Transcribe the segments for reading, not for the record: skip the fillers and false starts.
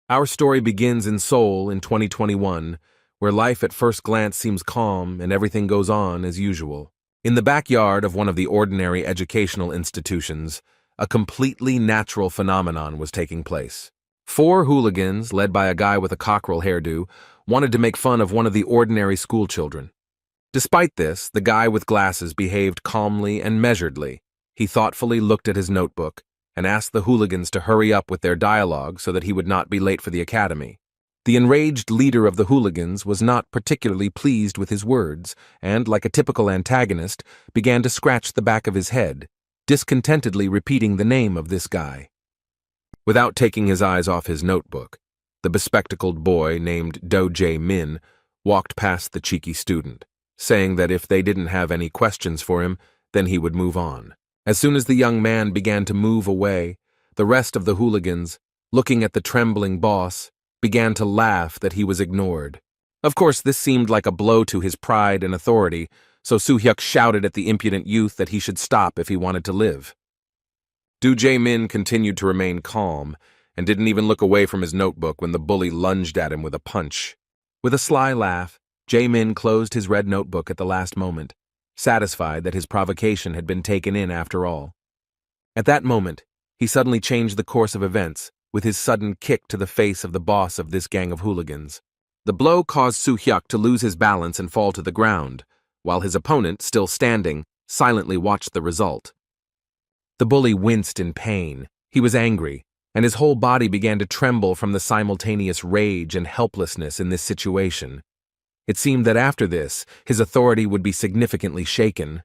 Our story begins in Seoul in 2021, where life at first glance seems calm and everything goes on as usual. In the backyard of one of the ordinary educational institutions, a completely natural phenomenon was taking place. Four hooligans, led by a guy with a cockerel hairdo, wanted to make fun of one of the ordinary schoolchildren. Despite this, the guy with glasses behaved calmly and measuredly. He thoughtfully looked at his notebook and asked the hooligans to hurry up with their dialogue so that he would not be late for the academy. The enraged leader of the hooligans was not particularly pleased with his words and, like a typical antagonist, began to scratch the back of his head, discontentedly repeating the name of this guy. Without taking his eyes off his notebook, the bespectacled boy named Do Jae-min walked past the cheeky student, saying that if they didn't have any questions for him, then he would move on. As soon as the young man began to move away, the rest of the hooligans, looking at the trembling boss, began to laugh that he was ignored. Of course, this seemed like a blow to his pride and authority, so Soo-hyuk shouted at the impudent youth that he should stop if he wanted to live. Do Jae-min continued to remain calm and didn't even look away from his notebook when the bully lunged at him with a punch. With a sly laugh, Jae-min closed his red notebook at the last moment, satisfied that his provocation had been taken in after all. At that moment, he suddenly changed the course of events with his sudden kick to the face of the boss of this gang of hooligans. The blow caused Soo-hyuk to lose his balance and fall to the ground, while his opponent, still standing, silently watched the result. The bully winced in pain. He was angry, and his whole body began to tremble from the simultaneous rage and helplessness in this situation. It seemed that after this, his authority would be significantly shaken.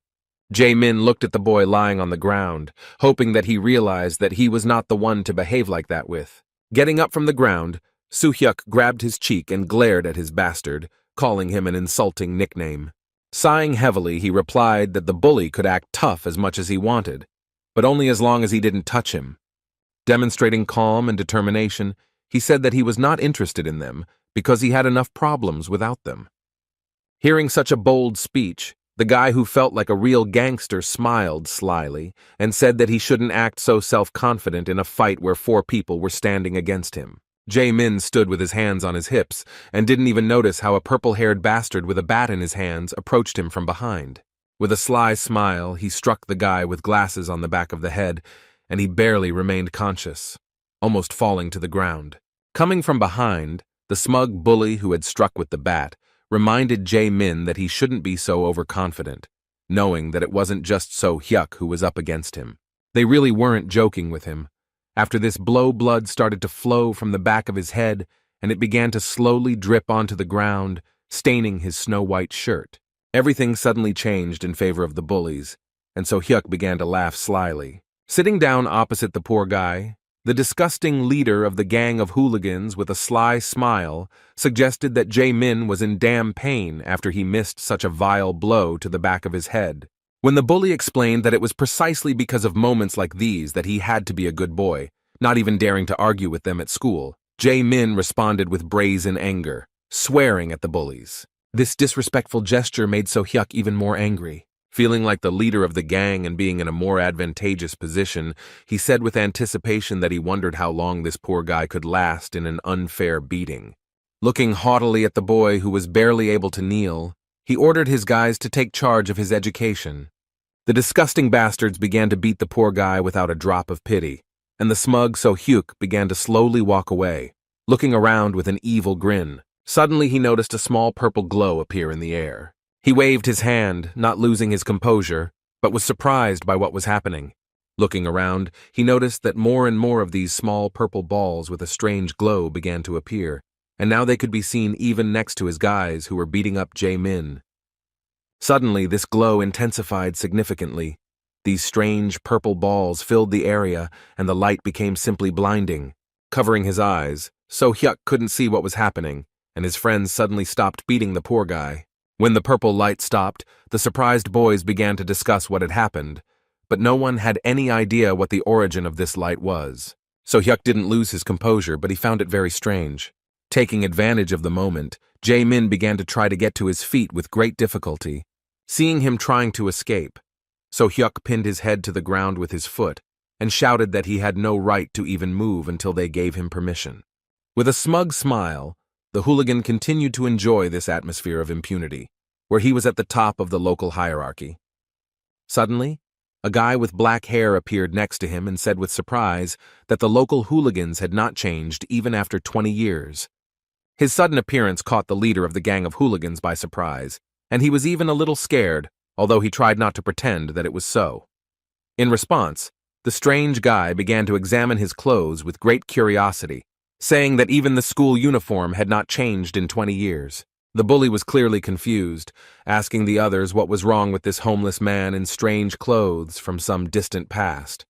Jae-min looked at the boy lying on the ground, hoping that he realized that he was not the one to behave like that with. Getting up from the ground, Soo-hyuk grabbed his cheek and glared at his bastard, calling him an insulting nickname. Sighing heavily, he replied that the bully could act tough as much as he wanted, but only as long as he didn't touch him. Demonstrating calm and determination, he said that he was not interested in them because he had enough problems without them. Hearing such a bold speech, the guy who felt like a real gangster smiled slyly and said that he shouldn't act so self-confident in a fight where four people were standing against him. Jae-min stood with his hands on his hips and didn't even notice how a purple-haired bastard with a bat in his hands approached him from behind. With a sly smile, he struck the guy with glasses on the back of the head, and he barely remained conscious, almost falling to the ground. Coming from behind, the smug bully who had struck with the bat reminded Jae-min that he shouldn't be so overconfident, knowing that it wasn't just Soo-hyuk who was up against him. They really weren't joking with him. After this blow, blood started to flow from the back of his head, and it began to slowly drip onto the ground, staining his snow-white shirt. Everything suddenly changed in favor of the bullies, and Soo-hyuk began to laugh slyly. Sitting down opposite the poor guy, the disgusting leader of the gang of hooligans with a sly smile suggested that Jae-min was in damn pain after he missed such a vile blow to the back of his head. When the bully explained that it was precisely because of moments like these that he had to be a good boy, not even daring to argue with them at school, Jae-min responded with brazen anger, swearing at the bullies. This disrespectful gesture made Soo-hyuk even more angry. Feeling like the leader of the gang and being in a more advantageous position, he said with anticipation that he wondered how long this poor guy could last in an unfair beating. Looking haughtily at the boy who was barely able to kneel, he ordered his guys to take charge of his education. The disgusting bastards began to beat the poor guy without a drop of pity, and the smug Soo-hyuk began to slowly walk away, looking around with an evil grin. Suddenly he noticed a small purple glow appear in the air. He waved his hand, not losing his composure, but was surprised by what was happening. Looking around, he noticed that more and more of these small purple balls with a strange glow began to appear, and now they could be seen even next to his guys who were beating up Jae-min. Suddenly, this glow intensified significantly. These strange purple balls filled the area, and the light became simply blinding. Covering his eyes, Soo-hyuk couldn't see what was happening, and his friends suddenly stopped beating the poor guy. When the purple light stopped, the surprised boys began to discuss what had happened, but no one had any idea what the origin of this light was. Soo-hyuk didn't lose his composure, but he found it very strange. Taking advantage of the moment, Jae-min began to try to get to his feet with great difficulty. Seeing him trying to escape, Soo-hyuk pinned his head to the ground with his foot and shouted that he had no right to even move until they gave him permission. With a smug smile, the hooligan continued to enjoy this atmosphere of impunity, where he was at the top of the local hierarchy. Suddenly, a guy with black hair appeared next to him and said with surprise that the local hooligans had not changed even after 20 years. His sudden appearance caught the leader of the gang of hooligans by surprise, and he was even a little scared, although he tried not to pretend that it was so. In response, the strange guy began to examine his clothes with great curiosity, saying that even the school uniform had not changed in 20 years. The bully was clearly confused, asking the others what was wrong with this homeless man in strange clothes from some distant past.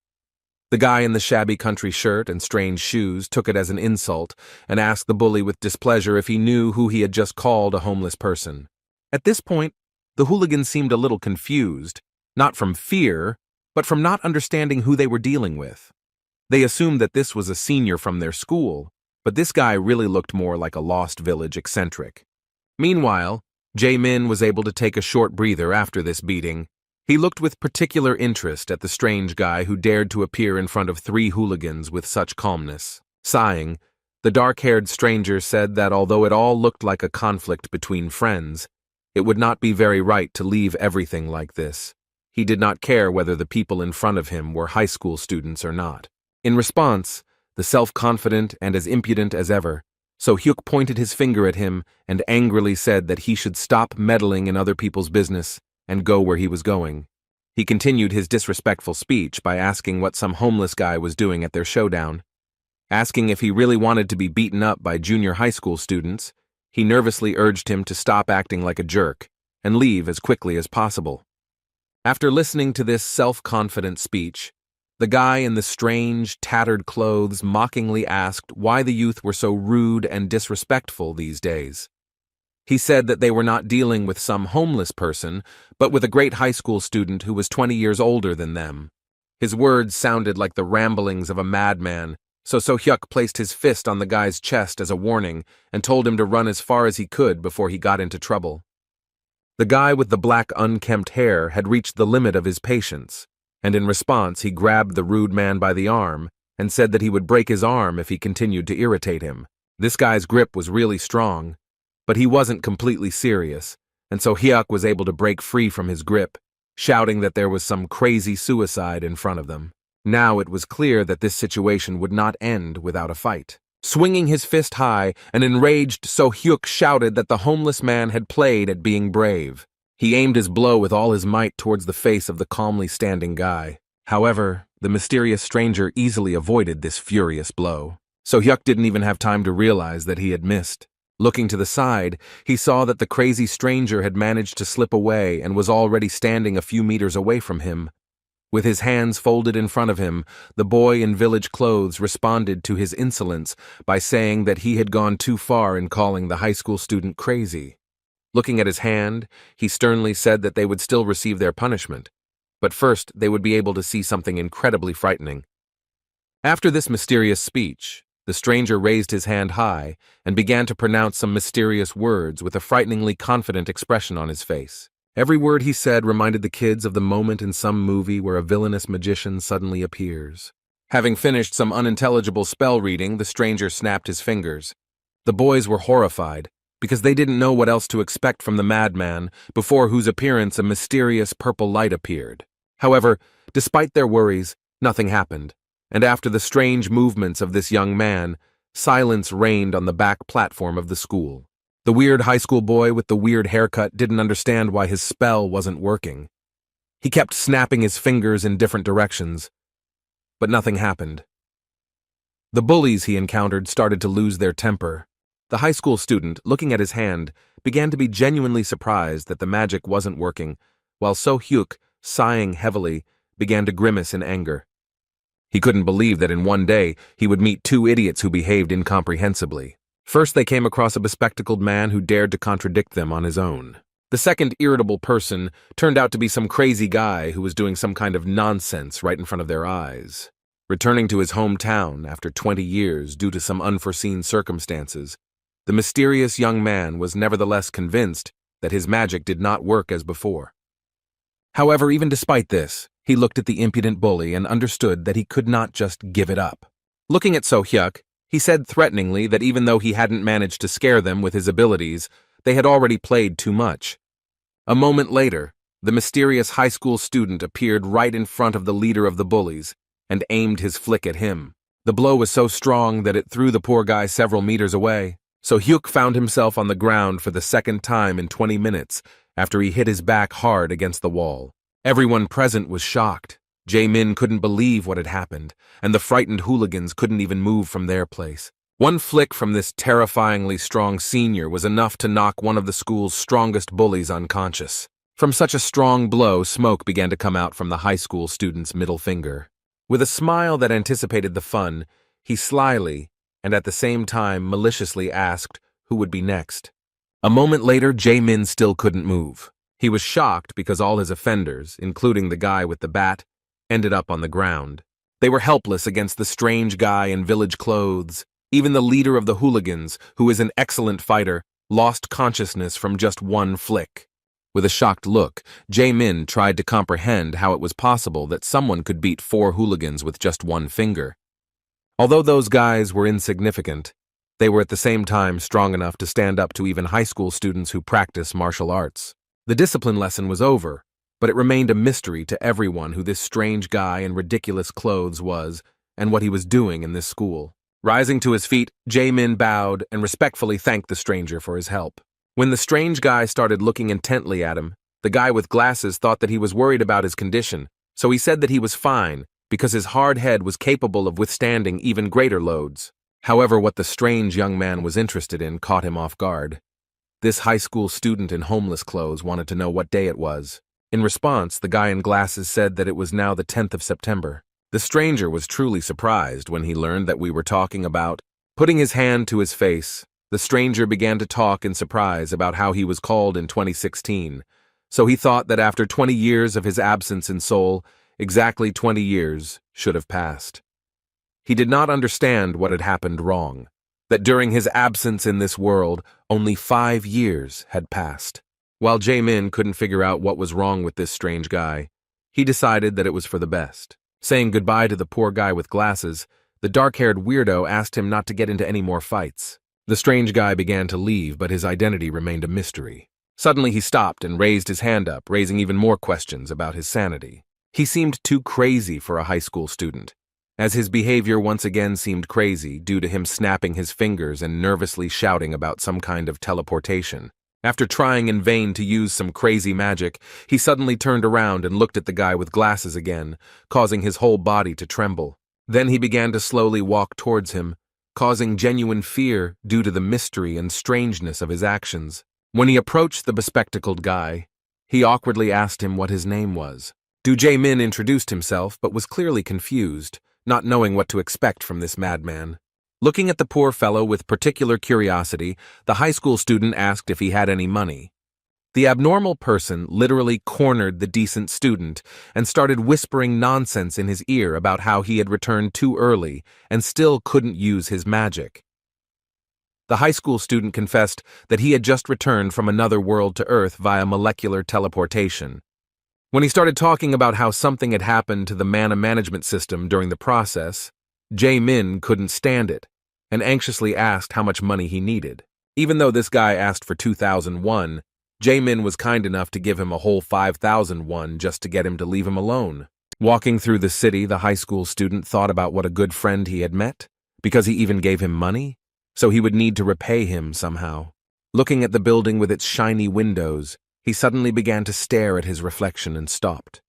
The guy in the shabby country shirt and strange shoes took it as an insult and asked the bully with displeasure if he knew who he had just called a homeless person. At this point, the hooligan seemed a little confused, not from fear, but from not understanding who they were dealing with. They assumed that this was a senior from their school, but this guy really looked more like a Lost Village eccentric. Meanwhile, Jae-min was able to take a short breather after this beating. He looked with particular interest at the strange guy who dared to appear in front of 3 hooligans with such calmness. Sighing, the dark-haired stranger said that although it all looked like a conflict between friends, it would not be very right to leave everything like this. He did not care whether the people in front of him were high school students or not. In response, the self-confident and as impudent as ever, So-hyuk pointed his finger at him and angrily said that he should stop meddling in other people's business and go where he was going. He continued his disrespectful speech by asking what some homeless guy was doing at their showdown. Asking if he really wanted to be beaten up by junior high school students, he nervously urged him to stop acting like a jerk and leave as quickly as possible. After listening to this self-confident speech, the guy in the strange, tattered clothes mockingly asked why the youth were so rude and disrespectful these days. He said that they were not dealing with some homeless person, but with a great high school student who was 20 years older than them. His words sounded like the ramblings of a madman, so So-hyuk placed his fist on the guy's chest as a warning and told him to run as far as he could before he got into trouble. The guy with the black unkempt hair had reached the limit of his patience, and in response he grabbed the rude man by the arm and said that he would break his arm if he continued to irritate him. This guy's grip was really strong, but he wasn't completely serious, and so Hyuk was able to break free from his grip, shouting that there was some crazy suicide in front of them. Now it was clear that this situation would not end without a fight. Swinging his fist high, an enraged So-hyuk shouted that the homeless man had played at being brave. He aimed his blow with all his might towards the face of the calmly standing guy. However, the mysterious stranger easily avoided this furious blow. So-hyuk didn't even have time to realize that he had missed. Looking to the side, he saw that the crazy stranger had managed to slip away and was already standing a few meters away from him. With his hands folded in front of him, the boy in village clothes responded to his insolence by saying that he had gone too far in calling the high school student crazy. Looking at his hand, he sternly said that they would still receive their punishment, but first they would be able to see something incredibly frightening. After this mysterious speech, the stranger raised his hand high and began to pronounce some mysterious words with a frighteningly confident expression on his face. Every word he said reminded the kids of the moment in some movie where a villainous magician suddenly appears. Having finished some unintelligible spell reading, the stranger snapped his fingers. The boys were horrified, because they didn't know what else to expect from the madman, before whose appearance a mysterious purple light appeared. However, despite their worries, nothing happened, and after the strange movements of this young man, silence reigned on the back platform of the school. The weird high school boy with the weird haircut didn't understand why his spell wasn't working. He kept snapping his fingers in different directions, but nothing happened. The bullies he encountered started to lose their temper. The high school student, looking at his hand, began to be genuinely surprised that the magic wasn't working, while So-hyuk, sighing heavily, began to grimace in anger. He couldn't believe that in one day he would meet 2 idiots who behaved incomprehensibly. First, they came across a bespectacled man who dared to contradict them on his own. The second irritable person turned out to be some crazy guy who was doing some kind of nonsense right in front of their eyes. Returning to his hometown after 20 years due to some unforeseen circumstances, the mysterious young man was nevertheless convinced that his magic did not work as before. However, even despite this, he looked at the impudent bully and understood that he could not just give it up. Looking at So-hyuk, He said threateningly that even though he hadn't managed to scare them with his abilities, they had already played too much. A moment later, the mysterious high school student appeared right in front of the leader of the bullies and aimed his flick at him. The blow was so strong that it threw the poor guy several meters away, so Hyuk found himself on the ground for the second time in 20 minutes after he hit his back hard against the wall. Everyone present was shocked. Jae-min couldn't believe what had happened, and the frightened hooligans couldn't even move from their place. One flick from this terrifyingly strong senior was enough to knock one of the school's strongest bullies unconscious. From such a strong blow, smoke began to come out from the high school student's middle finger. With a smile that anticipated the fun, he slyly, and at the same time maliciously asked who would be next. A moment later, Jae-min still couldn't move. He was shocked because all his offenders, including the guy with the bat, ended up on the ground. They were helpless against the strange guy in village clothes. Even the leader of the hooligans, who is an excellent fighter, lost consciousness from just one flick. With a shocked look, Jae-min tried to comprehend how it was possible that someone could beat 4 hooligans with just one finger. Although those guys were insignificant, they were at the same time strong enough to stand up to even high school students who practice martial arts. The discipline lesson was over, but it remained a mystery to everyone who this strange guy in ridiculous clothes was and what he was doing in this school. Rising to his feet, Jae-min bowed and respectfully thanked the stranger for his help. When the strange guy started looking intently at him, the guy with glasses thought that he was worried about his condition, so he said that he was fine because his hard head was capable of withstanding even greater loads. However, what the strange young man was interested in caught him off guard. This high school student in homeless clothes wanted to know what day it was. In response, the guy in glasses said that it was now the 10th of September. The stranger was truly surprised when he learned that we were talking about. Putting his hand to his face, the stranger began to talk in surprise about how he was called in 2016, so he thought that after 20 years of his absence in Seoul, exactly 20 years should have passed. He did not understand what had happened wrong, that during his absence in this world, only 5 years had passed. While Jae-min couldn't figure out what was wrong with this strange guy, he decided that it was for the best. Saying goodbye to the poor guy with glasses, the dark-haired weirdo asked him not to get into any more fights. The strange guy began to leave, but his identity remained a mystery. Suddenly he stopped and raised his hand up, raising even more questions about his sanity. He seemed too crazy for a high school student, as his behavior once again seemed crazy due to him snapping his fingers and nervously shouting about some kind of teleportation. After trying in vain to use some crazy magic, he suddenly turned around and looked at the guy with glasses again, causing his whole body to tremble. Then he began to slowly walk towards him, causing genuine fear due to the mystery and strangeness of his actions. When he approached the bespectacled guy, he awkwardly asked him what his name was. Jae-min introduced himself but was clearly confused, not knowing what to expect from this madman. Looking at the poor fellow with particular curiosity, the high school student asked if he had any money. The abnormal person literally cornered the decent student and started whispering nonsense in his ear about how he had returned too early and still couldn't use his magic. The high school student confessed that he had just returned from another world to Earth via molecular teleportation. When he started talking about how something had happened to the mana management system during the process, Jae-min couldn't stand it and anxiously asked how much money he needed. Even though this guy asked for 2,001, Jae-min was kind enough to give him a whole 5,001 just to get him to leave him alone. Walking through the city, the high school student thought about what a good friend he had met, because he even gave him money, so he would need to repay him somehow. Looking at the building with its shiny windows, he suddenly began to stare at his reflection and stopped.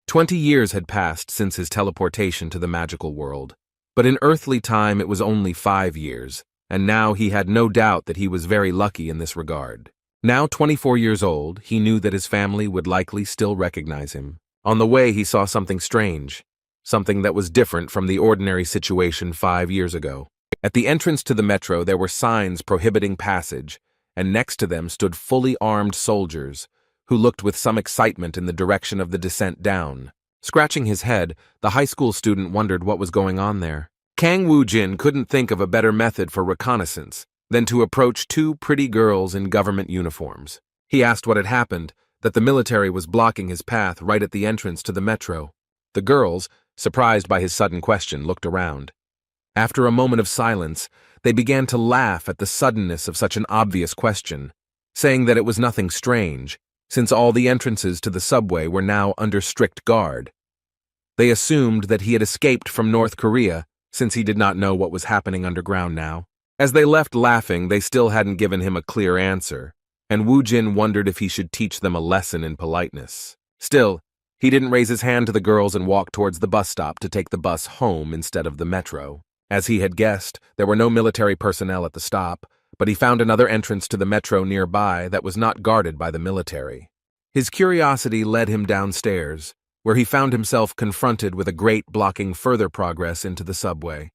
20 years had passed since his teleportation to the magical world, but in earthly time it was only 5 years, and now he had no doubt that he was very lucky in this regard. Now 24 years old, he knew that his family would likely still recognize him. On the way, he saw something strange, something that was different from the ordinary situation 5 years ago. At the entrance to the metro, there were signs prohibiting passage, and next to them stood fully armed soldiers, who looked with some excitement in the direction of the descent down. Scratching his head, the high school student wondered what was going on there. Kang Woo-jin couldn't think of a better method for reconnaissance than to approach 2 pretty girls in government uniforms. He asked what had happened, that the military was blocking his path right at the entrance to the metro. The girls, surprised by his sudden question, looked around. After a moment of silence, they began to laugh at the suddenness of such an obvious question, saying that it was nothing strange, since all the entrances to the subway were now under strict guard. They assumed that he had escaped from North Korea, since he did not know what was happening underground now. As they left laughing, they still hadn't given him a clear answer, and Woo Jin wondered if he should teach them a lesson in politeness. Still, he didn't raise his hand to the girls and walk towards the bus stop to take the bus home instead of the metro. As he had guessed, there were no military personnel at the stop, but he found another entrance to the metro nearby that was not guarded by the military. His curiosity led him downstairs, where he found himself confronted with a grate blocking further progress into the subway.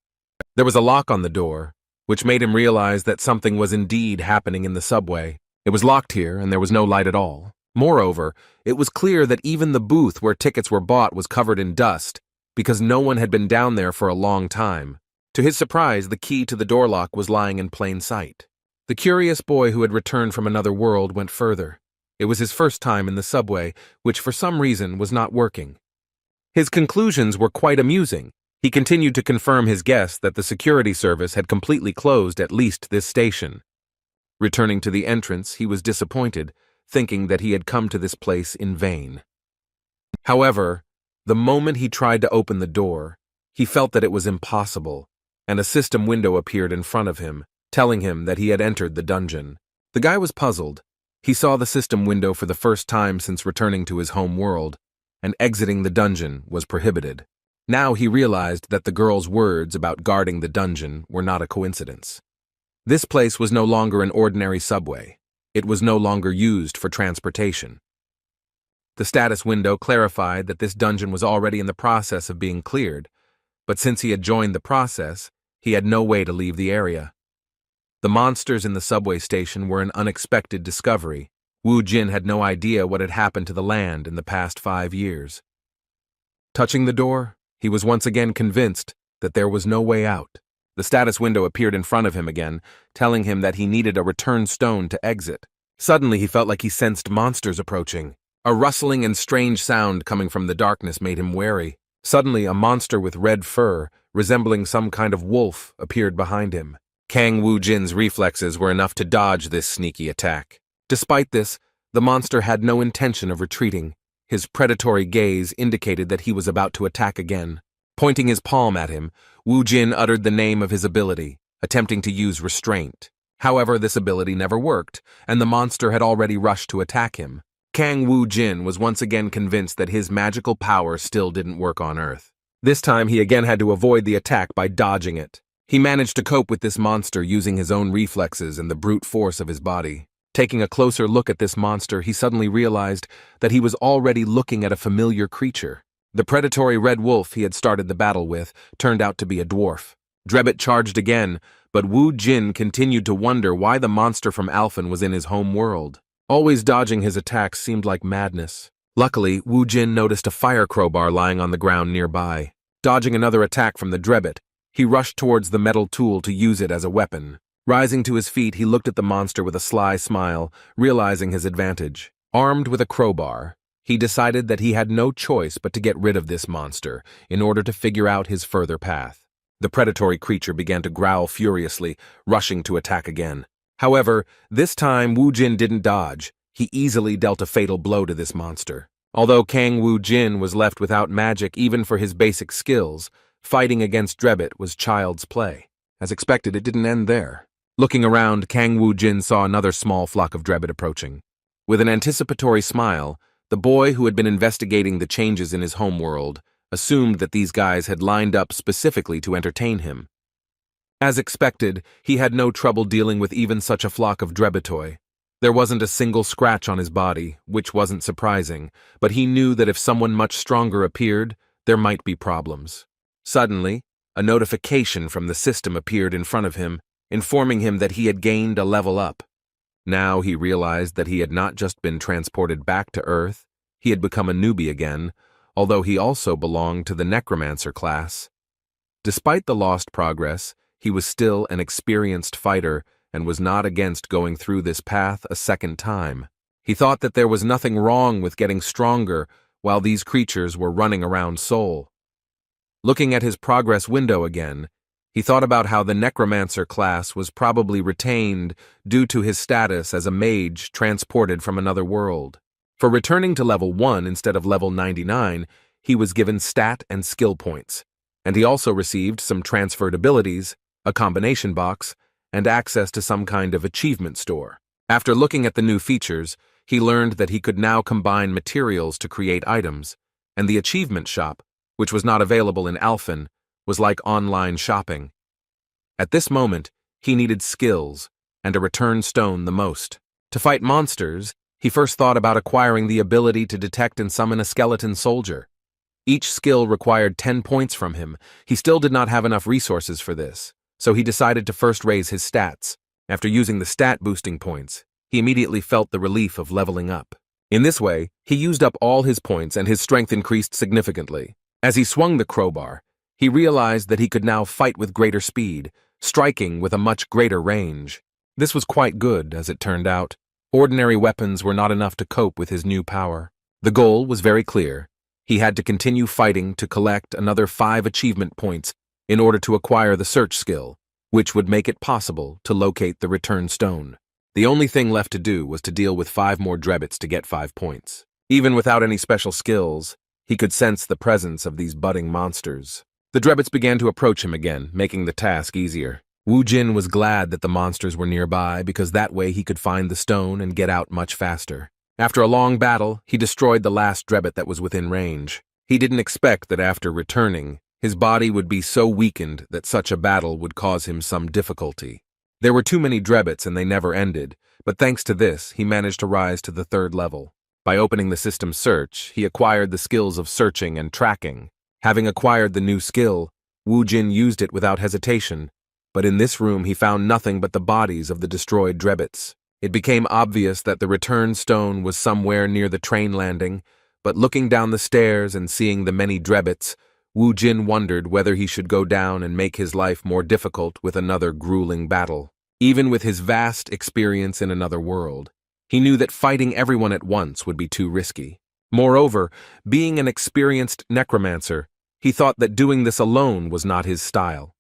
There was a lock on the door, which made him realize that something was indeed happening in the subway. It was locked here, and there was no light at all. Moreover, it was clear that even the booth where tickets were bought was covered in dust, because no one had been down there for a long time. To his surprise, the key to the door lock was lying in plain sight. The curious boy who had returned from another world went further. It was his first time in the subway, which for some reason was not working. His conclusions were quite amusing. He continued to confirm his guess that the security service had completely closed at least this station. Returning to the entrance, he was disappointed, thinking that he had come to this place in vain. However, the moment he tried to open the door, he felt that it was impossible, and a system window appeared in front of him, telling him that he had entered the dungeon. The guy was puzzled. He saw the system window for the first time since returning to his home world, and exiting the dungeon was prohibited. Now he realized that the girl's words about guarding the dungeon were not a coincidence. This place was no longer an ordinary subway. It was no longer used for transportation. The status window clarified that this dungeon was already in the process of being cleared, but since he had joined the process, he had no way to leave the area. The monsters in the subway station were an unexpected discovery. Woo Jin had no idea what had happened to the land in the past 5 years. Touching the door, he was once again convinced that there was no way out. The status window appeared in front of him again, telling him that he needed a return stone to exit. Suddenly he felt like he sensed monsters approaching. A rustling and strange sound coming from the darkness made him wary. Suddenly a monster with red fur, resembling some kind of wolf, appeared behind him. Kang Woo Jin's reflexes were enough to dodge this sneaky attack. Despite this, the monster had no intention of retreating. His predatory gaze indicated that he was about to attack again. Pointing his palm at him, Woo Jin uttered the name of his ability, attempting to use restraint. However, this ability never worked, and the monster had already rushed to attack him. Kang Woo Jin was once again convinced that his magical power still didn't work on Earth. This time he again had to avoid the attack by dodging it. He managed to cope with this monster using his own reflexes and the brute force of his body. Taking a closer look at this monster, he suddenly realized that he was already looking at a familiar creature. The predatory red wolf he had started the battle with turned out to be a dwarf. Drebit charged again, but Woo Jin continued to wonder why the monster from Alphen was in his home world. Always dodging his attacks seemed like madness. Luckily, Woo Jin noticed a fire crowbar lying on the ground nearby. Dodging another attack from the Drebit, he rushed towards the metal tool to use it as a weapon. Rising to his feet, he looked at the monster with a sly smile, realizing his advantage. Armed with a crowbar, he decided that he had no choice but to get rid of this monster in order to figure out his further path. The predatory creature began to growl furiously, rushing to attack again. However, this time Woo Jin didn't dodge. He easily dealt a fatal blow to this monster. Although Kang Woo Jin was left without magic even for his basic skills, fighting against Drebit was child's play. As expected, it didn't end there. Looking around, Kang Woo Jin saw another small flock of Drebit approaching. With an anticipatory smile, the boy who had been investigating the changes in his homeworld assumed that these guys had lined up specifically to entertain him. As expected, he had no trouble dealing with even such a flock of Drebitoi. There wasn't a single scratch on his body, which wasn't surprising, but he knew that if someone much stronger appeared, there might be problems. Suddenly, a notification from the system appeared in front of him, informing him that he had gained a level up. Now he realized that he had not just been transported back to Earth, he had become a newbie again, although he also belonged to the necromancer class. Despite the lost progress, he was still an experienced fighter and was not against going through this path a second time. He thought that there was nothing wrong with getting stronger while these creatures were running around Seoul. Looking at his progress window again, He thought about how the necromancer class was probably retained due to his status as a mage transported from another world. For returning to level 1 instead of level 99, he was given stat and skill points, and he also received some transferred abilities, a combination box, and access to some kind of achievement store. After looking at the new features, he learned that he could now combine materials to create items, and the achievement shop, which was not available in Alphen, was like online shopping. At this moment, he needed skills and a return stone the most. To fight monsters, he first thought about acquiring the ability to detect and summon a skeleton soldier. Each skill required 10 points from him. He still did not have enough resources for this, so he decided to first raise his stats. After using the stat boosting points, he immediately felt the relief of leveling up. In this way, he used up all his points and his strength increased significantly. As he swung the crowbar, he realized that he could now fight with greater speed, striking with a much greater range. This was quite good, as it turned out. Ordinary weapons were not enough to cope with his new power. The goal was very clear. He had to continue fighting to collect another 5 achievement points in order to acquire the search skill, which would make it possible to locate the return stone. The only thing left to do was to deal with 5 more drebbits to get 5 points. Even without any special skills, he could sense the presence of these budding monsters. The drebbits began to approach him again, making the task easier. Wu Jin was glad that the monsters were nearby because that way he could find the stone and get out much faster. After a long battle, he destroyed the last drebbit that was within range. He didn't expect that after returning, his body would be so weakened that such a battle would cause him some difficulty. There were too many drebbits and they never ended, but thanks to this, he managed to rise to the 3rd level. By opening the system search, he acquired the skills of searching and tracking. Having acquired the new skill, Wu Jin used it without hesitation, but in this room he found nothing but the bodies of the destroyed drebbits. It became obvious that the return stone was somewhere near the train landing, but looking down the stairs and seeing the many drebbits, Wu Jin wondered whether he should go down and make his life more difficult with another grueling battle. Even with his vast experience in another world, he knew that fighting everyone at once would be too risky. Moreover, being an experienced necromancer, he thought that doing this alone was not his style.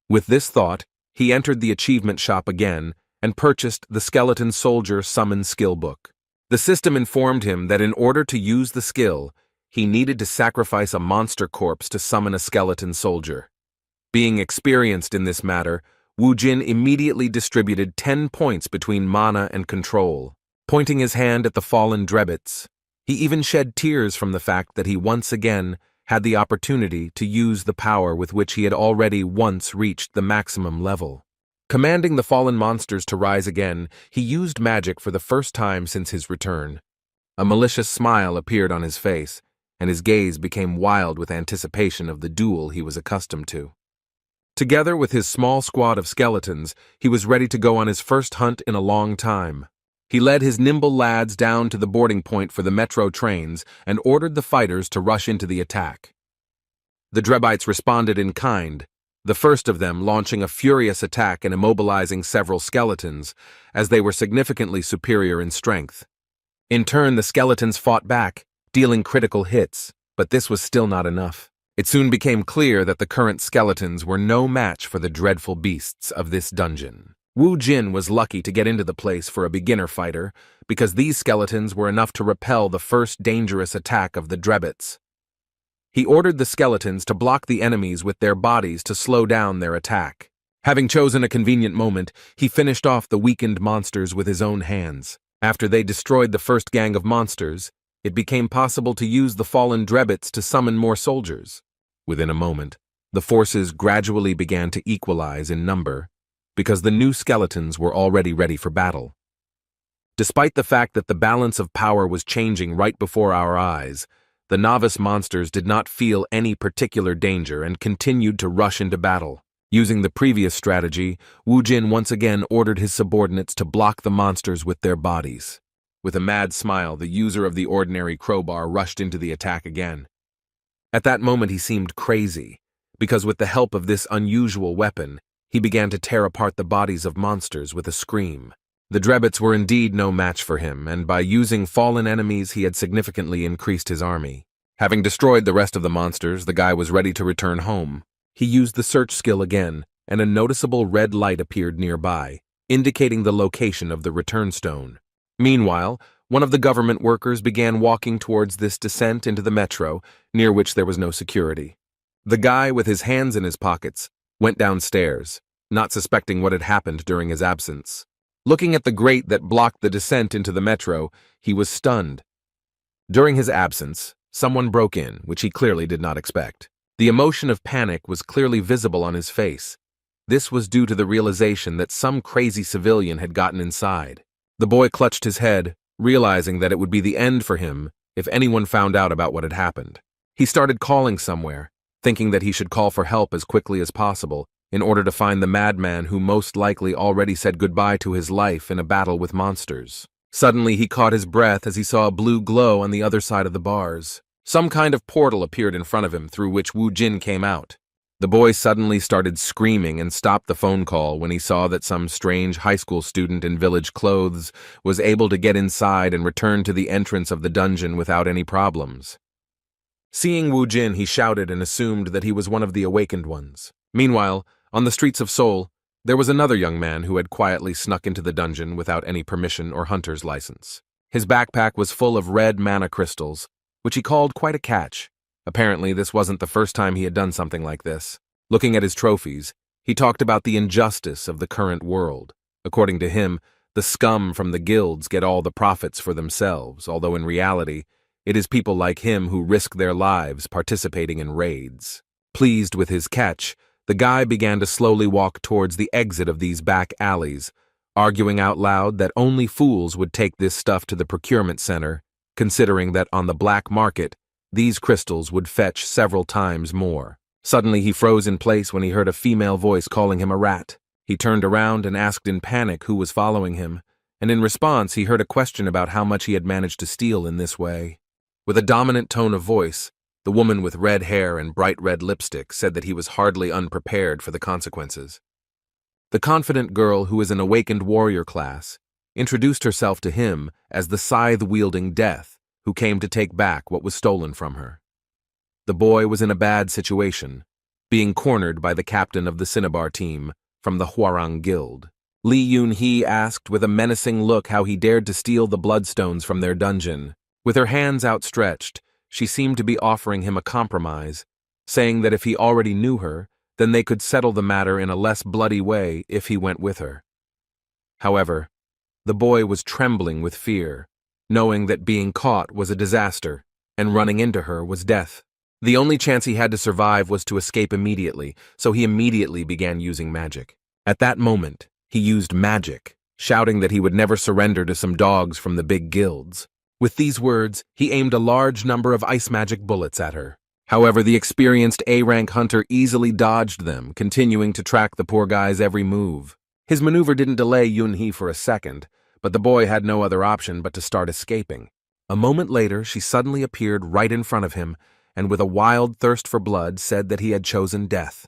With this thought, he entered the achievement shop again and purchased the Skeleton Soldier Summon Skill Book. The system informed him that in order to use the skill, he needed to sacrifice a monster corpse to summon a skeleton soldier. Being experienced in this matter, Wu Jin immediately distributed 10 points between mana and control. Pointing his hand at the fallen drebbits, he even shed tears from the fact that he once again had the opportunity to use the power with which he had already once reached the maximum level. Commanding the fallen monsters to rise again, he used magic for the first time since his return. A malicious smile appeared on his face, and his gaze became wild with anticipation of the duel he was accustomed to. Together with his small squad of skeletons, he was ready to go on his first hunt in a long time. He led his nimble lads down to the boarding point for the metro trains and ordered the fighters to rush into the attack. The Drebbites responded in kind, the first of them launching a furious attack and immobilizing several skeletons, as they were significantly superior in strength. In turn, the skeletons fought back, dealing critical hits, but this was still not enough. It soon became clear that the current skeletons were no match for the dreadful beasts of this dungeon. Wu Jin was lucky to get into the place for a beginner fighter, because these skeletons were enough to repel the first dangerous attack of the drebbits. He ordered the skeletons to block the enemies with their bodies to slow down their attack. Having chosen a convenient moment, he finished off the weakened monsters with his own hands. After they destroyed the first gang of monsters, it became possible to use the fallen drebbits to summon more soldiers. Within a moment, the forces gradually began to equalize in number, because the new skeletons were already ready for battle. Despite the fact that the balance of power was changing right before our eyes, the novice monsters did not feel any particular danger and continued to rush into battle. Using the previous strategy, Wu Jin once again ordered his subordinates to block the monsters with their bodies. With a mad smile, the user of the ordinary crowbar rushed into the attack again. At that moment he seemed crazy, because with the help of this unusual weapon, he began to tear apart the bodies of monsters with a scream. The drebbits were indeed no match for him, and by using fallen enemies he had significantly increased his army. Having destroyed the rest of the monsters, the guy was ready to return home. He used the search skill again, and a noticeable red light appeared nearby, indicating the location of the return stone. Meanwhile, one of the government workers began walking towards this descent into the metro, near which there was no security. The guy, with his hands in his pockets, went downstairs, not suspecting what had happened during his absence. Looking at the grate that blocked the descent into the metro, he was stunned. During his absence, someone broke in, which he clearly did not expect. The emotion of panic was clearly visible on his face. This was due to the realization that some crazy civilian had gotten inside. The boy clutched his head, realizing that it would be the end for him if anyone found out about what had happened. He started calling somewhere, thinking that he should call for help as quickly as possible in order to find the madman who most likely already said goodbye to his life in a battle with monsters. Suddenly, he caught his breath as he saw a blue glow on the other side of the bars. Some kind of portal appeared in front of him through which Wu Jin came out. The boy suddenly started screaming and stopped the phone call when he saw that some strange high school student in village clothes was able to get inside and return to the entrance of the dungeon without any problems. Seeing Wu Jin, he shouted and assumed that he was one of the awakened ones. Meanwhile, on the streets of Seoul, there was another young man who had quietly snuck into the dungeon without any permission or hunter's license. His backpack was full of red mana crystals, which he called quite a catch. Apparently, this wasn't the first time he had done something like this. Looking at his trophies, he talked about the injustice of the current world. According to him, the scum from the guilds get all the profits for themselves, although in reality, it is people like him who risk their lives participating in raids. Pleased with his catch, the guy began to slowly walk towards the exit of these back alleys, arguing out loud that only fools would take this stuff to the procurement center, considering that on the black market, these crystals would fetch several times more. Suddenly, he froze in place when he heard a female voice calling him a rat. He turned around and asked in panic who was following him, and in response, he heard a question about how much he had managed to steal in this way. With a dominant tone of voice, the woman with red hair and bright red lipstick said that he was hardly unprepared for the consequences. The confident girl, who is an awakened warrior class, introduced herself to him as the scythe-wielding Death, who came to take back what was stolen from her. The boy was in a bad situation, being cornered by the captain of the Cinnabar team from the Hwarang Guild. Lee Yoon-hee asked with a menacing look how he dared to steal the bloodstones from their dungeon. With her hands outstretched, she seemed to be offering him a compromise, saying that if he already knew her, then they could settle the matter in a less bloody way if he went with her. However, the boy was trembling with fear, knowing that being caught was a disaster, and running into her was death. The only chance he had to survive was to escape immediately, so he immediately began using magic. At that moment, he used magic, shouting that he would never surrender to some dogs from the big guilds. With these words, he aimed a large number of ice magic bullets at her. However, the experienced A-rank hunter easily dodged them, continuing to track the poor guy's every move. His maneuver didn't delay Yoon-hee for a second, but the boy had no other option but to start escaping. A moment later, she suddenly appeared right in front of him, and with a wild thirst for blood said that he had chosen death.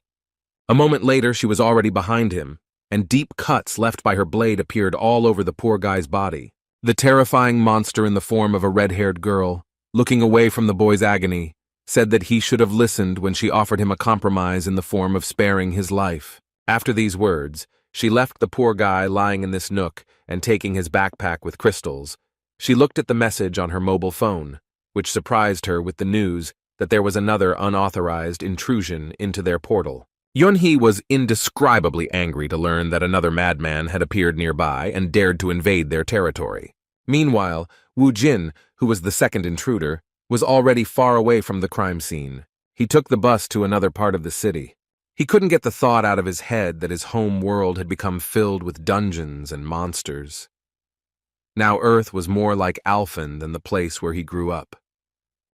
A moment later, she was already behind him, and deep cuts left by her blade appeared all over the poor guy's body. The terrifying monster in the form of a red-haired girl, looking away from the boy's agony, said that he should have listened when she offered him a compromise in the form of sparing his life. After these words, she left the poor guy lying in this nook and taking his backpack with crystals. She looked at the message on her mobile phone, which surprised her with the news that there was another unauthorized intrusion into their portal. Yoon-hee was indescribably angry to learn that another madman had appeared nearby and dared to invade their territory. Meanwhile, Wu Jin, who was the second intruder, was already far away from the crime scene. He took the bus to another part of the city. He couldn't get the thought out of his head that his home world had become filled with dungeons and monsters. Now Earth was more like Alphen than the place where he grew up.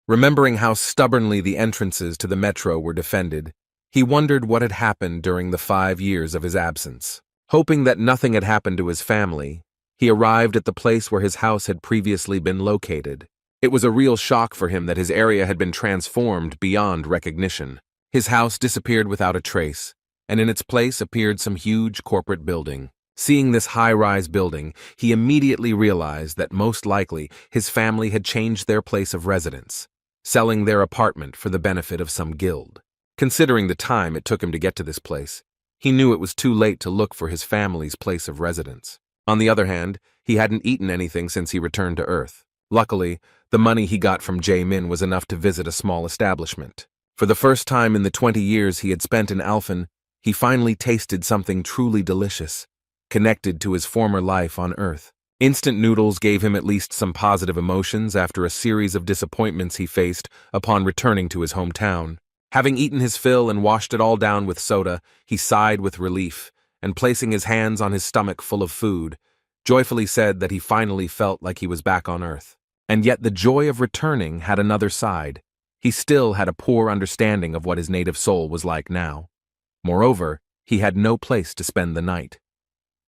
Remembering how stubbornly the entrances to the metro were defended, he wondered what had happened during the 5 years of his absence. Hoping that nothing had happened to his family, he arrived at the place where his house had previously been located. It was a real shock for him that his area had been transformed beyond recognition. His house disappeared without a trace, and in its place appeared some huge corporate building. Seeing this high-rise building, he immediately realized that most likely his family had changed their place of residence, selling their apartment for the benefit of some guild. Considering the time it took him to get to this place, He knew it was too late to look for his family's place of residence. On the other hand, he hadn't eaten anything since he returned to Earth. Luckily, the money he got from Jae-min was enough to visit a small establishment. For the first time in the 20 years he had spent in Alphen, he finally tasted something truly delicious, connected to his former life on Earth. Instant noodles gave him at least some positive emotions after a series of disappointments he faced upon returning to his hometown. Having eaten his fill and washed it all down with soda, he sighed with relief, and placing his hands on his stomach full of food, joyfully said that he finally felt like he was back on Earth. And yet the joy of returning had another side. He still had a poor understanding of what his native soul was like now. Moreover, he had no place to spend the night.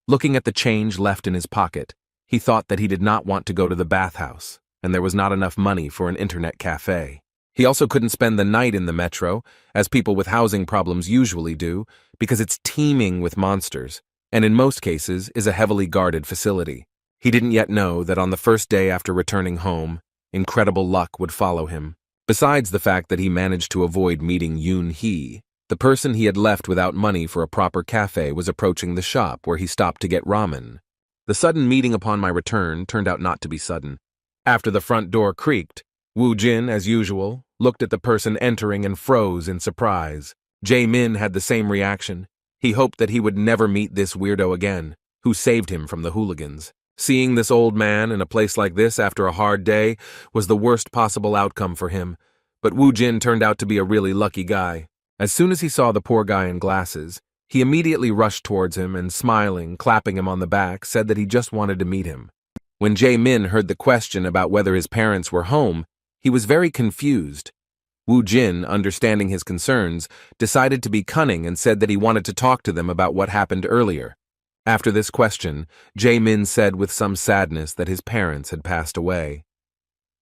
Looking at the change left in his pocket, he thought that he did not want to go to the bathhouse, and there was not enough money for an internet cafe. He also couldn't spend the night in the metro, as people with housing problems usually do, because it's teeming with monsters, and in most cases is a heavily guarded facility. He didn't yet know that on the first day after returning home, incredible luck would follow him. Besides the fact that he managed to avoid meeting Yoon-hee, the person he had left without money for a proper cafe was approaching the shop where he stopped to get ramen. The sudden meeting upon my return turned out not to be sudden. After the front door creaked, Woo Jin, as usual, looked at the person entering and froze in surprise. Jae-min had the same reaction. He hoped that he would never meet this weirdo again, who saved him from the hooligans. Seeing this old man in a place like this after a hard day was the worst possible outcome for him, but Woo Jin turned out to be a really lucky guy. As soon as he saw the poor guy in glasses, he immediately rushed towards him and, smiling, clapping him on the back, said that he just wanted to meet him. When Jae-min heard the question about whether his parents were home, he was very confused. Woo Jin, understanding his concerns, decided to be cunning and said that he wanted to talk to them about what happened earlier. After this question, Jae-min said with some sadness that his parents had passed away.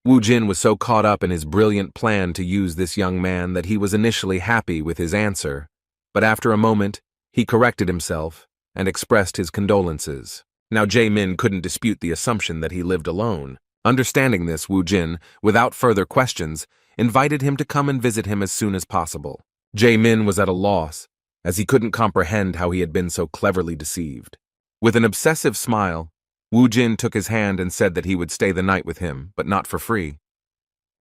Woo Jin was so caught up in his brilliant plan to use this young man that he was initially happy with his answer, but after a moment, he corrected himself and expressed his condolences. Now Jae-min couldn't dispute the assumption that he lived alone. Understanding this, Woo Jin, without further questions, invited him to come and visit him as soon as possible. Jae-min was at a loss, as he couldn't comprehend how he had been so cleverly deceived. With an obsessive smile, Woo Jin took his hand and said that he would stay the night with him, but not for free.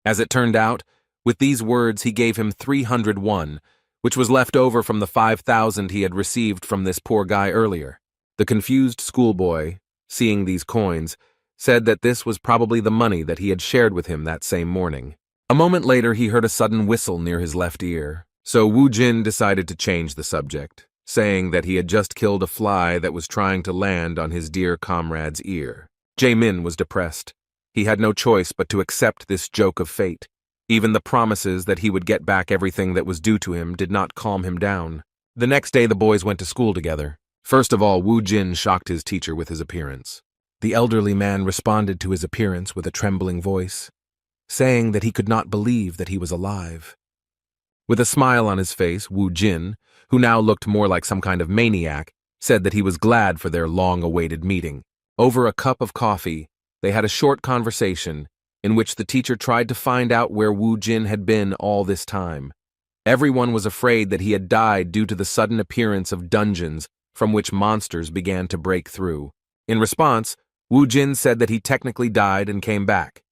As it turned out, with these words he gave him 300 won, which was left over from the 5,000 he had received from this poor guy earlier. The confused schoolboy, seeing these coins, said that this was probably the money that he had shared with him that same morning. A moment later he heard a sudden whistle near his left ear, so Woo Jin decided to change the subject, saying that he had just killed a fly that was trying to land on his dear comrade's ear. Jae-min was depressed. He had no choice but to accept this joke of fate. Even the promises that he would get back everything that was due to him did not calm him down. The next day the boys went to school together. First of all, Woo Jin shocked his teacher with his appearance. The elderly man responded to his appearance with a trembling voice, saying that he could not believe that he was alive. With a smile on his face, Woo Jin, who now looked more like some kind of maniac, said that he was glad for their long-awaited meeting. Over a cup of coffee, they had a short conversation in which the teacher tried to find out where Woo Jin had been all this time. Everyone was afraid that he had died due to the sudden appearance of dungeons from which monsters began to break through. In response, Woo Jin said that he technically died and came back.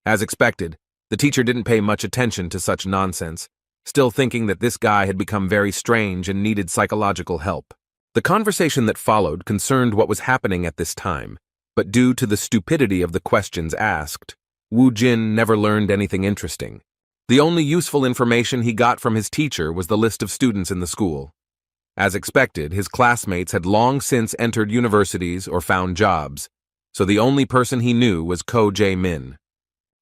As expected, the teacher didn't pay much attention to such nonsense, still thinking that this guy had become very strange and needed psychological help. The conversation that followed concerned what was happening at this time, but due to the stupidity of the questions asked, Woo Jin never learned anything interesting. The only useful information he got from his teacher was the list of students in the school. As expected, his classmates had long since entered universities or found jobs, so the only person he knew was Ko Jae-min.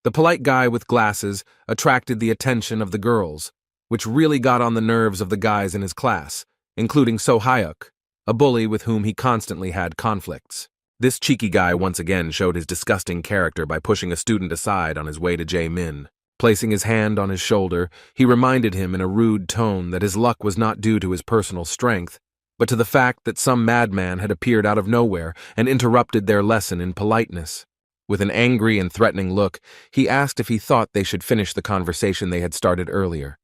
The polite guy with glasses attracted the attention of the girls, which really got on the nerves of the guys in his class, including So Hyuk, a bully with whom he constantly had conflicts. This cheeky guy once again showed his disgusting character by pushing a student aside on his way to Jae-min. Placing his hand on his shoulder, he reminded him in a rude tone that his luck was not due to his personal strength, but to the fact that some madman had appeared out of nowhere and interrupted their lesson in politeness. With an angry and threatening look, he asked if he thought they should finish the conversation they had started earlier.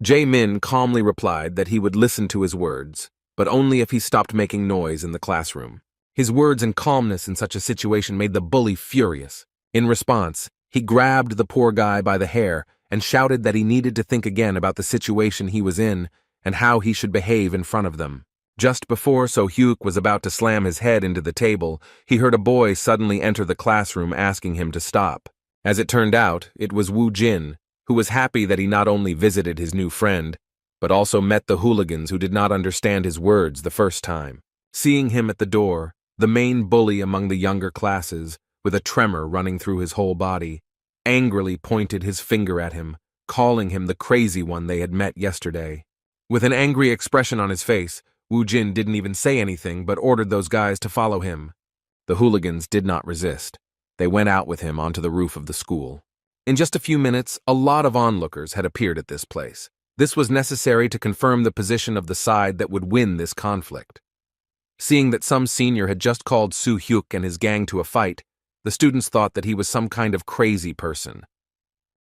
Jae-min calmly replied that he would listen to his words, but only if he stopped making noise in the classroom. His words and calmness in such a situation made the bully furious. In response, he grabbed the poor guy by the hair and shouted that he needed to think again about the situation he was in and how he should behave in front of them. Just before So Hyuk was about to slam his head into the table, he heard a boy suddenly enter the classroom asking him to stop. As it turned out, it was Woo Jin, who was happy that he not only visited his new friend, but also met the hooligans who did not understand his words the first time. Seeing him at the door, the main bully among the younger classes, with a tremor running through his whole body, angrily pointed his finger at him, calling him the crazy one they had met yesterday. With an angry expression on his face, Woo Jin didn't even say anything but ordered those guys to follow him. The hooligans did not resist. They went out with him onto the roof of the school. In just a few minutes, a lot of onlookers had appeared at this place. This was necessary to confirm the position of the side that would win this conflict. Seeing that some senior had just called Soo Hyuk and his gang to a fight, the students thought that he was some kind of crazy person.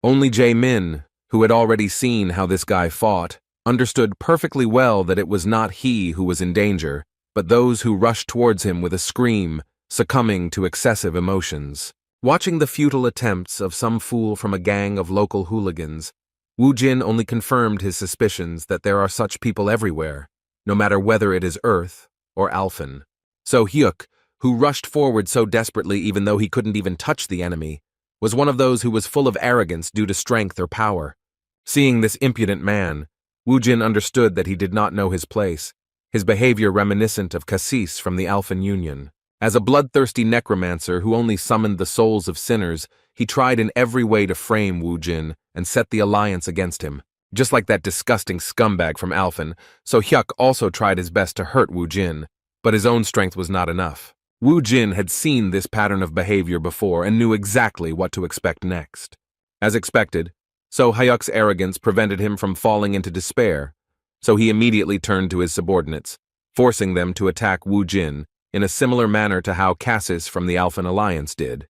Only Jae-min, who had already seen how this guy fought, understood perfectly well that it was not he who was in danger, but those who rushed towards him with a scream, succumbing to excessive emotions. Watching the futile attempts of some fool from a gang of local hooligans, Woo Jin only confirmed his suspicions that there are such people everywhere, no matter whether it is Earth or Alphen. So Hyuk, who rushed forward so desperately even though he couldn't even touch the enemy, was one of those who was full of arrogance due to strength or power. Seeing this impudent man, Woo Jin understood that he did not know his place, his behavior reminiscent of Cassis from the Alphen Union. As a bloodthirsty necromancer who only summoned the souls of sinners, he tried in every way to frame Woo Jin and set the alliance against him. Just like that disgusting scumbag from Alphen, So Hyuk also tried his best to hurt Woo Jin, but his own strength was not enough. Woo Jin had seen this pattern of behavior before and knew exactly what to expect next. As expected, So Hyuk's arrogance prevented him from falling into despair, so he immediately turned to his subordinates, forcing them to attack Woo Jin in a similar manner to how Cassis from the Alphen Alliance did.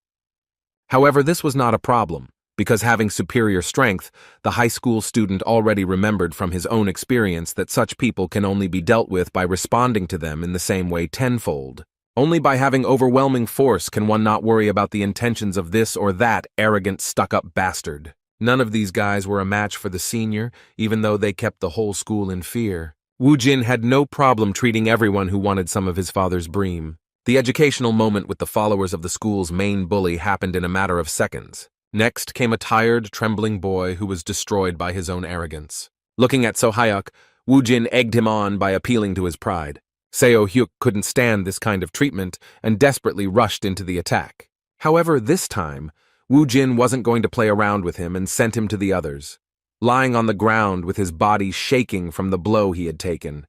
However, this was not a problem, because having superior strength, the high school student already remembered from his own experience that such people can only be dealt with by responding to them in the same way tenfold. Only by having overwhelming force can one not worry about the intentions of this or that arrogant, stuck-up bastard. None of these guys were a match for the senior, even though they kept the whole school in fear. Woo Jin had no problem treating everyone who wanted some of his father's bream. The educational moment with the followers of the school's main bully happened in a matter of seconds. Next came a tired, trembling boy who was destroyed by his own arrogance. Looking at So Hyuk, Woo Jin egged him on by appealing to his pride. Seo Hyuk couldn't stand this kind of treatment and desperately rushed into the attack. However, this time, Woo Jin wasn't going to play around with him and sent him to the others, lying on the ground with his body shaking from the blow he had taken.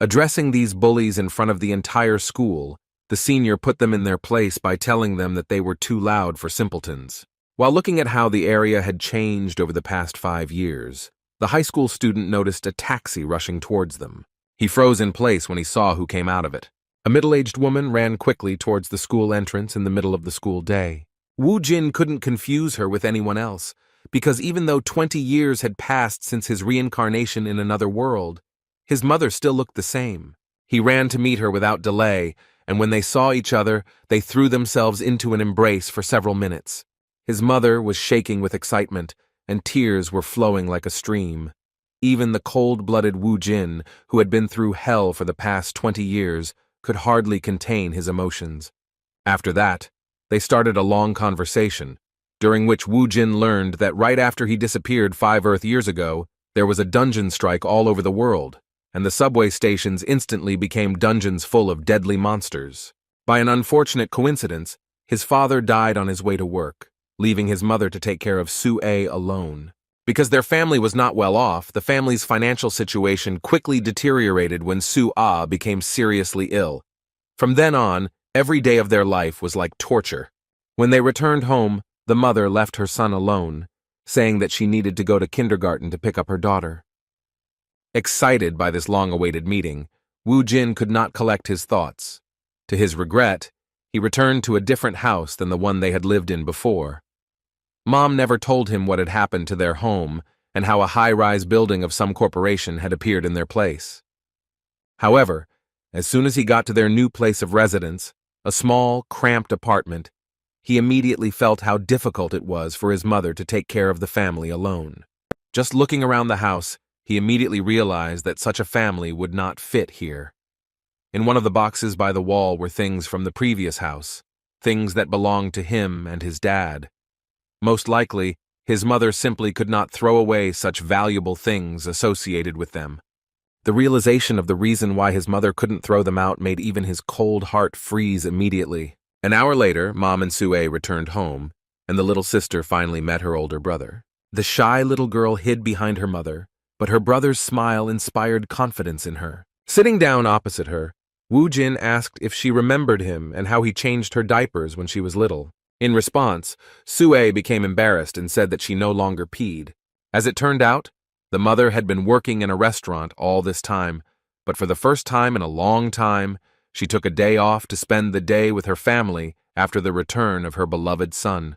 Addressing these bullies in front of the entire school, the senior put them in their place by telling them that they were too loud for simpletons. While looking at how the area had changed over the past 5 years, the high school student noticed a taxi rushing towards them. He froze in place when he saw who came out of it. A middle-aged woman ran quickly towards the school entrance in the middle of the school day. Woo Jin couldn't confuse her with anyone else, because even though 20 years had passed since his reincarnation in another world, his mother still looked the same. He ran to meet her without delay, and when they saw each other, they threw themselves into an embrace for several minutes. His mother was shaking with excitement, and tears were flowing like a stream. Even the cold-blooded Woo Jin, who had been through hell for the past 20 years, could hardly contain his emotions. After that, they started a long conversation, during which Woo Jin learned that right after he disappeared 5 Earth years ago, there was a dungeon strike all over the world, and the subway stations instantly became dungeons full of deadly monsters. By an unfortunate coincidence, his father died on his way to work, leaving his mother to take care of Soo-ae alone. Because their family was not well off, the family's financial situation quickly deteriorated when Soo-ah became seriously ill. From then on, every day of their life was like torture. When they returned home, the mother left her son alone, saying that she needed to go to kindergarten to pick up her daughter. Excited by this long-awaited meeting, Woo Jin could not collect his thoughts. To his regret, he returned to a different house than the one they had lived in before. Mom never told him what had happened to their home and how a high-rise building of some corporation had appeared in their place. However, As soon as he got to their new place of residence, a small, cramped apartment, he immediately felt how difficult it was for his mother to take care of the family alone. Just looking around the house, he immediately realized that such a family would not fit here. In one of the boxes by the wall were things from the previous house, things that belonged to him and his dad. Most likely, his mother simply could not throw away such valuable things associated with them. The realization of the reason why his mother couldn't throw them out made even his cold heart freeze immediately. An hour later, Mom and Sue returned home, and the little sister finally met her older brother. The shy little girl hid behind her mother, but her brother's smile inspired confidence in her. Sitting down opposite her, Woo Jin asked if she remembered him and how he changed her diapers when she was little. In response, Sue became embarrassed and said that she no longer peed. As it turned out, the mother had been working in a restaurant all this time, but for the first time in a long time, she took a day off to spend the day with her family after the return of her beloved son.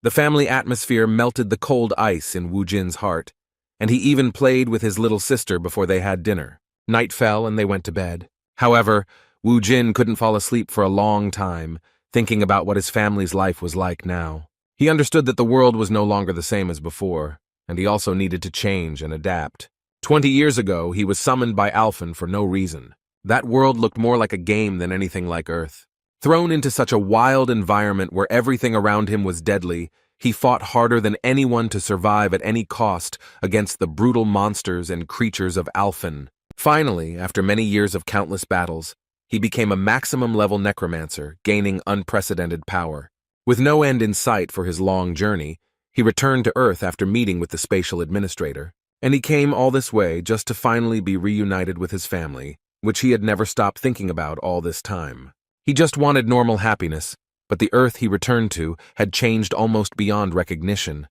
The family atmosphere melted the cold ice in Woo Jin's heart, and he even played with his little sister before they had dinner. Night fell and they went to bed. However, Woo Jin couldn't fall asleep for a long time, thinking about what his family's life was like now. He understood that the world was no longer the same as before, and he also needed to change and adapt. 20 years ago, he was summoned by Alphen for no reason. That world looked more like a game than anything like Earth. Thrown into such a wild environment where everything around him was deadly, he fought harder than anyone to survive at any cost against the brutal monsters and creatures of Alphen. Finally, after many years of countless battles, he became a maximum-level necromancer, gaining unprecedented power. With no end in sight for his long journey, he returned to Earth after meeting with the spatial administrator, and he came all this way just to finally be reunited with his family, which he had never stopped thinking about all this time. He just wanted normal happiness, but the Earth he returned to had changed almost beyond recognition.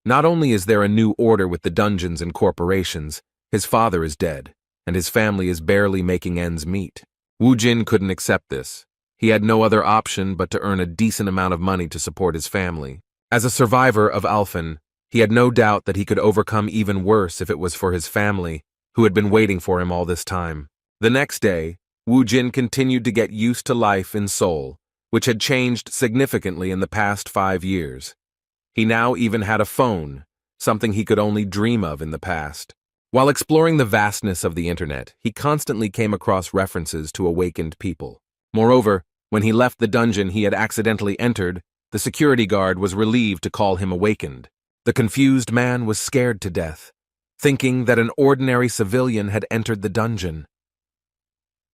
Not only is there a new order with the dungeons and corporations, his father is dead, and his family is barely making ends meet. Woo Jin couldn't accept this. He had no other option but to earn a decent amount of money to support his family. As a survivor of Alphen, he had no doubt that he could overcome even worse if it was for his family, who had been waiting for him all this time. The next day, Woo Jin continued to get used to life in Seoul, which had changed significantly in the past 5 years. He now even had a phone, something he could only dream of in the past. While exploring the vastness of the internet, he constantly came across references to awakened people. Moreover, when he left the dungeon he had accidentally entered, the security guard was relieved to call him awakened. The confused man was scared to death, thinking that an ordinary civilian had entered the dungeon.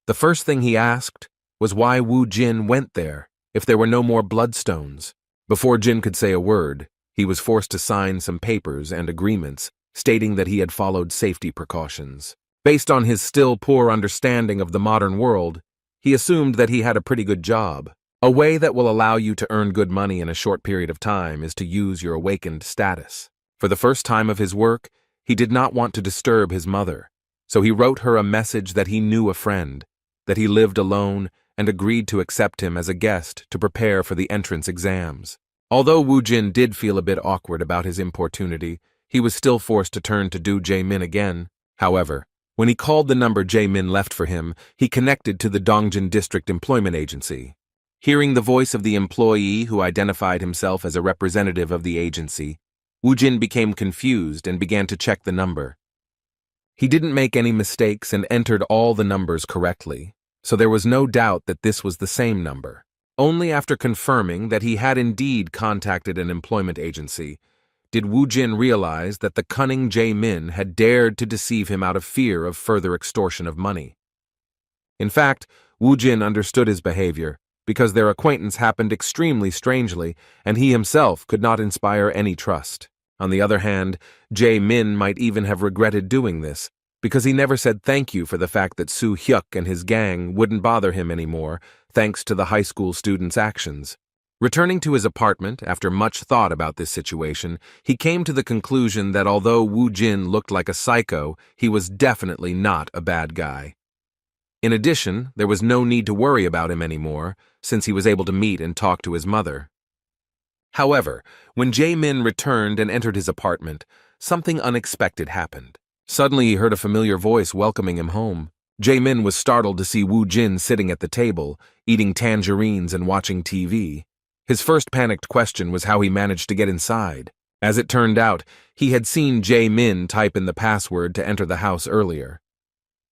The first thing he asked was why Woo Jin went there if there were no more bloodstones. Before Jin could say a word, he was forced to sign some papers and agreements stating that he had followed safety precautions. Based on his still poor understanding of the modern world, he assumed that he had a pretty good job. A way that will allow you to earn good money in a short period of time is to use your awakened status. For the first time of his work, he did not want to disturb his mother, so he wrote her a message that he knew a friend, that he lived alone, and agreed to accept him as a guest to prepare for the entrance exams. Although Woo Jin did feel a bit awkward about his importunity, he was still forced to turn to Do Jae-min again. However, when he called the number Jae-min left for him, he connected to the Dongjin District Employment Agency. Hearing the voice of the employee who identified himself as a representative of the agency, Woo Jin became confused and began to check the number. He didn't make any mistakes and entered all the numbers correctly, so there was no doubt that this was the same number. Only after confirming that he had indeed contacted an employment agency did Woo Jin realize that the cunning Jae-min had dared to deceive him out of fear of further extortion of money. In fact, Woo Jin understood his behavior because their acquaintance happened extremely strangely and he himself could not inspire any trust. On the other hand, Jae-min might even have regretted doing this because he never said thank you for the fact that Soo Hyuk and his gang wouldn't bother him anymore thanks to the high school student's actions. Returning to his apartment after much thought about this situation, he came to the conclusion that although Woo Jin looked like a psycho, he was definitely not a bad guy. In addition, there was no need to worry about him anymore, since he was able to meet and talk to his mother. However, when Jae-min returned and entered his apartment, something unexpected happened. Suddenly he heard a familiar voice welcoming him home. Jae-min was startled to see Woo Jin sitting at the table, eating tangerines and watching TV. His first panicked question was how he managed to get inside. As it turned out, he had seen Jae-min type in the password to enter the house earlier.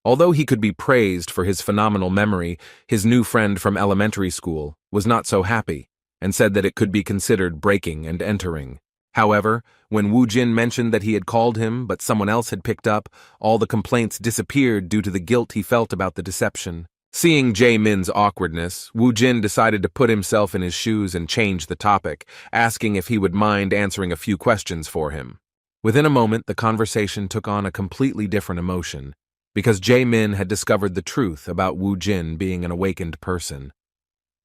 Although he could be praised for his phenomenal memory, his new friend from elementary school was not so happy and said that it could be considered breaking and entering. However, when Woo Jin mentioned that he had called him but someone else had picked up, all the complaints disappeared due to the guilt he felt about the deception. Seeing Jae-min's awkwardness, Woo Jin decided to put himself in his shoes and change the topic, asking if he would mind answering a few questions for him. Within a moment, the conversation took on a completely different emotion, because Jae-min had discovered the truth about Woo Jin being an awakened person.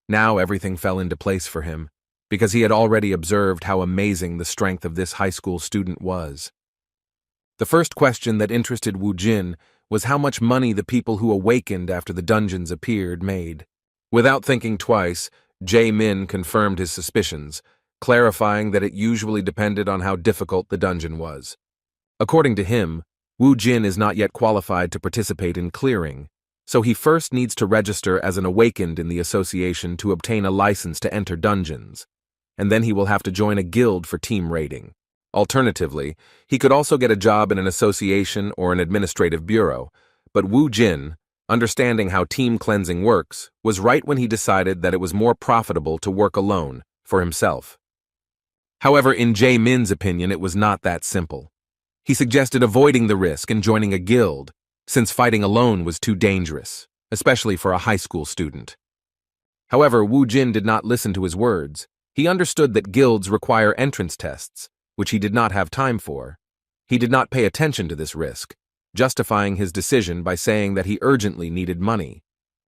Now everything fell into place for him, because he had already observed how amazing the strength of this high school student was. The first question that interested Woo Jin was how much money the people who awakened after the dungeons appeared made. Without thinking twice, Jae-min confirmed his suspicions, clarifying that it usually depended on how difficult the dungeon was. According to him, Woo Jin is not yet qualified to participate in clearing, so he first needs to register as an awakened in the association to obtain a license to enter dungeons, and then he will have to join a guild for team raiding. Alternatively, he could also get a job in an association or an administrative bureau, but Woo Jin, understanding how team cleansing works, was right when he decided that it was more profitable to work alone, for himself. However, in Jae-min's opinion, it was not that simple. He suggested avoiding the risk and joining a guild, since fighting alone was too dangerous, especially for a high school student. However, Woo Jin did not listen to his words. He understood that guilds require entrance tests, which he did not have time for. He did not pay attention to this risk, justifying his decision by saying that he urgently needed money.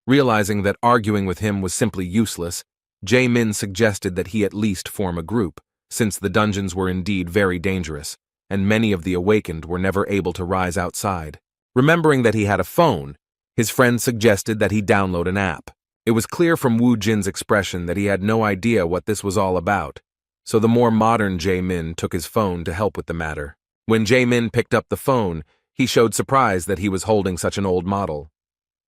Realizing that arguing with him was simply useless, Jae-min suggested that he at least form a group, since the dungeons were indeed very dangerous, and many of the awakened were never able to rise outside. Remembering that he had a phone, his friend suggested that he download an app. It was clear from Woo Jin's expression that he had no idea what this was all about, so the more modern Jae-min took his phone to help with the matter. When Jae-min picked up the phone, he showed surprise that he was holding such an old model.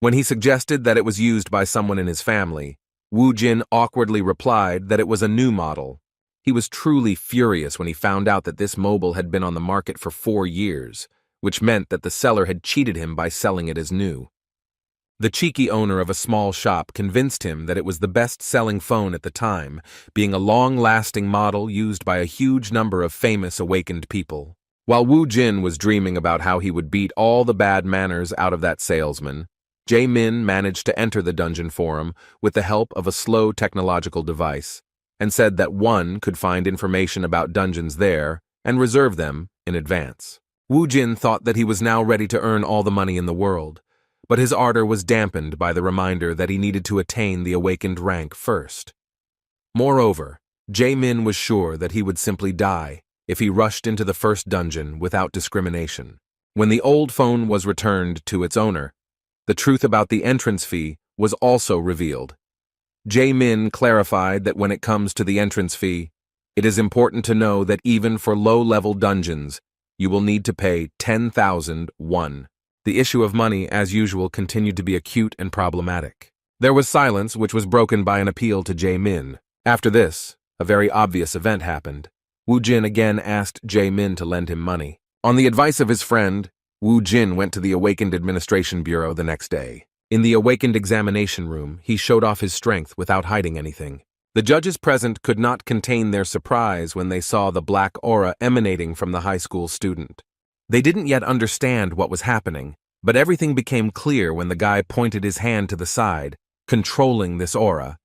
When he suggested that it was used by someone in his family, Woo Jin awkwardly replied that it was a new model. He was truly furious when he found out that this mobile had been on the market for 4 years, which meant that the seller had cheated him by selling it as new. The cheeky owner of a small shop convinced him that it was the best-selling phone at the time, being a long-lasting model used by a huge number of famous awakened people. While Woo Jin was dreaming about how he would beat all the bad manners out of that salesman, Jae-min managed to enter the dungeon forum with the help of a slow technological device, and said that one could find information about dungeons there and reserve them in advance. Woo Jin thought that he was now ready to earn all the money in the world, but his ardor was dampened by the reminder that he needed to attain the awakened rank first. Moreover, Jae-min was sure that he would simply die if he rushed into the first dungeon without discrimination. When the old phone was returned to its owner, the truth about the entrance fee was also revealed. Jae-min clarified that when it comes to the entrance fee, it is important to know that even for low-level dungeons, you will need to pay 10,000 won. The issue of money, as usual, continued to be acute and problematic. There was silence, which was broken by an appeal to Jae-min. After this, a very obvious event happened. Woo Jin again asked Jae-min to lend him money. On the advice of his friend, Woo Jin went to the Awakened Administration Bureau the next day. In the Awakened examination room, he showed off his strength without hiding anything. The judges present could not contain their surprise when they saw the black aura emanating from the high school student. They didn't yet understand what was happening, but everything became clear when the guy pointed his hand to the side, controlling this aura.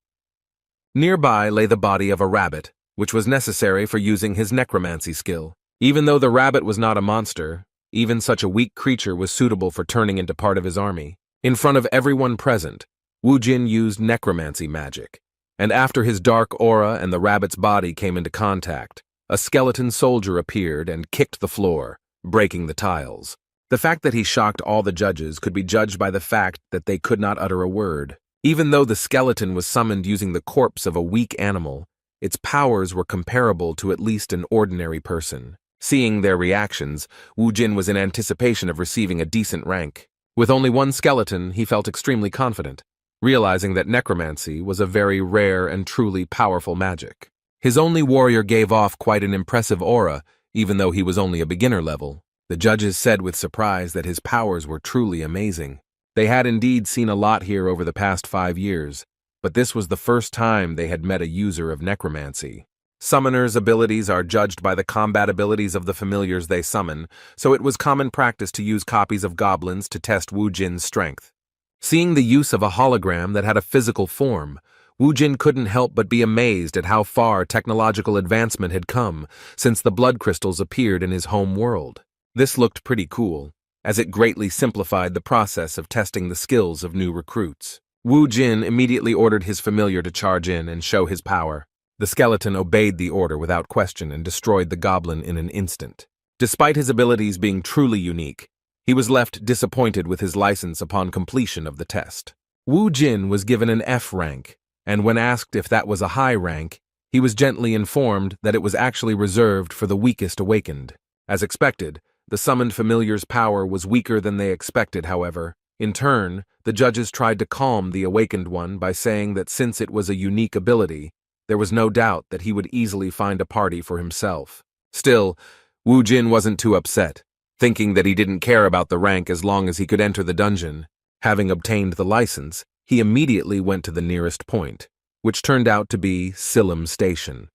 Nearby lay the body of a rabbit, which was necessary for using his necromancy skill. Even though the rabbit was not a monster, even such a weak creature was suitable for turning into part of his army. In front of everyone present, Woo Jin used necromancy magic, and after his dark aura and the rabbit's body came into contact, a skeleton soldier appeared and kicked the floor, breaking the tiles. The fact that he shocked all the judges could be judged by the fact that they could not utter a word. Even though the skeleton was summoned using the corpse of a weak animal, its powers were comparable to at least an ordinary person. Seeing their reactions, Woo Jin was in anticipation of receiving a decent rank. With only one skeleton, he felt extremely confident, realizing that necromancy was a very rare and truly powerful magic. His only warrior gave off quite an impressive aura, even though he was only a beginner level. The judges said with surprise that his powers were truly amazing. They had indeed seen a lot here over the past 5 years, but this was the first time they had met a user of necromancy. Summoners' abilities are judged by the combat abilities of the familiars they summon, so it was common practice to use copies of goblins to test Wu Jin's strength. Seeing the use of a hologram that had a physical form, Wu Jin couldn't help but be amazed at how far technological advancement had come since the blood crystals appeared in his home world. This looked pretty cool, as it greatly simplified the process of testing the skills of new recruits. Wu Jin immediately ordered his familiar to charge in and show his power. The skeleton obeyed the order without question and destroyed the goblin in an instant. Despite his abilities being truly unique, he was left disappointed with his license upon completion of the test. Wu Jin was given an F rank, and when asked if that was a high rank, he was gently informed that it was actually reserved for the weakest awakened. As expected, the summoned familiar's power was weaker than they expected, however. In turn, the judges tried to calm the awakened one by saying that since it was a unique ability, there was no doubt that he would easily find a party for himself. Still, Wu Jin wasn't too upset, thinking that he didn't care about the rank as long as he could enter the dungeon. Having obtained the license, he immediately went to the nearest point, which turned out to be Silim Station.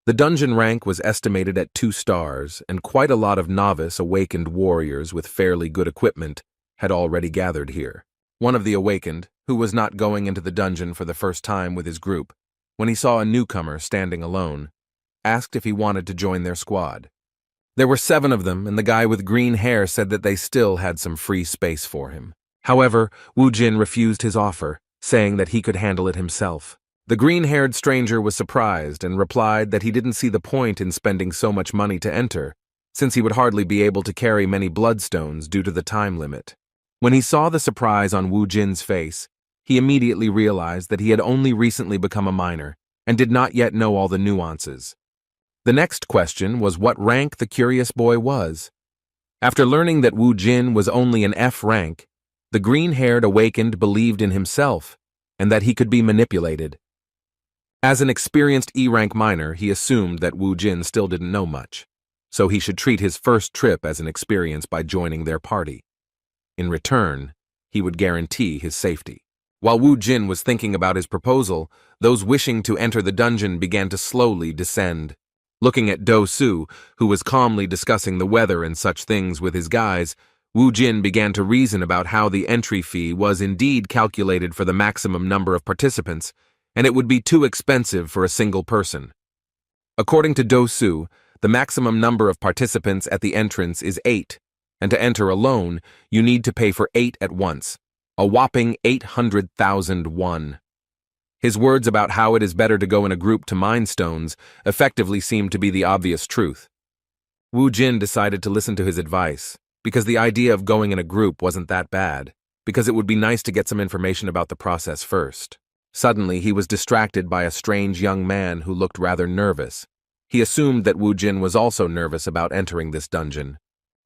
The dungeon rank was estimated at 2 stars, and quite a lot of novice awakened warriors with fairly good equipment had already gathered here. One of the awakened, who was not going into the dungeon for the first time with his group, when he saw a newcomer standing alone, asked if he wanted to join their squad. There were 7 of them, and the guy with green hair said that they still had some free space for him. However, Wu Jin refused his offer, saying that he could handle it himself. The green-haired stranger was surprised and replied that he didn't see the point in spending so much money to enter, since he would hardly be able to carry many bloodstones due to the time limit. When he saw the surprise on Wu Jin's face, he immediately realized that he had only recently become a minor and did not yet know all the nuances. The next question was what rank the curious boy was. After learning that Wu Jin was only an F rank, the green-haired awakened believed in himself and that he could be manipulated. As an experienced E-rank minor, he assumed that Wu Jin still didn't know much, so he should treat his first trip as an experience by joining their party. In return, he would guarantee his safety. While Wu Jin was thinking about his proposal, those wishing to enter the dungeon began to slowly descend. Looking at Do Su, who was calmly discussing the weather and such things with his guys, Wu Jin began to reason about how the entry fee was indeed calculated for the maximum number of participants, and it would be too expensive for a single person. According to Do Su, the maximum number of participants at the entrance is 8, and to enter alone, you need to pay for 8 at once, a whopping 800,000 won. His words about how it is better to go in a group to mine stones effectively seemed to be the obvious truth. Wu Jin decided to listen to his advice, because the idea of going in a group wasn't that bad, because it would be nice to get some information about the process first. Suddenly, he was distracted by a strange young man who looked rather nervous. He assumed that Wu Jin was also nervous about entering this dungeon.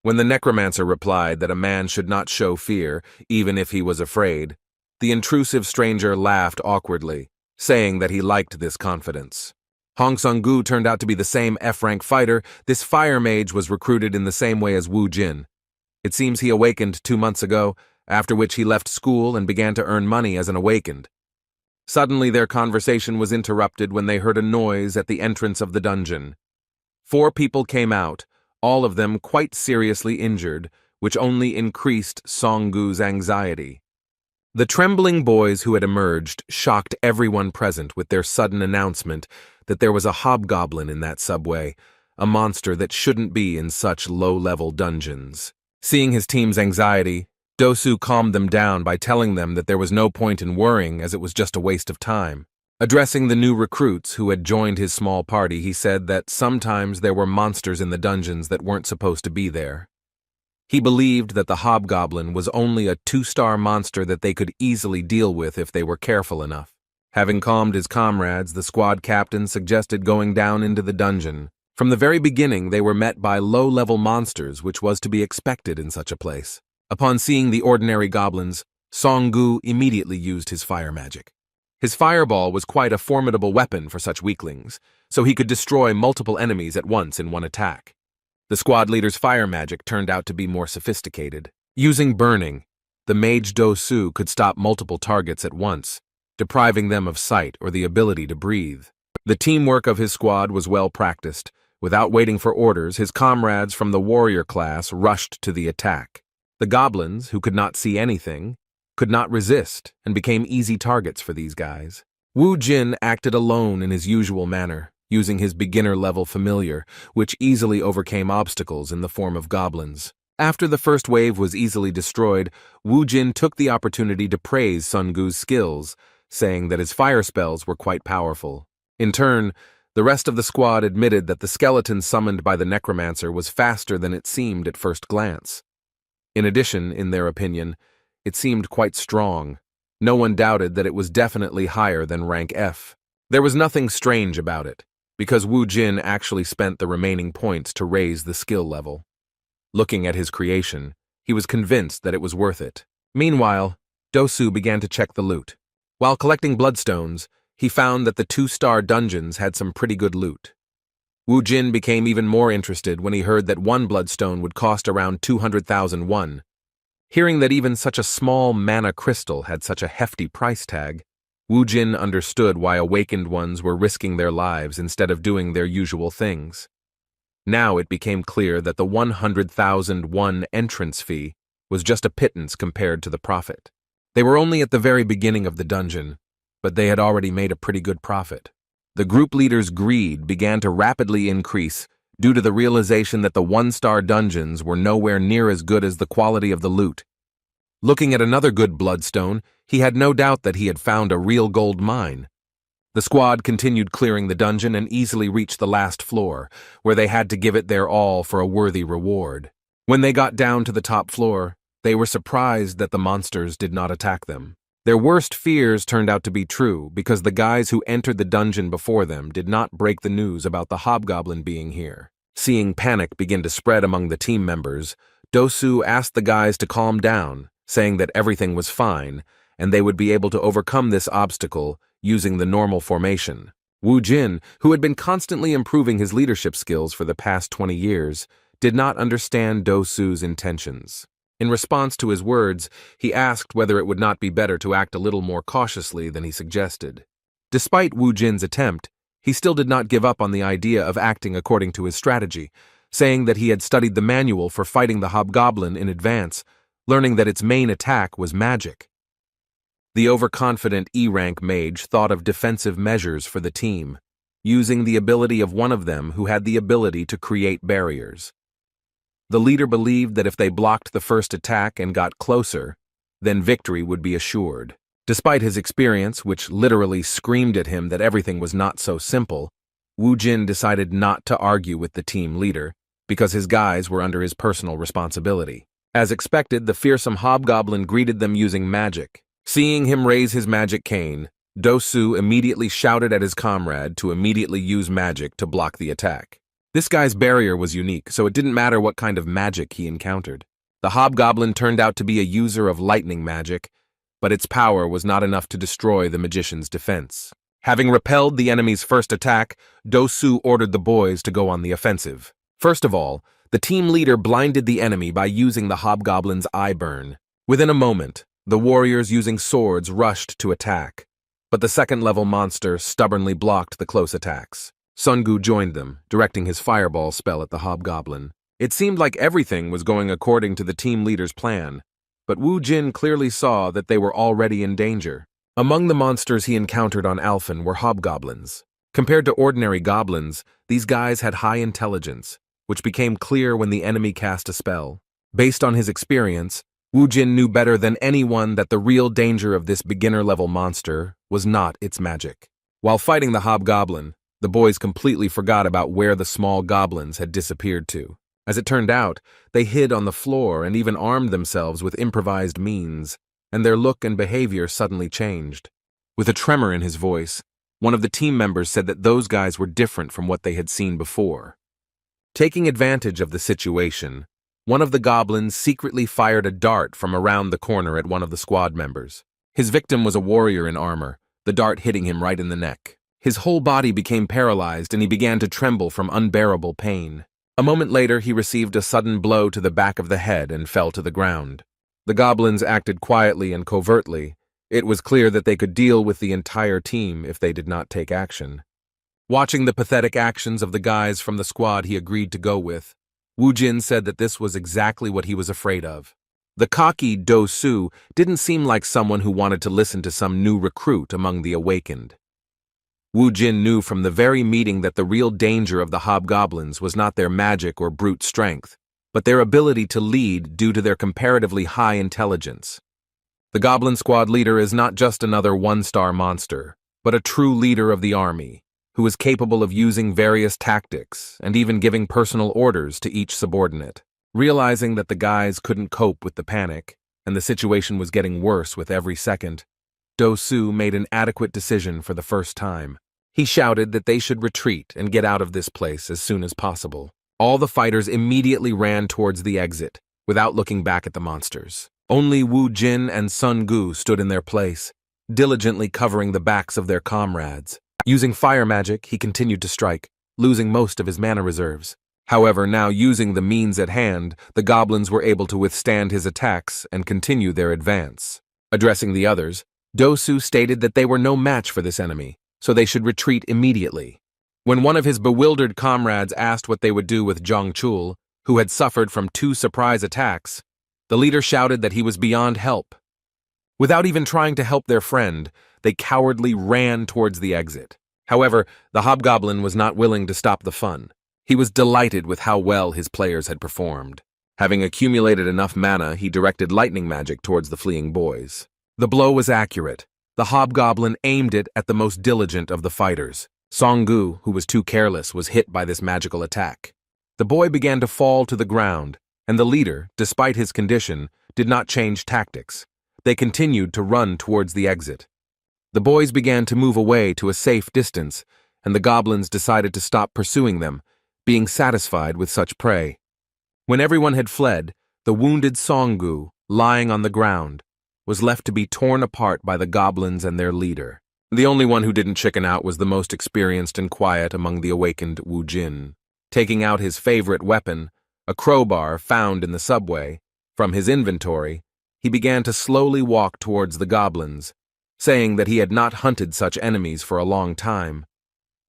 When the necromancer replied that a man should not show fear, even if he was afraid, the intrusive stranger laughed awkwardly, saying that he liked this confidence. Hong Sung-gu turned out to be the same F-rank fighter. This fire mage was recruited in the same way as Wu Jin. It seems he awakened 2 months ago, after which he left school and began to earn money as an awakened. Suddenly their conversation was interrupted when they heard a noise at the entrance of the dungeon. 4 people came out, all of them quite seriously injured, which only increased Song-gu's anxiety. The trembling boys who had emerged shocked everyone present with their sudden announcement that there was a hobgoblin in that subway, a monster that shouldn't be in such low-level dungeons. Seeing his team's anxiety, Do Su calmed them down by telling them that there was no point in worrying as it was just a waste of time. Addressing the new recruits who had joined his small party, he said that sometimes there were monsters in the dungeons that weren't supposed to be there. He believed that the hobgoblin was only a 2-star monster that they could easily deal with if they were careful enough. Having calmed his comrades, the squad captain suggested going down into the dungeon. From the very beginning, they were met by low-level monsters, which was to be expected in such a place. Upon seeing the ordinary goblins, Song-gu immediately used his fire magic. His fireball was quite a formidable weapon for such weaklings, so he could destroy multiple enemies at once in one attack. The squad leader's fire magic turned out to be more sophisticated. Using burning, the mage Do-su could stop multiple targets at once, depriving them of sight or the ability to breathe. The teamwork of his squad was well practiced. Without waiting for orders, his comrades from the warrior class rushed to the attack. The goblins, who could not see anything, could not resist and became easy targets for these guys. Wu Jin acted alone in his usual manner, using his beginner-level familiar, which easily overcame obstacles in the form of goblins. After the first wave was easily destroyed, Wu Jin took the opportunity to praise Sun Gu's skills, saying that his fire spells were quite powerful. In turn, the rest of the squad admitted that the skeleton summoned by the necromancer was faster than it seemed at first glance. In addition, in their opinion, it seemed quite strong. No one doubted that it was definitely higher than rank F. There was nothing strange about it, because Wu Jin actually spent the remaining points to raise the skill level. Looking at his creation, he was convinced that it was worth it. Meanwhile, Do-su began to check the loot. While collecting bloodstones, he found that the 2-star dungeons had some pretty good loot. Wu Jin became even more interested when he heard that one bloodstone would cost around 200,000 won. Hearing that even such a small mana crystal had such a hefty price tag, Wu Jin understood why awakened ones were risking their lives instead of doing their usual things. Now it became clear that the 100,000 won entrance fee was just a pittance compared to the profit. They were only at the very beginning of the dungeon, but they had already made a pretty good profit. The group leader's greed began to rapidly increase due to the realization that the 1-star dungeons were nowhere near as good as the quality of the loot. Looking at another good bloodstone, he had no doubt that he had found a real gold mine. The squad continued clearing the dungeon and easily reached the last floor, where they had to give it their all for a worthy reward. When they got down to the top floor, they were surprised that the monsters did not attack them. Their worst fears turned out to be true because the guys who entered the dungeon before them did not break the news about the hobgoblin being here. Seeing panic begin to spread among the team members, Do-su asked the guys to calm down, saying that everything was fine and they would be able to overcome this obstacle using the normal formation. Wu Jin, who had been constantly improving his leadership skills for the past 20 years, did not understand Do-su's intentions. In response to his words, he asked whether it would not be better to act a little more cautiously than he suggested. Despite Wu Jin's attempt, he still did not give up on the idea of acting according to his strategy, saying that he had studied the manual for fighting the hobgoblin in advance, learning that its main attack was magic. The overconfident E-rank mage thought of defensive measures for the team, using the ability of one of them who had the ability to create barriers. The leader believed that if they blocked the first attack and got closer, then victory would be assured. Despite his experience, which literally screamed at him that everything was not so simple, Wu Jin decided not to argue with the team leader, because his guys were under his personal responsibility. As expected, the fearsome hobgoblin greeted them using magic. Seeing him raise his magic cane, Do-su immediately shouted at his comrade to immediately use magic to block the attack. This guy's barrier was unique, so it didn't matter what kind of magic he encountered. The hobgoblin turned out to be a user of lightning magic, but its power was not enough to destroy the magician's defense. Having repelled the enemy's first attack, Do-su ordered the boys to go on the offensive. First of all, the team leader blinded the enemy by using the hobgoblin's eye burn. Within a moment, the warriors using swords rushed to attack, but the second-level monster stubbornly blocked the close attacks. Sun Gu joined them, directing his fireball spell at the hobgoblin. It seemed like everything was going according to the team leader's plan, but Wu Jin clearly saw that they were already in danger. Among the monsters he encountered on Alphen were hobgoblins. Compared to ordinary goblins, these guys had high intelligence, which became clear when the enemy cast a spell. Based on his experience, Wu Jin knew better than anyone that the real danger of this beginner-level monster was not its magic. While fighting the hobgoblin, the boys completely forgot about where the small goblins had disappeared to. As it turned out, they hid on the floor and even armed themselves with improvised means, and their look and behavior suddenly changed. With a tremor in his voice, one of the team members said that those guys were different from what they had seen before. Taking advantage of the situation, one of the goblins secretly fired a dart from around the corner at one of the squad members. His victim was a warrior in armor, the dart hitting him right in the neck. His whole body became paralyzed and he began to tremble from unbearable pain. A moment later, he received a sudden blow to the back of the head and fell to the ground. The goblins acted quietly and covertly. It was clear that they could deal with the entire team if they did not take action. Watching the pathetic actions of the guys from the squad he agreed to go with, Wu Jin said that this was exactly what he was afraid of. The cocky Do Su didn't seem like someone who wanted to listen to some new recruit among the awakened. Wu Jin knew from the very meeting that the real danger of the hobgoblins was not their magic or brute strength, but their ability to lead due to their comparatively high intelligence. The goblin squad leader is not just another one-star monster, but a true leader of the army, who is capable of using various tactics and even giving personal orders to each subordinate. Realizing that the guys couldn't cope with the panic, and the situation was getting worse with every second, Do Su made an adequate decision for the first time. He shouted that they should retreat and get out of this place as soon as possible. All the fighters immediately ran towards the exit, without looking back at the monsters. Only Wu Jin and Sun Gu stood in their place, diligently covering the backs of their comrades. Using fire magic, he continued to strike, losing most of his mana reserves. However, now using the means at hand, the goblins were able to withstand his attacks and continue their advance. Addressing the others, Do Su stated that they were no match for this enemy, so they should retreat immediately. When one of his bewildered comrades asked what they would do with Zhang Chul, who had suffered from 2 surprise attacks, the leader shouted that he was beyond help. Without even trying to help their friend, they cowardly ran towards the exit. However, the hobgoblin was not willing to stop the fun. He was delighted with how well his players had performed. Having accumulated enough mana, he directed lightning magic towards the fleeing boys. The blow was accurate. The hobgoblin aimed it at the most diligent of the fighters. Songgu, who was too careless, was hit by this magical attack. The boy began to fall to the ground, and the leader, despite his condition, did not change tactics. They continued to run towards the exit. The boys began to move away to a safe distance, and the goblins decided to stop pursuing them, being satisfied with such prey. When everyone had fled, the wounded Songgu, lying on the ground, was left to be torn apart by the goblins and their leader. The only one who didn't chicken out was the most experienced and quiet among the awakened Wu Jin. Taking out his favorite weapon, a crowbar found in the subway, from his inventory, he began to slowly walk towards the goblins, saying that he had not hunted such enemies for a long time.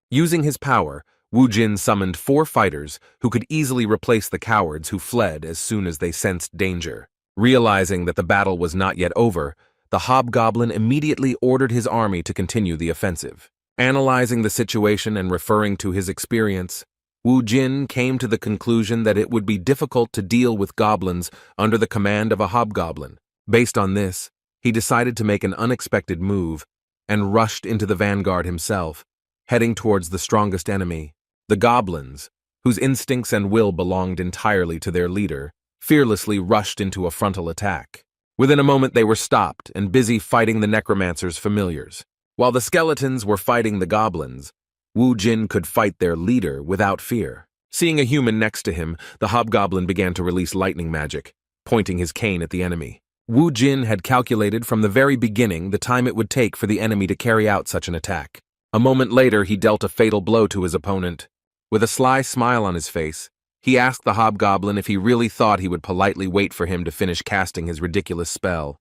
Using his power, Wu Jin summoned 4 fighters who could easily replace the cowards who fled as soon as they sensed danger. Realizing that the battle was not yet over, the hobgoblin immediately ordered his army to continue the offensive. Analyzing the situation and referring to his experience, Wu Jin came to the conclusion that it would be difficult to deal with goblins under the command of a hobgoblin. Based on this, he decided to make an unexpected move and rushed into the vanguard himself, heading towards the strongest enemy, the goblins, whose instincts and will belonged entirely to their leader, fearlessly rushed into a frontal attack. Within a moment they were stopped and busy fighting the necromancer's familiars. While the skeletons were fighting the goblins, Wu Jin could fight their leader without fear. Seeing a human next to him, the hobgoblin began to release lightning magic, pointing his cane at the enemy. Wu Jin had calculated from the very beginning the time it would take for the enemy to carry out such an attack. A moment later, he dealt a fatal blow to his opponent. With a sly smile on his face, he asked the hobgoblin if he really thought he would politely wait for him to finish casting his ridiculous spell.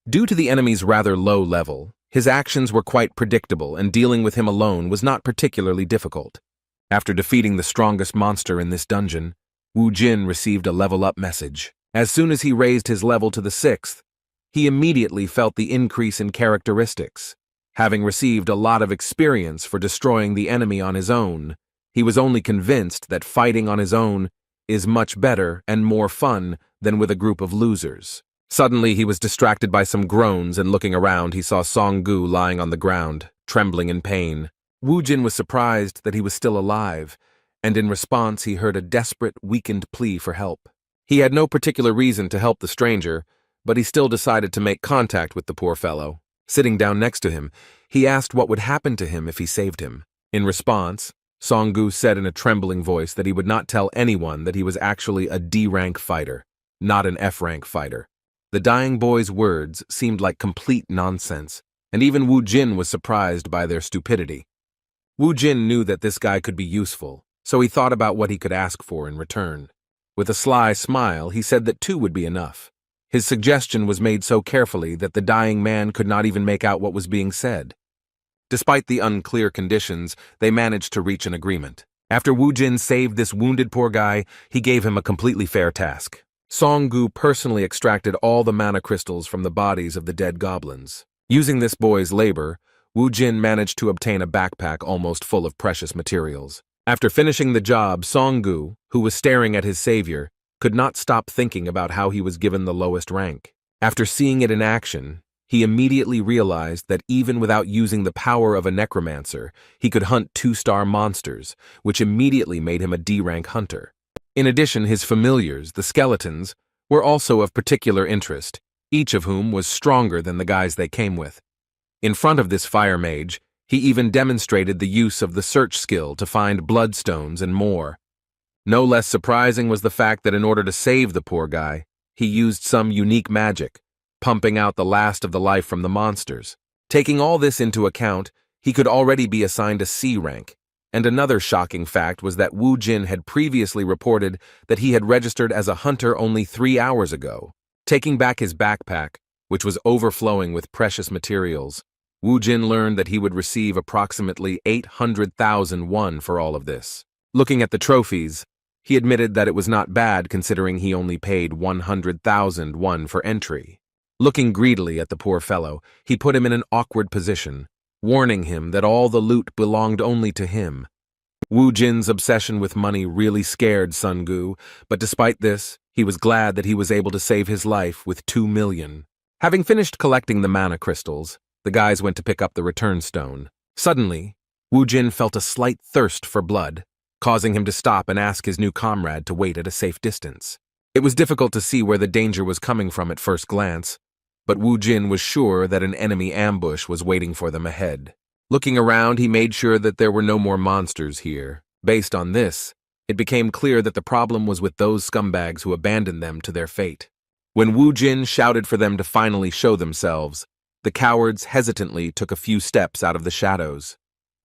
Due to the enemy's rather low level, his actions were quite predictable, and dealing with him alone was not particularly difficult. After defeating the strongest monster in this dungeon, Wu Jin received a level-up message. As soon as he raised his level to the 6th, he immediately felt the increase in characteristics. Having received a lot of experience for destroying the enemy on his own, he was only convinced that fighting on his own is much better and more fun than with a group of losers. Suddenly, he was distracted by some groans, and looking around, he saw Songgu lying on the ground, trembling in pain. Wu Jin was surprised that he was still alive, and in response, he heard a desperate, weakened plea for help. He had no particular reason to help the stranger, but he still decided to make contact with the poor fellow. Sitting down next to him, he asked what would happen to him if he saved him. In response, Songgu said in a trembling voice that he would not tell anyone that he was actually a D-rank fighter, not an F-rank fighter. The dying boy's words seemed like complete nonsense, and even Wu Jin was surprised by their stupidity. Wu Jin knew that this guy could be useful, so he thought about what he could ask for in return. With a sly smile, he said that 2 would be enough. His suggestion was made so carefully that the dying man could not even make out what was being said. Despite the unclear conditions, they managed to reach an agreement. After Wu Jin saved this wounded poor guy, he gave him a completely fair task. Songgu personally extracted all the mana crystals from the bodies of the dead goblins. Using this boy's labor, Wu Jin managed to obtain a backpack almost full of precious materials. After finishing the job, Songgu, who was staring at his savior, could not stop thinking about how he was given the lowest rank. After seeing it in action, he immediately realized that even without using the power of a necromancer, he could hunt 2-star monsters, which immediately made him a D-rank hunter. In addition, his familiars, the skeletons, were also of particular interest, each of whom was stronger than the guys they came with. In front of this fire mage, he even demonstrated the use of the search skill to find bloodstones and more. No less surprising was the fact that in order to save the poor guy, he used some unique magic, pumping out the last of the life from the monsters. Taking all this into account, he could already be assigned a C rank. And another shocking fact was that Wu Jin had previously reported that he had registered as a hunter only 3 hours ago. Taking back his backpack, which was overflowing with precious materials, Wu Jin learned that he would receive approximately 800,000 won for all of this. Looking at the trophies, he admitted that it was not bad considering he only paid 100,000 won for entry. Looking greedily at the poor fellow, he put him in an awkward position, warning him that all the loot belonged only to him. Wu Jin's obsession with money really scared Songgu, but despite this, he was glad that he was able to save his life with 2 million. Having finished collecting the mana crystals, the guys went to pick up the return stone. Suddenly, Wu Jin felt a slight thirst for blood, causing him to stop and ask his new comrade to wait at a safe distance. It was difficult to see where the danger was coming from at first glance, but Wu Jin was sure that an enemy ambush was waiting for them ahead. Looking around, he made sure that there were no more monsters here. Based on this, it became clear that the problem was with those scumbags who abandoned them to their fate. When Wu Jin shouted for them to finally show themselves, the cowards hesitantly took a few steps out of the shadows.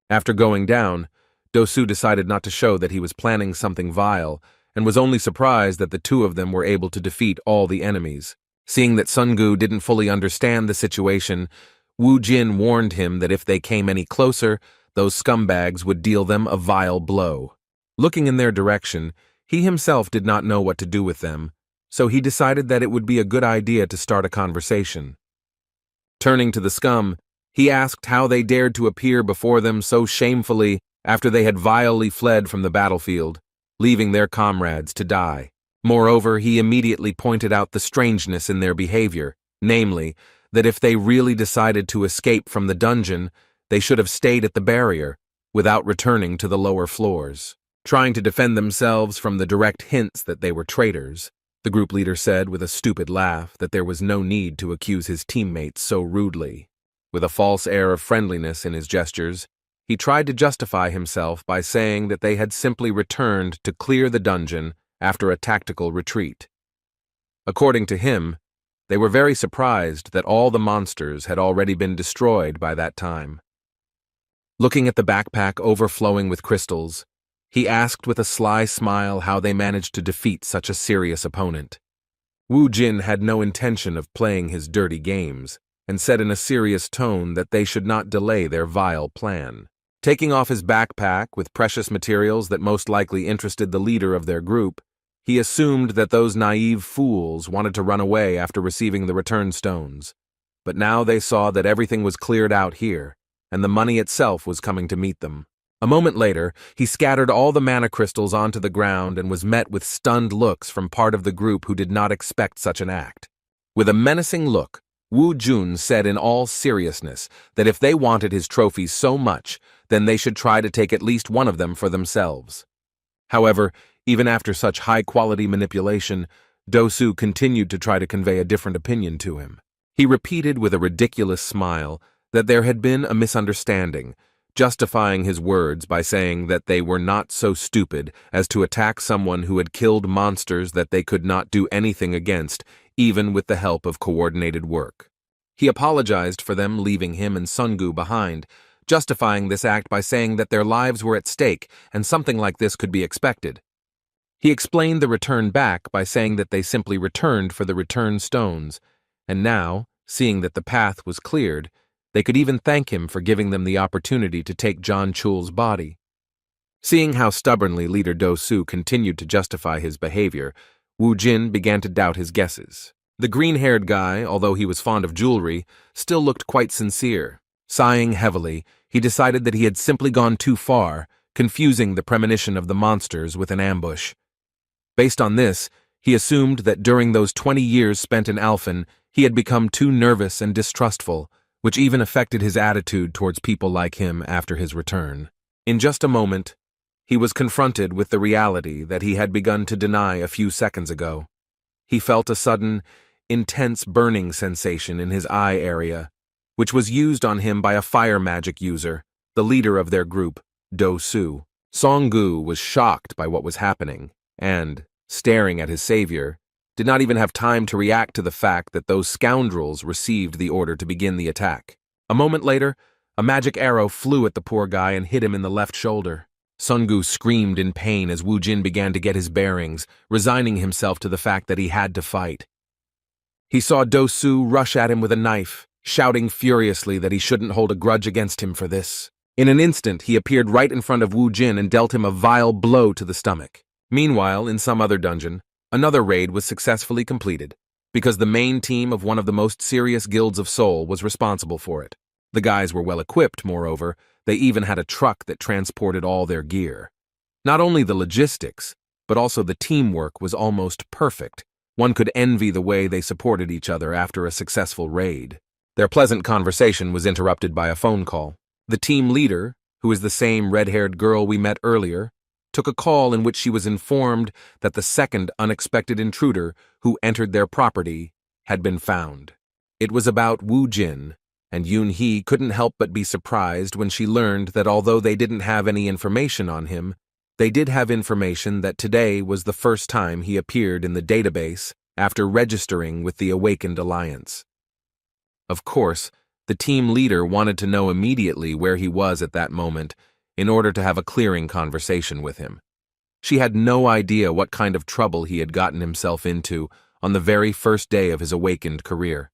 After going down, Dosu decided not to show that he was planning something vile, and was only surprised that the 2 of them were able to defeat all the enemies. Seeing that Songgu didn't fully understand the situation, Wu Jin warned him that if they came any closer, those scumbags would deal them a vile blow. Looking in their direction, he himself did not know what to do with them, so he decided that it would be a good idea to start a conversation. Turning to the scum, he asked how they dared to appear before them so shamefully after they had vilely fled from the battlefield, leaving their comrades to die. Moreover, he immediately pointed out the strangeness in their behavior, namely, that if they really decided to escape from the dungeon, they should have stayed at the barrier, without returning to the lower floors. Trying to defend themselves from the direct hints that they were traitors, the group leader said with a stupid laugh that there was no need to accuse his teammates so rudely. With a false air of friendliness in his gestures, he tried to justify himself by saying that they had simply returned to clear the dungeon after a tactical retreat. According to him, they were very surprised that all the monsters had already been destroyed by that time. Looking at the backpack overflowing with crystals, he asked with a sly smile how they managed to defeat such a serious opponent. Wu Jin had no intention of playing his dirty games, and said in a serious tone that they should not delay their vile plan. Taking off his backpack with precious materials that most likely interested the leader of their group, he assumed that those naive fools wanted to run away after receiving the return stones. But now they saw that everything was cleared out here, and the money itself was coming to meet them. A moment later, he scattered all the mana crystals onto the ground and was met with stunned looks from part of the group who did not expect such an act. With a menacing look, Wu Jun said in all seriousness that if they wanted his trophies so much, then they should try to take at least one of them for themselves. However, even after such high-quality manipulation, Dosu continued to try to convey a different opinion to him. He repeated with a ridiculous smile that there had been a misunderstanding, justifying his words by saying that they were not so stupid as to attack someone who had killed monsters that they could not do anything against, even with the help of coordinated work. He apologized for them leaving him and Sungu behind, justifying this act by saying that their lives were at stake and something like this could be expected. He explained the return back by saying that they simply returned for the return stones, and now, seeing that the path was cleared, they could even thank him for giving them the opportunity to take John Chul's body. Seeing how stubbornly leader Do-Su continued to justify his behavior, Wu Jin began to doubt his guesses. The green-haired guy, although he was fond of jewelry, still looked quite sincere. Sighing heavily, he decided that he had simply gone too far, confusing the premonition of the monsters with an ambush. Based on this, he assumed that during those 20 years spent in Alphen, he had become too nervous and distrustful, which even affected his attitude towards people like him after his return. In just a moment, he was confronted with the reality that he had begun to deny a few seconds ago. He felt a sudden, intense burning sensation in his eye area, which was used on him by a fire magic user, the leader of their group, Do-Su. Song-gu was shocked by what was happening, and, staring at his savior, did not even have time to react to the fact that those scoundrels received the order to begin the attack. A moment later, a magic arrow flew at the poor guy and hit him in the left shoulder. Song-gu screamed in pain as Wu Jin began to get his bearings, resigning himself to the fact that he had to fight. He saw Do-Su rush at him with a knife, shouting furiously that he shouldn't hold a grudge against him for this. In an instant, he appeared right in front of Wu Jin and dealt him a vile blow to the stomach. Meanwhile, in some other dungeon, another raid was successfully completed, because the main team of one of the most serious guilds of Seoul was responsible for it. The guys were well equipped, moreover. They even had a truck that transported all their gear. Not only the logistics, but also the teamwork was almost perfect. One could envy the way they supported each other after a successful raid. Their pleasant conversation was interrupted by a phone call. The team leader, who is the same red-haired girl we met earlier, took a call in which she was informed that the second unexpected intruder who entered their property had been found. It was about Wu Jin, and Yoon-hee couldn't help but be surprised when she learned that although they didn't have any information on him, they did have information that today was the first time he appeared in the database after registering with the Awakened Alliance. Of course, the team leader wanted to know immediately where he was at that moment in order to have a clearing conversation with him. She had no idea what kind of trouble he had gotten himself into on the very first day of his awakened career.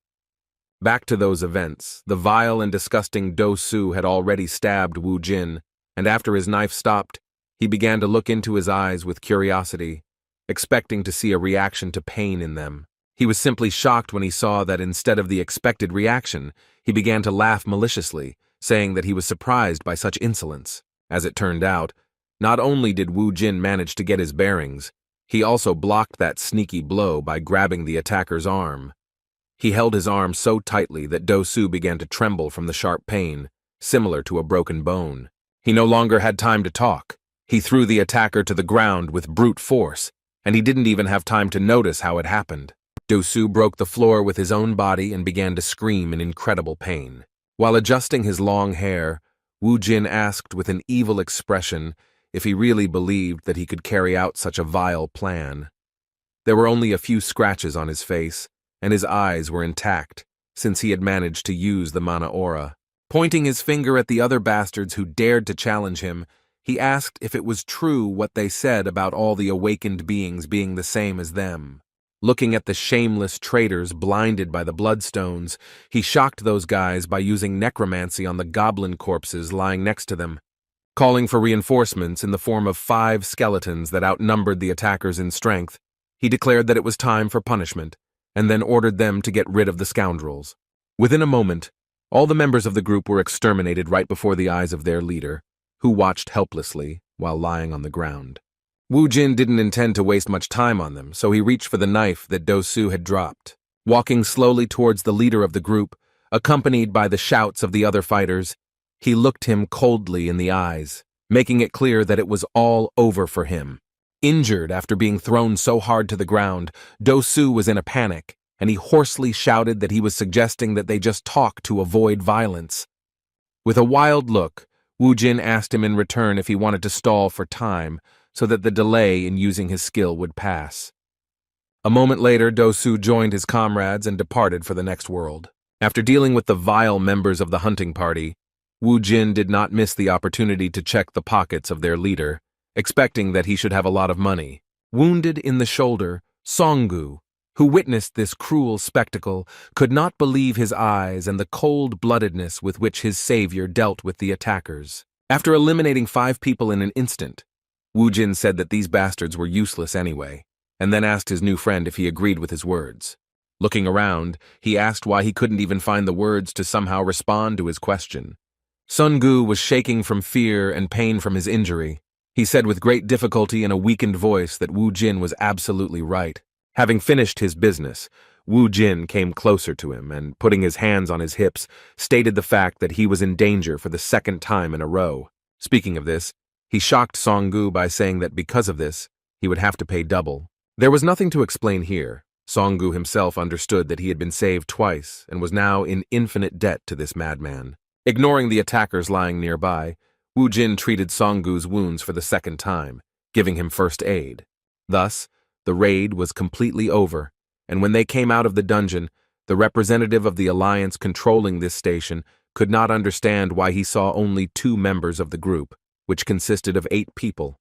Back to those events, the vile and disgusting Do-Su had already stabbed Wu Jin, and after his knife stopped, he began to look into his eyes with curiosity, expecting to see a reaction to pain in them. He was simply shocked when he saw that instead of the expected reaction, he began to laugh maliciously, saying that he was surprised by such insolence. As it turned out, not only did Wu Jin manage to get his bearings, he also blocked that sneaky blow by grabbing the attacker's arm. He held his arm so tightly that Do-Su began to tremble from the sharp pain, similar to a broken bone. He no longer had time to talk. He threw the attacker to the ground with brute force, and he didn't even have time to notice how it happened. Do-Su broke the floor with his own body and began to scream in incredible pain. While adjusting his long hair, Wu Jin asked with an evil expression if he really believed that he could carry out such a vile plan. There were only a few scratches on his face, and his eyes were intact, since he had managed to use the mana aura. Pointing his finger at the other bastards who dared to challenge him, he asked if it was true what they said about all the awakened beings being the same as them. Looking at the shameless traitors blinded by the bloodstones, he shocked those guys by using necromancy on the goblin corpses lying next to them, calling for reinforcements in the form of 5 skeletons that outnumbered the attackers in strength. He declared that it was time for punishment, and then ordered them to get rid of the scoundrels. Within a moment, all the members of the group were exterminated right before the eyes of their leader, who watched helplessly while lying on the ground. Wu Jin didn't intend to waste much time on them, so he reached for the knife that Do-Su had dropped. Walking slowly towards the leader of the group, accompanied by the shouts of the other fighters, he looked him coldly in the eyes, making it clear that it was all over for him. Injured after being thrown so hard to the ground, Do-Su was in a panic, and he hoarsely shouted that he was suggesting that they just talk to avoid violence. With a wild look, Wu Jin asked him in return if he wanted to stall for time so that the delay in using his skill would pass. A moment later, Dosu joined his comrades and departed for the next world. After dealing with the vile members of the hunting party, Wu Jin did not miss the opportunity to check the pockets of their leader, expecting that he should have a lot of money. Wounded in the shoulder, Songgu, who witnessed this cruel spectacle, could not believe his eyes and the cold-bloodedness with which his savior dealt with the attackers. After eliminating 5 people in an instant, Wu Jin said that these bastards were useless anyway, and then asked his new friend if he agreed with his words. Looking around, he asked why he couldn't even find the words to somehow respond to his question. Songgu was shaking from fear and pain from his injury. He said with great difficulty in a weakened voice that Wu Jin was absolutely right. Having finished his business, Wu Jin came closer to him and, putting his hands on his hips, stated the fact that he was in danger for the 2nd time in a row. Speaking of this, he shocked Songgu by saying that because of this, he would have to pay double. There was nothing to explain here. Songgu himself understood that he had been saved twice and was now in infinite debt to this madman. Ignoring the attackers lying nearby, Wu Jin treated Songgu's wounds for the 2nd time, giving him first aid. Thus, the raid was completely over, and when they came out of the dungeon, the representative of the alliance controlling this station could not understand why he saw only 2 members of the group, which consisted of 8 people.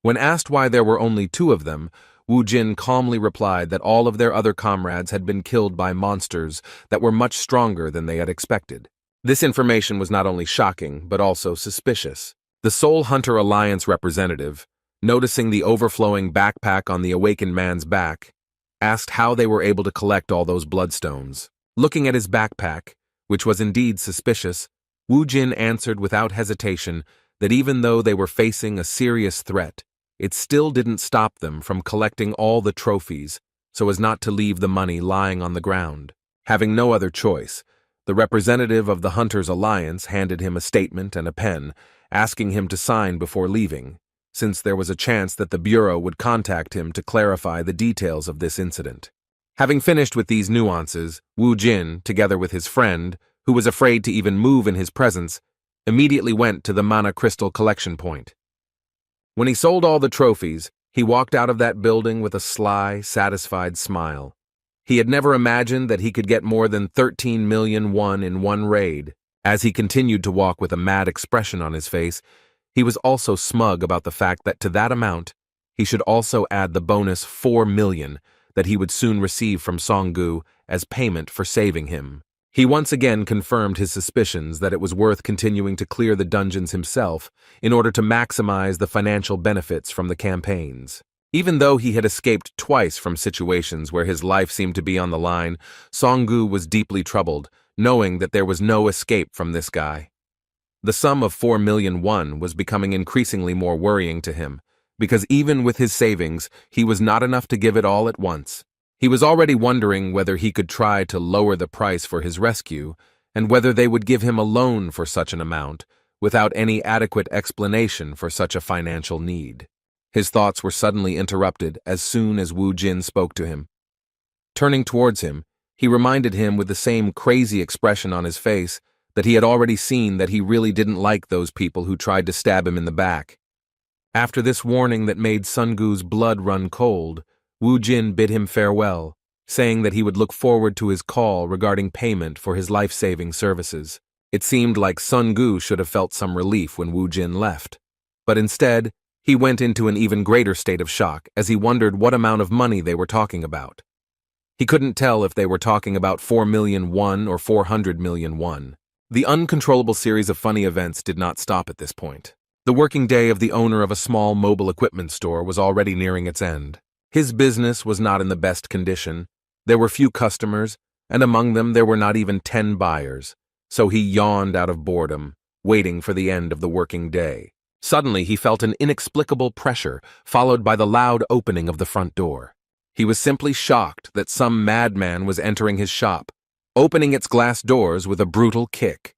When asked why there were only 2 of them, Wu Jin calmly replied that all of their other comrades had been killed by monsters that were much stronger than they had expected. This information was not only shocking, but also suspicious. The Soul Hunter Alliance representative, noticing the overflowing backpack on the awakened man's back, asked how they were able to collect all those bloodstones. Looking at his backpack, which was indeed suspicious, Wu Jin answered without hesitation that even though they were facing a serious threat, it still didn't stop them from collecting all the trophies so as not to leave the money lying on the ground. Having no other choice, the representative of the Hunters Alliance handed him a statement and a pen, asking him to sign before leaving, since there was a chance that the Bureau would contact him to clarify the details of this incident. Having finished with these nuances, Wu Jin, together with his friend, who was afraid to even move in his presence, immediately went to the mana crystal collection point. When he sold all the trophies, he walked out of that building with a sly, satisfied smile. He had never imagined that he could get more than 13 million won in one raid. As he continued to walk with a mad expression on his face, he was also smug about the fact that to that amount, he should also add the bonus 4 million that he would soon receive from Songgu as payment for saving him. He once again confirmed his suspicions that it was worth continuing to clear the dungeons himself in order to maximize the financial benefits from the campaigns. Even though he had escaped twice from situations where his life seemed to be on the line, Songgu was deeply troubled, knowing that there was no escape from this guy. The sum of 4 million won was becoming increasingly more worrying to him, because even with his savings, he was not enough to give it all at once. He was already wondering whether he could try to lower the price for his rescue, and whether they would give him a loan for such an amount, without any adequate explanation for such a financial need. His thoughts were suddenly interrupted as soon as Wu Jin spoke to him. Turning towards him, he reminded him with the same crazy expression on his face that he had already seen that he really didn't like those people who tried to stab him in the back. After this warning that made Songgu's blood run cold, Wu Jin bid him farewell, saying that he would look forward to his call regarding payment for his life-saving services. It seemed like Songgu should have felt some relief when Wu Jin left, but instead, he went into an even greater state of shock as he wondered what amount of money they were talking about. He couldn't tell if they were talking about 4 million won or 400 million won. The uncontrollable series of funny events did not stop at this point. The working day of the owner of a small mobile equipment store was already nearing its end. His business was not in the best condition. There were few customers, and among them there were not even 10 buyers, so he yawned out of boredom, waiting for the end of the working day. Suddenly he felt an inexplicable pressure, followed by the loud opening of the front door. He was simply shocked that some madman was entering his shop, opening its glass doors with a brutal kick.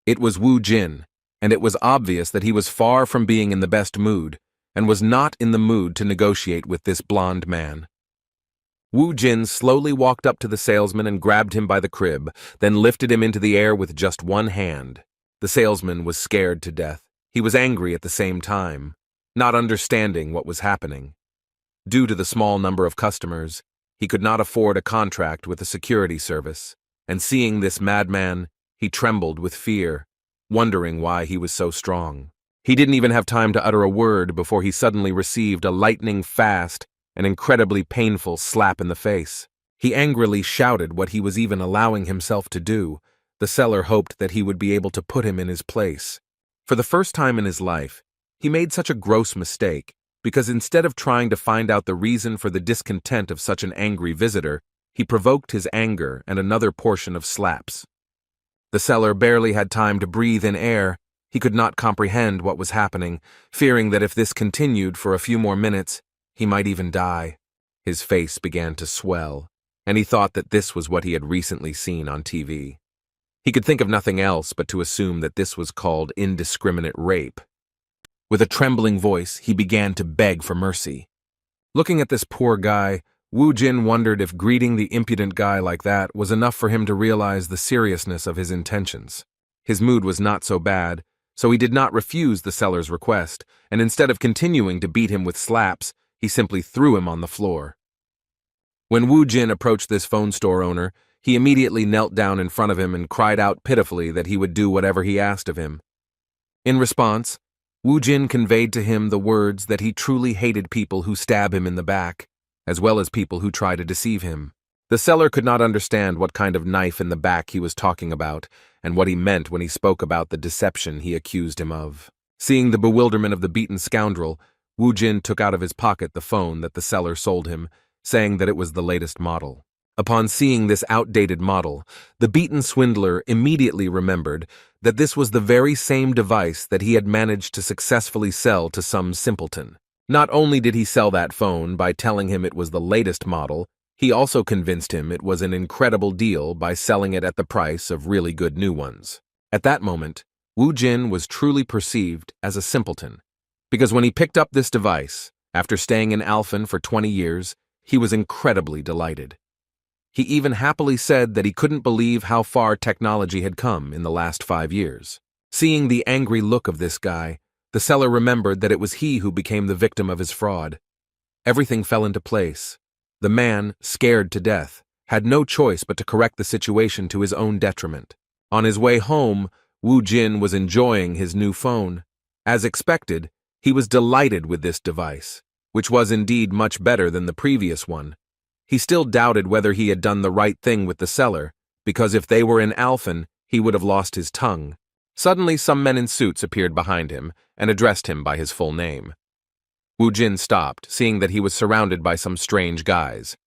It was Wu Jin, and it was obvious that he was far from being in the best mood, and was not in the mood to negotiate with this blond man. Wu Jin slowly walked up to the salesman and grabbed him by the crib, then lifted him into the air with just one hand. The salesman was scared to death. He was angry at the same time, not understanding what was happening. Due to the small number of customers, he could not afford a contract with a security service, and seeing this madman, he trembled with fear, wondering why he was so strong. He didn't even have time to utter a word before he suddenly received a lightning-fast and incredibly painful slap in the face. He angrily shouted what he was even allowing himself to do. The seller hoped that he would be able to put him in his place. For the first time in his life, he made such a gross mistake, because instead of trying to find out the reason for the discontent of such an angry visitor, he provoked his anger and another portion of slaps. The seller barely had time to breathe in air. He could not comprehend what was happening, fearing that if this continued for a few more minutes, he might even die. His face began to swell, and he thought that this was what he had recently seen on TV. He could think of nothing else but to assume that this was called indiscriminate rape. With a trembling voice, he began to beg for mercy. Looking at this poor guy, Wu Jin wondered if greeting the impudent guy like that was enough for him to realize the seriousness of his intentions. His mood was not so bad, so he did not refuse the seller's request, and instead of continuing to beat him with slaps, he simply threw him on the floor. When Wu Jin approached this phone store owner, he immediately knelt down in front of him and cried out pitifully that he would do whatever he asked of him. In response, Wu Jin conveyed to him the words that he truly hated people who stab him in the back, as well as people who try to deceive him. The seller could not understand what kind of knife in the back he was talking about, and what he meant when he spoke about the deception he accused him of. Seeing the bewilderment of the beaten scoundrel, Wu Jin took out of his pocket the phone that the seller sold him, saying that it was the latest model. Upon seeing this outdated model, the beaten swindler immediately remembered that this was the very same device that he had managed to successfully sell to some simpleton. Not only did he sell that phone by telling him it was the latest model, he also convinced him it was an incredible deal by selling it at the price of really good new ones. At that moment, Wu Jin was truly perceived as a simpleton, because when he picked up this device, after staying in Alphen for 20 years, he was incredibly delighted. He even happily said that he couldn't believe how far technology had come in the last 5 years. Seeing the angry look of this guy, the seller remembered that it was he who became the victim of his fraud. Everything fell into place. The man, scared to death, had no choice but to correct the situation to his own detriment. On his way home, Wu Jin was enjoying his new phone. As expected, he was delighted with this device, which was indeed much better than the previous one. He still doubted whether he had done the right thing with the seller, because if they were in Alphen, he would have lost his tongue. Suddenly, some men in suits appeared behind him and addressed him by his full name. Wu Jin stopped, seeing that he was surrounded by some strange guys.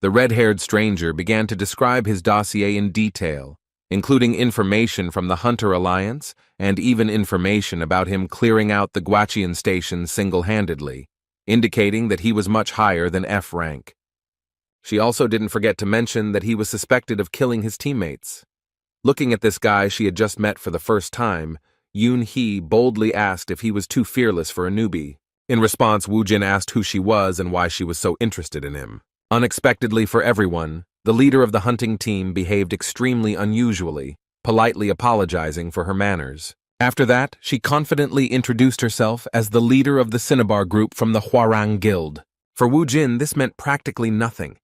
The red-haired stranger began to describe his dossier in detail, including information from the Hunter Alliance and even information about him clearing out the Guachian station single-handedly, indicating that he was much higher than F rank. She also didn't forget to mention that he was suspected of killing his teammates. Looking at this guy she had just met for the first time, Yoon-hee boldly asked if he was too fearless for a newbie. In response, Wu Jin asked who she was and why she was so interested in him. Unexpectedly for everyone, the leader of the hunting team behaved extremely unusually, politely apologizing for her manners. After that, she confidently introduced herself as the leader of the Cinnabar group from the Hwarang Guild. For Wu Jin, this meant practically nothing.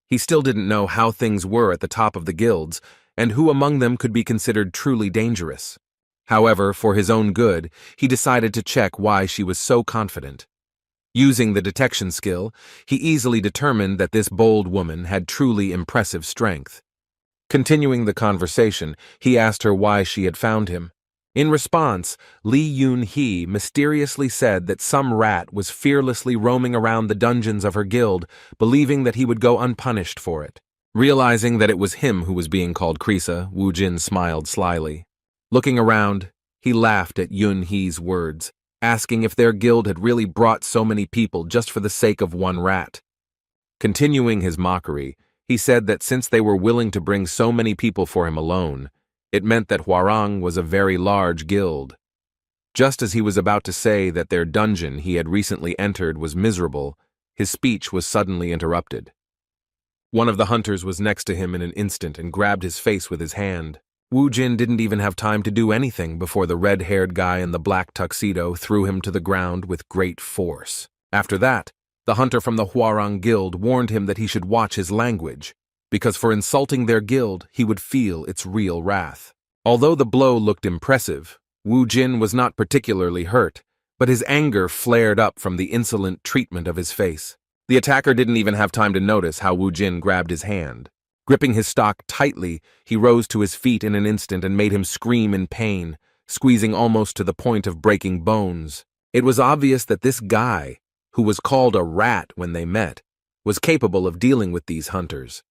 He still didn't know how things were at the top of the guilds, and who among them could be considered truly dangerous. However, for his own good, he decided to check why she was so confident. Using the detection skill, he easily determined that this bold woman had truly impressive strength. Continuing the conversation, he asked her why she had found him. In response, Lee Yoon-hee mysteriously said that some rat was fearlessly roaming around the dungeons of her guild, believing that he would go unpunished for it. Realizing that it was him who was being called Krisa, Wu Jin smiled slyly. Looking around, he laughed at Yoon-hee's words, asking if their guild had really brought so many people just for the sake of one rat. Continuing his mockery, he said that since they were willing to bring so many people for him alone, it meant that Hwarang was a very large guild. Just as he was about to say that their dungeon he had recently entered was miserable, his speech was suddenly interrupted. One of the hunters was next to him in an instant and grabbed his face with his hand. Wu Jin didn't even have time to do anything before the red-haired guy in the black tuxedo threw him to the ground with great force. After that, the hunter from the Hwarang Guild warned him that he should watch his language, because for insulting their guild, he would feel its real wrath. Although the blow looked impressive, Wu Jin was not particularly hurt, but his anger flared up from the insolent treatment of his face. The attacker didn't even have time to notice how Wu Jin grabbed his hand. Gripping his stock tightly, he rose to his feet in an instant and made him scream in pain, squeezing almost to the point of breaking bones. It was obvious that this guy, who was called a rat when they met, was capable of dealing with these hunters.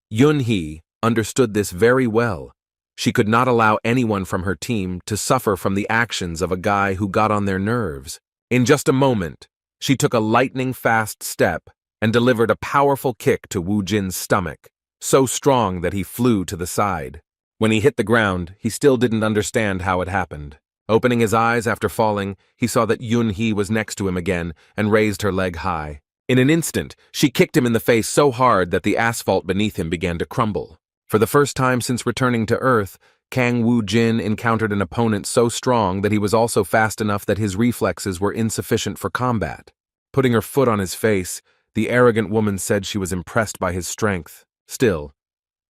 Yun-hee understood this very well. She could not allow anyone from her team to suffer from the actions of a guy who got on their nerves. In just a moment, she took a lightning-fast step and delivered a powerful kick to Wu Jin's stomach, so strong that he flew to the side. When he hit the ground, he still didn't understand how it happened. Opening his eyes after falling, he saw that Yun-hee was next to him again and raised her leg high. In an instant, she kicked him in the face so hard that the asphalt beneath him began to crumble. For the first time since returning to Earth, Kang Wu Jin encountered an opponent so strong that he was also fast enough that his reflexes were insufficient for combat. Putting her foot on his face, the arrogant woman said she was impressed by his strength. Still,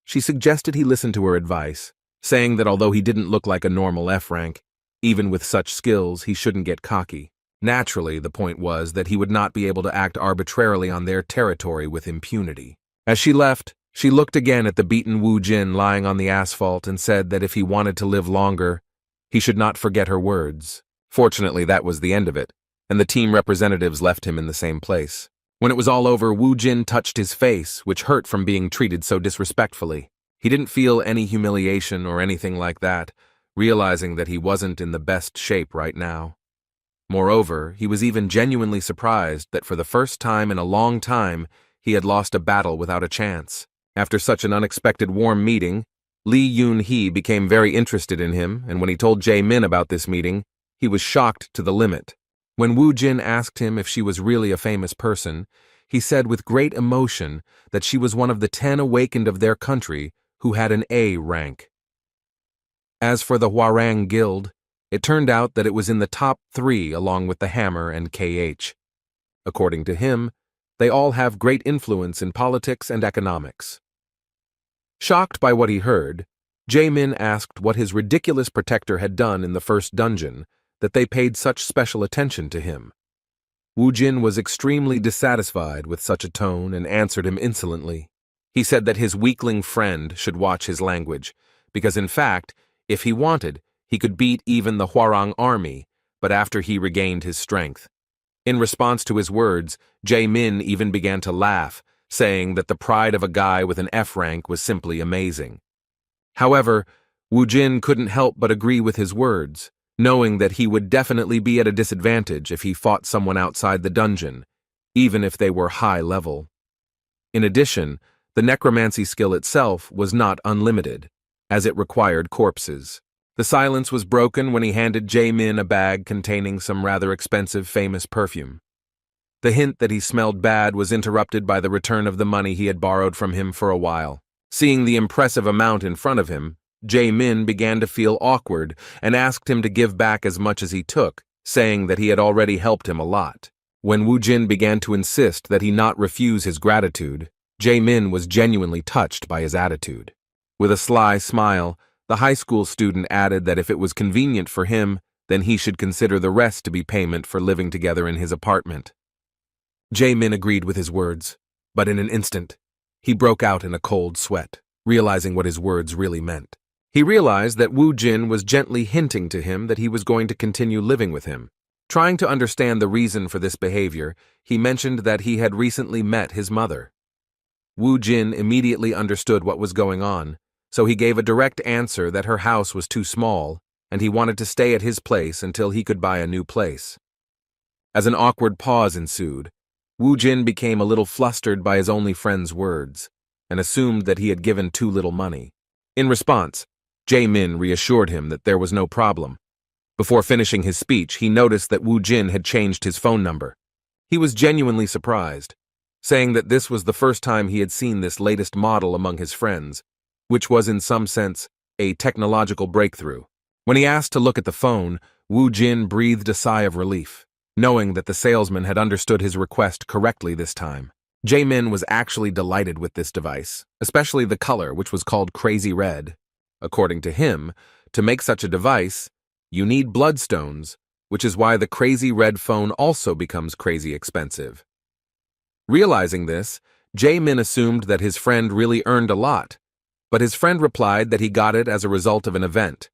she suggested he listen to her advice, saying that although he didn't look like a normal F rank, even with such skills, he shouldn't get cocky. Naturally, the point was that he would not be able to act arbitrarily on their territory with impunity. As she left, she looked again at the beaten Wu Jin lying on the asphalt and said that if he wanted to live longer, he should not forget her words. Fortunately, that was the end of it, and the team representatives left him in the same place. When it was all over, Wu Jin touched his face, which hurt from being treated so disrespectfully. He didn't feel any humiliation or anything like that, realizing that he wasn't in the best shape right now. Moreover, he was even genuinely surprised that for the first time in a long time, he had lost a battle without a chance. After such an unexpected warm meeting, Lee Yun-hee became very interested in him, and when he told Jae-min about this meeting, he was shocked to the limit. When Wu Jin asked him if she was really a famous person, he said with great emotion that she was one of the 10 awakened of their country who had an A rank. As for the Hwarang Guild, it turned out that it was in the top 3 along with the Hammer and KH. According to him, they all have great influence in politics and economics. Shocked by what he heard, Jae-min asked what his ridiculous protector had done in the first dungeon, that they paid such special attention to him. Wu Jin was extremely dissatisfied with such a tone and answered him insolently. He said that his weakling friend should watch his language, because in fact, if he wanted, he could beat even the Hwarang army, but after he regained his strength. In response to his words, Jae-min even began to laugh, saying that the pride of a guy with an F rank was simply amazing. However, Wu Jin couldn't help but agree with his words, knowing that he would definitely be at a disadvantage if he fought someone outside the dungeon, even if they were high level. In addition, the necromancy skill itself was not unlimited, as it required corpses. The silence was broken when he handed Jae-min a bag containing some rather expensive famous perfume. The hint that he smelled bad was interrupted by the return of the money he had borrowed from him for a while. Seeing the impressive amount in front of him, Jae-min began to feel awkward and asked him to give back as much as he took, saying that he had already helped him a lot. When Wu Jin began to insist that he not refuse his gratitude, Jae-min was genuinely touched by his attitude. With a sly smile, the high school student added that if it was convenient for him, then he should consider the rest to be payment for living together in his apartment. Jae-min agreed with his words, but in an instant, he broke out in a cold sweat, realizing what his words really meant. He realized that Wu Jin was gently hinting to him that he was going to continue living with him. Trying to understand the reason for this behavior, he mentioned that he had recently met his mother. Wu Jin immediately understood what was going on, so he gave a direct answer that her house was too small, and he wanted to stay at his place until he could buy a new place. As an awkward pause ensued, Wu Jin became a little flustered by his only friend's words, and assumed that he had given too little money. In response, Jae-min reassured him that there was no problem. Before finishing his speech, he noticed that Wu Jin had changed his phone number. He was genuinely surprised, saying that this was the first time he had seen this latest model among his friends, which was in some sense a technological breakthrough. When he asked to look at the phone, Wu Jin breathed a sigh of relief, knowing that the salesman had understood his request correctly this time. Jae-min was actually delighted with this device, especially the color, which was called Crazy Red. According to him, to make such a device, you need bloodstones, which is why the Crazy Red phone also becomes crazy expensive. Realizing this, Jae-min assumed that his friend really earned a lot, but his friend replied that he got it as a result of an event.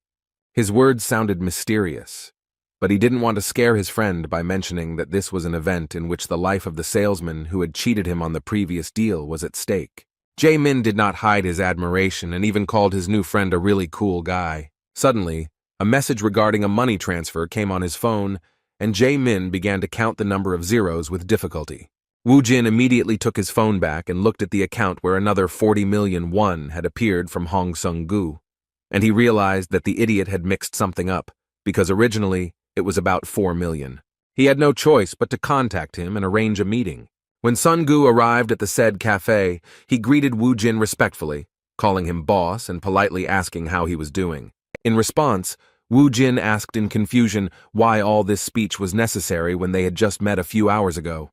His words sounded mysterious, but he didn't want to scare his friend by mentioning that this was an event in which the life of the salesman who had cheated him on the previous deal was at stake. Jae-min did not hide his admiration and even called his new friend a really cool guy. Suddenly, a message regarding a money transfer came on his phone, and Jae-min began to count the number of zeros with difficulty. Wu Jin immediately took his phone back and looked at the account where another 40 million won had appeared from Hong Sung-gu, and he realized that the idiot had mixed something up, because originally it was about 4 million. He had no choice but to contact him and arrange a meeting. When Sun-gu arrived at the said cafe, he greeted Wu Jin respectfully, calling him boss and politely asking how he was doing. In response, Wu Jin asked in confusion why all this speech was necessary when they had just met a few hours ago.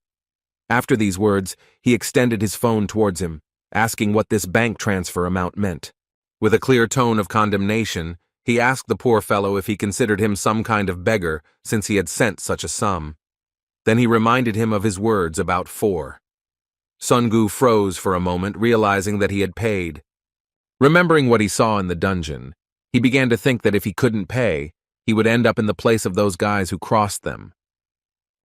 After these words, he extended his phone towards him, asking what this bank transfer amount meant. With a clear tone of condemnation, he asked the poor fellow if he considered him some kind of beggar since he had sent such a sum. Then he reminded him of his words about 4. Sun-gu froze for a moment, realizing that he had paid. Remembering what he saw in the dungeon, he began to think that if he couldn't pay, he would end up in the place of those guys who crossed them.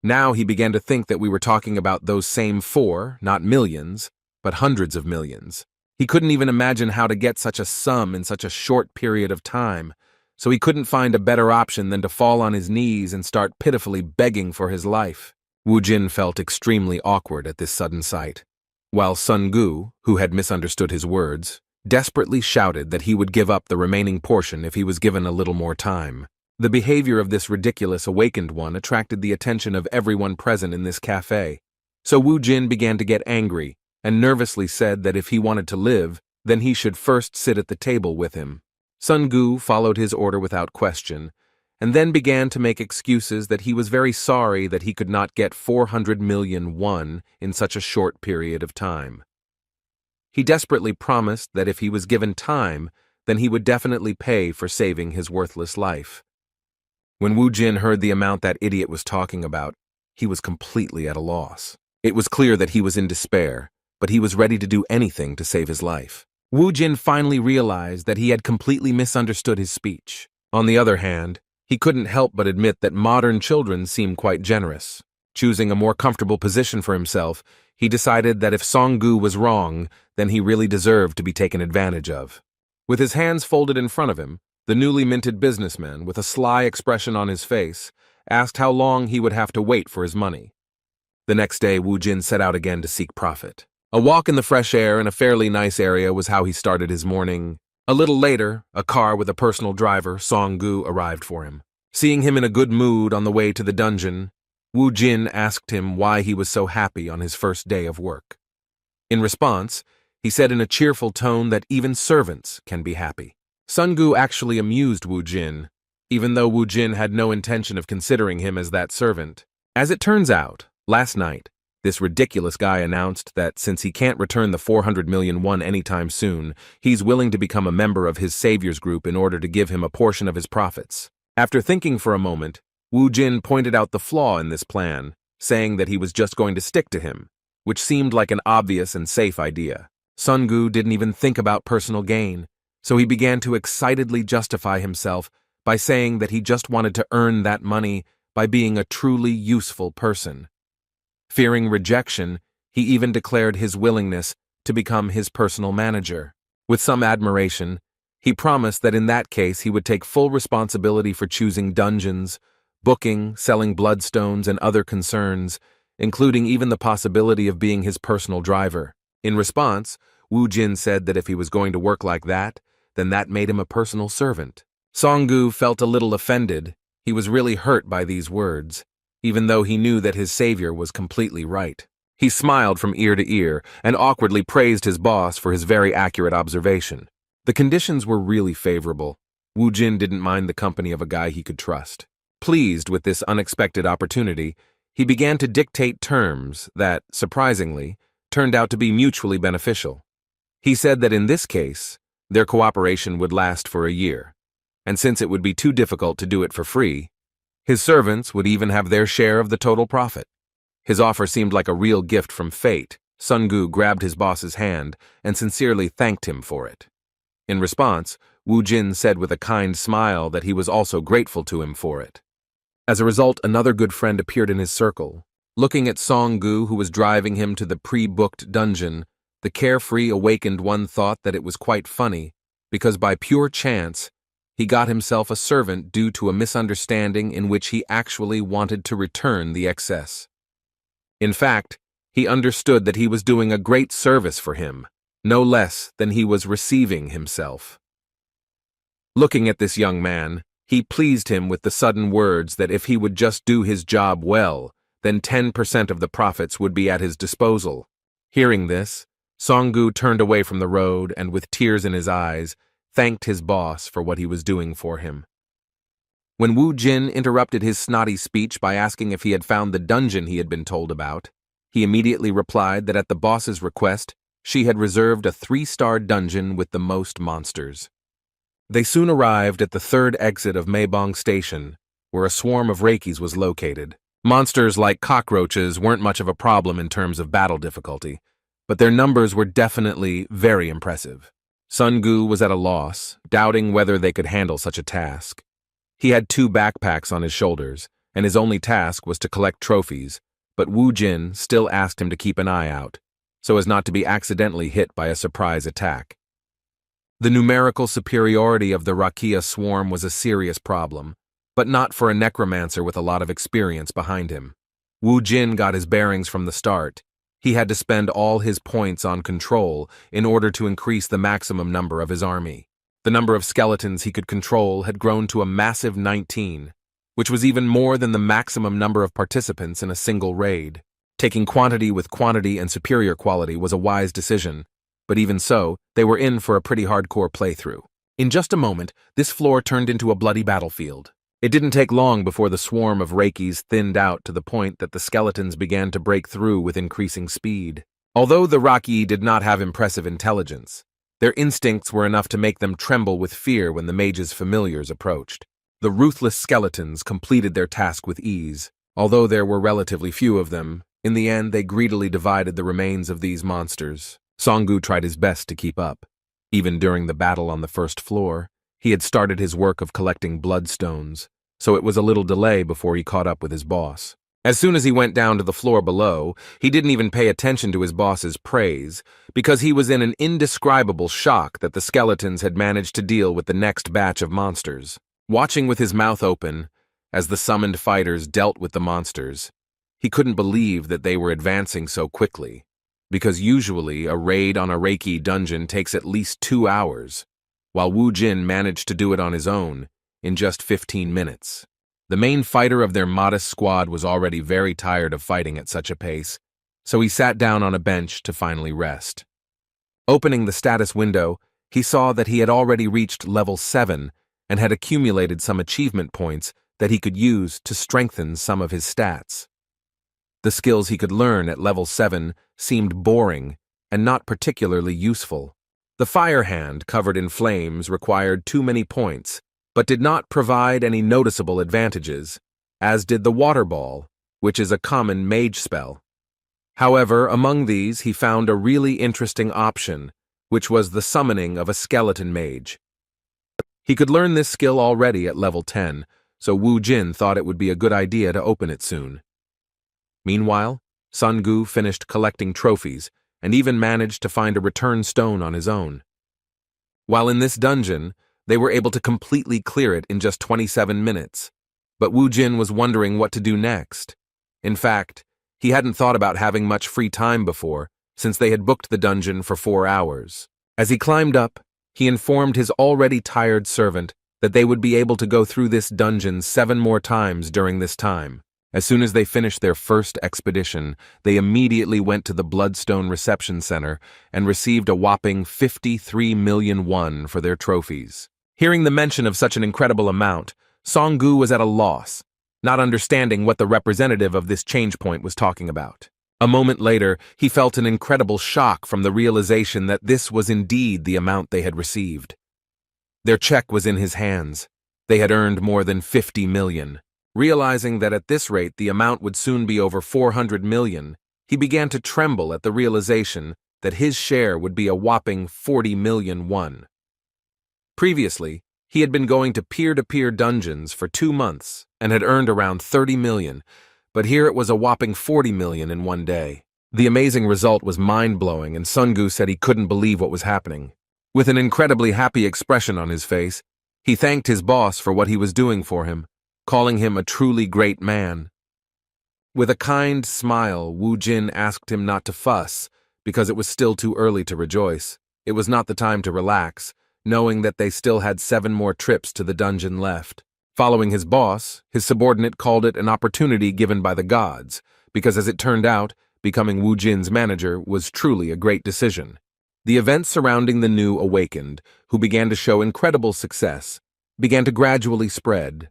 Now he began to think that we were talking about those same 4, not millions, but hundreds of millions. He couldn't even imagine how to get such a sum in such a short period of time, so he couldn't find a better option than to fall on his knees and start pitifully begging for his life. Wu Jin felt extremely awkward at this sudden sight, while Sun-gu, who had misunderstood his words, desperately shouted that he would give up the remaining portion if he was given a little more time. The behavior of this ridiculous awakened one attracted the attention of everyone present in this cafe, so Wu Jin began to get angry and nervously said that if he wanted to live, then he should first sit at the table with him. Sun-gu followed his order without question, and then began to make excuses that he was very sorry that he could not get 400 million won in such a short period of time. He desperately promised that if he was given time, then he would definitely pay for saving his worthless life. When Wu Jin heard the amount that idiot was talking about, he was completely at a loss. It was clear that he was in despair, but he was ready to do anything to save his life. Wu Jin finally realized that he had completely misunderstood his speech. On the other hand, he couldn't help but admit that modern children seem quite generous. Choosing a more comfortable position for himself, he decided that if Song-gu was wrong, then he really deserved to be taken advantage of. With his hands folded in front of him, the newly minted businessman, with a sly expression on his face, asked how long he would have to wait for his money. The next day, Wu Jin set out again to seek profit. A walk in the fresh air in a fairly nice area was how he started his morning. A little later, a car with a personal driver, Song-gu, arrived for him. Seeing him in a good mood on the way to the dungeon, Wu Jin asked him why he was so happy on his first day of work. In response, he said in a cheerful tone that even servants can be happy. Sun-gu actually amused Wu Jin, even though Wu Jin had no intention of considering him as that servant. As it turns out, last night, this ridiculous guy announced that since he can't return the 400 million won anytime soon, he's willing to become a member of his savior's group in order to give him a portion of his profits. After thinking for a moment, Wu Jin pointed out the flaw in this plan, saying that he was just going to stick to him, which seemed like an obvious and safe idea. Sun-gu didn't even think about personal gain, so he began to excitedly justify himself by saying that he just wanted to earn that money by being a truly useful person. Fearing rejection, he even declared his willingness to become his personal manager. With some admiration, he promised that in that case he would take full responsibility for choosing dungeons, booking, selling bloodstones, and other concerns, including even the possibility of being his personal driver. In response, Wu Jin said that if he was going to work like that, then that made him a personal servant. Song-gu felt a little offended. He was really hurt by these words, even though he knew that his savior was completely right. He smiled from ear to ear and awkwardly praised his boss for his very accurate observation. The conditions were really favorable. Wu Jin didn't mind the company of a guy he could trust. Pleased with this unexpected opportunity, he began to dictate terms that, surprisingly, turned out to be mutually beneficial. He said that in this case, their cooperation would last for a year, and since it would be too difficult to do it for free, his servants would even have their share of the total profit. His offer seemed like a real gift from fate. Sun Gu grabbed his boss's hand and sincerely thanked him for it. In response, Wu Jin said with a kind smile that he was also grateful to him for it. As a result, another good friend appeared in his circle. Looking at Song Gu, who was driving him to the pre-booked dungeon, the carefree awakened one thought that it was quite funny, because by pure chance, he got himself a servant due to a misunderstanding in which he actually wanted to return the excess. In fact, he understood that he was doing a great service for him, no less than he was receiving himself. Looking at this young man, he pleased him with the sudden words that if he would just do his job well, then 10% of the profits would be at his disposal. Hearing this, Song Gu turned away from the road and, with tears in his eyes, thanked his boss for what he was doing for him. When Wu Jin interrupted his snotty speech by asking if he had found the dungeon he had been told about, he immediately replied that at the boss's request, she had reserved a 3-star dungeon with the most monsters. They soon arrived at the third exit of Maebong Station, where a swarm of Reikis was located. Monsters like cockroaches weren't much of a problem in terms of battle difficulty, but their numbers were definitely very impressive. Sun Gu was at a loss, doubting whether they could handle such a task. He had 2 backpacks on his shoulders, and his only task was to collect trophies, but Wu Jin still asked him to keep an eye out, so as not to be accidentally hit by a surprise attack. The numerical superiority of the Rakia swarm was a serious problem, but not for a necromancer with a lot of experience behind him. Wu Jin got his bearings from the start. He had to spend all his points on control in order to increase the maximum number of his army. The number of skeletons he could control had grown to a massive 19, which was even more than the maximum number of participants in a single raid. Taking quantity with quantity and superior quality was a wise decision, but even so, they were in for a pretty hardcore playthrough. In just a moment, this floor turned into a bloody battlefield. It didn't take long before the swarm of Reikis thinned out to the point that the skeletons began to break through with increasing speed. Although the Raki did not have impressive intelligence, their instincts were enough to make them tremble with fear when the mage's familiars approached. The ruthless skeletons completed their task with ease. Although there were relatively few of them, in the end they greedily divided the remains of these monsters. Song Gu tried his best to keep up. Even during the battle on the first floor, he had started his work of collecting bloodstones, so it was a little delay before he caught up with his boss. As soon as he went down to the floor below, he didn't even pay attention to his boss's praise, because he was in an indescribable shock that the skeletons had managed to deal with the next batch of monsters. Watching with his mouth open, as the summoned fighters dealt with the monsters, he couldn't believe that they were advancing so quickly, because usually a raid on a Reiki dungeon takes at least 2 hours, while Wu Jin managed to do it on his own in just 15 minutes. The main fighter of their modest squad was already very tired of fighting at such a pace, so he sat down on a bench to finally rest. Opening the status window, he saw that he had already reached level 7 and had accumulated some achievement points that he could use to strengthen some of his stats. The skills he could learn at level 7 seemed boring and not particularly useful. The fire hand covered in flames required too many points, but did not provide any noticeable advantages, as did the water ball, which is a common mage spell. However, among these he found a really interesting option, which was the summoning of a skeleton mage. He could learn this skill already at level 10, so Wu Jin thought it would be a good idea to open it soon. Meanwhile, Sun Gu finished collecting trophies and even managed to find a return stone on his own. While in this dungeon, they were able to completely clear it in just 27 minutes, but Wu Jin was wondering what to do next. In fact, he hadn't thought about having much free time before, since they had booked the dungeon for 4 hours. As he climbed up, he informed his already tired servant that they would be able to go through this dungeon 7 more times during this time. As soon as they finished their first expedition, they immediately went to the Bloodstone Reception Center and received a whopping 53 million won for their trophies. Hearing the mention of such an incredible amount, Song-gu was at a loss, not understanding what the representative of this change point was talking about. A moment later, he felt an incredible shock from the realization that this was indeed the amount they had received. Their check was in his hands. They had earned more than 50 million. Realizing that at this rate the amount would soon be over 400 million, he began to tremble at the realization that his share would be a whopping 40 million won. Previously, he had been going to peer-to-peer dungeons for 2 months and had earned around 30 million, but here it was a whopping 40 million in one day. The amazing result was mind-blowing, and Sung-gu said he couldn't believe what was happening. With an incredibly happy expression on his face, he thanked his boss for what he was doing for him, calling him a truly great man. With a kind smile, Wu Jin asked him not to fuss, because it was still too early to rejoice. It was not the time to relax, knowing that they still had 7 more trips to the dungeon left. Following his boss, his subordinate called it an opportunity given by the gods, because as it turned out, becoming Wu Jin's manager was truly a great decision. The events surrounding the new awakened, who began to show incredible success, began to gradually spread.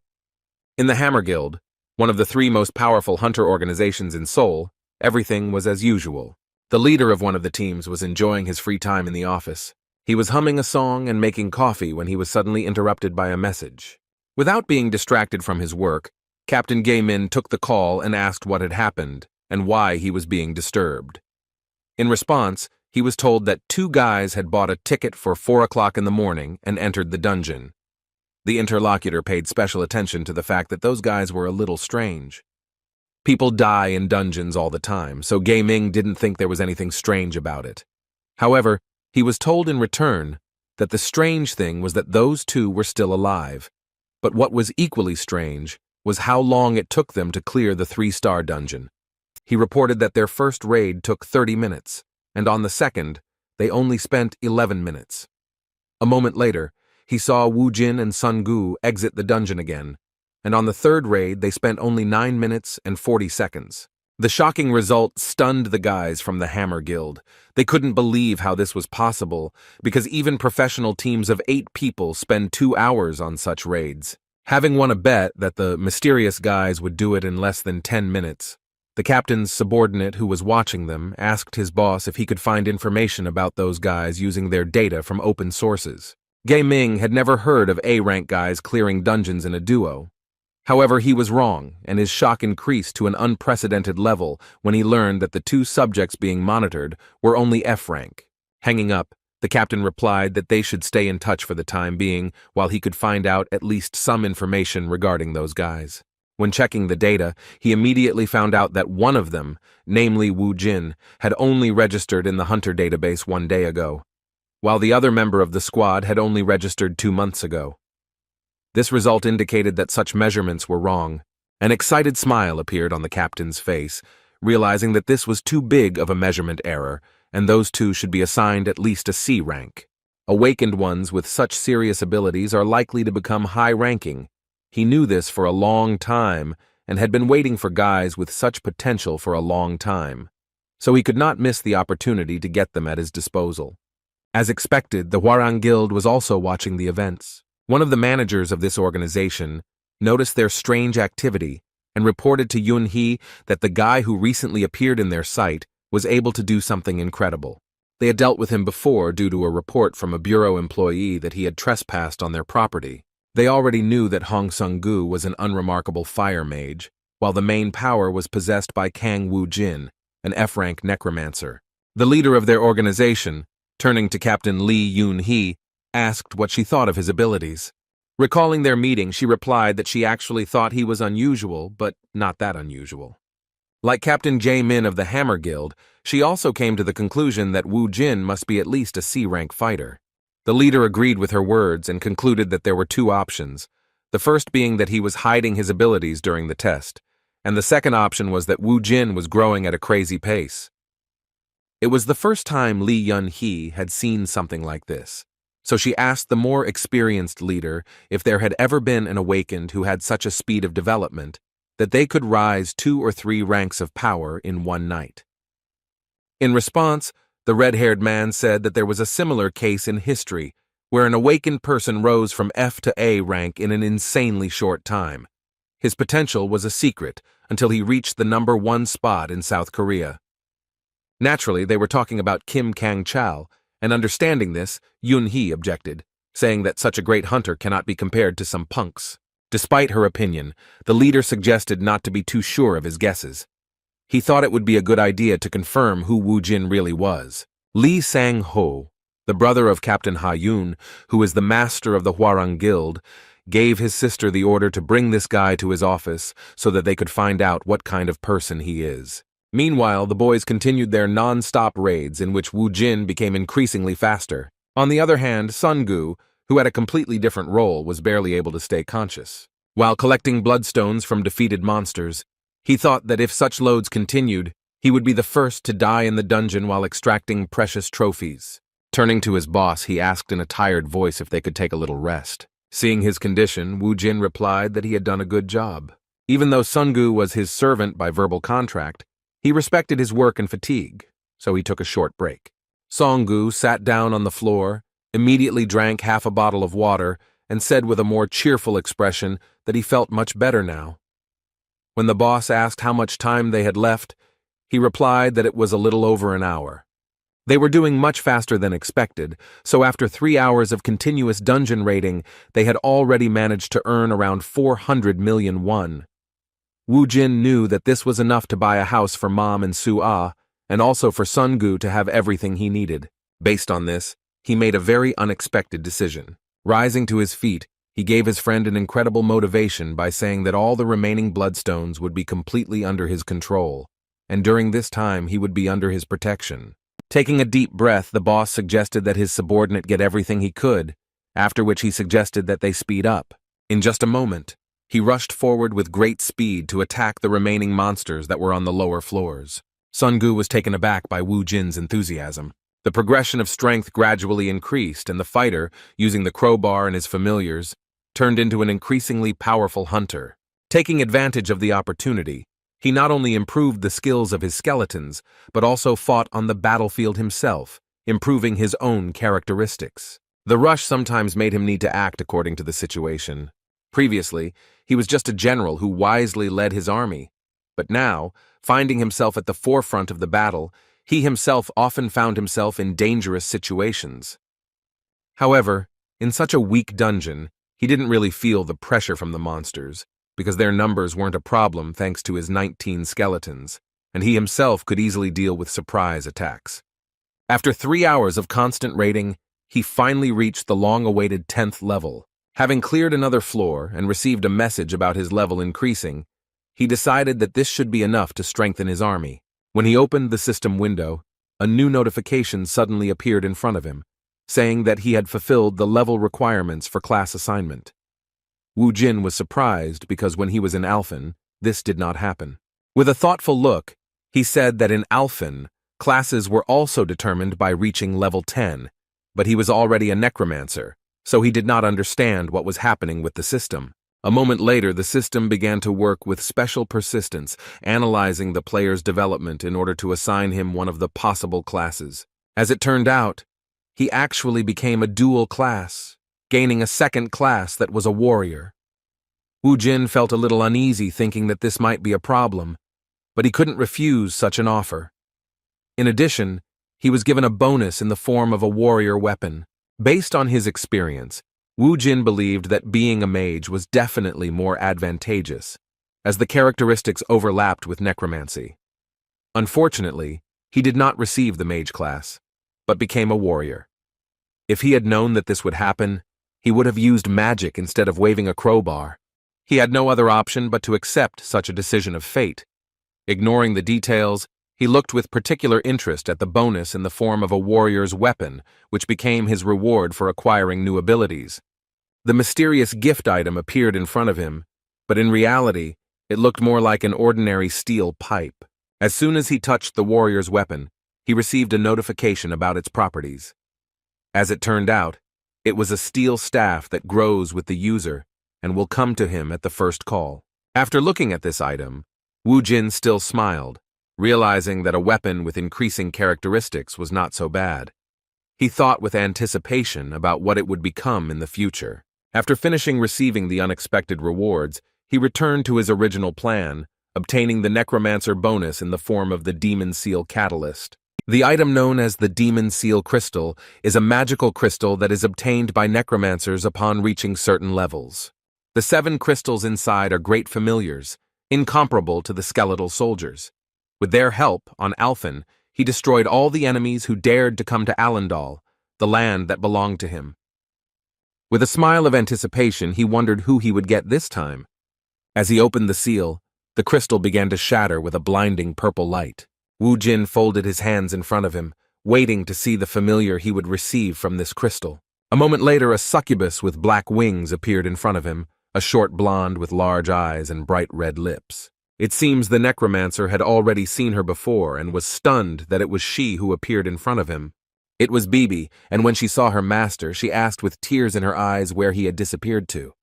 In the Hammer Guild, one of the 3 most powerful hunter organizations in Seoul, everything was as usual. The leader of one of the teams was enjoying his free time in the office. He was humming a song and making coffee when he was suddenly interrupted by a message. Without being distracted from his work, Captain Gay-min took the call and asked what had happened and why he was being disturbed. In response, he was told that 2 guys had bought a ticket for 4 o'clock in the morning and entered the dungeon. The interlocutor paid special attention to the fact that those guys were a little strange. People die in dungeons all the time, so Gay-ming didn't think there was anything strange about it. However, he was told in return that the strange thing was that those 2 were still alive. But what was equally strange was how long it took them to clear the 3-star dungeon. He reported that their first raid took 30 minutes, and on the second, they only spent 11 minutes. A moment later, he saw Wu Jin and Sung-gu exit the dungeon again, and on the 3rd raid they spent only 9 minutes and 40 seconds. The shocking result stunned the guys from the Hammer Guild. They couldn't believe how this was possible, because even professional teams of 8 people spend 2 hours on such raids. Having won a bet that the mysterious guys would do it in less than 10 minutes, the captain's subordinate who was watching them asked his boss if he could find information about those guys using their data from open sources. Gay-ming had never heard of A-rank guys clearing dungeons in a duo. However, he was wrong, and his shock increased to an unprecedented level when he learned that the 2 subjects being monitored were only F-rank. Hanging up, the captain replied that they should stay in touch for the time being while he could find out at least some information regarding those guys. When checking the data, he immediately found out that one of them, namely Wu Jin, had only registered in the hunter database 1 day ago, while the other member of the squad had only registered 2 months ago. This result indicated that such measurements were wrong. An excited smile appeared on the captain's face, realizing that this was too big of a measurement error, and those 2 should be assigned at least a C rank. Awakened ones with such serious abilities are likely to become high-ranking. He knew this for a long time, and had been waiting for guys with such potential for a long time, so he could not miss the opportunity to get them at his disposal. As expected, the Hwarang Guild was also watching the events. One of the managers of this organization noticed their strange activity and reported to Yun-hee that the guy who recently appeared in their sight was able to do something incredible. They had dealt with him before due to a report from a bureau employee that he had trespassed on their property. They already knew that Hong Sung-gu was an unremarkable fire mage, while the main power was possessed by Kang Woo-jin, an F-rank necromancer. The leader of their organization, turning to Captain Lee Yun-hee, asked what she thought of his abilities. Recalling their meeting, she replied that she actually thought he was unusual, but not that unusual. Like Captain Jae-min of the Hammer Guild, she also came to the conclusion that Wu Jin must be at least a C-rank fighter. The leader agreed with her words and concluded that there were 2 options, the first being that he was hiding his abilities during the test, and the second option was that Wu Jin was growing at a crazy pace. It was the first time Lee Yun-hee had seen something like this, so she asked the more experienced leader if there had ever been an awakened who had such a speed of development that they could rise 2 or 3 ranks of power in one night. In response, the red-haired man said that there was a similar case in history where an awakened person rose from F to A rank in an insanely short time. His potential was a secret until he reached the #1 spot in South Korea. Naturally, they were talking about Kim Kang-chal, and understanding this, Yun-hee objected, saying that such a great hunter cannot be compared to some punks. Despite her opinion, the leader suggested not to be too sure of his guesses. He thought it would be a good idea to confirm who Wu Jin really was. Lee Sang-ho, the brother of Captain Ha-yun, who is the master of the Hwarang Guild, gave his sister the order to bring this guy to his office so that they could find out what kind of person he is. Meanwhile, the boys continued their non-stop raids in which Wu Jin became increasingly faster. On the other hand, Sun-gu, who had a completely different role, was barely able to stay conscious. While collecting bloodstones from defeated monsters, he thought that if such loads continued, he would be the first to die in the dungeon while extracting precious trophies. Turning to his boss, he asked in a tired voice if they could take a little rest. Seeing his condition, Wu Jin replied that he had done a good job. Even though Sun-gu was his servant by verbal contract, he respected his work and fatigue, so he took a short break. Song-gu sat down on the floor, immediately drank half a bottle of water, and said with a more cheerful expression that he felt much better now. When the boss asked how much time they had left, he replied that it was a little over an hour. They were doing much faster than expected, so after 3 hours of continuous dungeon raiding, they had already managed to earn around 400 million won. Wu Jin knew that this was enough to buy a house for Mom and Su-ah, and also for Sun-gu to have everything he needed. Based on this, he made a very unexpected decision. Rising to his feet, he gave his friend an incredible motivation by saying that all the remaining bloodstones would be completely under his control, and during this time he would be under his protection. Taking a deep breath, the boss suggested that his subordinate get everything he could, after which he suggested that they speed up. In just a moment, he rushed forward with great speed to attack the remaining monsters that were on the lower floors. Sun-gu was taken aback by Wu Jin's enthusiasm. The progression of strength gradually increased, and the fighter, using the crowbar and his familiars, turned into an increasingly powerful hunter. Taking advantage of the opportunity, he not only improved the skills of his skeletons, but also fought on the battlefield himself, improving his own characteristics. The rush sometimes made him need to act according to the situation. Previously, he was just a general who wisely led his army, but now, finding himself at the forefront of the battle, he himself often found himself in dangerous situations. However, in such a weak dungeon, he didn't really feel the pressure from the monsters, because their numbers weren't a problem thanks to his 19 skeletons, and he himself could easily deal with surprise attacks. After 3 hours of constant raiding, he finally reached the long-awaited 10th level. Having cleared another floor and received a message about his level increasing, he decided that this should be enough to strengthen his army. When he opened the system window, a new notification suddenly appeared in front of him, saying that he had fulfilled the level requirements for class assignment. Wu Jin was surprised because when he was in Alphen, this did not happen. With a thoughtful look, he said that in Alphen, classes were also determined by reaching level 10, but he was already a necromancer, so he did not understand what was happening with the system. A moment later, the system began to work with special persistence, analyzing the player's development in order to assign him one of the possible classes. As it turned out, he actually became a dual class, gaining a second class that was a warrior. Wu Jin felt a little uneasy thinking that this might be a problem, but he couldn't refuse such an offer. In addition, he was given a bonus in the form of a warrior weapon. Based on his experience, Wu Jin believed that being a mage was definitely more advantageous, as the characteristics overlapped with necromancy. Unfortunately, he did not receive the mage class, but became a warrior. If he had known that this would happen, he would have used magic instead of waving a crowbar. He had no other option but to accept such a decision of fate. Ignoring the details, he looked with particular interest at the bonus in the form of a warrior's weapon, which became his reward for acquiring new abilities. The mysterious gift item appeared in front of him, but in reality, it looked more like an ordinary steel pipe. As soon as he touched the warrior's weapon, he received a notification about its properties. As it turned out, it was a steel staff that grows with the user and will come to him at the first call. After looking at this item, Wu Jin still smiled, realizing that a weapon with increasing characteristics was not so bad. He thought with anticipation about what it would become in the future. After finishing receiving the unexpected rewards, he returned to his original plan, obtaining the Necromancer bonus in the form of the Demon Seal Catalyst. The item known as the Demon Seal Crystal is a magical crystal that is obtained by necromancers upon reaching certain levels. The 7 crystals inside are great familiars, incomparable to the skeletal soldiers. With their help, on Alphen, he destroyed all the enemies who dared to come to Alendal, the land that belonged to him. With a smile of anticipation, he wondered who he would get this time. As he opened the seal, the crystal began to shatter with a blinding purple light. Wu Jin folded his hands in front of him, waiting to see the familiar he would receive from this crystal. A moment later, a succubus with black wings appeared in front of him, a short blonde with large eyes and bright red lips. It seems the necromancer had already seen her before and was stunned that it was she who appeared in front of him. It was Bibi, and when she saw her master, she asked with tears in her eyes where he had disappeared to.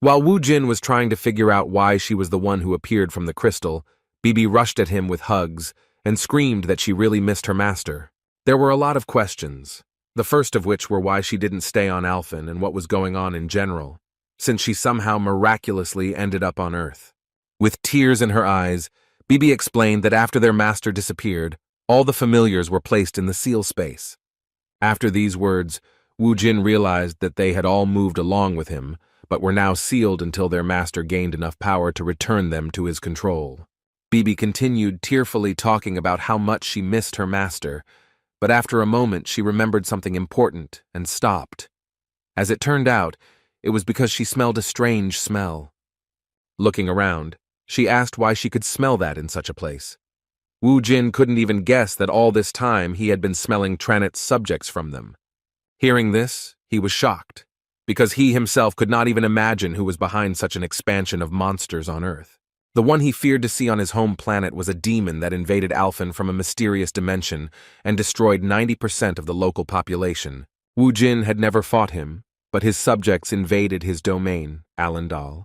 While Wu Jin was trying to figure out why she was the one who appeared from the crystal, Bibi rushed at him with hugs and screamed that she really missed her master. There were a lot of questions, the first of which were why she didn't stay on Alphen and what was going on in general, since she somehow miraculously ended up on Earth. With tears in her eyes, Bibi explained that after their master disappeared, all the familiars were placed in the seal space. After these words, Wu Jin realized that they had all moved along with him, but were now sealed until their master gained enough power to return them to his control. Bibi continued tearfully talking about how much she missed her master, but after a moment she remembered something important and stopped. As it turned out, it was because she smelled a strange smell. Looking around, she asked why she could smell that in such a place. Wu Jin couldn't even guess that all this time he had been smelling Tranit's subjects from them. Hearing this, he was shocked, because he himself could not even imagine who was behind such an expansion of monsters on Earth. The one he feared to see on his home planet was a demon that invaded Alphen from a mysterious dimension and destroyed 90% of the local population. Wu Jin had never fought him, but his subjects invaded his domain, Alendal,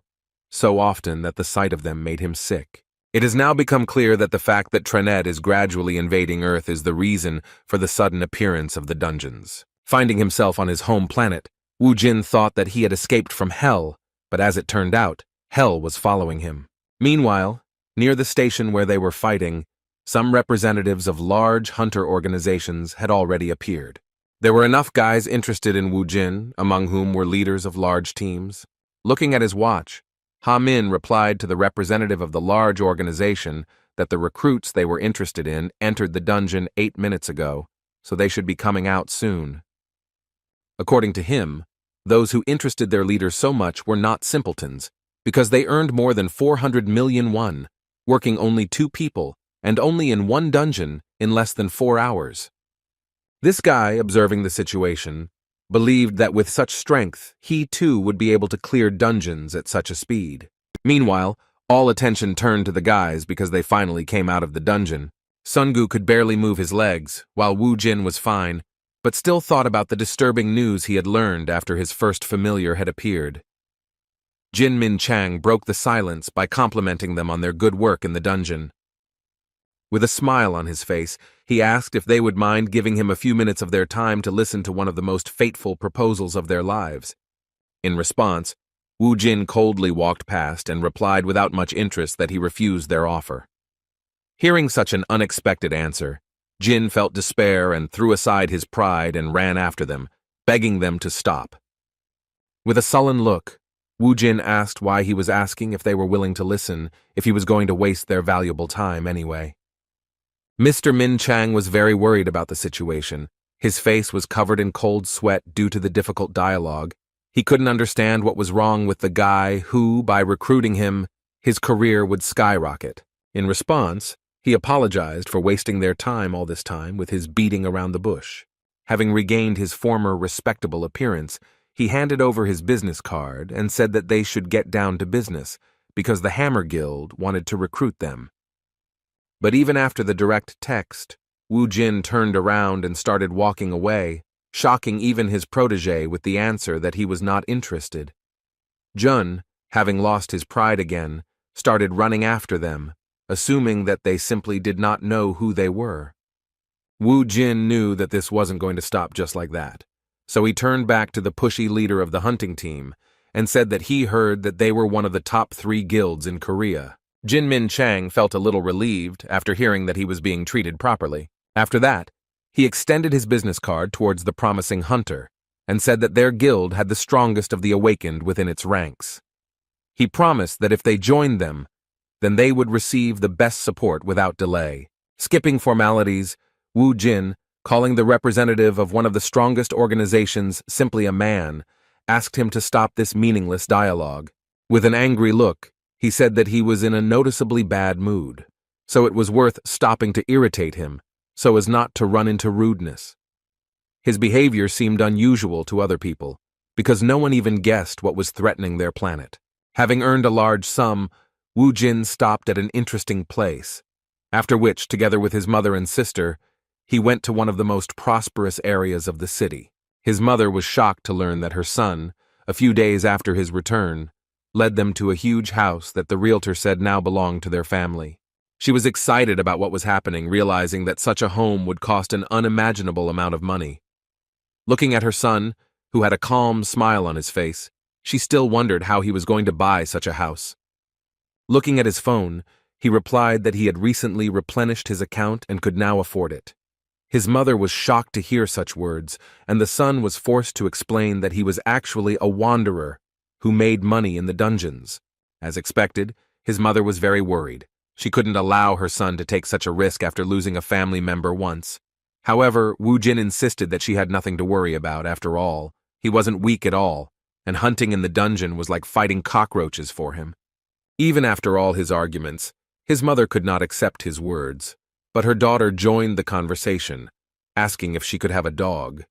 so often that the sight of them made him sick. It has now become clear that the fact that Tranet is gradually invading Earth is the reason for the sudden appearance of the dungeons. Finding himself on his home planet, Wu Jin thought that he had escaped from Hell, but as it turned out, Hell was following him. Meanwhile, near the station where they were fighting, some representatives of large hunter organizations had already appeared. There were enough guys interested in Wu Jin, among whom were leaders of large teams. Looking at his watch, Ha Min replied to the representative of the large organization that the recruits they were interested in entered the dungeon 8 minutes ago, so they should be coming out soon. According to him, those who interested their leader so much were not simpletons, because they earned more than 400 million won, working only 2 people, and only in 1 dungeon in less than 4 hours. This guy, observing the situation, believed that with such strength, he too would be able to clear dungeons at such a speed. Meanwhile, all attention turned to the guys because they finally came out of the dungeon. Sungu could barely move his legs, while Wu Jin was fine, but still thought about the disturbing news he had learned after his first familiar had appeared. Jin Min Chang broke the silence by complimenting them on their good work in the dungeon. With a smile on his face, he asked if they would mind giving him a few minutes of their time to listen to one of the most fateful proposals of their lives. In response, Wu Jin coldly walked past and replied without much interest that he refused their offer. Hearing such an unexpected answer, Jin felt despair and threw aside his pride and ran after them, begging them to stop. With a sullen look, Wu Jin asked why he was asking if they were willing to listen, if he was going to waste their valuable time anyway. Mr. Min Chang was very worried about the situation. His face was covered in cold sweat due to the difficult dialogue. He couldn't understand what was wrong with the guy who, by recruiting him, his career would skyrocket. In response, he apologized for wasting their time all this time with his beating around the bush. Having regained his former respectable appearance, he handed over his business card and said that they should get down to business because the Hammer Guild wanted to recruit them. But even after the direct text, Wu Jin turned around and started walking away, shocking even his protege with the answer that he was not interested. Jun, having lost his pride again, started running after them, assuming that they simply did not know who they were. Wu Jin knew that this wasn't going to stop just like that, so he turned back to the pushy leader of the hunting team and said that he heard that they were one of the top 3 guilds in Korea. Jin Min Chang felt a little relieved after hearing that he was being treated properly. After that, he extended his business card towards the promising hunter and said that their guild had the strongest of the awakened within its ranks. He promised that if they joined them, then they would receive the best support without delay. Skipping formalities, Wu Jin, calling the representative of one of the strongest organizations simply a man, asked him to stop this meaningless dialogue. With an angry look, he said that he was in a noticeably bad mood, so it was worth stopping to irritate him, so as not to run into rudeness. His behavior seemed unusual to other people, because no one even guessed what was threatening their planet. Having earned a large sum, Wu Jin stopped at an interesting place, after which, together with his mother and sister, he went to one of the most prosperous areas of the city. His mother was shocked to learn that her son, a few days after his return, led them to a huge house that the realtor said now belonged to their family. She was excited about what was happening, realizing that such a home would cost an unimaginable amount of money. Looking at her son, who had a calm smile on his face, she still wondered how he was going to buy such a house. Looking at his phone, he replied that he had recently replenished his account and could now afford it. His mother was shocked to hear such words, and the son was forced to explain that he was actually a wanderer who made money in the dungeons. As expected, his mother was very worried. She couldn't allow her son to take such a risk after losing a family member once. However, Wu Jin insisted that she had nothing to worry about after all. He wasn't weak at all, and hunting in the dungeon was like fighting cockroaches for him. Even after all his arguments, his mother could not accept his words, but her daughter joined the conversation, asking if she could have a dog.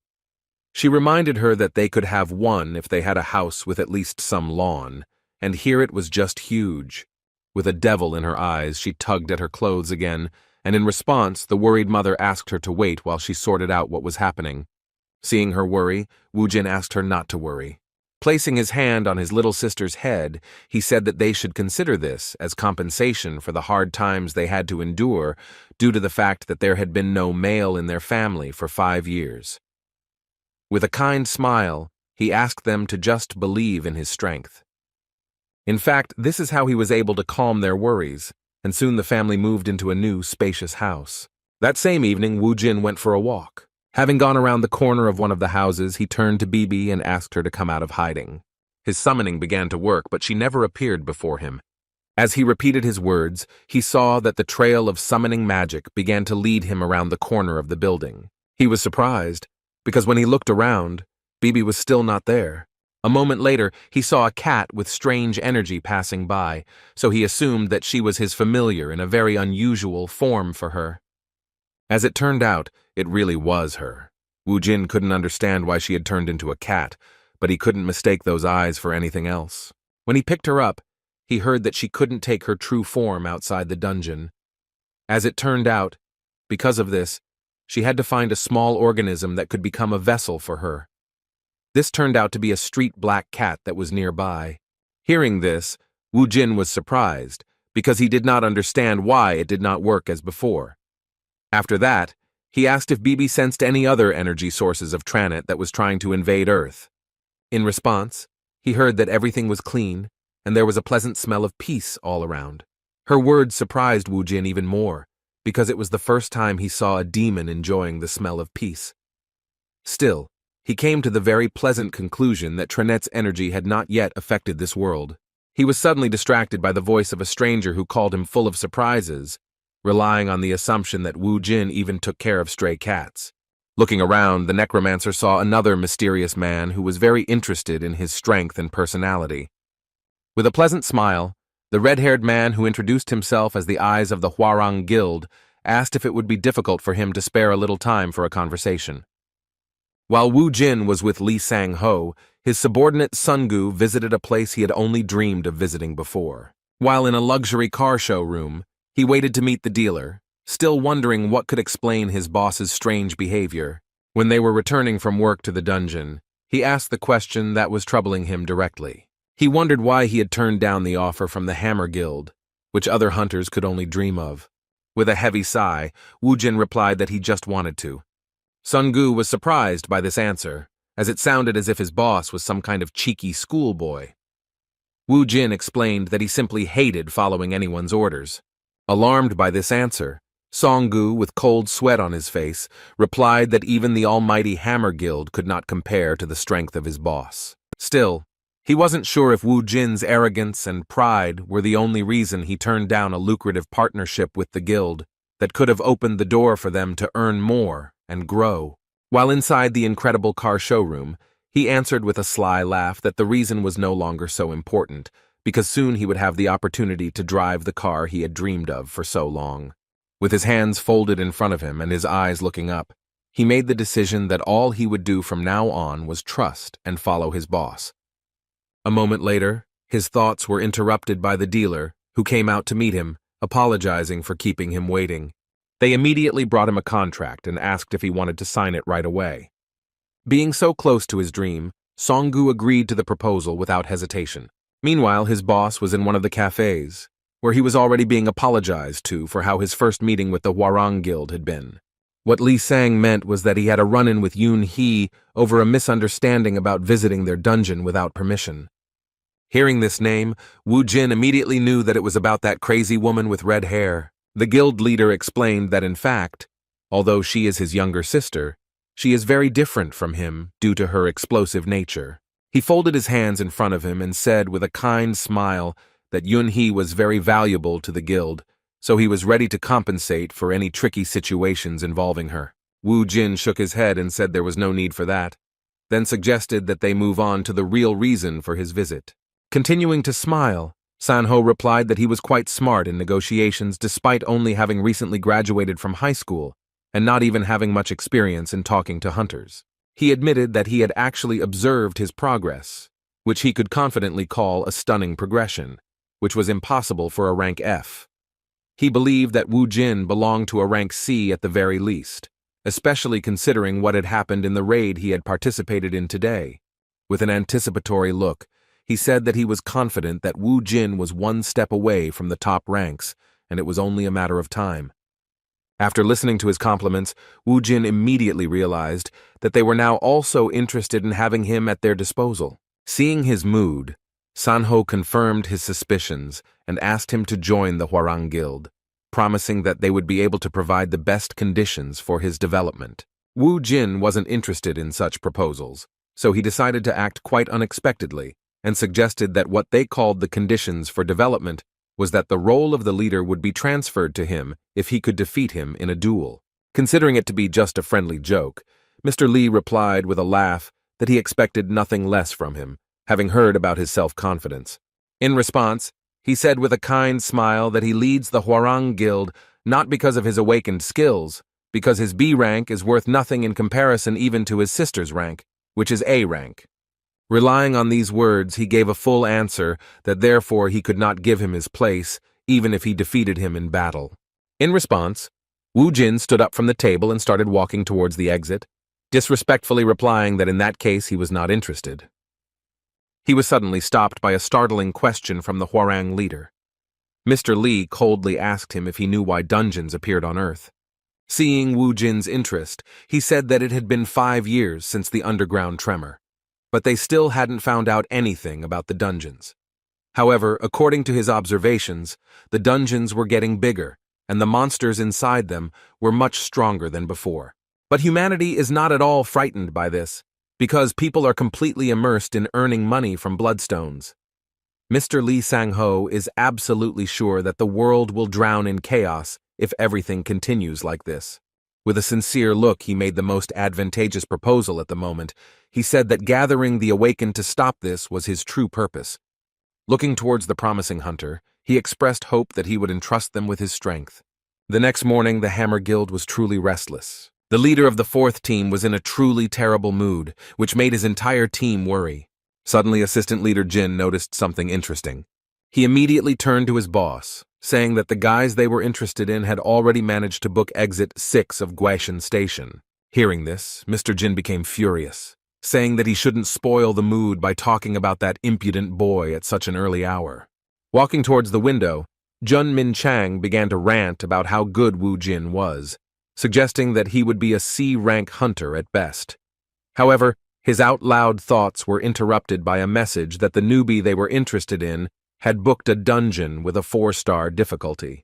She reminded her that they could have one if they had a house with at least some lawn, and here it was just huge. With a devil in her eyes, she tugged at her clothes again, and in response, the worried mother asked her to wait while she sorted out what was happening. Seeing her worry, Wu Jin asked her not to worry. Placing his hand on his little sister's head, he said that they should consider this as compensation for the hard times they had to endure due to the fact that there had been no male in their family for 5 years. With a kind smile, he asked them to just believe in his strength. In fact, this is how he was able to calm their worries, and soon the family moved into a new, spacious house. That same evening, Wu Jin went for a walk. Having gone around the corner of one of the houses, he turned to Bibi and asked her to come out of hiding. His summoning began to work, but she never appeared before him. As he repeated his words, he saw that the trail of summoning magic began to lead him around the corner of the building. He was surprised, because when he looked around, Bibi was still not there. A moment later, he saw a cat with strange energy passing by, so he assumed that she was his familiar in a very unusual form for her. As it turned out, it really was her. Wu Jin couldn't understand why she had turned into a cat, but he couldn't mistake those eyes for anything else. When he picked her up, he heard that she couldn't take her true form outside the dungeon. As it turned out, because of this, she had to find a small organism that could become a vessel for her. This turned out to be a street black cat that was nearby. Hearing this, Wu Jin was surprised, because he did not understand why it did not work as before. After that, he asked if Bibi sensed any other energy sources of Tranit that was trying to invade Earth. In response, he heard that everything was clean, and there was a pleasant smell of peace all around. Her words surprised Wu Jin even more, because it was the first time he saw a demon enjoying the smell of peace. Still, he came to the very pleasant conclusion that Tranet's energy had not yet affected this world. He was suddenly distracted by the voice of a stranger who called him full of surprises, relying on the assumption that Wu Jin even took care of stray cats. Looking around, the necromancer saw another mysterious man who was very interested in his strength and personality. With a pleasant smile, the red-haired man who introduced himself as the Eyes of the Hwarang Guild asked if it would be difficult for him to spare a little time for a conversation. While Wu Jin was with Li Sang-ho, his subordinate Sungu visited a place he had only dreamed of visiting before. While in a luxury car showroom, he waited to meet the dealer, still wondering what could explain his boss's strange behavior. When they were returning from work to the dungeon, he asked the question that was troubling him directly. He wondered why he had turned down the offer from the Hammer Guild, which other hunters could only dream of. With a heavy sigh, Wu Jin replied that he just wanted to. Sun Gu was surprised by this answer, as it sounded as if his boss was some kind of cheeky schoolboy. Wu Jin explained that he simply hated following anyone's orders. Alarmed by this answer, Song Gu, with cold sweat on his face, replied that even the almighty Hammer Guild could not compare to the strength of his boss. Still, he wasn't sure if Wu Jin's arrogance and pride were the only reason he turned down a lucrative partnership with the guild that could have opened the door for them to earn more and grow. While inside the incredible car showroom, he answered with a sly laugh that the reason was no longer so important, because soon he would have the opportunity to drive the car he had dreamed of for so long. With his hands folded in front of him and his eyes looking up, he made the decision that all he would do from now on was trust and follow his boss. A moment later, his thoughts were interrupted by the dealer, who came out to meet him, apologizing for keeping him waiting. They immediately brought him a contract and asked if he wanted to sign it right away. Being so close to his dream, Song Gu agreed to the proposal without hesitation. Meanwhile, his boss was in one of the cafes, where he was already being apologized to for how his first meeting with the Hwarang Guild had been. What Li Sang meant was that he had a run-in with Yun He over a misunderstanding about visiting their dungeon without permission. Hearing this name, Wu Jin immediately knew that it was about that crazy woman with red hair. The guild leader explained that in fact, although she is his younger sister, she is very different from him due to her explosive nature. He folded his hands in front of him and said with a kind smile that Yun He was very valuable to the guild, so he was ready to compensate for any tricky situations involving her. Wu Jin shook his head and said there was no need for that, then suggested that they move on to the real reason for his visit. Continuing to smile, Sanho replied that he was quite smart in negotiations despite only having recently graduated from high school and not even having much experience in talking to hunters. He admitted that he had actually observed his progress, which he could confidently call a stunning progression, which was impossible for a rank F. He believed that Wu Jin belonged to a rank C at the very least, especially considering what had happened in the raid he had participated in today. With an anticipatory look, he said that he was confident that Wu Jin was one step away from the top ranks, and it was only a matter of time. After listening to his compliments, Wu Jin immediately realized that they were now also interested in having him at their disposal. Seeing his mood, Sanho confirmed his suspicions and asked him to join the Hwarang Guild, promising that they would be able to provide the best conditions for his development. Wu Jin wasn't interested in such proposals, so he decided to act quite unexpectedly and suggested that what they called the conditions for development was that the role of the leader would be transferred to him if he could defeat him in a duel. Considering it to be just a friendly joke, Mr. Li replied with a laugh that he expected nothing less from him, having heard about his self-confidence. In response, he said with a kind smile that he leads the Hwarang Guild not because of his awakened skills, because his B rank is worth nothing in comparison even to his sister's rank, which is A rank. Relying on these words, he gave a full answer that therefore he could not give him his place, even if he defeated him in battle. In response, Wu Jin stood up from the table and started walking towards the exit, disrespectfully replying that in that case he was not interested. He was suddenly stopped by a startling question from the Hwarang leader. Mr. Li coldly asked him if he knew why dungeons appeared on Earth. Seeing Wu Jin's interest, he said that it had been 5 years since the underground tremor, but they still hadn't found out anything about the dungeons. However, according to his observations, the dungeons were getting bigger, and the monsters inside them were much stronger than before. But humanity is not at all frightened by this, because people are completely immersed in earning money from bloodstones. Mr. Li Sang-ho is absolutely sure that the world will drown in chaos if everything continues like this. With a sincere look, he made the most advantageous proposal at the moment. He said that gathering the awakened to stop this was his true purpose. Looking towards the promising hunter, he expressed hope that he would entrust them with his strength. The next morning, the Hammer Guild was truly restless. The leader of the 4th team was in a truly terrible mood, which made his entire team worry. Suddenly, Assistant Leader Jin noticed something interesting. He immediately turned to his boss, saying that the guys they were interested in had already managed to book exit 6 of Guaishan Station. Hearing this, Mr. Jin became furious, saying that he shouldn't spoil the mood by talking about that impudent boy at such an early hour. Walking towards the window, Jun Min Chang began to rant about how good Wu Jin was, suggesting that he would be a C-rank hunter at best. However, his out-loud thoughts were interrupted by a message that the newbie they were interested in had booked a dungeon with a 4-star difficulty.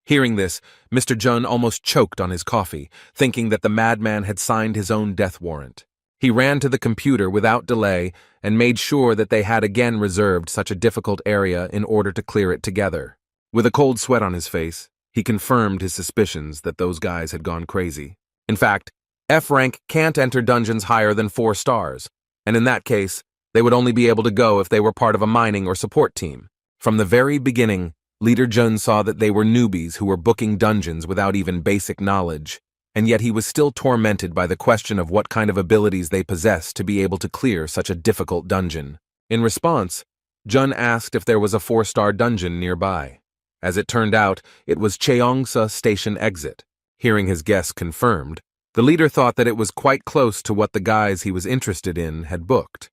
Hearing this, Mr. Jun almost choked on his coffee, thinking that the madman had signed his own death warrant. He ran to the computer without delay and made sure that they had again reserved such a difficult area in order to clear it together. With a cold sweat on his face, he confirmed his suspicions that those guys had gone crazy. In fact, F rank can't enter dungeons higher than 4 stars, and in that case, they would only be able to go if they were part of a mining or support team. From the very beginning, Leader Jun saw that they were newbies who were booking dungeons without even basic knowledge, and yet he was still tormented by the question of what kind of abilities they possessed to be able to clear such a difficult dungeon. In response, Jun asked if there was a 4-star dungeon nearby. As it turned out, it was Cheongsa Station Exit. Hearing his guess confirmed, the leader thought that it was quite close to what the guys he was interested in had booked.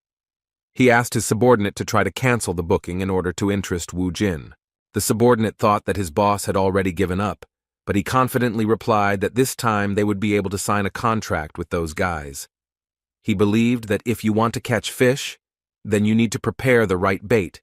He asked his subordinate to try to cancel the booking in order to interest Wu Jin. The subordinate thought that his boss had already given up, but he confidently replied that this time they would be able to sign a contract with those guys. He believed that if you want to catch fish, then you need to prepare the right bait,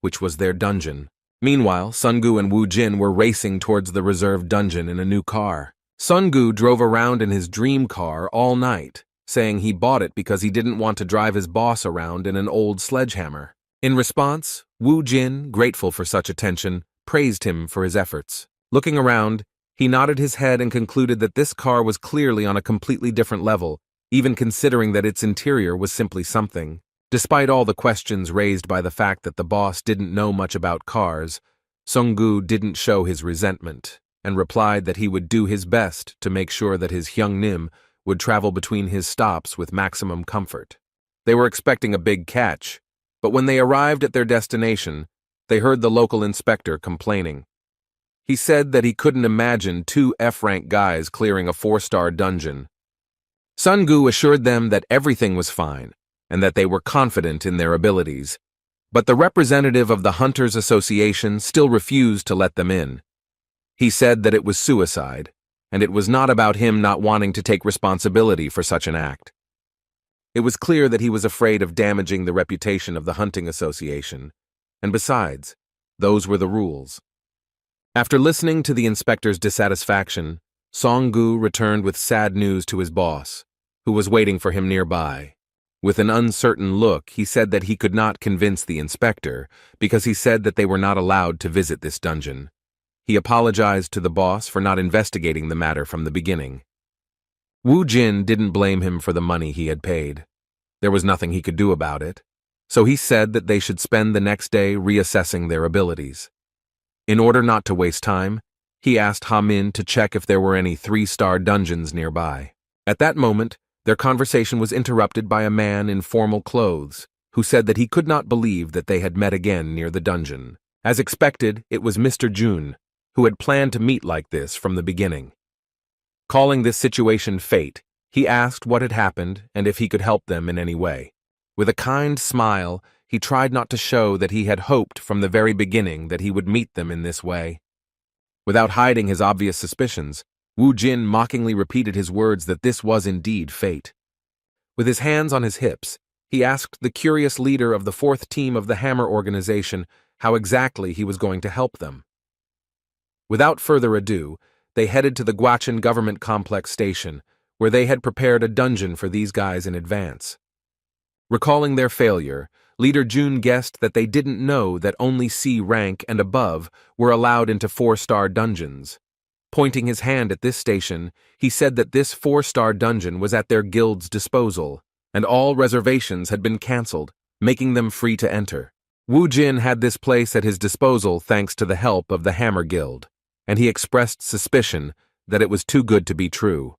which was their dungeon. Meanwhile, Sungu and Wu Jin were racing towards the reserved dungeon in a new car. Sungu drove around in his dream car all night, saying he bought it because he didn't want to drive his boss around in an old sledgehammer. In response, Wu Jin, grateful for such attention, praised him for his efforts. Looking around, he nodded his head and concluded that this car was clearly on a completely different level, even considering that its interior was simply something. Despite all the questions raised by the fact that the boss didn't know much about cars, Sungu didn't show his resentment, and replied that he would do his best to make sure that his Hyungnim would travel between his stops with maximum comfort. They were expecting a big catch, but when they arrived at their destination, they heard the local inspector complaining. He said that he couldn't imagine 2 F-rank guys clearing a 4-star dungeon. Sungu assured them that everything was fine, and that they were confident in their abilities, but the representative of the Hunters Association still refused to let them in. He said that it was suicide, and it was not about him not wanting to take responsibility for such an act. It was clear that he was afraid of damaging the reputation of the Hunting Association, and besides, those were the rules. After listening to the inspector's dissatisfaction, Songgu returned with sad news to his boss, who was waiting for him nearby. With an uncertain look, he said that he could not convince the inspector because he said that they were not allowed to visit this dungeon. He apologized to the boss for not investigating the matter from the beginning. Wu Jin didn't blame him for the money he had paid. There was nothing he could do about it, so he said that they should spend the next day reassessing their abilities. In order not to waste time, he asked Ha Min to check if there were any 3-star dungeons nearby. At that moment, their conversation was interrupted by a man in formal clothes, who said that he could not believe that they had met again near the dungeon. As expected, it was Mr. Jun, who had planned to meet like this from the beginning. Calling this situation fate, he asked what had happened and if he could help them in any way. With a kind smile, he tried not to show that he had hoped from the very beginning that he would meet them in this way. Without hiding his obvious suspicions, Wu Jin mockingly repeated his words that this was indeed fate. With his hands on his hips, he asked the curious leader of the 4th team of the Hammer organization how exactly he was going to help them. Without further ado, they headed to the Guachin Government Complex Station, where they had prepared a dungeon for these guys in advance. Recalling their failure, Leader Jun guessed that they didn't know that only C rank and above were allowed into 4-star dungeons. Pointing his hand at this station, he said that this 4-star dungeon was at their guild's disposal, and all reservations had been cancelled, making them free to enter. Wu Jin had this place at his disposal thanks to the help of the Hammer Guild, and he expressed suspicion that it was too good to be true.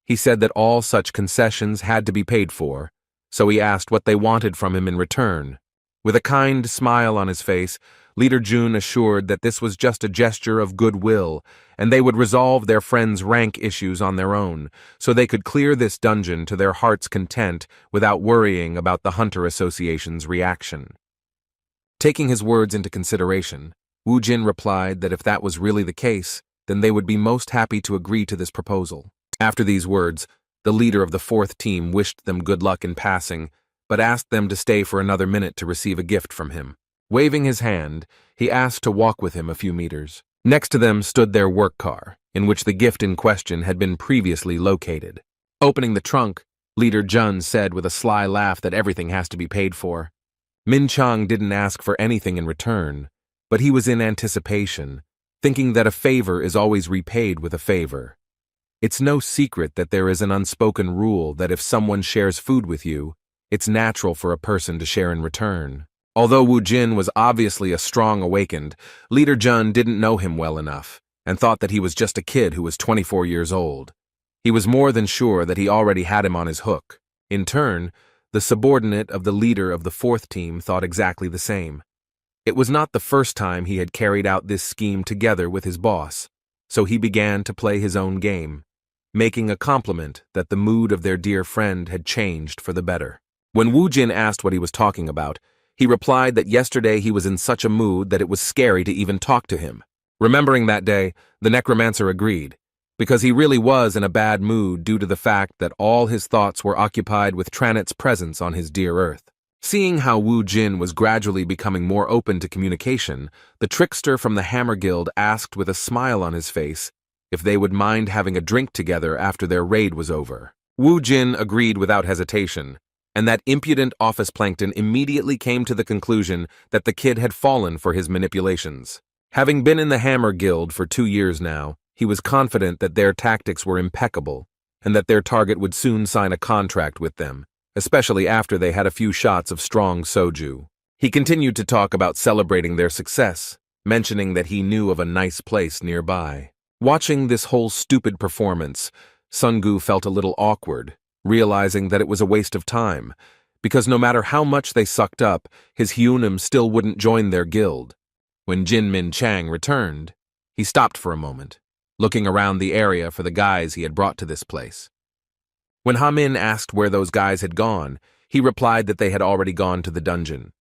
He said that all such concessions had to be paid for, so he asked what they wanted from him in return. With a kind smile on his face, Leader Jun assured that this was just a gesture of goodwill, and they would resolve their friends' rank issues on their own, so they could clear this dungeon to their heart's content without worrying about the Hunter Association's reaction. Taking his words into consideration, Wu Jin replied that if that was really the case, then they would be most happy to agree to this proposal. After these words, the leader of the fourth team wished them good luck in passing, but asked them to stay for another minute to receive a gift from him. Waving his hand, he asked to walk with him a few meters. Next to them stood their work car, in which the gift in question had been previously located. Opening the trunk, Leader Jun said with a sly laugh that everything has to be paid for. Min Chang didn't ask for anything in return, but he was in anticipation, thinking that a favor is always repaid with a favor. It's no secret that there is an unspoken rule that if someone shares food with you, it's natural for a person to share in return. Although Wu Jin was obviously a strong awakened, Leader Jun didn't know him well enough, and thought that he was just a kid who was 24 years old. He was more than sure that he already had him on his hook. In turn, the subordinate of the leader of the fourth team thought exactly the same. It was not the first time he had carried out this scheme together with his boss, so he began to play his own game, making a compliment that the mood of their dear friend had changed for the better. When Wu Jin asked what he was talking about, he replied that yesterday he was in such a mood that it was scary to even talk to him. Remembering that day, the necromancer agreed, because he really was in a bad mood due to the fact that all his thoughts were occupied with Tranit's presence on his dear earth. Seeing how Wu Jin was gradually becoming more open to communication, the trickster from the Hammer Guild asked with a smile on his face if they would mind having a drink together after their raid was over. Wu Jin agreed without hesitation, and that impudent office plankton immediately came to the conclusion that the kid had fallen for his manipulations. Having been in the Hammer Guild for 2 years now, he was confident that their tactics were impeccable, and that their target would soon sign a contract with them, especially after they had a few shots of strong soju. He continued to talk about celebrating their success, mentioning that he knew of a nice place nearby. Watching this whole stupid performance, Sungu felt a little awkward, realizing that it was a waste of time, because no matter how much they sucked up, his Hyunim still wouldn't join their guild. When Jin Min Chang returned, he stopped for a moment, looking around the area for the guys he had brought to this place. When Ha Min asked where those guys had gone, he replied that they had already gone to the dungeon.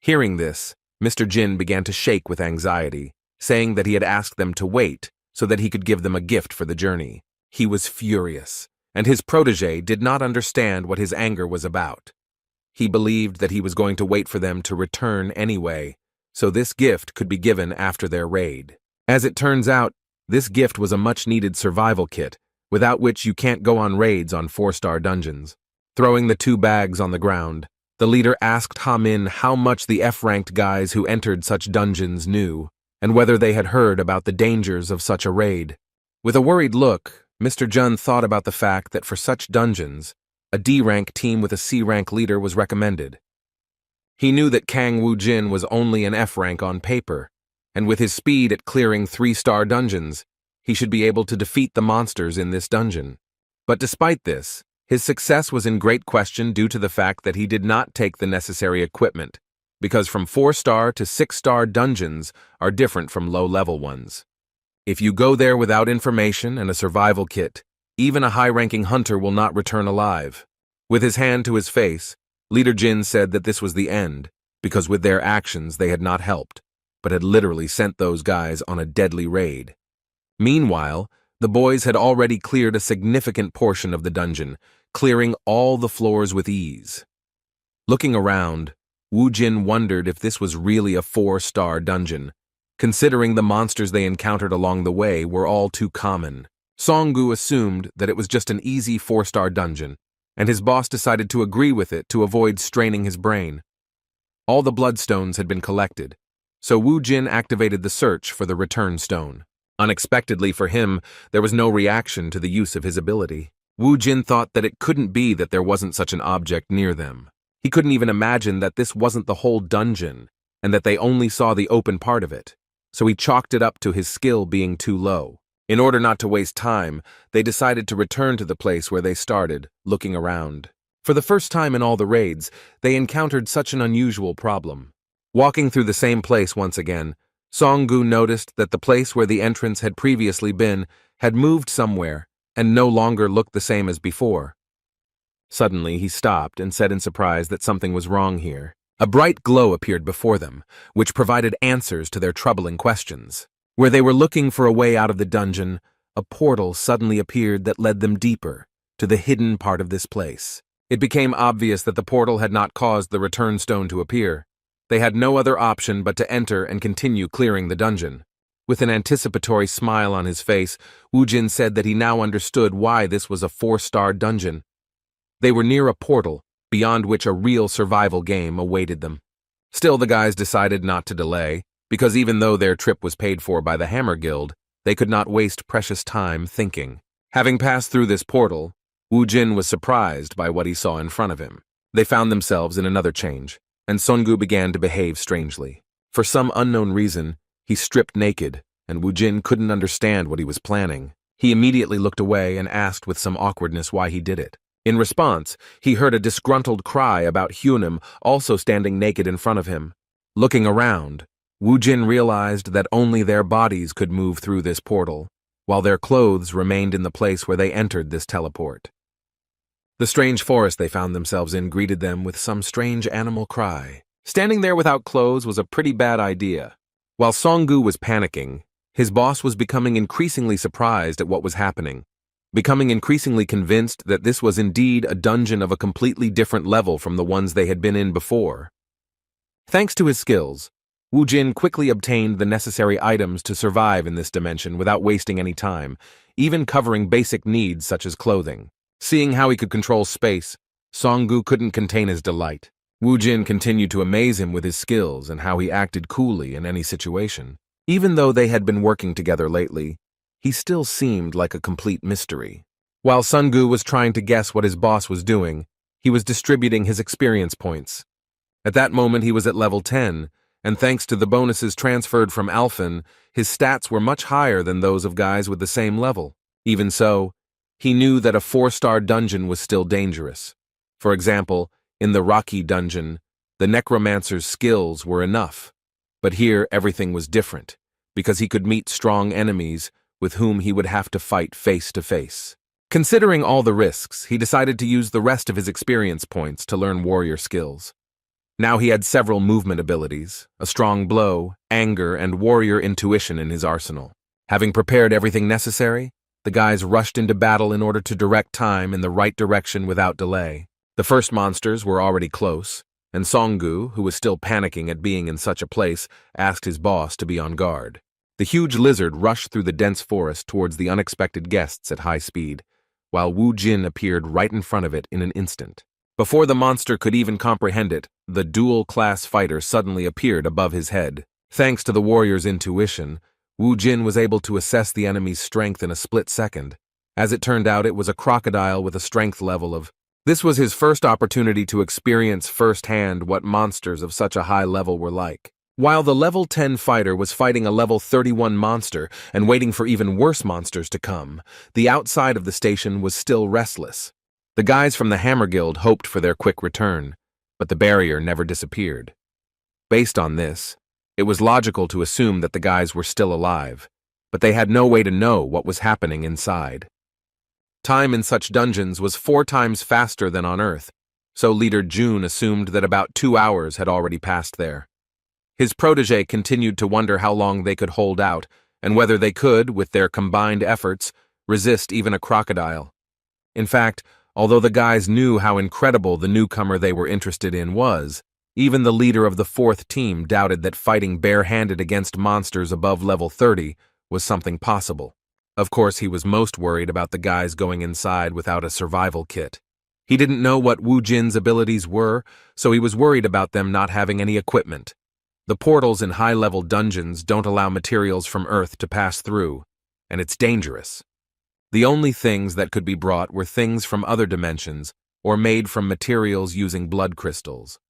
Hearing this, Mr. Jin began to shake with anxiety, saying that he had asked them to wait so that he could give them a gift for the journey. He was furious, and his protege did not understand what his anger was about. He believed that he was going to wait for them to return anyway, so this gift could be given after their raid. As it turns out, this gift was a much-needed survival kit, without which you can't go on raids on 4-star dungeons. Throwing the 2 bags on the ground, the leader asked Ha Min how much the F-ranked guys who entered such dungeons knew, and whether they had heard about the dangers of such a raid. With a worried look, Mr. Jun thought about the fact that for such dungeons, a D-rank team with a C-rank leader was recommended. He knew that Kang Wu Jin was only an F-rank on paper, and with his speed at clearing 3-star dungeons, he should be able to defeat the monsters in this dungeon. But despite this, his success was in great question due to the fact that he did not take the necessary equipment, because from 4-star to 6-star dungeons are different from low-level ones. If you go there without information and a survival kit, even a high-ranking hunter will not return alive. With his hand to his face, Leader Jin said that this was the end, because with their actions they had not helped, but had literally sent those guys on a deadly raid. Meanwhile, the boys had already cleared a significant portion of the dungeon, clearing all the floors with ease. Looking around, Wu Jin wondered if this was really a 4-star dungeon, considering the monsters they encountered along the way were all too common. Songgu assumed that it was just an easy 4-star dungeon, and his boss decided to agree with it to avoid straining his brain. All the bloodstones had been collected, so Wu Jin activated the search for the return stone. Unexpectedly for him, there was no reaction to the use of his ability. Wu Jin thought that it couldn't be that there wasn't such an object near them. He couldn't even imagine that this wasn't the whole dungeon, and that they only saw the open part of it, so he chalked it up to his skill being too low. In order not to waste time, they decided to return to the place where they started, looking around. For the first time in all the raids, they encountered such an unusual problem. Walking through the same place once again, Songgu noticed that the place where the entrance had previously been had moved somewhere and no longer looked the same as before. Suddenly, he stopped and said in surprise that something was wrong here. A bright glow appeared before them, which provided answers to their troubling questions. Where they were looking for a way out of the dungeon, a portal suddenly appeared that led them deeper, to the hidden part of this place. It became obvious that the portal had not caused the return stone to appear. They had no other option but to enter and continue clearing the dungeon. With an anticipatory smile on his face, Woojin said that he now understood why this was a 4-star dungeon. They were near a portal, beyond which a real survival game awaited them. Still, the guys decided not to delay, because even though their trip was paid for by the Hammer Guild, they could not waste precious time thinking. Having passed through this portal, Woojin was surprised by what he saw in front of him. They found themselves in another change, and Songu began to behave strangely. For some unknown reason, he stripped naked, and Woojin couldn't understand what he was planning. He immediately looked away and asked with some awkwardness why he did it. In response, he heard a disgruntled cry about Hunim also standing naked in front of him. Looking around, Woojin realized that only their bodies could move through this portal, while their clothes remained in the place where they entered this teleport. The strange forest they found themselves in greeted them with some strange animal cry. Standing there without clothes was a pretty bad idea. While Songu was panicking, his boss was becoming increasingly surprised at what was happening, becoming increasingly convinced that this was indeed a dungeon of a completely different level from the ones they had been in before. Thanks to his skills, Woojin quickly obtained the necessary items to survive in this dimension without wasting any time, even covering basic needs such as clothing. Seeing how he could control space, Songu couldn't contain his delight. Woojin continued to amaze him with his skills and how he acted coolly in any situation. Even though they had been working together lately, he still seemed like a complete mystery. While Songu was trying to guess what his boss was doing, he was distributing his experience points. At that moment he was at level 10, and thanks to the bonuses transferred from Alphen, his stats were much higher than those of guys with the same level. Even so, he knew that a 4-star dungeon was still dangerous. For example, in the Rocky dungeon, the necromancer's skills were enough. But here everything was different, because he could meet strong enemies with whom he would have to fight face to face. Considering all the risks, he decided to use the rest of his experience points to learn warrior skills. Now he had several movement abilities, a strong blow, anger, and warrior intuition in his arsenal. Having prepared everything necessary, the guys rushed into battle in order to direct time in the right direction without delay. The first monsters were already close, and Songu, who was still panicking at being in such a place, asked his boss to be on guard. The huge lizard rushed through the dense forest towards the unexpected guests at high speed, while Woojin appeared right in front of it in an instant. Before the monster could even comprehend it, the dual-class fighter suddenly appeared above his head. Thanks to the warrior's intuition, Woojin was able to assess the enemy's strength in a split second. As it turned out, it was a crocodile with a strength level of... This was his first opportunity to experience firsthand what monsters of such a high level were like. While the level 10 fighter was fighting a level 31 monster and waiting for even worse monsters to come, the outside of the station was still restless. The guys from the Hammer Guild hoped for their quick return, but the barrier never disappeared. Based on this, it was logical to assume that the guys were still alive, but they had no way to know what was happening inside. Time in such dungeons was 4 times faster than on Earth, so Leader June assumed that about 2 hours had already passed there. His protege continued to wonder how long they could hold out, and whether they could, with their combined efforts, resist even a crocodile. In fact, although the guys knew how incredible the newcomer they were interested in was, even the leader of the 4th team doubted that fighting bare-handed against monsters above level 30 was something possible. Of course, he was most worried about the guys going inside without a survival kit. He didn't know what Woojin's abilities were, so he was worried about them not having any equipment. The portals in high-level dungeons don't allow materials from Earth to pass through, and it's dangerous. The only things that could be brought were things from other dimensions or made from materials using blood crystals.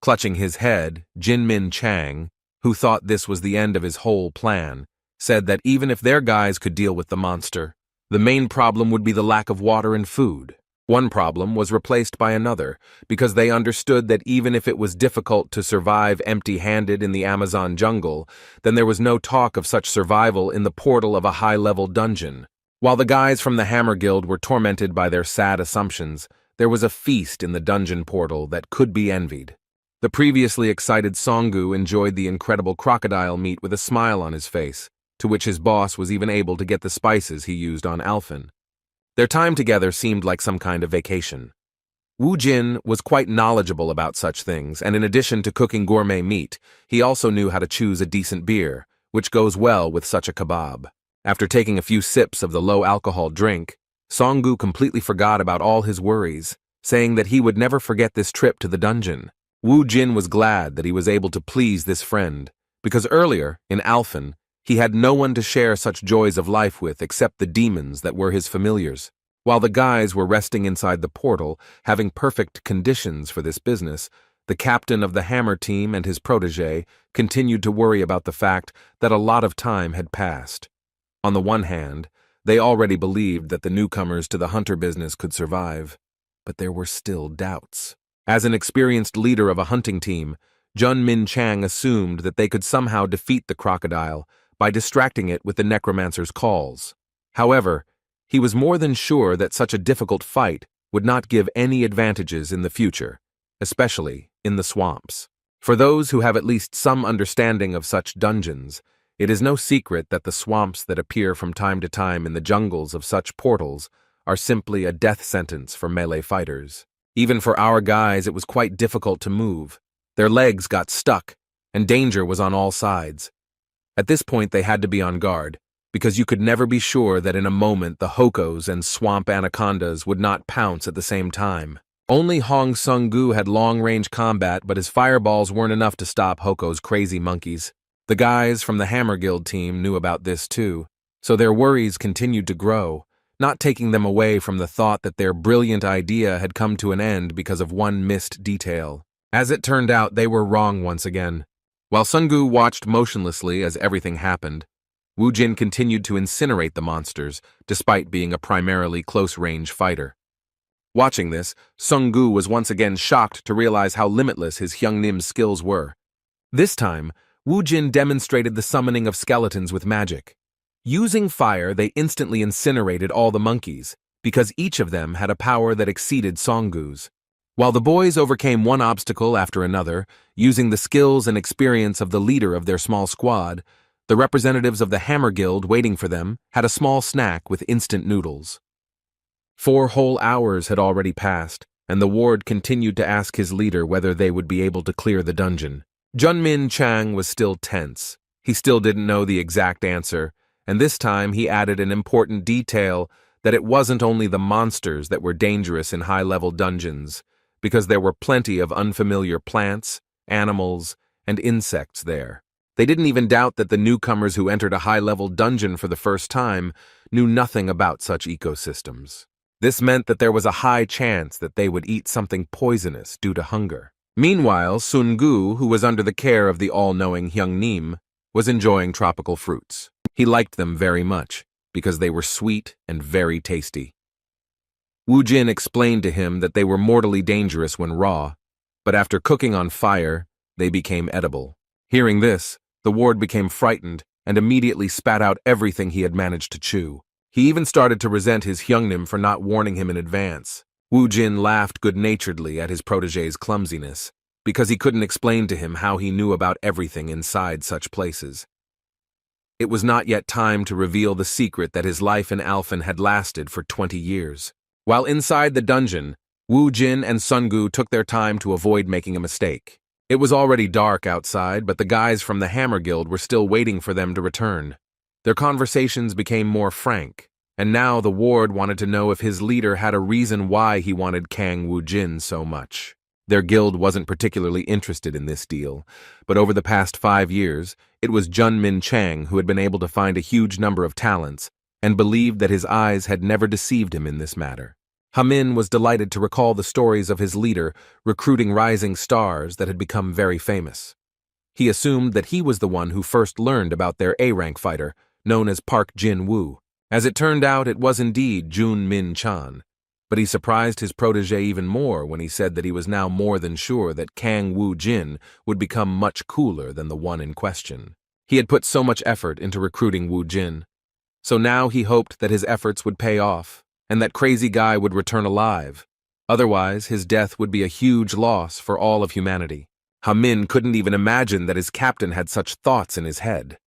Clutching his head, Jinmin Chang, who thought this was the end of his whole plan, said that even if their guys could deal with the monster, the main problem would be the lack of water and food. One problem was replaced by another, because they understood that even if it was difficult to survive empty-handed in the Amazon jungle, then there was no talk of such survival in the portal of a high-level dungeon. While the guys from the Hammer Guild were tormented by their sad assumptions, there was a feast in the dungeon portal that could be envied. The previously excited Songu enjoyed the incredible crocodile meat with a smile on his face, to which his boss was even able to get the spices he used on Alphen. Their time together seemed like some kind of vacation. Wu Jin was quite knowledgeable about such things, and in addition to cooking gourmet meat, he also knew how to choose a decent beer, which goes well with such a kebab. After taking a few sips of the low-alcohol drink, Songu completely forgot about all his worries, saying that he would never forget this trip to the dungeon. Wu Jin was glad that he was able to please this friend, because earlier, in Alphen, he had no one to share such joys of life with except the demons that were his familiars. While the guys were resting inside the portal, having perfect conditions for this business, the captain of the hammer team and his protege continued to worry about the fact that a lot of time had passed. On the one hand, they already believed that the newcomers to the hunter business could survive, but there were still doubts. As an experienced leader of a hunting team, Jun Min Chang assumed that they could somehow defeat the crocodile by distracting it with the necromancer's calls. However, he was more than sure that such a difficult fight would not give any advantages in the future, especially in the swamps. For those who have at least some understanding of such dungeons, it is no secret that the swamps that appear from time to time in the jungles of such portals are simply a death sentence for melee fighters. Even for our guys, it was quite difficult to move. Their legs got stuck, and danger was on all sides. At this point, they had to be on guard, because you could never be sure that in a moment the Hokos and swamp anacondas would not pounce at the same time. Only Hong Sung-gu had long-range combat, but his fireballs weren't enough to stop Hoko's crazy monkeys. The guys from the Hammer Guild team knew about this too, so their worries continued to grow, not taking them away from the thought that their brilliant idea had come to an end because of one missed detail. As it turned out, they were wrong once again. While Sung-gu watched motionlessly as everything happened, Wu Jin continued to incinerate the monsters, despite being a primarily close-range fighter. Watching this, Sung-gu was once again shocked to realize how limitless his Hyungnim's skills were. This time, Wu Jin demonstrated the summoning of skeletons with magic. Using fire, they instantly incinerated all the monkeys, because each of them had a power that exceeded Song-gu's. While the boys overcame one obstacle after another, using the skills and experience of the leader of their small squad, the representatives of the Hammer Guild waiting for them had a small snack with instant noodles. 4 whole hours had already passed, and the ward continued to ask his leader whether they would be able to clear the dungeon. Jun Min Chang was still tense. He still didn't know the exact answer, and this time he added an important detail that it wasn't only the monsters that were dangerous in high-level dungeons, because there were plenty of unfamiliar plants, animals, and insects there. They didn't even doubt that the newcomers who entered a high-level dungeon for the first time knew nothing about such ecosystems. This meant that there was a high chance that they would eat something poisonous due to hunger. Meanwhile, Sun-gu, who was under the care of the all-knowing Hyungnim, was enjoying tropical fruits. He liked them very much, because they were sweet and very tasty. Wu Jin explained to him that they were mortally dangerous when raw, but after cooking on fire, they became edible. Hearing this, the ward became frightened and immediately spat out everything he had managed to chew. He even started to resent his Hyungnim for not warning him in advance. Wu Jin laughed good-naturedly at his protege's clumsiness, because he couldn't explain to him how he knew about everything inside such places. It was not yet time to reveal the secret that his life in Alphen had lasted for 20 years. While inside the dungeon, Wu Jin and Sun-gu took their time to avoid making a mistake. It was already dark outside, but the guys from the Hammer Guild were still waiting for them to return. Their conversations became more frank, and now the ward wanted to know if his leader had a reason why he wanted Kang Wu Jin so much. Their guild wasn't particularly interested in this deal, but over the past 5 years, it was Jun Min Chang who had been able to find a huge number of talents and believed that his eyes had never deceived him in this matter. Hamin was delighted to recall the stories of his leader recruiting rising stars that had become very famous. He assumed that he was the one who first learned about their A-rank fighter, known as Park Jin-woo. As it turned out, it was indeed Jun Min Chan, but he surprised his protege even more when he said that he was now more than sure that Kang Wu Jin would become much cooler than the one in question. He had put so much effort into recruiting Wu Jin, so now he hoped that his efforts would pay off, and that crazy guy would return alive. Otherwise, his death would be a huge loss for all of humanity. Ha-min couldn't even imagine that his captain had such thoughts in his head.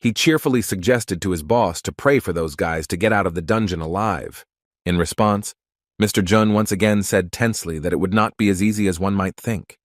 He cheerfully suggested to his boss to pray for those guys to get out of the dungeon alive. In response, Mr. Jun once again said tensely that it would not be as easy as one might think.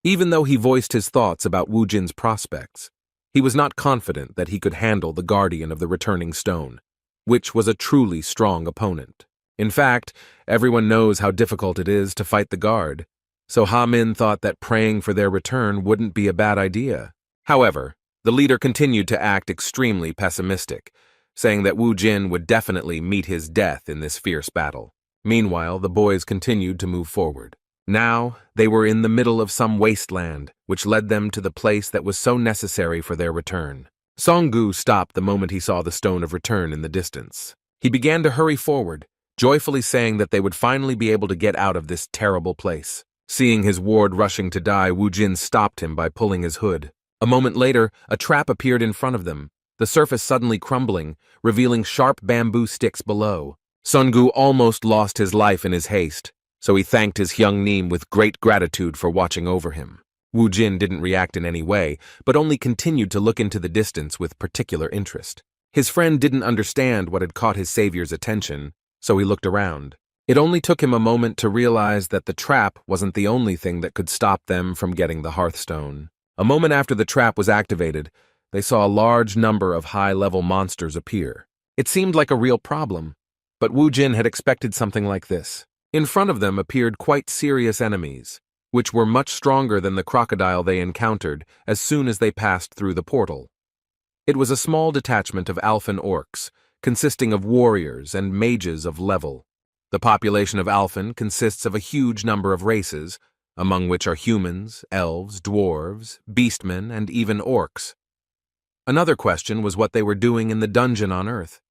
Even though he voiced his thoughts about Wu Jin's prospects, he was not confident that he could handle the guardian of the returning stone, which was a truly strong opponent. In fact, everyone knows how difficult it is to fight the guard, so Ha-min thought that praying for their return wouldn't be a bad idea. However, the leader continued to act extremely pessimistic, saying that Wu Jin would definitely meet his death in this fierce battle. Meanwhile, the boys continued to move forward. Now, they were in the middle of some wasteland, which led them to the place that was so necessary for their return. Song-gu stopped the moment he saw the stone of return in the distance. He began to hurry forward, joyfully saying that they would finally be able to get out of this terrible place. Seeing his ward rushing to die, Wu Jin stopped him by pulling his hood. A moment later, a trap appeared in front of them, the surface suddenly crumbling, revealing sharp bamboo sticks below. Song-gu almost lost his life in his haste, so he thanked his Hyung-nim with great gratitude for watching over him. Wu Jin didn't react in any way, but only continued to look into the distance with particular interest. His friend didn't understand what had caught his savior's attention, so he looked around. It only took him a moment to realize that the trap wasn't the only thing that could stop them from getting the Hearthstone. A moment after the trap was activated, they saw a large number of high-level monsters appear. It seemed like a real problem, but Wu Jin had expected something like this. In front of them appeared quite serious enemies, which were much stronger than the crocodile they encountered as soon as they passed through the portal. It was a small detachment of Alphen orcs, consisting of warriors and mages of level. The population of Alphen consists of a huge number of races, among which are humans, elves, dwarves, beastmen, and even orcs. Another question was what they were doing in the dungeon on Earth.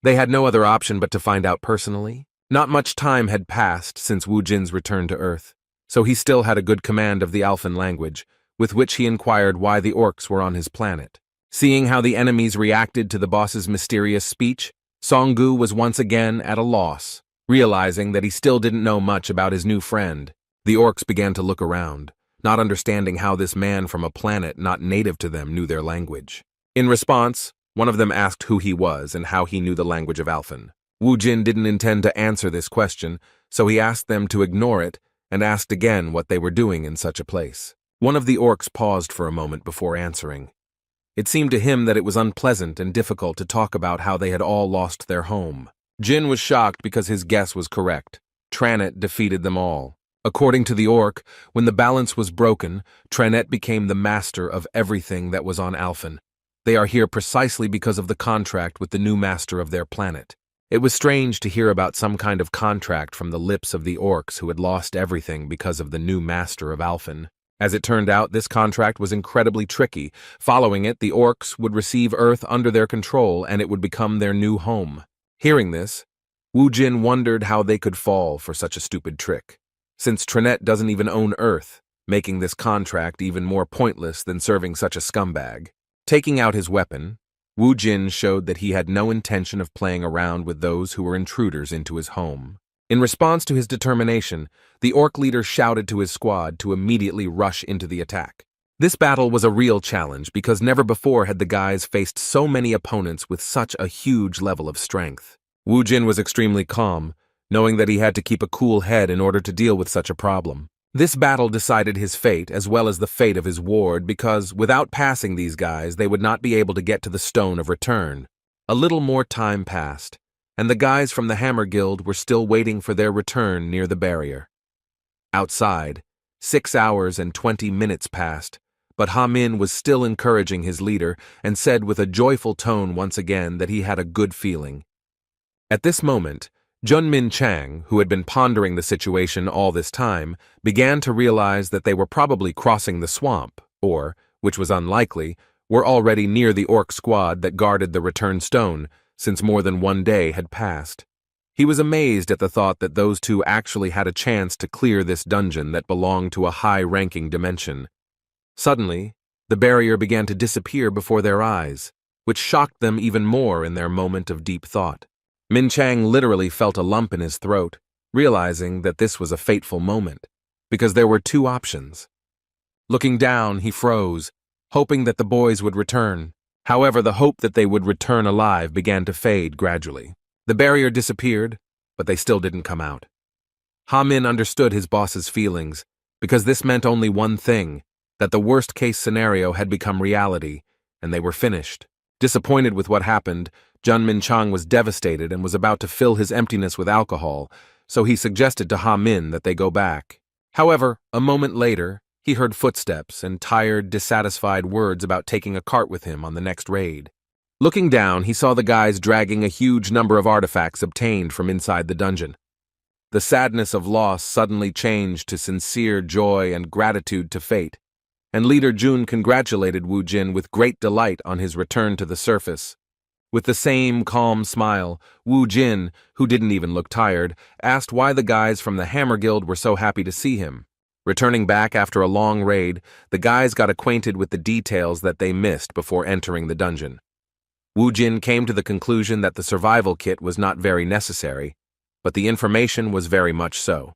They had no other option but to find out personally. Not much time had passed since Wu Jin's return to Earth, so he still had a good command of the Alphen language, with which he inquired why the orcs were on his planet. Seeing how the enemies reacted to the boss's mysterious speech, Song-gu was once again at a loss, realizing that he still didn't know much about his new friend. The orcs began to look around, not understanding how this man from a planet not native to them knew their language. In response, one of them asked who he was and how he knew the language of Alphen. Wu Jin didn't intend to answer this question, so he asked them to ignore it and asked again what they were doing in such a place. One of the orcs paused for a moment before answering. It seemed to him that it was unpleasant and difficult to talk about how they had all lost their home. Jin was shocked because his guess was correct. Tranet defeated them all. According to the orc, when the balance was broken, Tranet became the master of everything that was on Alphen. They are here precisely because of the contract with the new master of their planet. It was strange to hear about some kind of contract from the lips of the orcs who had lost everything because of the new master of Alphen. As it turned out, this contract was incredibly tricky. Following it, the orcs would receive Earth under their control and it would become their new home. Hearing this, Wu Jin wondered how they could fall for such a stupid trick, since Tranet doesn't even own Earth, making this contract even more pointless than serving such a scumbag. Taking out his weapon, Wu Jin showed that he had no intention of playing around with those who were intruders into his home. In response to his determination, the orc leader shouted to his squad to immediately rush into the attack. This battle was a real challenge because never before had the guys faced so many opponents with such a huge level of strength. Wu Jin was extremely calm, knowing that he had to keep a cool head in order to deal with such a problem. This battle decided his fate as well as the fate of his ward because, without passing these guys, they would not be able to get to the Stone of Return. A little more time passed, and the guys from the Hammer Guild were still waiting for their return near the barrier. Outside, 6 hours and 20 minutes passed, but Ha-min was still encouraging his leader and said with a joyful tone once again that he had a good feeling. At this moment, Junmin Chang, who had been pondering the situation all this time, began to realize that they were probably crossing the swamp, or, which was unlikely, were already near the orc squad that guarded the return stone, since more than 1 day had passed. He was amazed at the thought that those two actually had a chance to clear this dungeon that belonged to a high-ranking dimension. Suddenly, the barrier began to disappear before their eyes, which shocked them even more in their moment of deep thought. Min Chang literally felt a lump in his throat, realizing that this was a fateful moment, because there were two options. Looking down, he froze, hoping that the boys would return. However, the hope that they would return alive began to fade gradually. The barrier disappeared, but they still didn't come out. Ha-min understood his boss's feelings, because this meant only one thing, that the worst-case scenario had become reality, and they were finished. Disappointed with what happened, Jun Min-chang was devastated and was about to fill his emptiness with alcohol, so he suggested to Ha-min that they go back. However, a moment later, he heard footsteps and tired, dissatisfied words about taking a cart with him on the next raid. Looking down, he saw the guys dragging a huge number of artifacts obtained from inside the dungeon. The sadness of loss suddenly changed to sincere joy and gratitude to fate, and Leader Jun congratulated Wu Jin with great delight on his return to the surface. With the same calm smile, Wu Jin, who didn't even look tired, asked why the guys from the Hammer Guild were so happy to see him. Returning back after a long raid, the guys got acquainted with the details that they missed before entering the dungeon. Wu Jin came to the conclusion that the survival kit was not very necessary, but the information was very much so.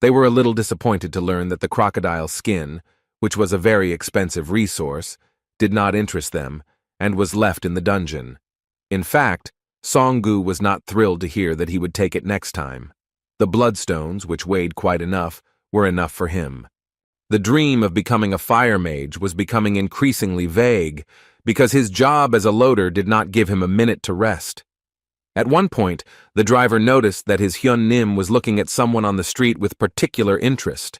They were a little disappointed to learn that the crocodile skin, which was a very expensive resource, did not interest them, and was left in the dungeon. In fact, Songgu was not thrilled to hear that he would take it next time. The bloodstones, which weighed quite enough, were enough for him. The dream of becoming a fire mage was becoming increasingly vague, because his job as a loader did not give him a minute to rest. At one point, the driver noticed that his Hyun Nim was looking at someone on the street with particular interest.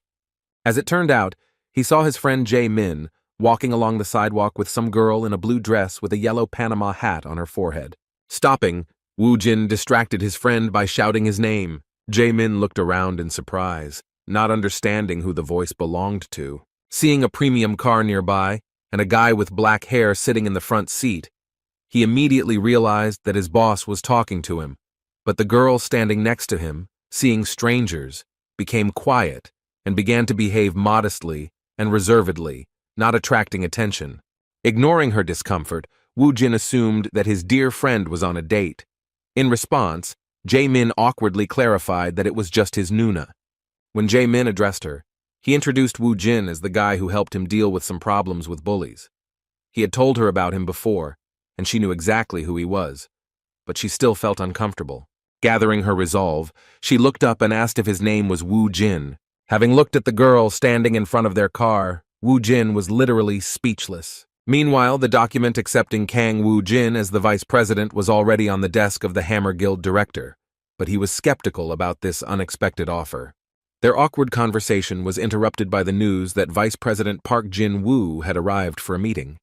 As it turned out, he saw his friend Jae Min walking along the sidewalk with some girl in a blue dress with a yellow Panama hat on her forehead. Stopping, Wu Jin distracted his friend by shouting his name. Jae Min looked around in surprise, not understanding who the voice belonged to. Seeing a premium car nearby and a guy with black hair sitting in the front seat, he immediately realized that his boss was talking to him, but the girl standing next to him, seeing strangers, became quiet and began to behave modestly and reservedly, not attracting attention. Ignoring her discomfort, Wu Jin assumed that his dear friend was on a date. In response, Jae Min awkwardly clarified that it was just his Nuna. When Jae Min addressed her, he introduced Wu Jin as the guy who helped him deal with some problems with bullies. He had told her about him before, and she knew exactly who he was, but she still felt uncomfortable. Gathering her resolve, she looked up and asked if his name was Wu Jin. Having looked at the girl standing in front of their car, Wu Jin was literally speechless. Meanwhile, the document accepting Kang Wu Jin as the vice president was already on the desk of the Hammer Guild director, but he was skeptical about this unexpected offer. Their awkward conversation was interrupted by the news that Vice President Park Jin-woo had arrived for a meeting.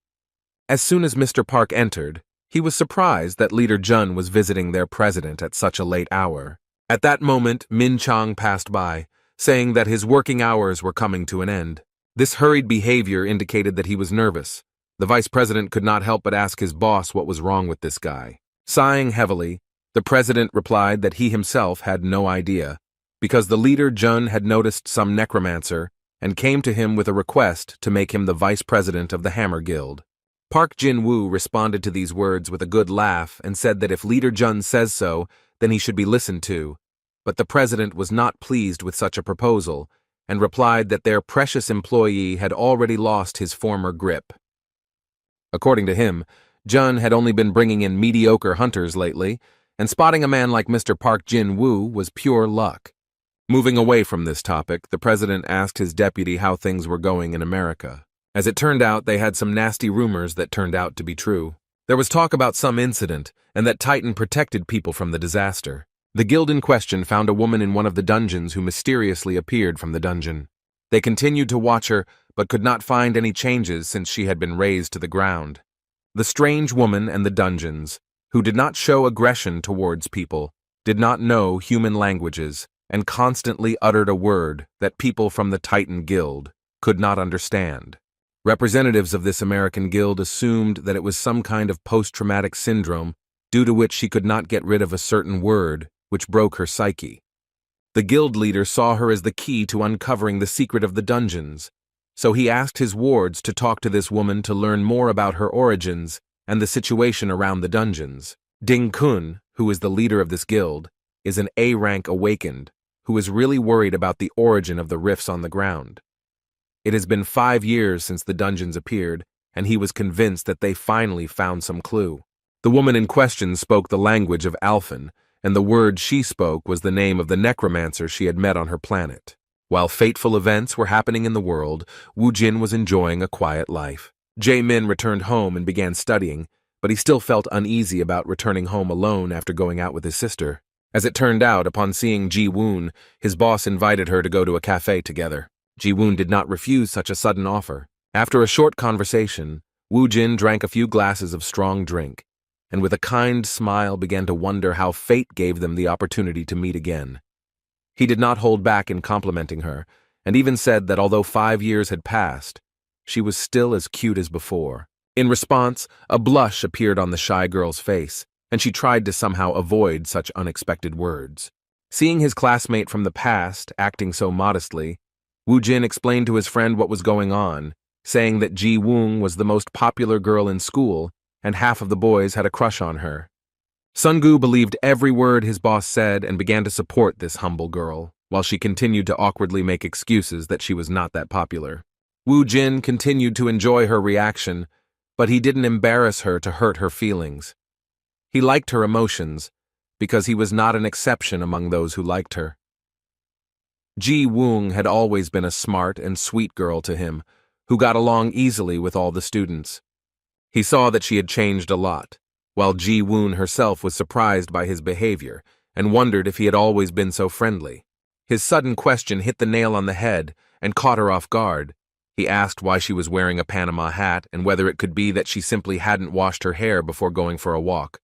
As soon as Mr. Park entered, he was surprised that Leader Jun was visiting their president at such a late hour. At that moment, Min Chang passed by, saying that his working hours were coming to an end. This hurried behavior indicated that he was nervous. The vice president could not help but ask his boss what was wrong with this guy. Sighing heavily, the president replied that he himself had no idea, because the leader Jun had noticed some necromancer and came to him with a request to make him the vice president of the Hammer Guild. Park Jin-woo responded to these words with a good laugh and said that if Leader Jun says so, then he should be listened to, but the president was not pleased with such a proposal and replied that their precious employee had already lost his former grip. According to him, Jun had only been bringing in mediocre hunters lately, and spotting a man like Mr. Park Jin-woo was pure luck. Moving away from this topic, the president asked his deputy how things were going in America. As it turned out, they had some nasty rumors that turned out to be true. There was talk about some incident, and that Titan protected people from the disaster. The guild in question found a woman in one of the dungeons who mysteriously appeared from the dungeon. They continued to watch her, but could not find any changes since she had been razed to the ground. The strange woman and the dungeons, who did not show aggression towards people, did not know human languages, and constantly uttered a word that people from the Titan Guild could not understand. Representatives of this American guild assumed that it was some kind of post-traumatic syndrome due to which she could not get rid of a certain word, which broke her psyche. The guild leader saw her as the key to uncovering the secret of the dungeons, so he asked his wards to talk to this woman to learn more about her origins and the situation around the dungeons. Ding Kun, who is the leader of this guild, is an A-rank awakened, who is really worried about the origin of the rifts on the ground. It has been 5 years since the dungeons appeared, and he was convinced that they finally found some clue. The woman in question spoke the language of Alphen, and the word she spoke was the name of the necromancer she had met on her planet. While fateful events were happening in the world, Wu Jin was enjoying a quiet life. Jae-min returned home and began studying, but he still felt uneasy about returning home alone after going out with his sister. As it turned out, upon seeing Ji-woon, his boss invited her to go to a cafe together. Ji-woon did not refuse such a sudden offer. After a short conversation, Wu Jin drank a few glasses of strong drink, and with a kind smile began to wonder how fate gave them the opportunity to meet again. He did not hold back in complimenting her, and even said that although 5 years had passed, she was still as cute as before. In response, a blush appeared on the shy girl's face, and she tried to somehow avoid such unexpected words. Seeing his classmate from the past acting so modestly, Wu Jin explained to his friend what was going on, saying that Ji Woong was the most popular girl in school, and half of the boys had a crush on her. Sungu believed every word his boss said and began to support this humble girl, while she continued to awkwardly make excuses that she was not that popular. Wu Jin continued to enjoy her reaction, but he didn't embarrass her to hurt her feelings. He liked her emotions, because he was not an exception among those who liked her. Ji Woong had always been a smart and sweet girl to him, who got along easily with all the students. He saw that she had changed a lot, while Ji Woon herself was surprised by his behavior and wondered if he had always been so friendly. His sudden question hit the nail on the head and caught her off guard. He asked why she was wearing a Panama hat and whether it could be that she simply hadn't washed her hair before going for a walk.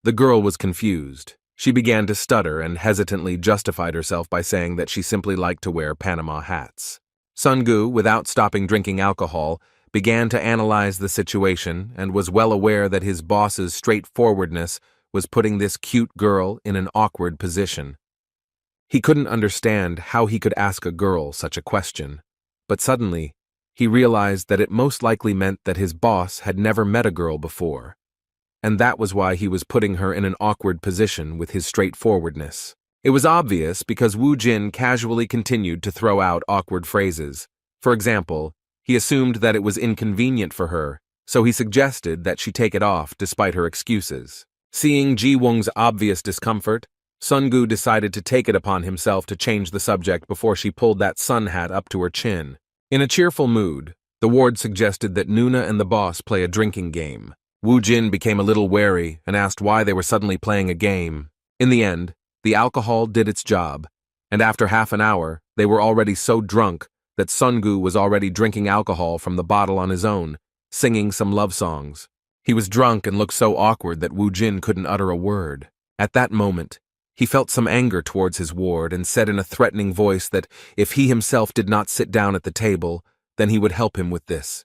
The girl was confused. She began to stutter and hesitantly justified herself by saying that she simply liked to wear Panama hats. Sungu, without stopping drinking alcohol, began to analyze the situation and was well aware that his boss's straightforwardness was putting this cute girl in an awkward position. He couldn't understand how he could ask a girl such a question, but suddenly he realized that it most likely meant that his boss had never met a girl before, and that was why he was putting her in an awkward position with his straightforwardness. It was obvious because Wu Jin casually continued to throw out awkward phrases. For example, he assumed that it was inconvenient for her, so he suggested that she take it off despite her excuses. Seeing Ji Woong's obvious discomfort, Sungu decided to take it upon himself to change the subject before she pulled that sun hat up to her chin. In a cheerful mood, the ward suggested that Nuna and the boss play a drinking game. Wu Jin became a little wary and asked why they were suddenly playing a game. In the end, the alcohol did its job, and after half an hour, they were already so drunk that Sungu was already drinking alcohol from the bottle on his own, singing some love songs. He was drunk and looked so awkward that Wu Jin couldn't utter a word. At that moment, he felt some anger towards his ward and said in a threatening voice that if he himself did not sit down at the table, then he would help him with this.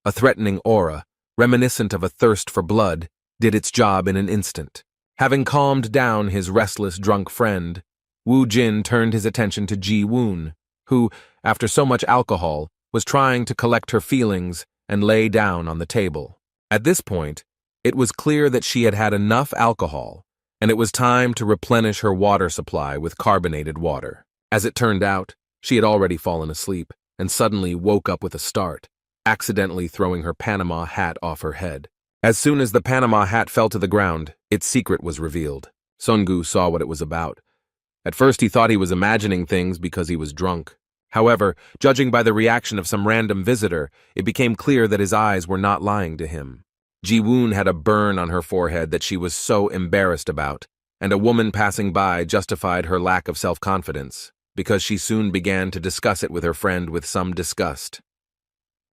A threatening aura, reminiscent of a thirst for blood, did its job in an instant. Having calmed down his restless drunk friend, Wu Jin turned his attention to Ji Woon, who, after so much alcohol, was trying to collect her feelings and lay down on the table. At this point, it was clear that she had had enough alcohol, and it was time to replenish her water supply with carbonated water. As it turned out, she had already fallen asleep and suddenly woke up with a start, accidentally throwing her Panama hat off her head. As soon as the Panama hat fell to the ground, its secret was revealed. Sungu saw what it was about. At first he thought he was imagining things because he was drunk. However, judging by the reaction of some random visitor, it became clear that his eyes were not lying to him. Ji Woon had a burn on her forehead that she was so embarrassed about, and a woman passing by justified her lack of self-confidence, because she soon began to discuss it with her friend with some disgust.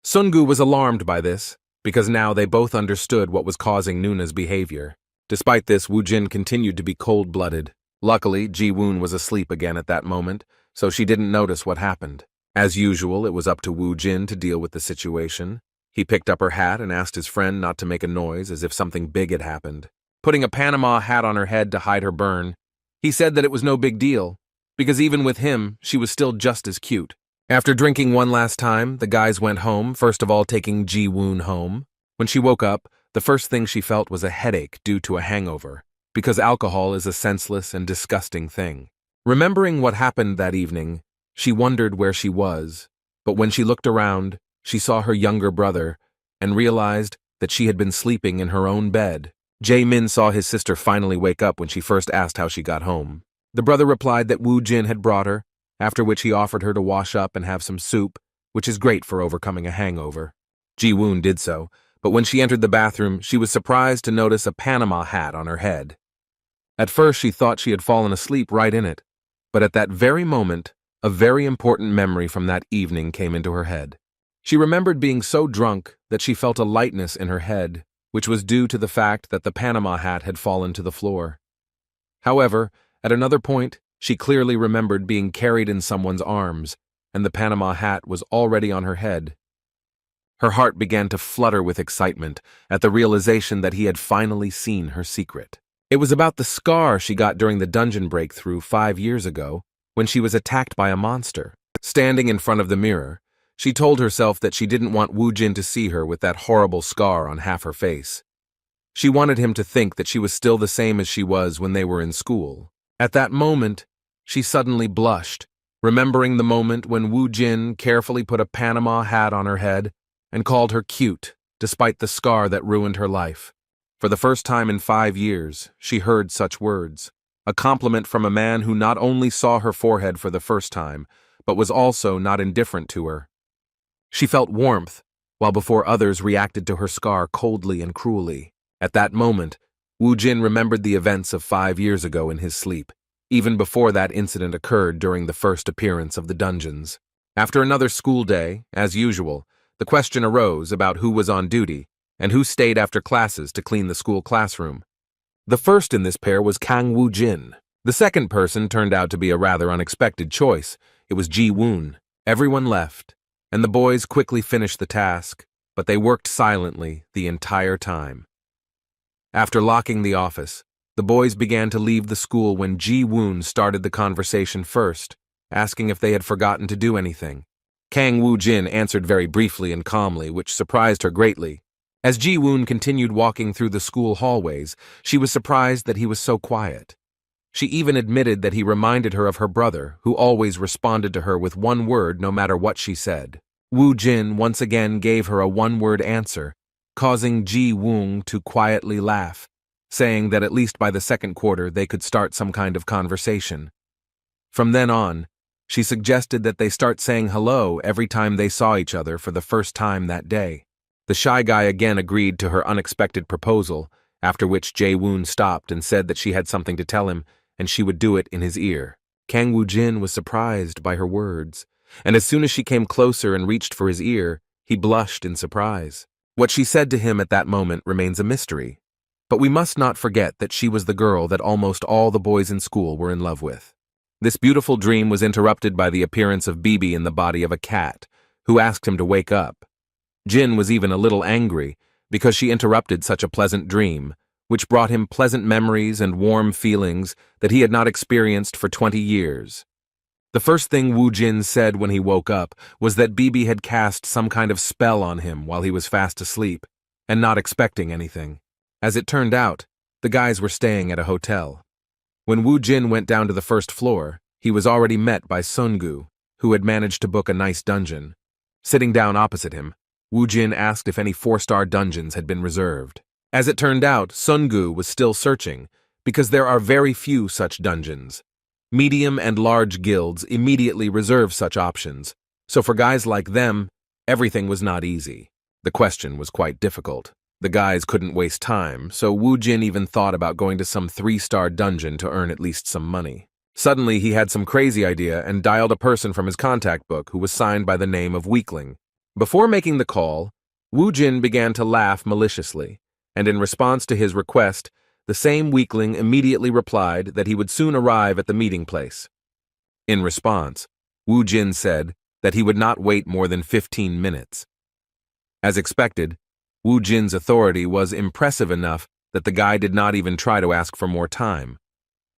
Sungu was alarmed by this, because now they both understood what was causing Nuna's behavior. Despite this, Wu Jin continued to be cold-blooded. Luckily, Ji Woon was asleep again at that moment, so she didn't notice what happened. As usual, it was up to Wu Jin to deal with the situation. He picked up her hat and asked his friend not to make a noise as if something big had happened. Putting a Panama hat on her head to hide her burn, he said that it was no big deal, because even with him, she was still just as cute. After drinking one last time, the guys went home, first of all taking Ji Woon home. When she woke up, the first thing she felt was a headache due to a hangover, because alcohol is a senseless and disgusting thing. Remembering what happened that evening, she wondered where she was, But when she looked around, she saw her younger brother and realized that she had been sleeping in her own bed. Jae-min saw his sister finally wake up when she first asked how she got home. The brother replied that Woo-jin had brought her, after which he offered her to wash up and have some soup, which is great for overcoming a hangover. Ji-woon did so, but when she entered the bathroom, she was surprised to notice a Panama hat on her head. At first, she thought she had fallen asleep right in it, but at that very moment, a very important memory from that evening came into her head. She remembered being so drunk that she felt a lightness in her head, which was due to the fact that the Panama hat had fallen to the floor. However, at another point, she clearly remembered being carried in someone's arms, and the Panama hat was already on her head. Her heart began to flutter with excitement at the realization that he had finally seen her secret. It was about the scar she got during the dungeon breakthrough 5 years ago, when she was attacked by a monster. Standing in front of the mirror, she told herself that she didn't want Woo-jin to see her with that horrible scar on half her face. She wanted him to think that she was still the same as she was when they were in school. At that moment, she suddenly blushed, remembering the moment when Woo-jin carefully put a Panama hat on her head and called her cute, despite the scar that ruined her life. For the first time in 5 years, she heard such words, a compliment from a man who not only saw her forehead for the first time, but was also not indifferent to her. She felt warmth, while before others reacted to her scar coldly and cruelly. At that moment, Woo-jin remembered the events of 5 years ago in his sleep, even before that incident occurred during the first appearance of the dungeons. After another school day, as usual, the question arose about who was on duty and who stayed after classes to clean the school classroom. The first in this pair was Kang Woo-jin. The second person turned out to be a rather unexpected choice. It was Ji-woon. Everyone left, and the boys quickly finished the task, but they worked silently the entire time. After locking the office, the boys began to leave the school when Ji-woon started the conversation first, asking if they had forgotten to do anything. Kang Woo-jin answered very briefly and calmly, which surprised her greatly. As Ji-woon continued walking through the school hallways, she was surprised that he was so quiet. She even admitted that he reminded her of her brother, who always responded to her with one word no matter what she said. Woo-jin once again gave her a one-word answer, causing Ji-woon to quietly laugh, saying that at least by the second quarter they could start some kind of conversation. From then on, she suggested that they start saying hello every time they saw each other for the first time that day. The shy guy again agreed to her unexpected proposal, after which Jae-woon stopped and said that she had something to tell him and she would do it in his ear. Kang Woo-jin was surprised by her words, and as soon as she came closer and reached for his ear, he blushed in surprise. What she said to him at that moment remains a mystery, but we must not forget that she was the girl that almost all the boys in school were in love with. This beautiful dream was interrupted by the appearance of Bibi in the body of a cat, who asked him to wake up. Jin was even a little angry because she interrupted such a pleasant dream, which brought him pleasant memories and warm feelings that he had not experienced for 20 years. The first thing Woo-jin said when he woke up was that Bibi had cast some kind of spell on him while he was fast asleep, and not expecting anything. As it turned out, the guys were staying at a hotel. When Woo-jin went down to the first floor, he was already met by Sungu, who had managed to book a nice dungeon. Sitting down opposite him, Woo-jin asked if any 4-star dungeons had been reserved. As it turned out, Sungu was still searching, because there are very few such dungeons. Medium and large guilds immediately reserve such options, so for guys like them, everything was not easy. The question was quite difficult. The guys couldn't waste time, so Woo-jin even thought about going to some 3-star dungeon to earn at least some money. Suddenly, he had some crazy idea and dialed a person from his contact book who was signed by the name of Weakling. Before making the call, Woo-jin began to laugh maliciously, and in response to his request, the same Weakling immediately replied that he would soon arrive at the meeting place. In response, Woo-jin said that he would not wait more than 15 minutes. As expected, Woo-jin's authority was impressive enough that the guy did not even try to ask for more time.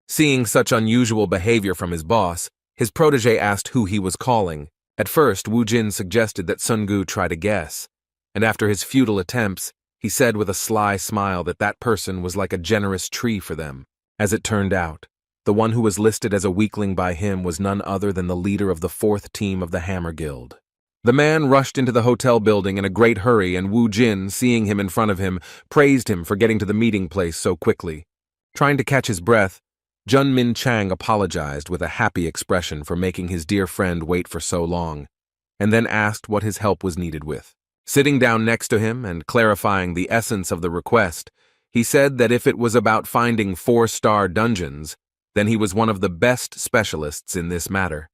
Seeing such unusual behavior from his boss, his protege asked who he was calling. At first, Woo-jin suggested that Sungu try to guess, and after his futile attempts, he said with a sly smile that that person was like a generous tree for them. As it turned out, the one who was listed as a weakling by him was none other than the leader of the 4th team of the Hammer Guild. The man rushed into the hotel building in a great hurry, and Wu Jin, seeing him in front of him, praised him for getting to the meeting place so quickly. Trying to catch his breath, Jun Min Chang apologized with a happy expression for making his dear friend wait for so long, and then asked what his help was needed with. Sitting down next to him and clarifying the essence of the request, he said that if it was about finding 4-star dungeons, then he was one of the best specialists in this matter.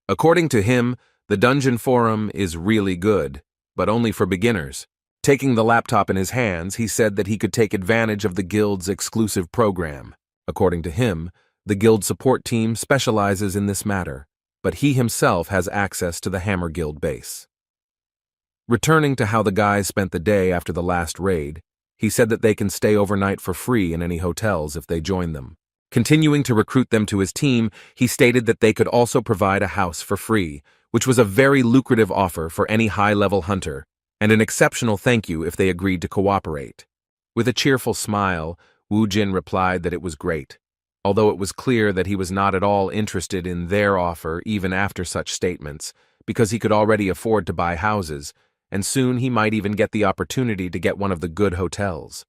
According to him, the dungeon forum is really good, but only for beginners. Taking the laptop in his hands, he said that he could take advantage of the guild's exclusive program. According to him, the guild support team specializes in this matter, but he himself has access to the Hammer Guild base. Returning to how the guys spent the day after the last raid, he said that they can stay overnight for free in any hotels if they join them. Continuing to recruit them to his team, he stated that they could also provide a house for free, which was a very lucrative offer for any high-level hunter, and an exceptional thank you if they agreed to cooperate. With a cheerful smile, Wu Jin replied that it was great, although it was clear that he was not at all interested in their offer even after such statements, because he could already afford to buy houses, and soon he might even get the opportunity to get one of the good hotels.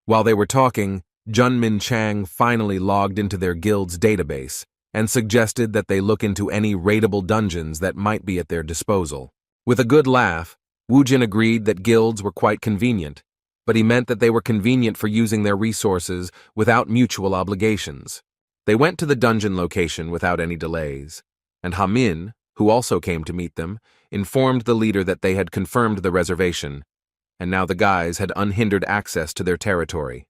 While they were talking, Jun Min Chang finally logged into their guild's database and suggested that they look into any raidable dungeons that might be at their disposal. With a good laugh, Wu Jin agreed that guilds were quite convenient, but he meant that they were convenient for using their resources without mutual obligations. They went to the dungeon location without any delays, and Ha Min, who also came to meet them, informed the leader that they had confirmed the reservation, and now the guys had unhindered access to their territory.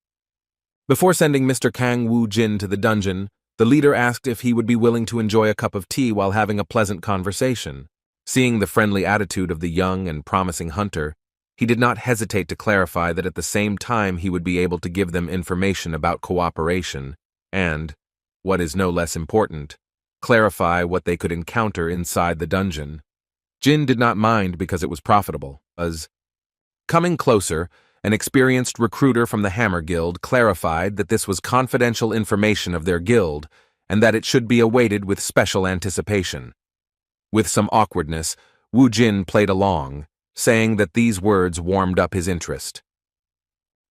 Before sending Mr. Kang Wu Jin to the dungeon, the leader asked if he would be willing to enjoy a cup of tea while having a pleasant conversation. Seeing the friendly attitude of the young and promising hunter, he did not hesitate to clarify that at the same time he would be able to give them information about cooperation and, what is no less important, clarify what they could encounter inside the dungeon. Jin did not mind because it was profitable, as coming closer, an experienced recruiter from the Hammer Guild clarified that this was confidential information of their guild and that it should be awaited with special anticipation. With some awkwardness, Wu Jin played along, saying that these words warmed up his interest.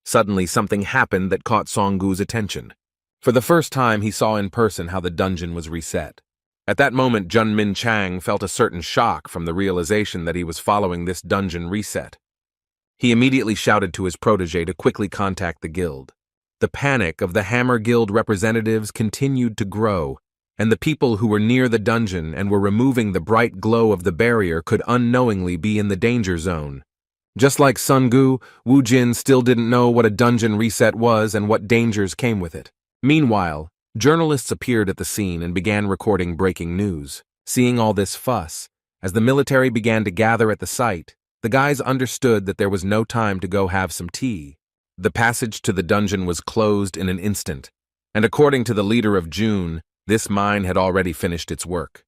Suddenly something happened that caught Songgu's attention. For the first time he saw in person how the dungeon was reset. At that moment Jun Min Chang felt a certain shock from the realization that he was following this dungeon reset. He immediately shouted to his protege to quickly contact the guild. The panic of the Hammer Guild representatives continued to grow, and the people who were near the dungeon and were removing the bright glow of the barrier could unknowingly be in the danger zone. Just like Songgu, Wu Jin still didn't know what a dungeon reset was and what dangers came with it. Meanwhile, journalists appeared at the scene and began recording breaking news. Seeing all this fuss, as the military began to gather at the site, the guys understood that there was no time to go have some tea. The passage to the dungeon was closed in an instant, and according to the leader of June, this mine had already finished its work.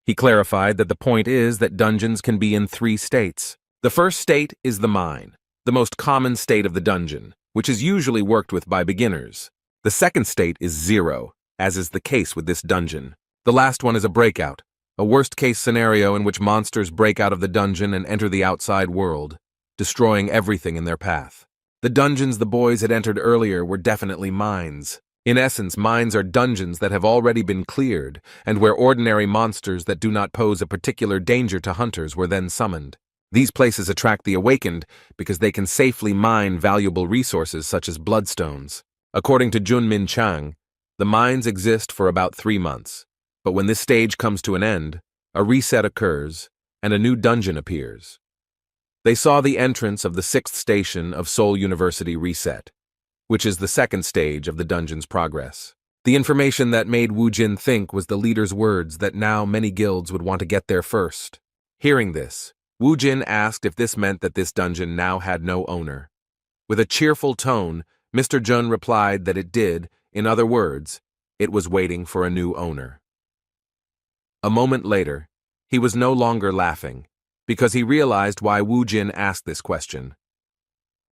He clarified that the point is that dungeons can be in 3 states. The first state is the mine, the most common state of the dungeon, which is usually worked with by beginners. The second state is 0, as is the case with this dungeon. The last one is a breakout, a worst-case scenario in which monsters break out of the dungeon and enter the outside world, destroying everything in their path. The dungeons the boys had entered earlier were definitely mines. In essence, mines are dungeons that have already been cleared, and where ordinary monsters that do not pose a particular danger to hunters were then summoned. These places attract the awakened because they can safely mine valuable resources such as bloodstones. According to Jun Min Chang, the mines exist for about 3 months. But when this stage comes to an end, a reset occurs, and a new dungeon appears. They saw the entrance of the 6th station of Seoul University reset, which is the second stage of the dungeon's progress. The information that made Wu Jin think was the leader's words that now many guilds would want to get there first. Hearing this, Wu Jin asked if this meant that this dungeon now had no owner. With a cheerful tone, Mr. Jun replied that it did, in other words, it was waiting for a new owner. A moment later, he was no longer laughing, because he realized why Wu Jin asked this question.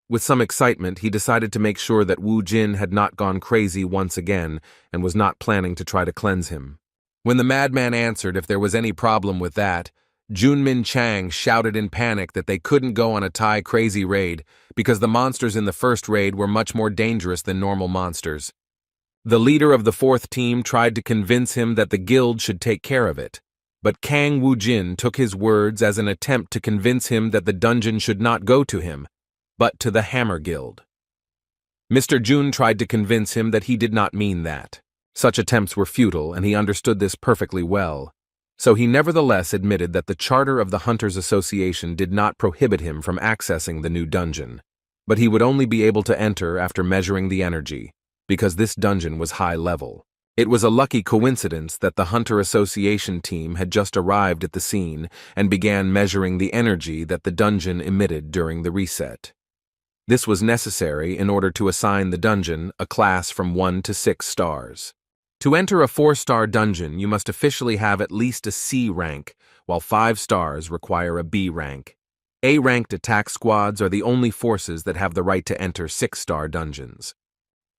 With some excitement, he decided to make sure that Wu Jin had not gone crazy once again and was not planning to try to cleanse him. When the madman answered if there was any problem with that, Junmin Chang shouted in panic that they couldn't go on a Thai crazy raid because the monsters in the first raid were much more dangerous than normal monsters. The leader of the fourth team tried to convince him that the guild should take care of it, but Kang Woo-jin took his words as an attempt to convince him that the dungeon should not go to him, but to the Hammer Guild. Mr. Jun tried to convince him that he did not mean that. Such attempts were futile, and he understood this perfectly well. So he nevertheless admitted that the charter of the Hunters Association did not prohibit him from accessing the new dungeon, but he would only be able to enter after measuring the energy, because this dungeon was high level. It was a lucky coincidence that the Hunter Association team had just arrived at the scene and began measuring the energy that the dungeon emitted during the reset. This was necessary in order to assign the dungeon a class from 1 to 6 stars. To enter a 4-star dungeon, you must officially have at least a C rank, while 5 stars require a B rank. A-ranked attack squads are the only forces that have the right to enter 6-star dungeons.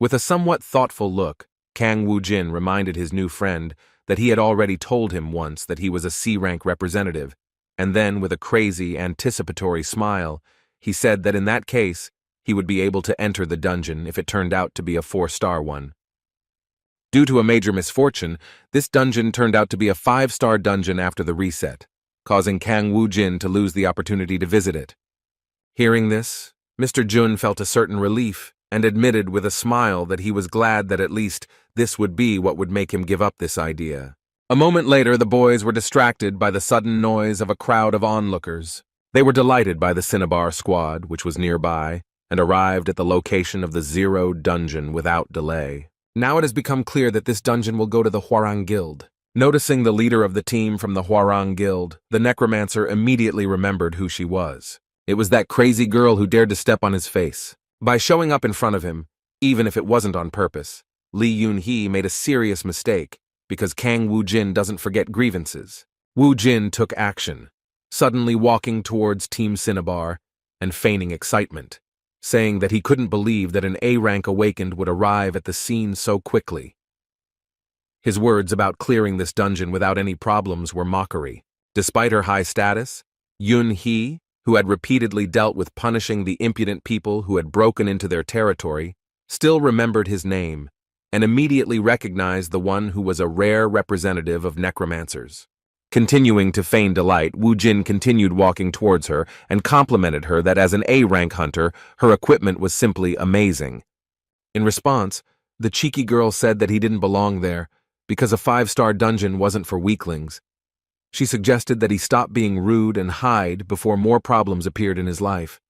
With a somewhat thoughtful look, Kang Woo-jin reminded his new friend that he had already told him once that he was a C-rank representative, and then, with a crazy, anticipatory smile, he said that in that case, he would be able to enter the dungeon if it turned out to be a 4-star one. Due to a major misfortune, this dungeon turned out to be a 5-star dungeon after the reset, causing Kang Woo-jin to lose the opportunity to visit it. Hearing this, Mr. Jun felt a certain relief and admitted with a smile that he was glad that at least this would be what would make him give up this idea. A moment later, the boys were distracted by the sudden noise of a crowd of onlookers. They were delighted by the Cinnabar squad, which was nearby, and arrived at the location of the Zero dungeon without delay. Now it has become clear that this dungeon will go to the Hwarang Guild. Noticing the leader of the team from the Hwarang Guild, the necromancer immediately remembered who she was. It was that crazy girl who dared to step on his face. By showing up in front of him, even if it wasn't on purpose, Lee Yoon-hee made a serious mistake, because Kang Woo-jin doesn't forget grievances. Woo-jin took action, suddenly walking towards Team Cinnabar and feigning excitement, saying that he couldn't believe that an A-rank awakened would arrive at the scene so quickly. His words about clearing this dungeon without any problems were mockery. Despite her high status, Yoon-hee, who had repeatedly dealt with punishing the impudent people who had broken into their territory, still remembered his name and immediately recognized the one who was a rare representative of necromancers. Continuing to feign delight, Woo-jin continued walking towards her and complimented her that as an A-rank hunter, her equipment was simply amazing. In response, the cheeky girl said that he didn't belong there because a 5-star dungeon wasn't for weaklings. She suggested that he stop being rude and hide before more problems appeared in his life.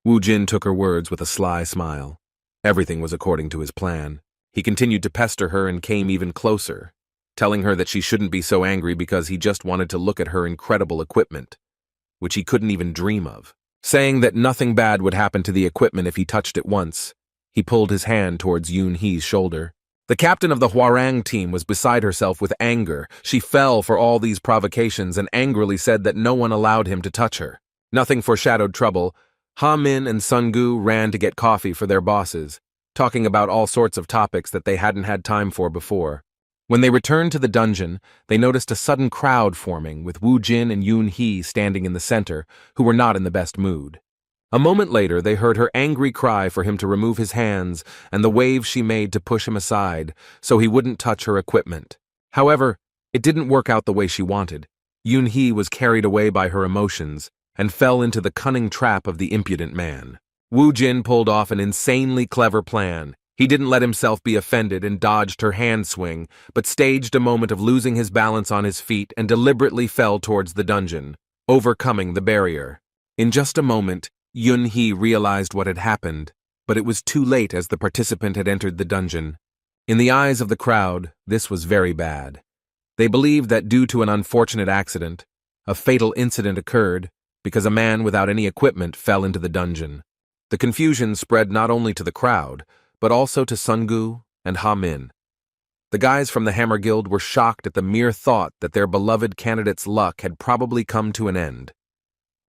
Woo-jin took her words with a sly smile. Everything was according to his plan. He continued to pester her and came even closer, telling her that she shouldn't be so angry because he just wanted to look at her incredible equipment, which he couldn't even dream of. Saying that nothing bad would happen to the equipment if he touched it once, he pulled his hand towards Yoon-hee's shoulder. The captain of the Hwarang team was beside herself with anger. She fell for all these provocations and angrily said that no one allowed him to touch her. Nothing foreshadowed trouble. Ha-min and Sun-gu ran to get coffee for their bosses, talking about all sorts of topics that they hadn't had time for before. When they returned to the dungeon, they noticed a sudden crowd forming with Woo-jin and Yoon-hee standing in the center, who were not in the best mood. A moment later, they heard her angry cry for him to remove his hands and the wave she made to push him aside so he wouldn't touch her equipment. However, it didn't work out the way she wanted. Yoon-hee was carried away by her emotions and fell into the cunning trap of the impudent man. Woo-jin pulled off an insanely clever plan. He didn't let himself be offended and dodged her hand swing, but staged a moment of losing his balance on his feet and deliberately fell towards the dungeon, overcoming the barrier. In just a moment, Yoon-hee realized what had happened, but it was too late as the participant had entered the dungeon. In the eyes of the crowd, this was very bad. They believed that due to an unfortunate accident, a fatal incident occurred because a man without any equipment fell into the dungeon. The confusion spread not only to the crowd, but also to Sun-gu and Ha-min. The guys from the Hammer Guild were shocked at the mere thought that their beloved candidate's luck had probably come to an end.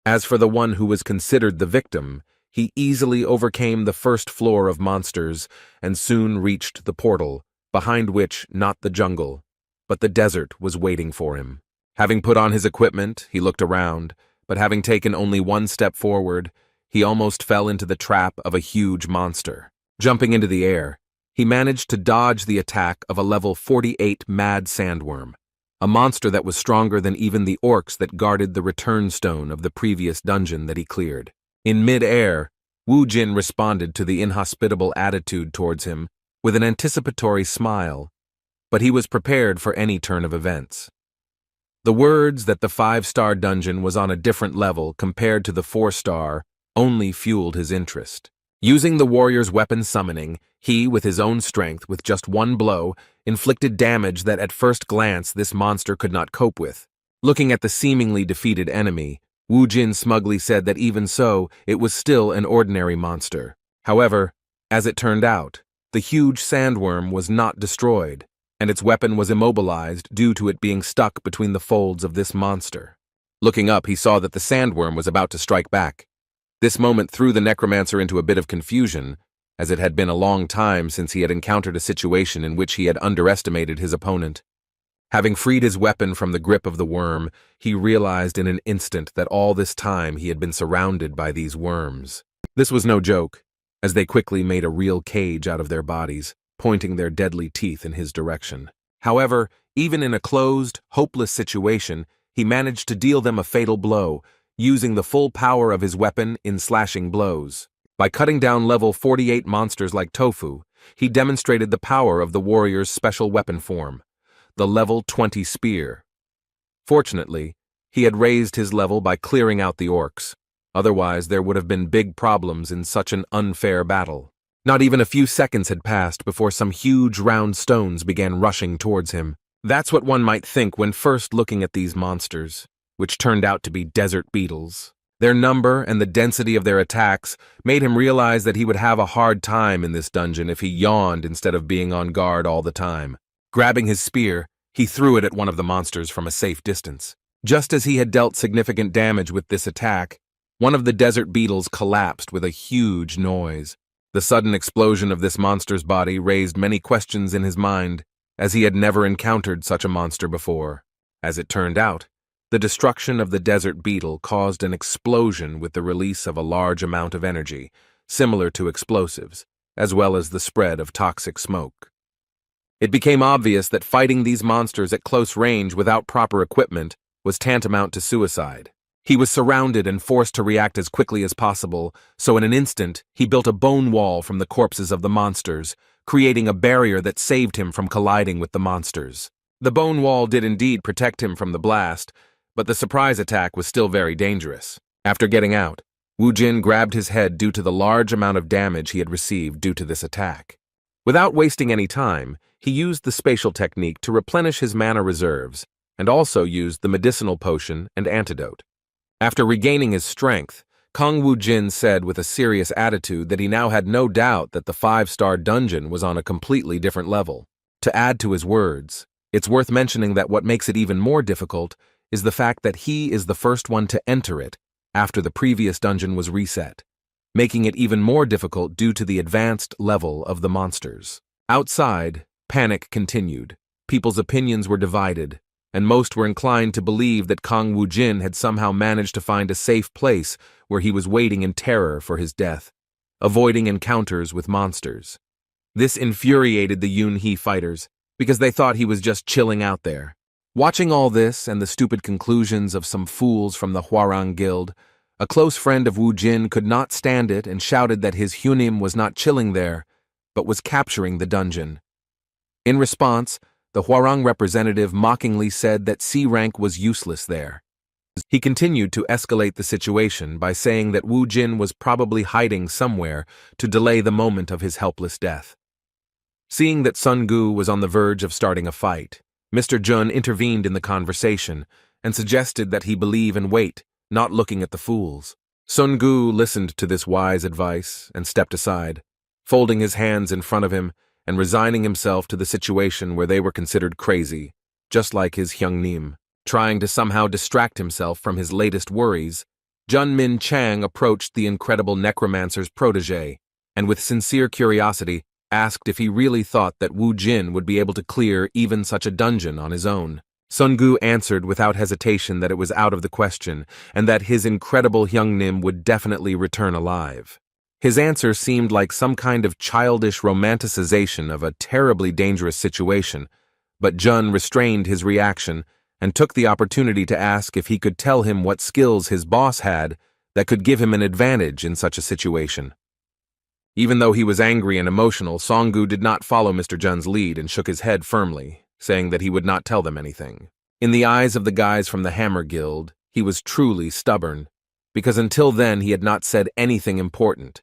As for the one who was considered the victim, he easily overcame the first floor of monsters and soon reached the portal, behind which not the jungle, but the desert was waiting for him. Having put on his equipment, he looked around, but having taken only one step forward, he almost fell into the trap of a huge monster. Jumping into the air, he managed to dodge the attack of a level 48 mad sandworm, a monster that was stronger than even the orcs that guarded the return stone of the previous dungeon that he cleared. In mid-air, Wu Jin responded to the inhospitable attitude towards him with an anticipatory smile, but he was prepared for any turn of events. The words that the 5-star dungeon was on a different level compared to the 4-star only fueled his interest. Using the warrior's weapon summoning, he, with his own strength, with just one blow, inflicted damage that at first glance this monster could not cope with. Looking at the seemingly defeated enemy, Wu Jin smugly said that even so, it was still an ordinary monster. However, as it turned out, the huge sandworm was not destroyed, and its weapon was immobilized due to it being stuck between the folds of this monster. Looking up, he saw that the sandworm was about to strike back. This moment threw the necromancer into a bit of confusion, as it had been a long time since he had encountered a situation in which he had underestimated his opponent. Having freed his weapon from the grip of the worm, he realized in an instant that all this time he had been surrounded by these worms. This was no joke, as they quickly made a real cage out of their bodies, pointing their deadly teeth in his direction. However, even in a closed, hopeless situation, he managed to deal them a fatal blow, using the full power of his weapon in slashing blows. By cutting down level 48 monsters like Tofu, he demonstrated the power of the warrior's special weapon form, the level 20 spear. Fortunately, he had raised his level by clearing out the orcs. Otherwise, there would have been big problems in such an unfair battle. Not even a few seconds had passed before some huge round stones began rushing towards him. That's what one might think when first looking at these monsters, which turned out to be desert beetles. Their number and the density of their attacks made him realize that he would have a hard time in this dungeon if he yawned instead of being on guard all the time. Grabbing his spear, he threw it at one of the monsters from a safe distance. Just as he had dealt significant damage with this attack, one of the desert beetles collapsed with a huge noise. The sudden explosion of this monster's body raised many questions in his mind, as he had never encountered such a monster before. As it turned out, the destruction of the desert beetle caused an explosion with the release of a large amount of energy, similar to explosives, as well as the spread of toxic smoke. It became obvious that fighting these monsters at close range without proper equipment was tantamount to suicide. He was surrounded and forced to react as quickly as possible, so in an instant, he built a bone wall from the corpses of the monsters, creating a barrier that saved him from colliding with the monsters. The bone wall did indeed protect him from the blast, but the surprise attack was still very dangerous. After getting out, Wu Jin grabbed his head due to the large amount of damage he had received due to this attack. Without wasting any time, he used the spatial technique to replenish his mana reserves, and also used the medicinal potion and antidote. After regaining his strength, Kong Wu Jin said with a serious attitude that he now had no doubt that the 5-star dungeon was on a completely different level. To add to his words, it's worth mentioning that what makes it even more difficult is the fact that he is the first one to enter it after the previous dungeon was reset, making it even more difficult due to the advanced level of the monsters. Outside, panic continued. People's opinions were divided, and most were inclined to believe that Kong Wu Jin had somehow managed to find a safe place where he was waiting in terror for his death, avoiding encounters with monsters. This infuriated the Yunhee fighters, because they thought he was just chilling out there. Watching all this and the stupid conclusions of some fools from the Hwarang Guild, a close friend of Wu Jin could not stand it and shouted that his Hunim was not chilling there, but was capturing the dungeon. In response, the Hwarang representative mockingly said that C rank was useless there. He continued to escalate the situation by saying that Wu Jin was probably hiding somewhere to delay the moment of his helpless death. Seeing that Sun Gu was on the verge of starting a fight, Mr. Jun intervened in the conversation and suggested that he believe and wait, not looking at the fools. Sun Gu listened to this wise advice and stepped aside, folding his hands in front of him and resigning himself to the situation where they were considered crazy, just like his Hyungnim. Trying to somehow distract himself from his latest worries, Jun Min Chang approached the incredible necromancer's protege, and with sincere curiosity, asked if he really thought that Wu Jin would be able to clear even such a dungeon on his own. Sungu answered without hesitation that it was out of the question, and that his incredible Hyungnim would definitely return alive. His answer seemed like some kind of childish romanticization of a terribly dangerous situation, but Jun restrained his reaction and took the opportunity to ask if he could tell him what skills his boss had that could give him an advantage in such a situation. Even though he was angry and emotional, Songgu did not follow Mr. Jun's lead and shook his head firmly, saying that he would not tell them anything. In the eyes of the guys from the Hammer Guild, he was truly stubborn, because until then he had not said anything important.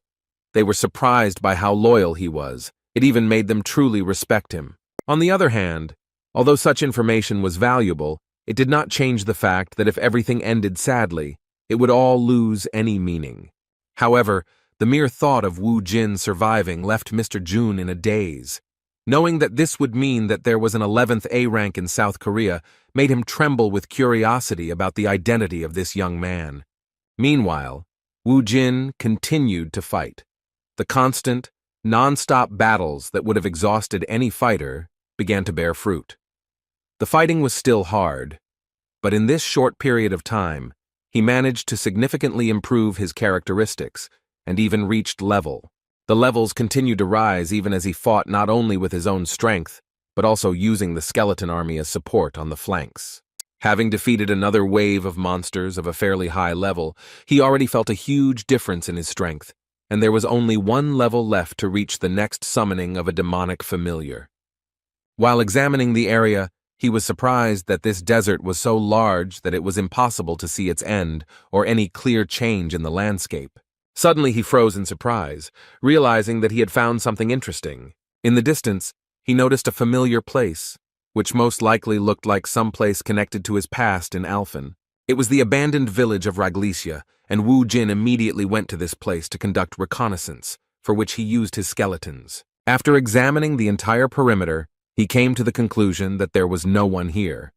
They were surprised by how loyal he was. It even made them truly respect him. On the other hand, although such information was valuable, it did not change the fact that if everything ended sadly, it would all lose any meaning. However, the mere thought of Woo Jin surviving left Mr. Jun in a daze. Knowing that this would mean that there was an 11th A rank in South Korea made him tremble with curiosity about the identity of this young man. Meanwhile, Woo Jin continued to fight. The constant, non-stop battles that would have exhausted any fighter began to bear fruit. The fighting was still hard, but in this short period of time, he managed to significantly improve his characteristics and even reached level. The levels continued to rise even as he fought not only with his own strength, but also using the skeleton army as support on the flanks. Having defeated another wave of monsters of a fairly high level, he already felt a huge difference in his strength, and there was only one level left to reach the next summoning of a demonic familiar. While examining the area, he was surprised that this desert was so large that it was impossible to see its end or any clear change in the landscape. Suddenly he froze in surprise, realizing that he had found something interesting. In the distance, he noticed a familiar place, which most likely looked like some place connected to his past in Alphen. It was the abandoned village of Raglesia, and Woo Jin immediately went to this place to conduct reconnaissance, for which he used his skeletons. After examining the entire perimeter, he came to the conclusion that there was no one here.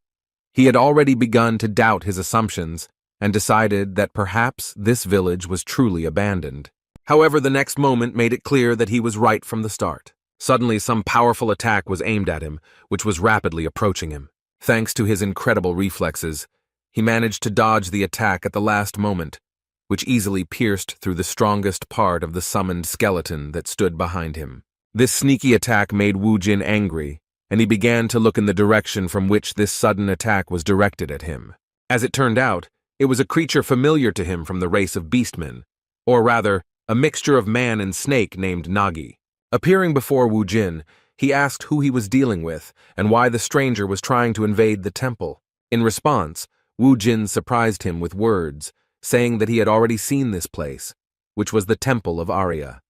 He had already begun to doubt his assumptions and decided that perhaps this village was truly abandoned. However, the next moment made it clear that he was right from the start. Suddenly, some powerful attack was aimed at him, which was rapidly approaching him. Thanks to his incredible reflexes, he managed to dodge the attack at the last moment, which easily pierced through the strongest part of the summoned skeleton that stood behind him. This sneaky attack made Woo Jin angry, and he began to look in the direction from which this sudden attack was directed at him. As it turned out, it was a creature familiar to him from the race of beastmen, or rather, a mixture of man and snake named Nagi. Appearing before Woo Jin, he asked who he was dealing with and why the stranger was trying to invade the temple. In response, Woo Jin surprised him with words, saying that he had already seen this place, which was the temple of Arya.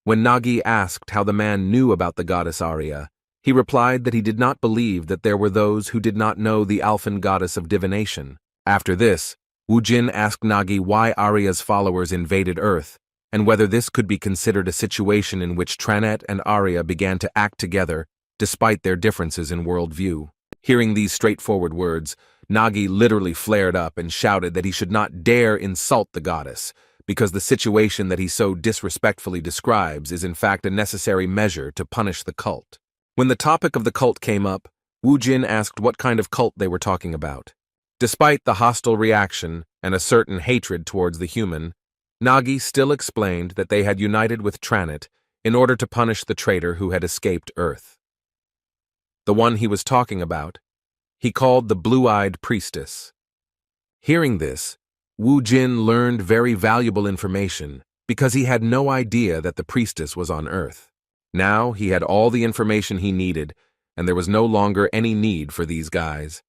When Nagi asked how the man knew about the goddess Arya, he replied that he did not believe that there were those who did not know the Alphen goddess of divination. After this, Woo Jin asked Nagi why Arya's followers invaded Earth, and whether this could be considered a situation in which Tranet and Arya began to act together despite their differences in worldview. Hearing these straightforward words, Nagi literally flared up and shouted that he should not dare insult the goddess, because the situation that he so disrespectfully describes is in fact a necessary measure to punish the cult. When the topic of the cult came up, Woo Jin asked what kind of cult they were talking about. Despite the hostile reaction and a certain hatred towards the human, Nagi still explained that they had united with Tranet in order to punish the traitor who had escaped Earth. The one he was talking about, he called the Blue-Eyed Priestess. Hearing this, Woo Jin learned very valuable information because he had no idea that the priestess was on Earth. Now he had all the information he needed, and there was no longer any need for these guys.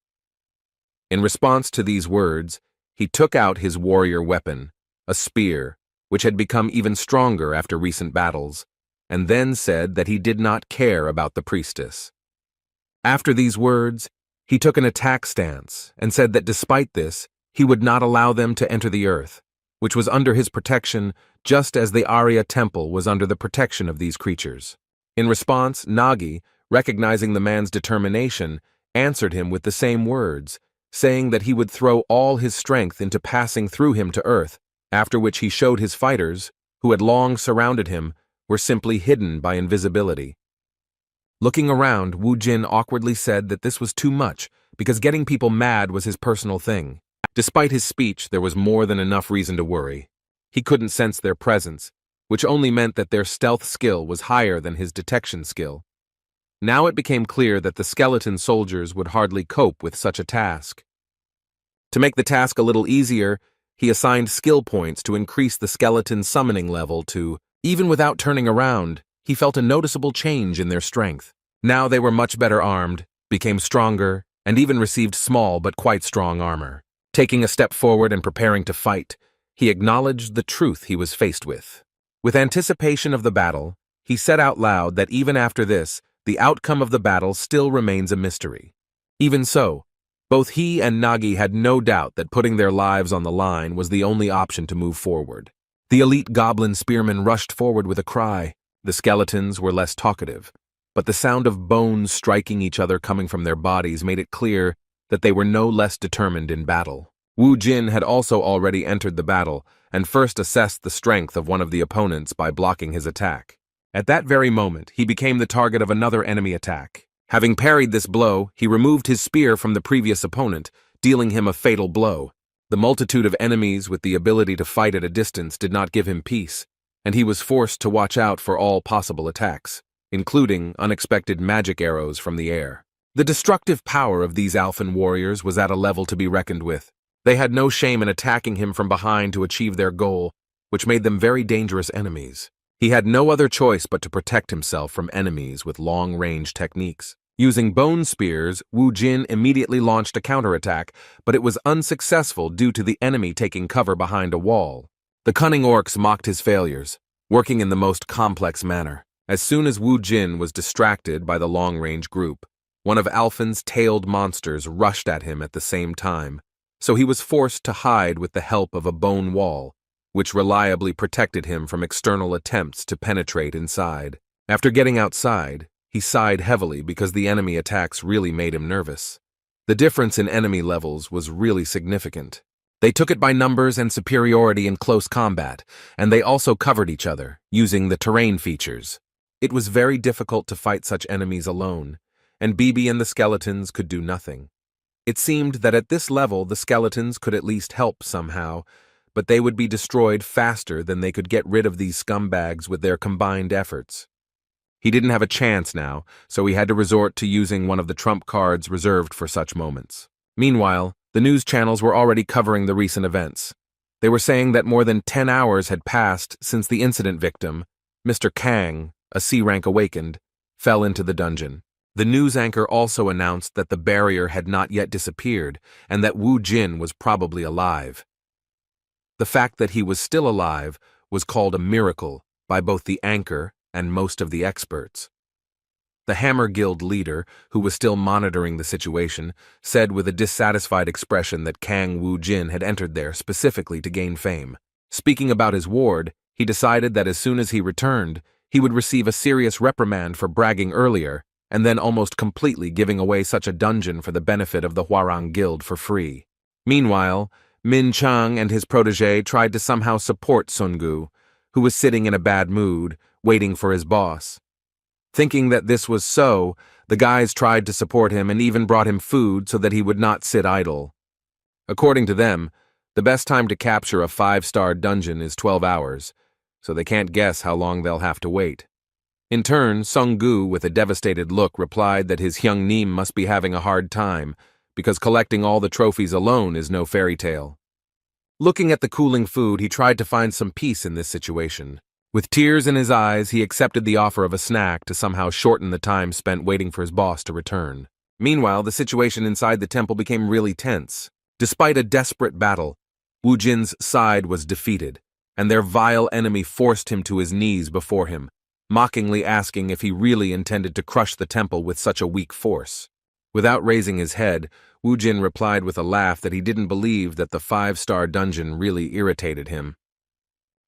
In response to these words, he took out his warrior weapon, a spear, which had become even stronger after recent battles, and then said that he did not care about the priestess. After these words, he took an attack stance and said that despite this, he would not allow them to enter the Earth, which was under his protection just as the Arya temple was under the protection of these creatures. In response, Nagi, recognizing the man's determination, answered him with the same words, saying that he would throw all his strength into passing through him to Earth, after which he showed his fighters, who had long surrounded him, were simply hidden by invisibility. Looking around, Woo Jin awkwardly said that this was too much because getting people mad was his personal thing. Despite his speech, there was more than enough reason to worry. He couldn't sense their presence, which only meant that their stealth skill was higher than his detection skill. Now it became clear that the skeleton soldiers would hardly cope with such a task. To make the task a little easier, he assigned skill points to increase the skeleton summoning level to, even without turning around, he felt a noticeable change in their strength. Now they were much better armed, became stronger, and even received small but quite strong armor. Taking a step forward and preparing to fight, he acknowledged the truth he was faced with. With anticipation of the battle, he said out loud that even after this, the outcome of the battle still remains a mystery. Even so, both he and Nagi had no doubt that putting their lives on the line was the only option to move forward. The elite goblin spearmen rushed forward with a cry. The skeletons were less talkative, but the sound of bones striking each other coming from their bodies made it clear that they were no less determined in battle. Wu Jin had also already entered the battle and first assessed the strength of one of the opponents by blocking his attack. At that very moment, he became the target of another enemy attack. Having parried this blow, he removed his spear from the previous opponent, dealing him a fatal blow. The multitude of enemies with the ability to fight at a distance did not give him peace, and he was forced to watch out for all possible attacks, including unexpected magic arrows from the air. The destructive power of these Alphan warriors was at a level to be reckoned with. They had no shame in attacking him from behind to achieve their goal, which made them very dangerous enemies. He had no other choice but to protect himself from enemies with long-range techniques. Using bone spears, Wu Jin immediately launched a counterattack, but it was unsuccessful due to the enemy taking cover behind a wall. The cunning orcs mocked his failures, working in the most complex manner. As soon as Wu Jin was distracted by the long-range group, one of Alphan's tailed monsters rushed at him at the same time, so he was forced to hide with the help of a bone wall, which reliably protected him from external attempts to penetrate inside. After getting outside, he sighed heavily because the enemy attacks really made him nervous. The difference in enemy levels was really significant. They took it by numbers and superiority in close combat, and they also covered each other, using the terrain features. It was very difficult to fight such enemies alone, and Bibi and the skeletons could do nothing. It seemed that at this level the skeletons could at least help somehow, but they would be destroyed faster than they could get rid of these scumbags with their combined efforts. He didn't have a chance now, so he had to resort to using one of the trump cards reserved for such moments. Meanwhile, the news channels were already covering the recent events. They were saying that more than 10 hours had passed since the incident victim, Mr. Kang, a C-rank awakened, fell into the dungeon. The news anchor also announced that the barrier had not yet disappeared and that Wu Jin was probably alive. The fact that he was still alive was called a miracle by both the anchor and most of the experts. The Hammer Guild leader, who was still monitoring the situation, said with a dissatisfied expression that Kang Wu Jin had entered there specifically to gain fame. Speaking about his ward, he decided that as soon as he returned, he would receive a serious reprimand for bragging earlier, and then almost completely giving away such a dungeon for the benefit of the Hwarang Guild for free. Meanwhile, Min Chang and his protege tried to somehow support Sun Gu, who was sitting in a bad mood, waiting for his boss. Thinking that this was so, the guys tried to support him and even brought him food so that he would not sit idle. According to them, the best time to capture a 5-star dungeon is 12 hours, so they can't guess how long they'll have to wait. In turn, Sung Gu, with a devastated look, replied that his young Neem must be having a hard time, because collecting all the trophies alone is no fairy tale. Looking at the cooling food, he tried to find some peace in this situation. With tears in his eyes, he accepted the offer of a snack to somehow shorten the time spent waiting for his boss to return. Meanwhile, the situation inside the temple became really tense. Despite a desperate battle, Wu Jin's side was defeated, and their vile enemy forced him to his knees before him, mockingly asking if he really intended to crush the temple with such a weak force. Without raising his head, Wu Jin replied with a laugh that he didn't believe that the 5-star dungeon really irritated him.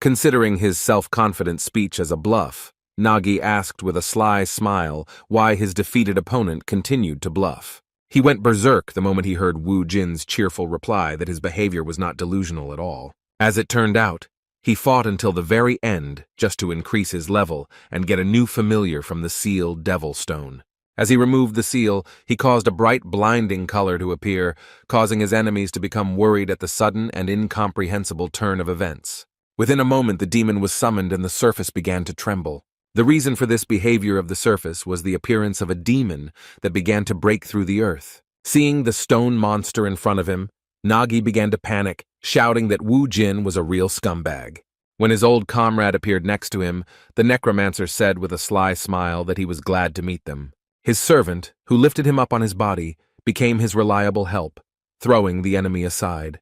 Considering his self-confident speech as a bluff, Nagi asked with a sly smile why his defeated opponent continued to bluff. He went berserk the moment he heard Wu Jin's cheerful reply that his behavior was not delusional at all. As it turned out, he fought until the very end just to increase his level and get a new familiar from the sealed Devil Stone. As he removed the seal, he caused a bright, blinding color to appear, causing his enemies to become worried at the sudden and incomprehensible turn of events. Within a moment, the demon was summoned and the surface began to tremble. The reason for this behavior of the surface was the appearance of a demon that began to break through the earth. Seeing the stone monster in front of him, Nagi began to panic, shouting that Wu Jin was a real scumbag. When his old comrade appeared next to him, the necromancer said with a sly smile that he was glad to meet them. His servant, who lifted him up on his body, became his reliable help, throwing the enemy aside.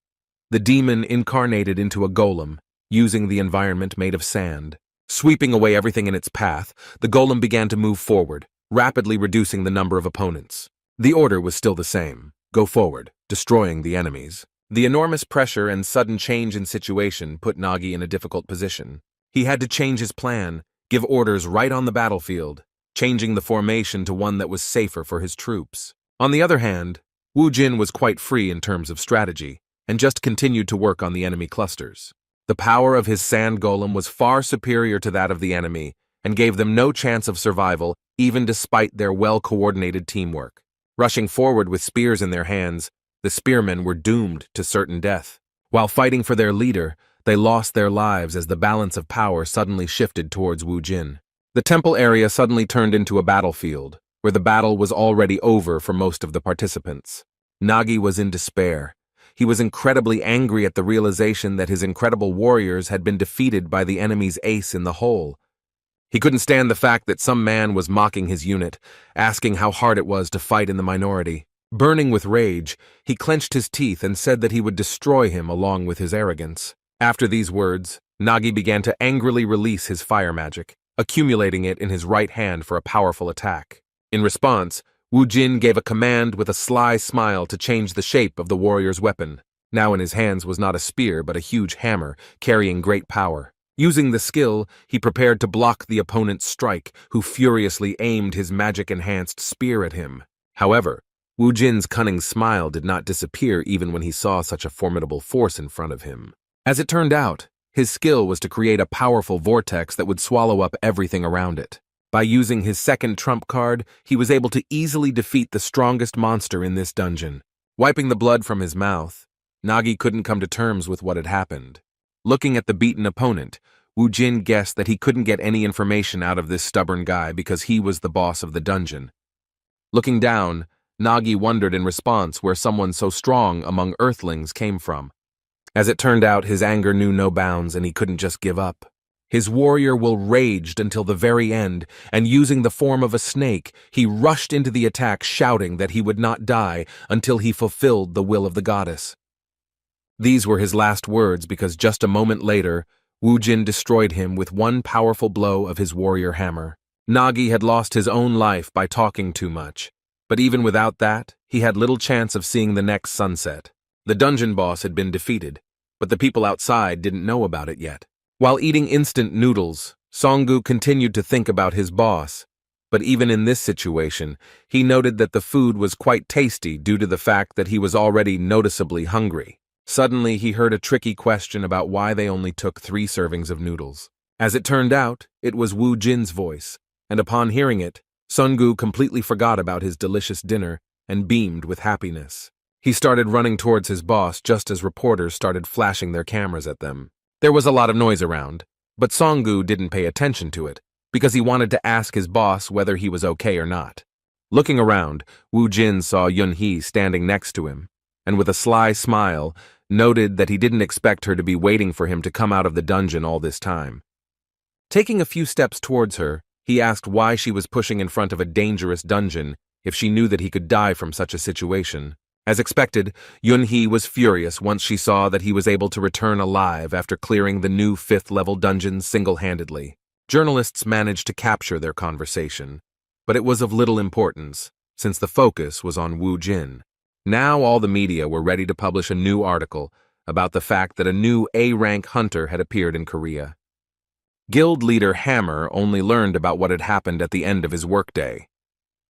The demon incarnated into a golem, using the environment made of sand. Sweeping away everything in its path, the golem began to move forward, rapidly reducing the number of opponents. The order was still the same: go forward, destroying the enemies. The enormous pressure and sudden change in situation put Nagi in a difficult position. He had to change his plan, give orders right on the battlefield, changing the formation to one that was safer for his troops. On the other hand, Wu Jin was quite free in terms of strategy, and just continued to work on the enemy clusters. The power of his sand golem was far superior to that of the enemy, and gave them no chance of survival, even despite their well-coordinated teamwork. Rushing forward with spears in their hands, the spearmen were doomed to certain death. While fighting for their leader, they lost their lives as the balance of power suddenly shifted towards Wu Jin. The temple area suddenly turned into a battlefield, where the battle was already over for most of the participants. Nagi was in despair. He was incredibly angry at the realization that his incredible warriors had been defeated by the enemy's ace in the hole. He couldn't stand the fact that some man was mocking his unit, asking how hard it was to fight in the minority. Burning with rage, he clenched his teeth and said that he would destroy him along with his arrogance. After these words, Nagi began to angrily release his fire magic, accumulating it in his right hand for a powerful attack. In response, Wu Jin gave a command with a sly smile to change the shape of the warrior's weapon. Now in his hands was not a spear but a huge hammer, carrying great power. Using the skill, he prepared to block the opponent's strike, who furiously aimed his magic-enhanced spear at him. However, Wu Jin's cunning smile did not disappear even when he saw such a formidable force in front of him. As it turned out, his skill was to create a powerful vortex that would swallow up everything around it. By using his second trump card, he was able to easily defeat the strongest monster in this dungeon. Wiping the blood from his mouth, Nagi couldn't come to terms with what had happened. Looking at the beaten opponent, Wu Jin guessed that he couldn't get any information out of this stubborn guy because he was the boss of the dungeon. Looking down, Nagi wondered in response where someone so strong among earthlings came from. As it turned out, his anger knew no bounds and he couldn't just give up. His warrior will raged until the very end, and using the form of a snake, he rushed into the attack shouting that he would not die until he fulfilled the will of the goddess. These were his last words because just a moment later, Wu Jin destroyed him with one powerful blow of his warrior hammer. Nagi had lost his own life by talking too much, but even without that, he had little chance of seeing the next sunset. The dungeon boss had been defeated, but the people outside didn't know about it yet. While eating instant noodles, Songgu continued to think about his boss, but even in this situation, he noted that the food was quite tasty due to the fact that he was already noticeably hungry. Suddenly, he heard a tricky question about why they only took 3 servings of noodles. As it turned out, it was Wu Jin's voice, and upon hearing it, Songgu completely forgot about his delicious dinner and beamed with happiness. He started running towards his boss just as reporters started flashing their cameras at them. There was a lot of noise around, but Songgu didn't pay attention to it, because he wanted to ask his boss whether he was okay or not. Looking around, Wu Jin saw Yunhee standing next to him, and with a sly smile, noted that he didn't expect her to be waiting for him to come out of the dungeon all this time. Taking a few steps towards her, he asked why she was pushing in front of a dangerous dungeon if she knew that he could die from such a situation. As expected, Yunhee was furious once she saw that he was able to return alive after clearing the new 5th-level dungeon single-handedly. Journalists managed to capture their conversation, but it was of little importance, since the focus was on Wu Jin. Now all the media were ready to publish a new article about the fact that a new A-rank hunter had appeared in Korea. Guild leader Hammer only learned about what had happened at the end of his workday.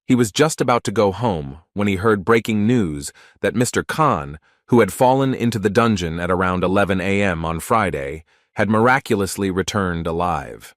He was just about to go home when he heard breaking news that Mr. Khan, who had fallen into the dungeon at around 11 a.m. on Friday, had miraculously returned alive.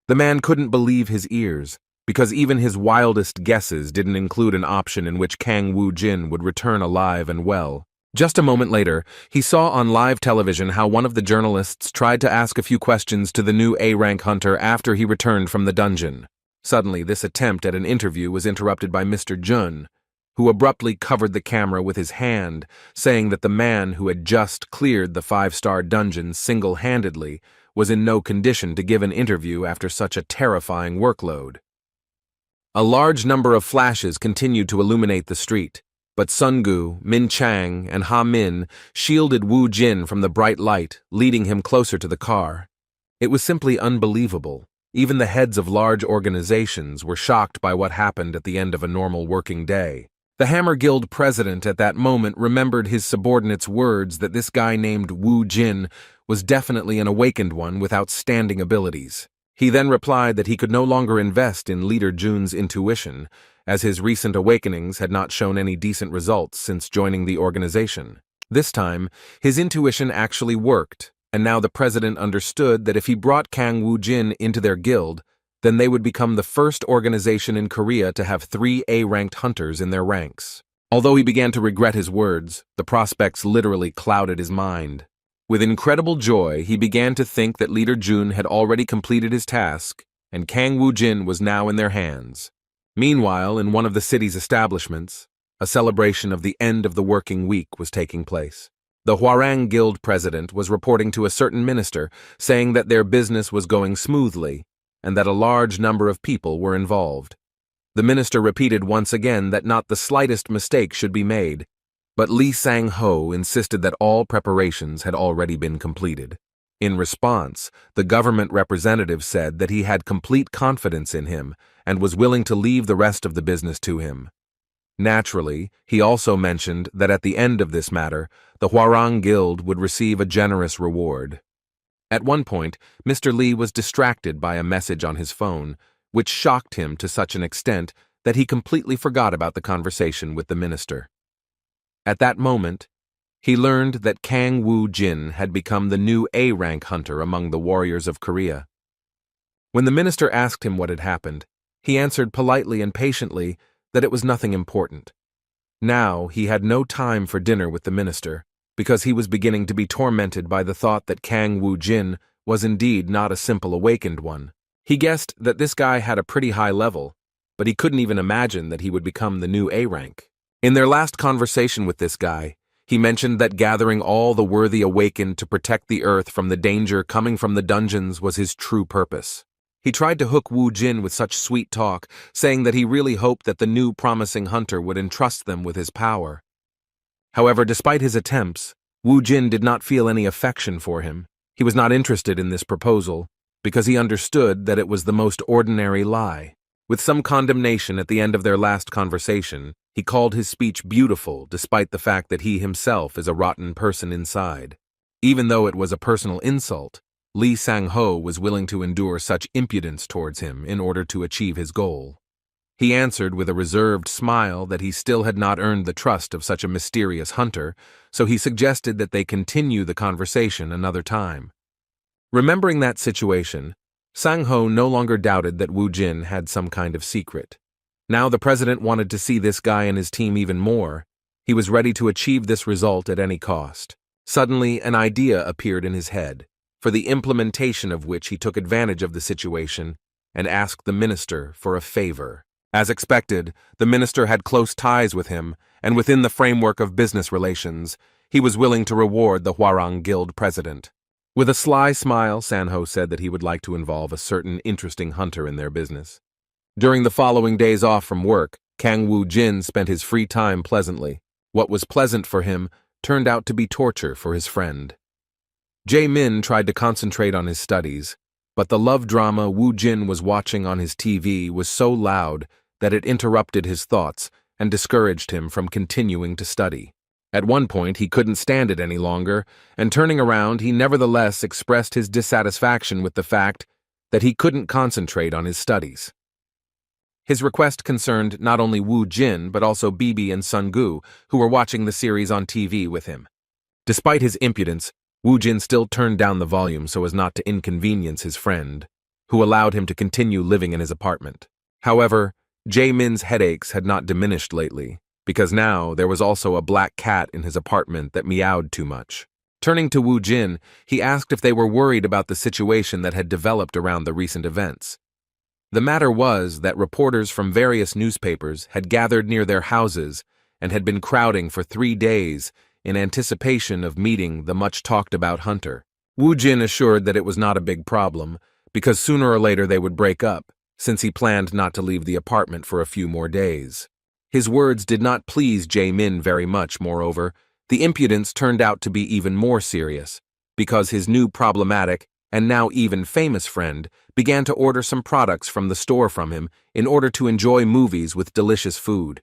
The man couldn't believe his ears. because even his wildest guesses didn't include an option in which Kang Woo-jin would return alive and well. Just a moment later, he saw on live television how one of the journalists tried to ask a few questions to the new A-rank hunter after he returned from the dungeon. Suddenly, this attempt at an interview was interrupted by Mr. Jun, who abruptly covered the camera with his hand, saying that the man who had just cleared the 5-star dungeon single-handedly was in no condition to give an interview after such a terrifying workload. A large number of flashes continued to illuminate the street, but Sungu, Min Chang, and Ha Min shielded Wu Jin from the bright light, leading him closer to the car. It was simply unbelievable. Even the heads of large organizations were shocked by what happened at the end of a normal working day. The Hammer Guild president at that moment remembered his subordinate's words that this guy named Wu Jin was definitely an awakened one with outstanding abilities. He then replied that he could no longer invest in Leader Jun's intuition, as his recent awakenings had not shown any decent results since joining the organization. This time, his intuition actually worked, and now the president understood that if he brought Kang Woo-jin into their guild, then they would become the first organization in Korea to have 3 A-ranked hunters in their ranks. Although he began to regret his words, the prospects literally clouded his mind. With incredible joy, he began to think that Leader Jun had already completed his task, and Kang Woo-jin was now in their hands. Meanwhile, in one of the city's establishments, a celebration of the end of the working week was taking place. The Hwarang Guild president was reporting to a certain minister, saying that their business was going smoothly, and that a large number of people were involved. The minister repeated once again that not the slightest mistake should be made, but Lee Sang-ho insisted that all preparations had already been completed. In response, the government representative said that he had complete confidence in him and was willing to leave the rest of the business to him. Naturally, he also mentioned that at the end of this matter, the Hwarang Guild would receive a generous reward. At one point, Mr. Lee was distracted by a message on his phone, which shocked him to such an extent that he completely forgot about the conversation with the minister. At that moment, he learned that Kang Woo-jin had become the new A-rank hunter among the warriors of Korea. When the minister asked him what had happened, he answered politely and patiently that it was nothing important. Now he had no time for dinner with the minister, because he was beginning to be tormented by the thought that Kang Woo-jin was indeed not a simple awakened one. He guessed that this guy had a pretty high level, but he couldn't even imagine that he would become the new A-rank. In their last conversation with this guy, he mentioned that gathering all the worthy awakened to protect the earth from the danger coming from the dungeons was his true purpose. He tried to hook Wu Jin with such sweet talk, saying that he really hoped that the new promising hunter would entrust them with his power. However, despite his attempts, Wu Jin did not feel any affection for him. He was not interested in this proposal, because he understood that it was the most ordinary lie. With some condemnation at the end of their last conversation, he called his speech beautiful despite the fact that he himself is a rotten person inside. Even though it was a personal insult, Lee Sang-ho was willing to endure such impudence towards him in order to achieve his goal. He answered with a reserved smile that he still had not earned the trust of such a mysterious hunter, so he suggested that they continue the conversation another time. Remembering that situation, Sang-ho no longer doubted that Wu Jin had some kind of secret. Now the president wanted to see this guy and his team even more. He was ready to achieve this result at any cost. Suddenly, an idea appeared in his head, for the implementation of which he took advantage of the situation and asked the minister for a favor. As expected, the minister had close ties with him, and within the framework of business relations, he was willing to reward the Hwarang Guild president. With a sly smile, Sang-ho said that he would like to involve a certain interesting hunter in their business. During the following days off from work, Kang Woo-jin spent his free time pleasantly. What was pleasant for him turned out to be torture for his friend. Jae-min tried to concentrate on his studies, but the love drama Woo-jin was watching on his TV was so loud that it interrupted his thoughts and discouraged him from continuing to study. At one point, he couldn't stand it any longer, and turning around, he nevertheless expressed his dissatisfaction with the fact that he couldn't concentrate on his studies. His request concerned not only Wu Jin, but also Bibi and Sungu, who were watching the series on TV with him. Despite his impudence, Wu Jin still turned down the volume so as not to inconvenience his friend, who allowed him to continue living in his apartment. However, Jae-min's headaches had not diminished lately, because now there was also a black cat in his apartment that meowed too much. Turning to Woo Jin, he asked if they were worried about the situation that had developed around the recent events. The matter was that reporters from various newspapers had gathered near their houses and had been crowding for 3 days in anticipation of meeting the much-talked-about hunter. Woo Jin assured that it was not a big problem, because sooner or later they would break up, since he planned not to leave the apartment for a few more days. His words did not please Jae-min very much, moreover. The impudence turned out to be even more serious, because his new problematic and now even famous friend began to order some products from the store from him in order to enjoy movies with delicious food.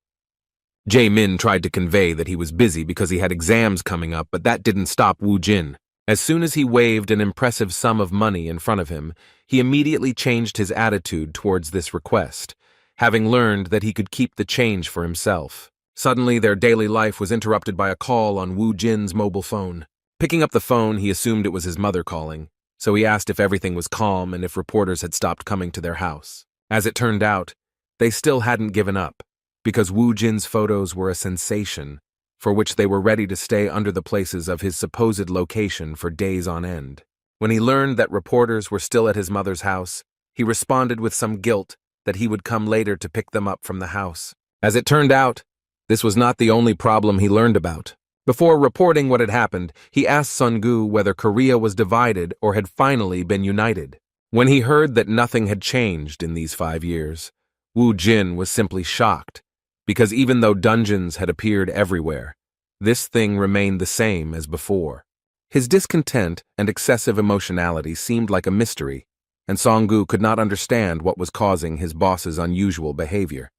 Jae-min tried to convey that he was busy because he had exams coming up, but that didn't stop Woo Jin. As soon as he waved an impressive sum of money in front of him, he immediately changed his attitude towards this request, having learned that he could keep the change for himself. Suddenly, their daily life was interrupted by a call on Woo Jin's mobile phone. Picking up the phone, he assumed it was his mother calling, so he asked if everything was calm and if reporters had stopped coming to their house. As it turned out, they still hadn't given up, because Woo Jin's photos were a sensation, for which they were ready to stay under the places of his supposed location for days on end. When he learned that reporters were still at his mother's house, he responded with some guilt that he would come later to pick them up from the house. As it turned out, this was not the only problem he learned about. Before reporting what had happened, he asked Sun-gu whether Korea was divided or had finally been united. When he heard that nothing had changed in these 5 years, Woo Jin was simply shocked, because even though dungeons had appeared everywhere, this thing remained the same as before. His discontent and excessive emotionality seemed like a mystery, and Song-gu could not understand what was causing his boss's unusual behavior.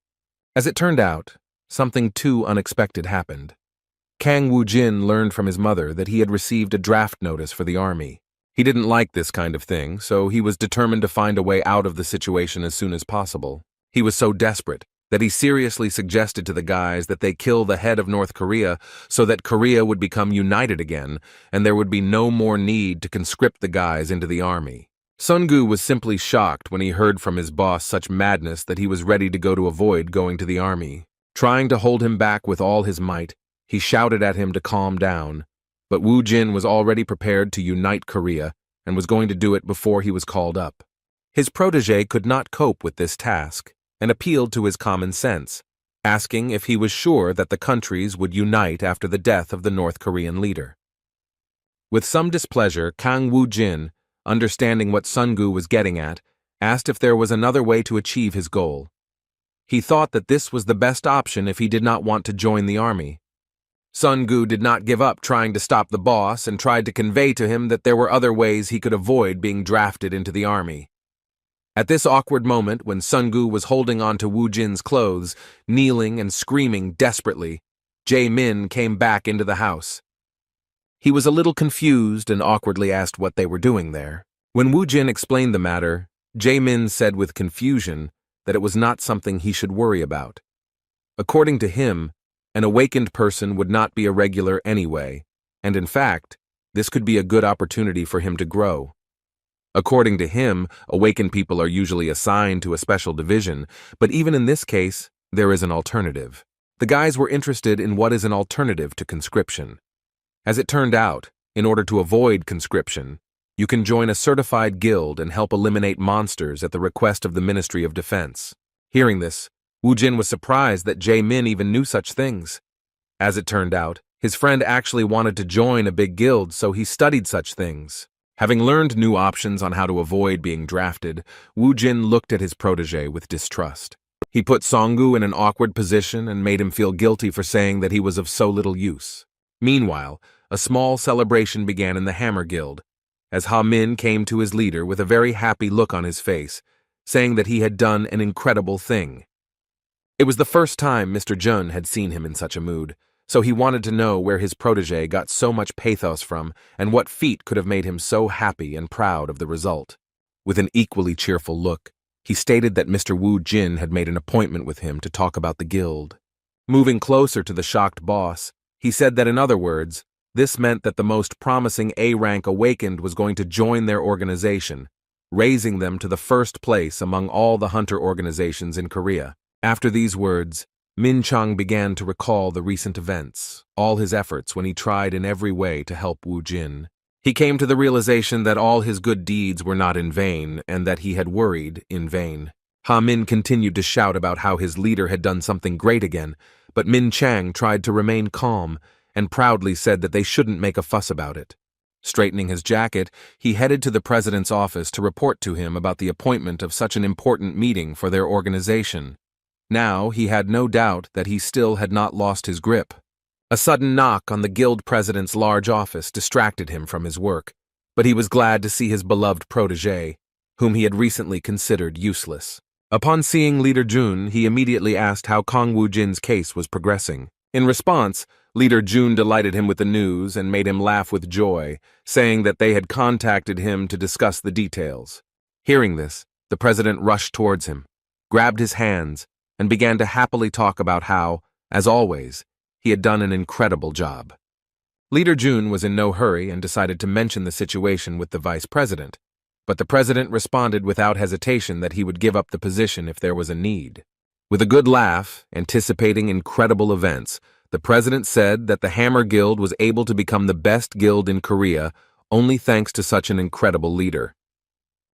As it turned out, something too unexpected happened. Kang Woo-jin learned from his mother that he had received a draft notice for the army. He didn't like this kind of thing, so he was determined to find a way out of the situation as soon as possible. He was so desperate that he seriously suggested to the guys that they kill the head of North Korea so that Korea would become united again and there would be no more need to conscript the guys into the army. Sun-gu was simply shocked when he heard from his boss such madness that he was ready to go to avoid going to the army. Trying to hold him back with all his might, he shouted at him to calm down, but Woo Jin was already prepared to unite Korea and was going to do it before he was called up. His protege could not cope with this task and appealed to his common sense, asking if he was sure that the countries would unite after the death of the North Korean leader. With some displeasure, Kang Woo-jin, understanding what Sun-gu was getting at, asked if there was another way to achieve his goal. He thought that this was the best option if he did not want to join the army. Sun-gu did not give up trying to stop the boss and tried to convey to him that there were other ways he could avoid being drafted into the army. At this awkward moment, when Sun-gu was holding on to Woo Jin's clothes, kneeling and screaming desperately, Jae-min came back into the house. He was a little confused and awkwardly asked what they were doing there. When Woo Jin explained the matter, Jae-min said with confusion that it was not something he should worry about. According to him, an awakened person would not be a regular anyway, and in fact, this could be a good opportunity for him to grow. According to him, awakened people are usually assigned to a special division, but even in this case, there is an alternative. The guys were interested in what is an alternative to conscription. As it turned out, in order to avoid conscription, you can join a certified guild and help eliminate monsters at the request of the Ministry of Defense. Hearing this, Woo Jin was surprised that Jae-min even knew such things. As it turned out, his friend actually wanted to join a big guild, so he studied such things. Having learned new options on how to avoid being drafted, Woo Jin looked at his protege with distrust. He put Song-gu in an awkward position and made him feel guilty for saying that he was of so little use. Meanwhile, a small celebration began in the Hammer Guild, as Ha-min came to his leader with a very happy look on his face, saying that he had done an incredible thing. It was the first time Mr. Jun had seen him in such a mood, so he wanted to know where his protege got so much pathos from and what feat could have made him so happy and proud of the result. With an equally cheerful look, he stated that Mr. Woo Jin had made an appointment with him to talk about the guild. Moving closer to the shocked boss, he said that in other words, this meant that the most promising A-rank awakened was going to join their organization, raising them to the first place among all the hunter organizations in Korea. After these words, Min Chang began to recall the recent events, all his efforts when he tried in every way to help Woo Jin. He came to the realization that all his good deeds were not in vain and that he had worried in vain. Ha Min continued to shout about how his leader had done something great again, but Min Chang tried to remain calm and proudly said that they shouldn't make a fuss about it. Straightening his jacket, he headed to the president's office to report to him about the appointment of such an important meeting for their organization. Now he had no doubt that he still had not lost his grip. A sudden knock on the guild president's large office distracted him from his work, but he was glad to see his beloved protégé, whom he had recently considered useless. Upon seeing Leader Jun, he immediately asked how Kong Woo Jin's case was progressing. In response, Leader Jun delighted him with the news and made him laugh with joy, saying that they had contacted him to discuss the details. Hearing this, the president rushed towards him, grabbed his hands, and began to happily talk about how, as always, he had done an incredible job. Leader Jun was in no hurry and decided to mention the situation with the vice president, but the president responded without hesitation that he would give up the position if there was a need. With a good laugh, anticipating incredible events, the president said that the Hammer Guild was able to become the best guild in Korea only thanks to such an incredible leader.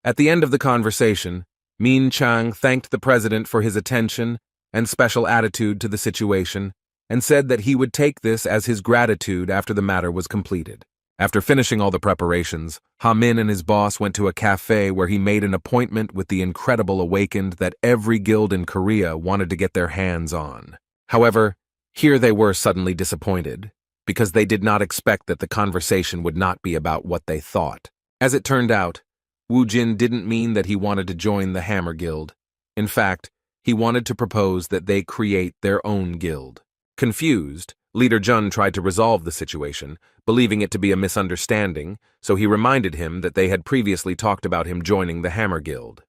At the end of the conversation, Min Chang thanked the president for his attention and special attitude to the situation and said that he would take this as his gratitude after the matter was completed. After finishing all the preparations, Ha Min and his boss went to a cafe where he made an appointment with the incredible awakened that every guild in Korea wanted to get their hands on. However, here they were suddenly disappointed, because they did not expect that the conversation would not be about what they thought. As it turned out, Woo Jin didn't mean that he wanted to join the Hammer Guild. In fact, he wanted to propose that they create their own guild. Confused, Leader Jun tried to resolve the situation, believing it to be a misunderstanding, so he reminded him that they had previously talked about him joining the Hammer Guild.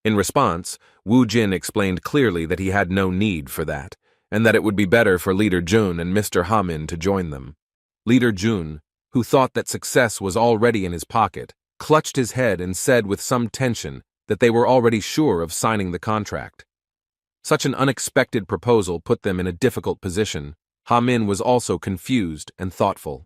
In response, Woo Jin explained clearly that he had no need for that, and that it would be better for Leader Jun and Mr. Ha Min to join them. Leader Jun, who thought that success was already in his pocket, clutched his head and said with some tension that they were already sure of signing the contract. Such an unexpected proposal put them in a difficult position. Ha Min was also confused and thoughtful.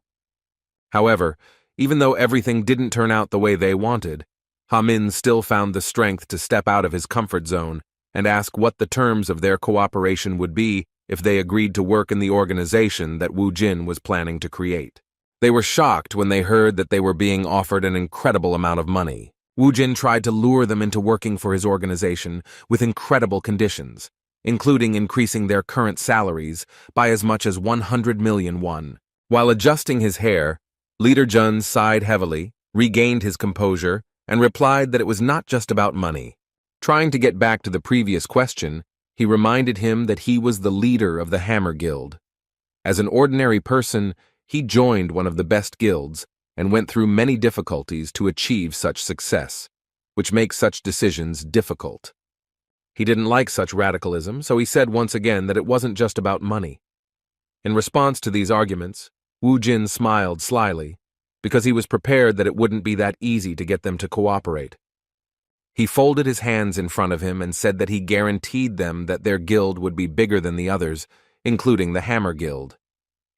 However, even though everything didn't turn out the way they wanted, Ha Min still found the strength to step out of his comfort zone and ask what the terms of their cooperation would be if they agreed to work in the organization that Woo Jin was planning to create. They were shocked when they heard that they were being offered an incredible amount of money. Woo Jin tried to lure them into working for his organization with incredible conditions, including increasing their current salaries by as much as 100 million won. While adjusting his hair, Leader Jun sighed heavily, regained his composure, and replied that it was not just about money. Trying to get back to the previous question, he reminded him that he was the leader of the Hammer Guild. As an ordinary person, he joined one of the best guilds and went through many difficulties to achieve such success, which makes such decisions difficult. He didn't like such radicalism, so he said once again that it wasn't just about money. In response to these arguments, Woo Jin smiled slyly, because he was prepared that it wouldn't be that easy to get them to cooperate. He folded his hands in front of him and said that he guaranteed them that their guild would be bigger than the others, including the Hammer Guild.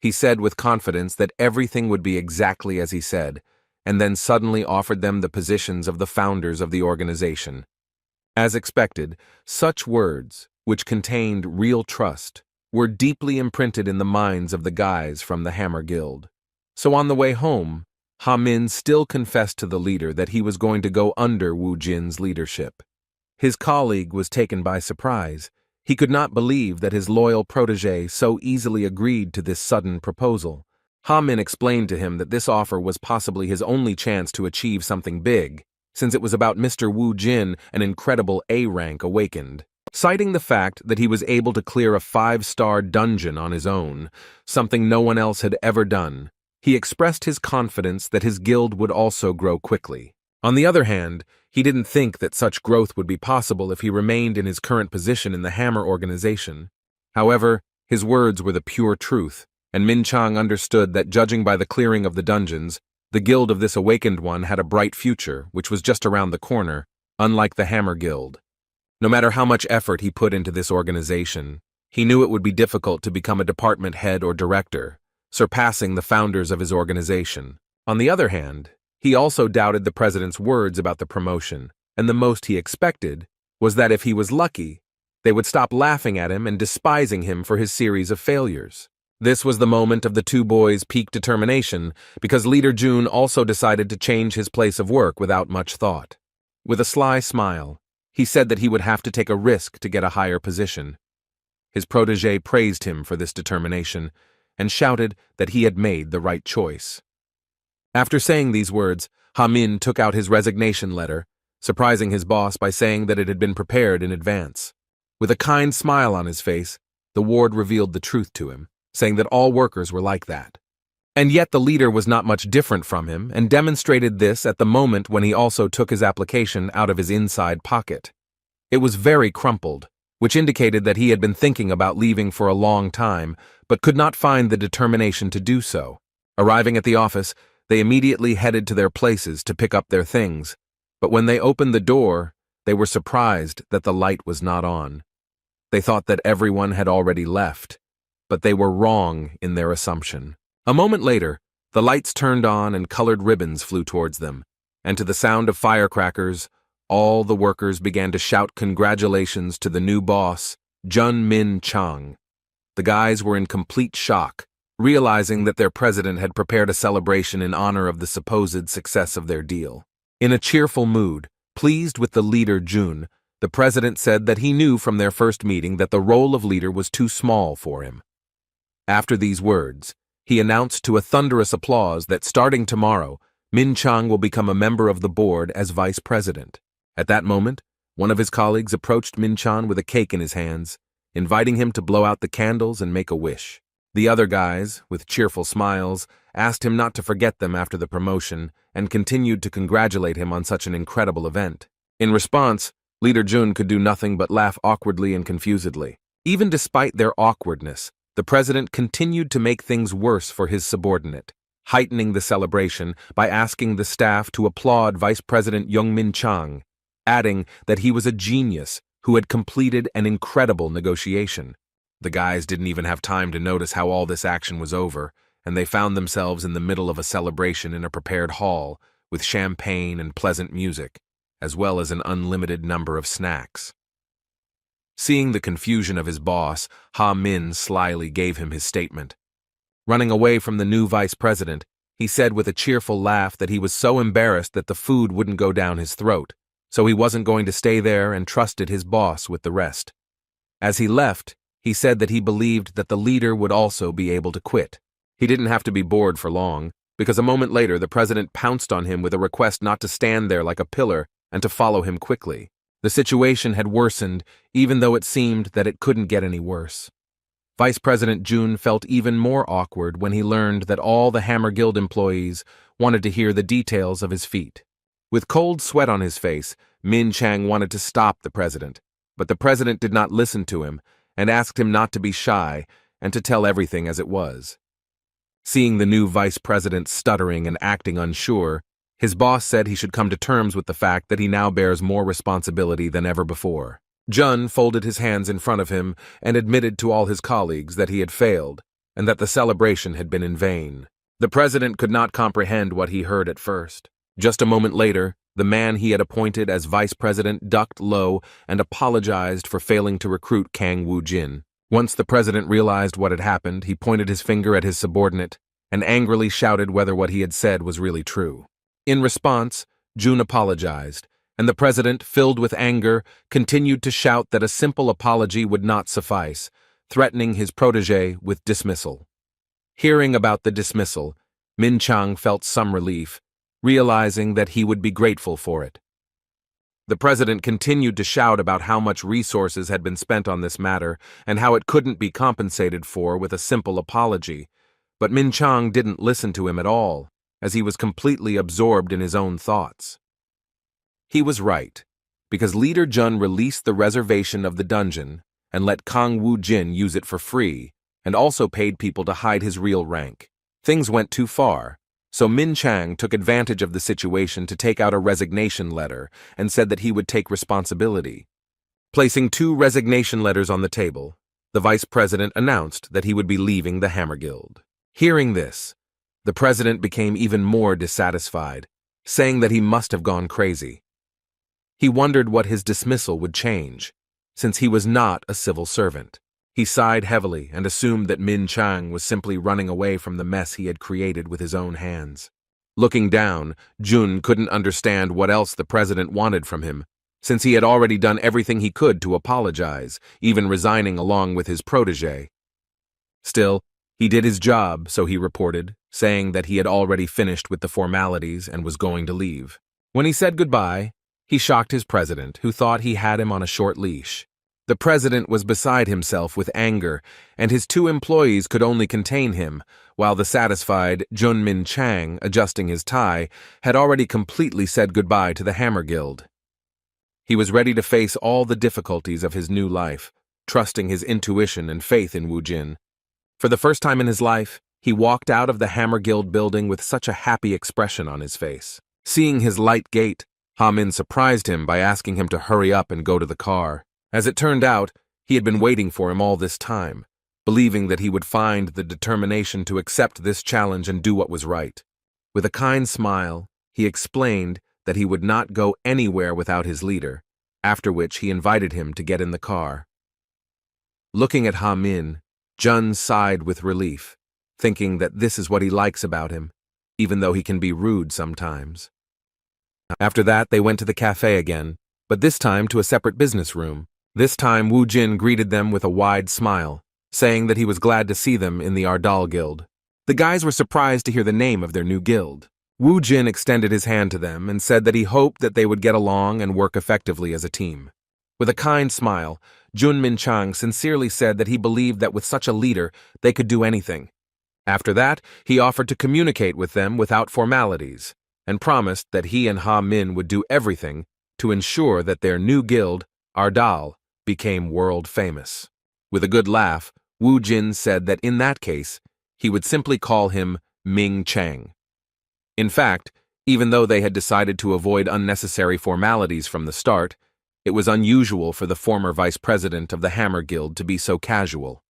He said with confidence that everything would be exactly as he said, and then suddenly offered them the positions of the founders of the organization. As expected, such words, which contained real trust, were deeply imprinted in the minds of the guys from the Hammer Guild. So on the way home, Ha Min still confessed to the leader that he was going to go under Woo Jin's leadership. His colleague was taken by surprise. He could not believe that his loyal protégé so easily agreed to this sudden proposal. Ha Min explained to him that this offer was possibly his only chance to achieve something big, since it was about Mr. Woo Jin, an incredible A-rank awakened. Citing the fact that he was able to clear a 5-star dungeon on his own, something no one else had ever done, he expressed his confidence that his guild would also grow quickly. On the other hand, he didn't think that such growth would be possible if he remained in his current position in the Hammer organization. However, his words were the pure truth, and Min Chang understood that judging by the clearing of the dungeons, The guild of this awakened one had a bright future, which was just around the corner, unlike the Hammer Guild. No matter how much effort he put into this organization, he knew it would be difficult to become a department head or director, surpassing the founders of his organization. On the other hand, he also doubted the president's words about the promotion, and the most he expected was that if he was lucky, they would stop laughing at him and despising him for his series of failures. This was the moment of the two boys' peak determination, because Leader Jun also decided to change his place of work without much thought. With a sly smile, he said that he would have to take a risk to get a higher position. His protege praised him for this determination and shouted that he had made the right choice. After saying these words, Ha-min took out his resignation letter, surprising his boss by saying that it had been prepared in advance. With a kind smile on his face, the ward revealed the truth to him, saying that all workers were like that. And yet the leader was not much different from him and demonstrated this at the moment when he also took his application out of his inside pocket. It was very crumpled, which indicated that he had been thinking about leaving for a long time, but could not find the determination to do so. Arriving at the office, they immediately headed to their places to pick up their things, but when they opened the door, they were surprised that the light was not on. They thought that everyone had already left, but they were wrong in their assumption. A moment later, the lights turned on and colored ribbons flew towards them, and to the sound of firecrackers, all the workers began to shout congratulations to the new boss, Jun Min Chang. The guys were in complete shock, realizing that their president had prepared a celebration in honor of the supposed success of their deal. In a cheerful mood, pleased with the leader Jun, the president said that he knew from their first meeting that the role of leader was too small for him. After these words, he announced to a thunderous applause that starting tomorrow, Min Chang will become a member of the board as vice president. At that moment, one of his colleagues approached Min Chang with a cake in his hands, inviting him to blow out the candles and make a wish. The other guys, with cheerful smiles, asked him not to forget them after the promotion and continued to congratulate him on such an incredible event. In response, Leader Jun could do nothing but laugh awkwardly and confusedly. Even despite their awkwardness, the president continued to make things worse for his subordinate, heightening the celebration by asking the staff to applaud Vice President Young-min Chang, adding that he was a genius who had completed an incredible negotiation. The guys didn't even have time to notice how all this action was over, and they found themselves in the middle of a celebration in a prepared hall with champagne and pleasant music, as well as an unlimited number of snacks. Seeing the confusion of his boss, Ha-min slyly gave him his statement. Running away from the new vice president, he said with a cheerful laugh that he was so embarrassed that the food wouldn't go down his throat, so he wasn't going to stay there and trusted his boss with the rest. As he left, he said that he believed that the leader would also be able to quit. He didn't have to be bored for long, because a moment later the president pounced on him with a request not to stand there like a pillar and to follow him quickly. The situation had worsened, even though it seemed that it couldn't get any worse. Vice President Jun felt even more awkward when he learned that all the Hammer Guild employees wanted to hear the details of his feat. With cold sweat on his face, Min Chang wanted to stop the president, but the president did not listen to him and asked him not to be shy and to tell everything as it was. Seeing the new vice president stuttering and acting unsure, his boss said he should come to terms with the fact that he now bears more responsibility than ever before. Jun folded his hands in front of him and admitted to all his colleagues that he had failed and that the celebration had been in vain. The president could not comprehend what he heard at first. Just a moment later, the man he had appointed as vice president ducked low and apologized for failing to recruit Kang Woo-jin. Once the president realized what had happened, he pointed his finger at his subordinate and angrily shouted whether what he had said was really true. In response, Jun apologized, and the president, filled with anger, continued to shout that a simple apology would not suffice, threatening his protege with dismissal. Hearing about the dismissal, Min Chang felt some relief, realizing that he would be grateful for it. The president continued to shout about how much resources had been spent on this matter and how it couldn't be compensated for with a simple apology, but Min Chang didn't listen to him at all, as he was completely absorbed in his own thoughts. He was right, because Leader Jun released the reservation of the dungeon and let Kang Woo-jin use it for free, and also paid people to hide his real rank. Things went too far, So Min Chang took advantage of the situation to take out a resignation letter and said that he would take responsibility. Placing 2 resignation letters on the table, the vice president announced that he would be leaving the Hammer Guild. Hearing this, the president became even more dissatisfied, saying that he must have gone crazy. He wondered what his dismissal would change, since he was not a civil servant. He sighed heavily and assumed that Min Chang was simply running away from the mess he had created with his own hands. Looking down, Jun couldn't understand what else the president wanted from him, since he had already done everything he could to apologize, even resigning along with his protege. Still, he did his job, so he reported, saying that he had already finished with the formalities and was going to leave. When he said goodbye, he shocked his president, who thought he had him on a short leash. The president was beside himself with anger, and his 2 employees could only contain him, while the satisfied Jun Min Chang, adjusting his tie, had already completely said goodbye to the Hammer Guild. He was ready to face all the difficulties of his new life, trusting his intuition and faith in Wu Jin. For the first time in his life, he walked out of the Hammer Guild building with such a happy expression on his face. Seeing his light gait, Ha Min surprised him by asking him to hurry up and go to the car. As it turned out, he had been waiting for him all this time, believing that he would find the determination to accept this challenge and do what was right. With a kind smile, he explained that he would not go anywhere without his leader, after which he invited him to get in the car. Looking at Ha Min, Jun sighed with relief, thinking that this is what he likes about him, even though he can be rude sometimes. After that, they went to the cafe again, but this time to a separate business room. This time, Wu Jin greeted them with a wide smile, saying that he was glad to see them in the Ardal Guild. The guys were surprised to hear the name of their new guild. Wu Jin extended his hand to them and said that he hoped that they would get along and work effectively as a team. With a kind smile, Jun Min Chang sincerely said that he believed that with such a leader, they could do anything. After that, he offered to communicate with them without formalities, and promised that he and Ha Min would do everything to ensure that their new guild, Ardal, became world famous. With a good laugh, Wu Jin said that in that case, he would simply call him Ming Chang. In fact, even though they had decided to avoid unnecessary formalities from the start, it was unusual for the former vice president of the Hammer Guild to be so casual.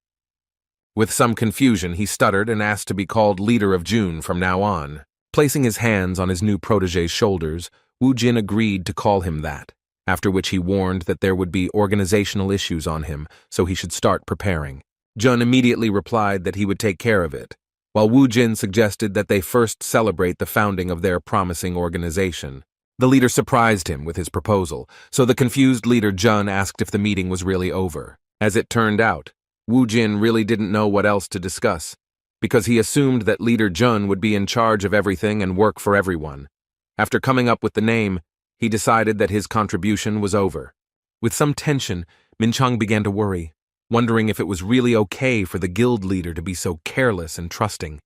With some confusion, he stuttered and asked to be called leader of June from now on. Placing his hands on his new protege's shoulders, Wu Jin agreed to call him that, after which he warned that there would be organizational issues on him, so he should start preparing. Jun immediately replied that he would take care of it, while Wu Jin suggested that they first celebrate the founding of their promising organization. The leader surprised him with his proposal, so the confused leader Jun asked if the meeting was really over. As it turned out, Wu Jin really didn't know what else to discuss, because he assumed that leader Jun would be in charge of everything and work for everyone. After coming up with the name, he decided that his contribution was over. With some tension, Min Chang began to worry, wondering if it was really okay for the guild leader to be so careless and trusting.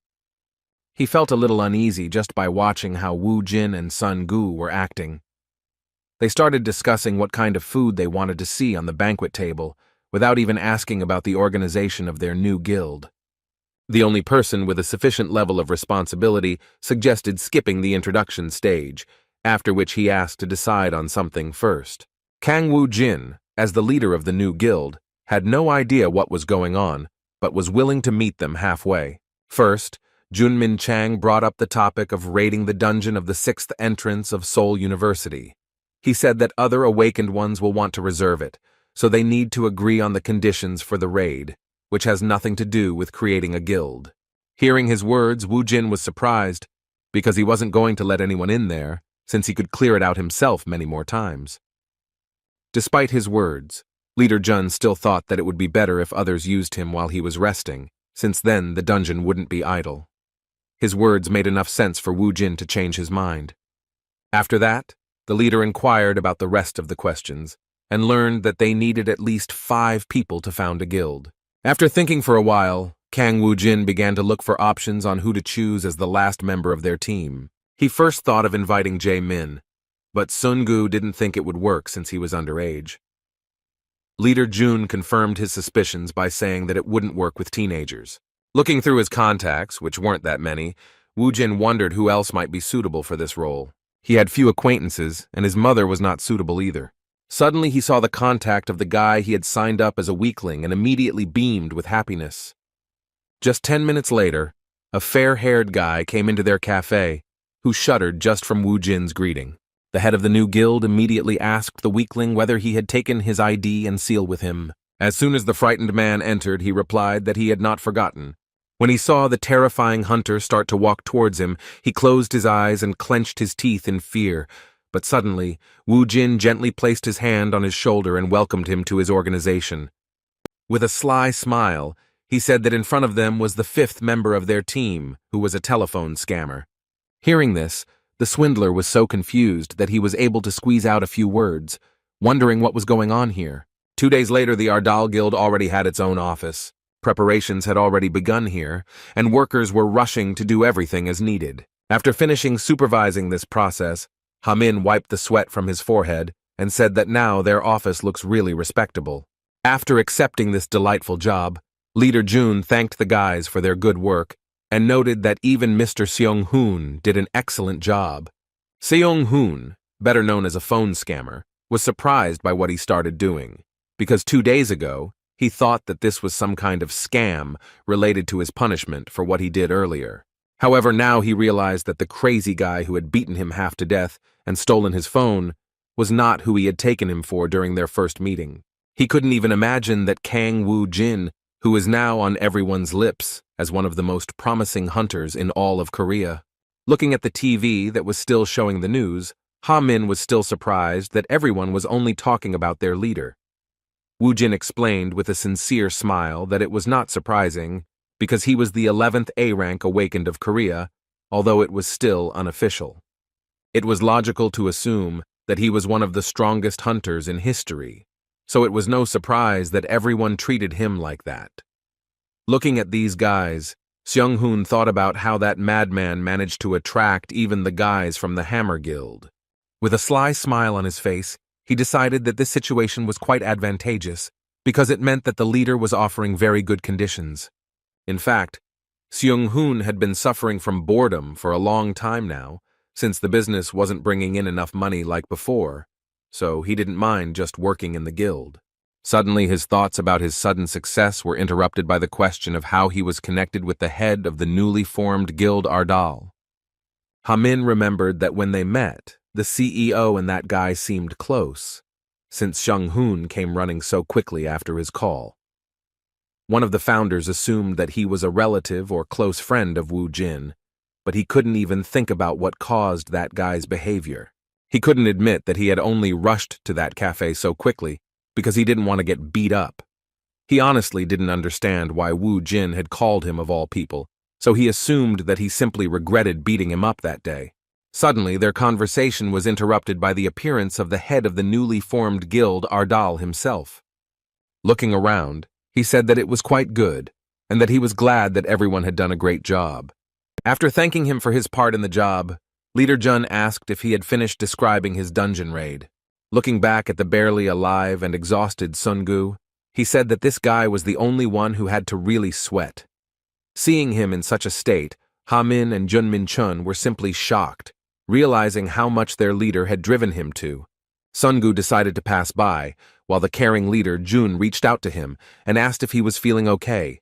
He felt a little uneasy just by watching how Wu Jin and Sun Gu were acting. They started discussing what kind of food they wanted to see on the banquet table, without even asking about the organization of their new guild. The only person with a sufficient level of responsibility suggested skipping the introduction stage, after which he asked to decide on something first. Kang Wu Jin, as the leader of the new guild, had no idea what was going on, but was willing to meet them halfway. First, Jun Min Chang brought up the topic of raiding the dungeon of the 6th entrance of Seoul University. He said that other awakened ones will want to reserve it, so they need to agree on the conditions for the raid, which has nothing to do with creating a guild. Hearing his words, Wu Jin was surprised, because he wasn't going to let anyone in there, since he could clear it out himself many more times. Despite his words, Leader Jun still thought that it would be better if others used him while he was resting, since then the dungeon wouldn't be idle. His words made enough sense for Wu Jin to change his mind. After that, the leader inquired about the rest of the questions, and learned that they needed at least 5 people to found a guild. After thinking for a while, Kang Wu Jin began to look for options on who to choose as the last member of their team. He first thought of inviting Jae Min, but Sun Gu didn't think it would work since he was underage. Leader Jun confirmed his suspicions by saying that it wouldn't work with teenagers. Looking through his contacts, which weren't that many, Wu Jin wondered who else might be suitable for this role. He had few acquaintances, and his mother was not suitable either. Suddenly he saw the contact of the guy he had signed up as a weakling and immediately beamed with happiness. Just 10 minutes later, a fair-haired guy came into their cafe, who shuddered just from Wu Jin's greeting. The head of the new guild immediately asked the weakling whether he had taken his ID and seal with him. As soon as the frightened man entered, he replied that he had not forgotten. When he saw the terrifying hunter start to walk towards him, he closed his eyes and clenched his teeth in fear. But suddenly, Wu Jin gently placed his hand on his shoulder and welcomed him to his organization. With a sly smile, he said that in front of them was the 5th member of their team, who was a telephone scammer. Hearing this, the swindler was so confused that he was able to squeeze out a few words, wondering what was going on here. 2 days later, the Ardal Guild already had its own office. Preparations had already begun here, and workers were rushing to do everything as needed. After finishing supervising this process, Hamin wiped the sweat from his forehead and said that now their office looks really respectable. After accepting this delightful job, Leader Jun thanked the guys for their good work and noted that even Mr. Seong-hoon did an excellent job. Seong-hoon, better known as a phone scammer, was surprised by what he started doing, because 2 days ago, he thought that this was some kind of scam related to his punishment for what he did earlier. However, now he realized that the crazy guy who had beaten him half to death and stolen his phone was not who he had taken him for during their first meeting. He couldn't even imagine that Kang Woo Jin, who is now on everyone's lips as one of the most promising hunters in all of Korea. Looking at the TV that was still showing the news, Ha Min was still surprised that everyone was only talking about their leader. Woo Jin explained with a sincere smile that it was not surprising because he was the 11th A rank awakened of Korea, although it was still unofficial. It was logical to assume that he was one of the strongest hunters in history, so it was no surprise that everyone treated him like that. Looking at these guys, Seong-hoon thought about how that madman managed to attract even the guys from the Hammer Guild. With a sly smile on his face, he decided that this situation was quite advantageous because it meant that the leader was offering very good conditions. In fact, Seong-hoon had been suffering from boredom for a long time now, since the business wasn't bringing in enough money like before, so he didn't mind just working in the guild. Suddenly, his thoughts about his sudden success were interrupted by the question of how he was connected with the head of the newly formed Guild Ardal. Hamin remembered that when they met, the CEO and that guy seemed close, since Seong-hoon came running so quickly after his call. One of the founders assumed that he was a relative or close friend of Woo Jin, but he couldn't even think about what caused that guy's behavior. He couldn't admit that he had only rushed to that cafe so quickly because he didn't want to get beat up. He honestly didn't understand why Woo Jin had called him of all people, so he assumed that he simply regretted beating him up that day. Suddenly, their conversation was interrupted by the appearance of the head of the newly formed guild Ardal himself. Looking around, he said that it was quite good, and that he was glad that everyone had done a great job. After thanking him for his part in the job, Leader Jun asked if he had finished describing his dungeon raid. Looking back at the barely alive and exhausted Sungu, he said that this guy was the only one who had to really sweat. Seeing him in such a state, Ha Min and Jun Min Chun were simply shocked, realizing how much their leader had driven him to. Sungu decided to pass by, while the caring leader Jun reached out to him and asked if he was feeling okay.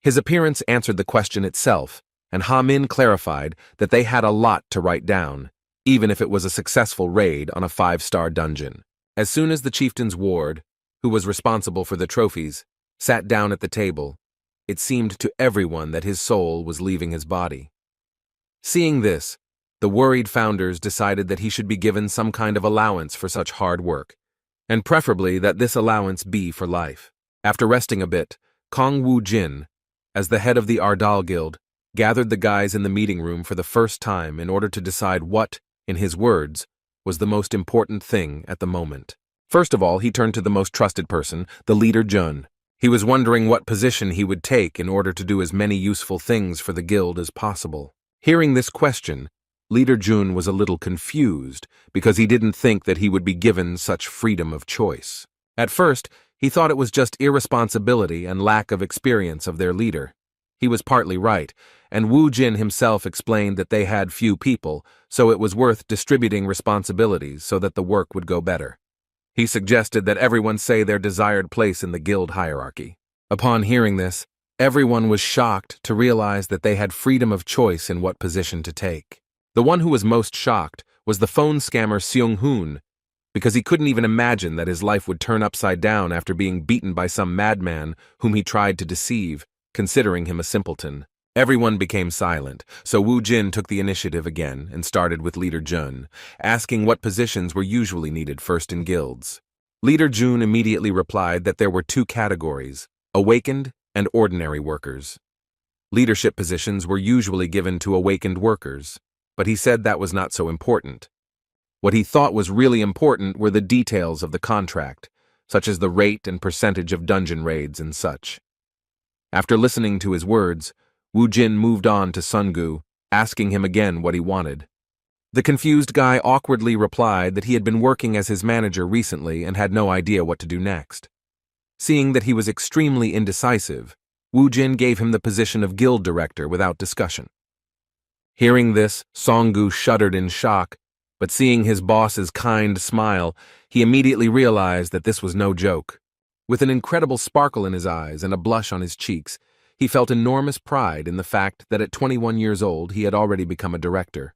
His appearance answered the question itself, and Ha Min clarified that they had a lot to write down, even if it was a successful raid on a 5-star dungeon. As soon as the chieftain's ward, who was responsible for the trophies, sat down at the table, it seemed to everyone that his soul was leaving his body. Seeing this, the worried founders decided that he should be given some kind of allowance for such hard work, and preferably that this allowance be for life. After resting a bit, Kong Woo Jin, as the head of the Ardal Guild, gathered the guys in the meeting room for the first time in order to decide what, in his words, was the most important thing at the moment. First of all, he turned to the most trusted person, the leader Jun. He was wondering what position he would take in order to do as many useful things for the guild as possible. Hearing this question, Leader Jun was a little confused because he didn't think that he would be given such freedom of choice. At first, he thought it was just irresponsibility and lack of experience of their leader. He was partly right, and Wu Jin himself explained that they had few people, so it was worth distributing responsibilities so that the work would go better. He suggested that everyone say their desired place in the guild hierarchy. Upon hearing this, everyone was shocked to realize that they had freedom of choice in what position to take. The one who was most shocked was the phone scammer Seung-hoon, because he couldn't even imagine that his life would turn upside down after being beaten by some madman whom he tried to deceive, considering him a simpleton. Everyone became silent, so Wu Jin took the initiative again and started with Leader Jun, asking what positions were usually needed first in guilds. Leader Jun immediately replied that there were two categories, awakened and ordinary workers. Leadership positions were usually given to awakened workers, but he said that was not so important. What he thought was really important were the details of the contract, such as the rate and percentage of dungeon raids and such. After listening to his words, Wu Jin moved on to Sungu, asking him again what he wanted. The confused guy awkwardly replied that he had been working as his manager recently and had no idea what to do next. Seeing that he was extremely indecisive, Wu Jin gave him the position of guild director without discussion. Hearing this, Songgu shuddered in shock, but seeing his boss's kind smile, he immediately realized that this was no joke. With an incredible sparkle in his eyes and a blush on his cheeks, he felt enormous pride in the fact that at 21 years old he had already become a director.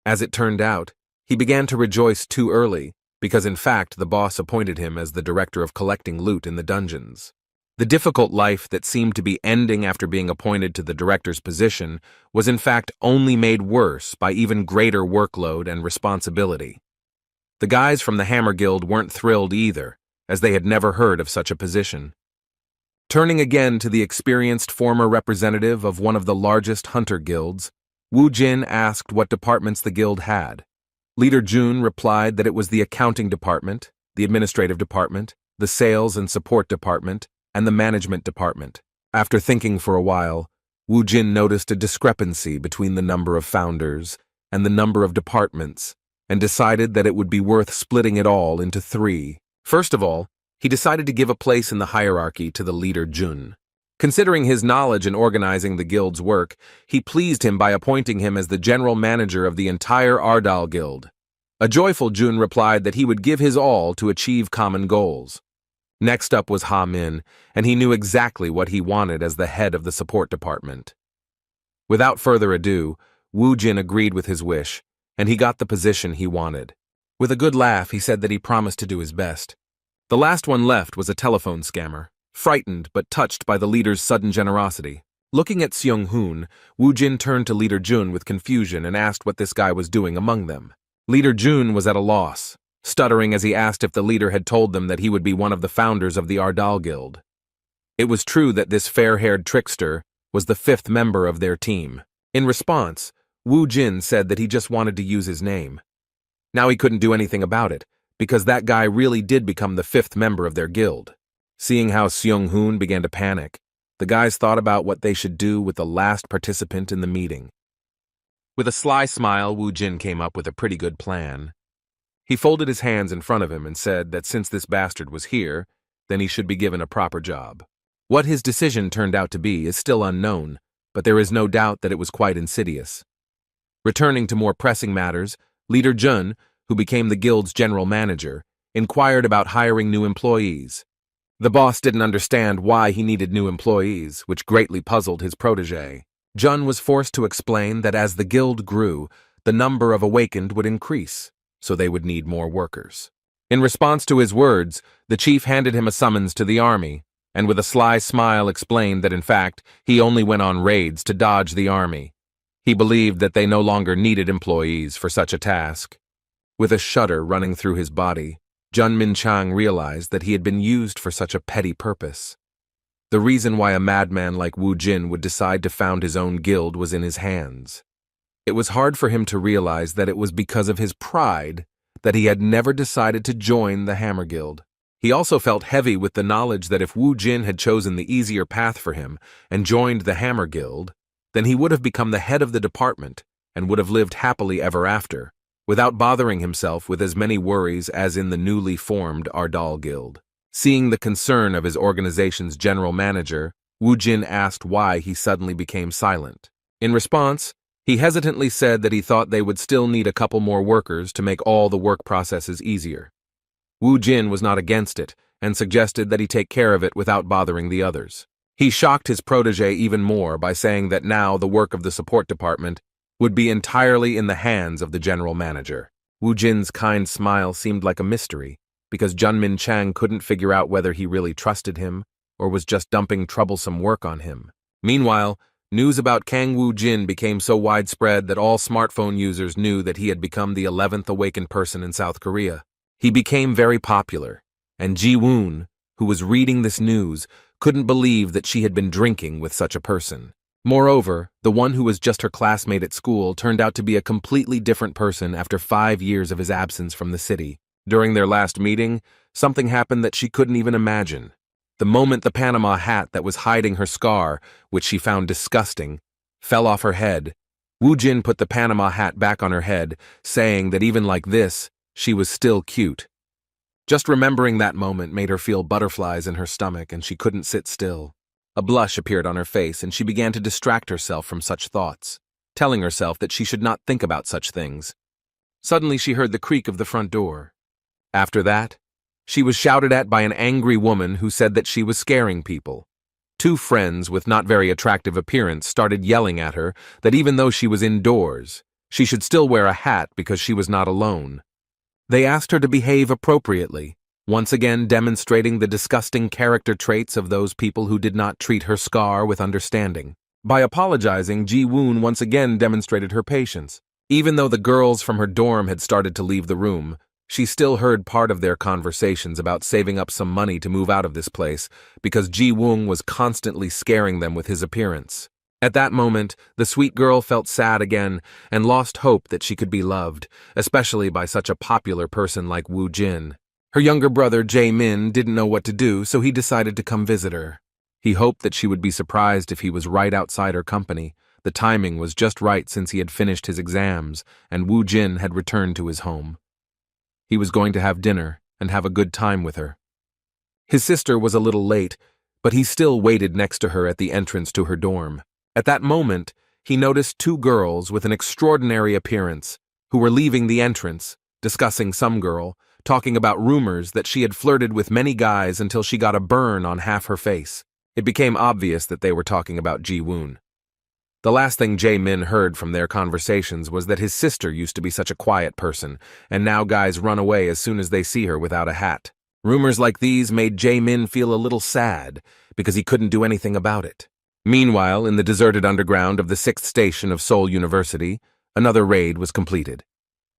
As it turned out, he began to rejoice too early, because in fact the boss appointed him as the director of collecting loot in the dungeons. The difficult life that seemed to be ending after being appointed to the director's position was in fact only made worse by even greater workload and responsibility. The guys from the Hammer Guild weren't thrilled either, as they had never heard of such a position. Turning again to the experienced former representative of one of the largest hunter guilds, Wu Jin asked what departments the guild had. Leader Jun replied that it was the accounting department, the administrative department, the sales and support department, and the management department. After thinking for a while, Wu Jin noticed a discrepancy between the number of founders and the number of departments, and decided that it would be worth splitting it all into three. First of all, he decided to give a place in the hierarchy to the leader Jun. Considering his knowledge in organizing the guild's work, he pleased him by appointing him as the general manager of the entire Ardal Guild. A joyful Jun replied that he would give his all to achieve common goals. Next up was Ha Min, and he knew exactly what he wanted as the head of the support department. Without further ado, Wu Jin agreed with his wish, and he got the position he wanted. With a good laugh, he said that he promised to do his best. The last one left was a telephone scammer, frightened but touched by the leader's sudden generosity. Looking at Seung-hoon, Wu Jin turned to Leader Jun with confusion and asked what this guy was doing among them. Leader Jun was at a loss, stuttering as he asked if the leader had told them that he would be one of the founders of the Ardal Guild. It was true that this fair-haired trickster was the fifth member of their team. In response, Wu Jin said that he just wanted to use his name. Now he couldn't do anything about it, because that guy really did become the fifth member of their guild. Seeing how Seung-hoon began to panic, the guys thought about what they should do with the last participant in the meeting. With a sly smile, Wu Jin came up with a pretty good plan. He folded his hands in front of him and said that since this bastard was here, then he should be given a proper job. What his decision turned out to be is still unknown, but there is no doubt that it was quite insidious. Returning to more pressing matters, Leader Jun, who became the guild's general manager, inquired about hiring new employees. The boss didn't understand why he needed new employees, which greatly puzzled his protege. Jun was forced to explain that as the guild grew, the number of awakened would increase, so they would need more workers. In response to his words, the chief handed him a summons to the army, and with a sly smile explained that in fact, he only went on raids to dodge the army. He believed that they no longer needed employees for such a task. With a shudder running through his body, Jun Minchang realized that he had been used for such a petty purpose. The reason why a madman like Wu Jin would decide to found his own guild was in his hands. It was hard for him to realize that it was because of his pride that he had never decided to join the Hammer Guild. He also felt heavy with the knowledge that if Wu Jin had chosen the easier path for him and joined the Hammer Guild, then he would have become the head of the department and would have lived happily ever after, without bothering himself with as many worries as in the newly formed Ardal Guild. Seeing the concern of his organization's general manager, Wu Jin asked why he suddenly became silent. In response, he hesitantly said that he thought they would still need a couple more workers to make all the work processes easier. Wu Jin was not against it and suggested that he take care of it without bothering the others. He shocked his protege even more by saying that now the work of the support department would be entirely in the hands of the general manager. Wu Jin's kind smile seemed like a mystery, because Junmin Chang couldn't figure out whether he really trusted him or was just dumping troublesome work on him. Meanwhile, news about Kang Wu Jin became so widespread that all smartphone users knew that he had become the 11th awakened person in South Korea. He became very popular, and Ji-woon, who was reading this news, couldn't believe that she had been drinking with such a person. Moreover, the one who was just her classmate at school turned out to be a completely different person after 5 years of his absence from the city. During their last meeting, something happened that she couldn't even imagine. The moment the Panama hat that was hiding her scar, which she found disgusting, fell off her head, Wu Jin put the Panama hat back on her head, saying that even like this, she was still cute. Just remembering that moment made her feel butterflies in her stomach, and she couldn't sit still. A blush appeared on her face, and she began to distract herself from such thoughts, telling herself that she should not think about such things. Suddenly she heard the creak of the front door. After that, she was shouted at by an angry woman who said that she was scaring people. Two friends with not very attractive appearance started yelling at her that even though she was indoors, she should still wear a hat because she was not alone. They asked her to behave appropriately, once again demonstrating the disgusting character traits of those people who did not treat her scar with understanding. By apologizing, Ji-woon once again demonstrated her patience. Even though the girls from her dorm had started to leave the room, she still heard part of their conversations about saving up some money to move out of this place because Ji-woon was constantly scaring them with his appearance. At that moment, the sweet girl felt sad again and lost hope that she could be loved, especially by such a popular person like Wu Jin. Her younger brother, Jae-min, didn't know what to do, so he decided to come visit her. He hoped that she would be surprised if he was right outside her company. The timing was just right since he had finished his exams and Wu Jin had returned to his home. He was going to have dinner and have a good time with her. His sister was a little late, but he still waited next to her at the entrance to her dorm. At that moment, he noticed two girls with an extraordinary appearance who were leaving the entrance, discussing some girl, talking about rumors that she had flirted with many guys until she got a burn on half her face. It became obvious that they were talking about Ji-woon. The last thing Jae-min heard from their conversations was that his sister used to be such a quiet person, and now guys run away as soon as they see her without a hat. Rumors like these made Jae-min feel a little sad because he couldn't do anything about it. Meanwhile, in the deserted underground of the 6th station of Seoul University, another raid was completed.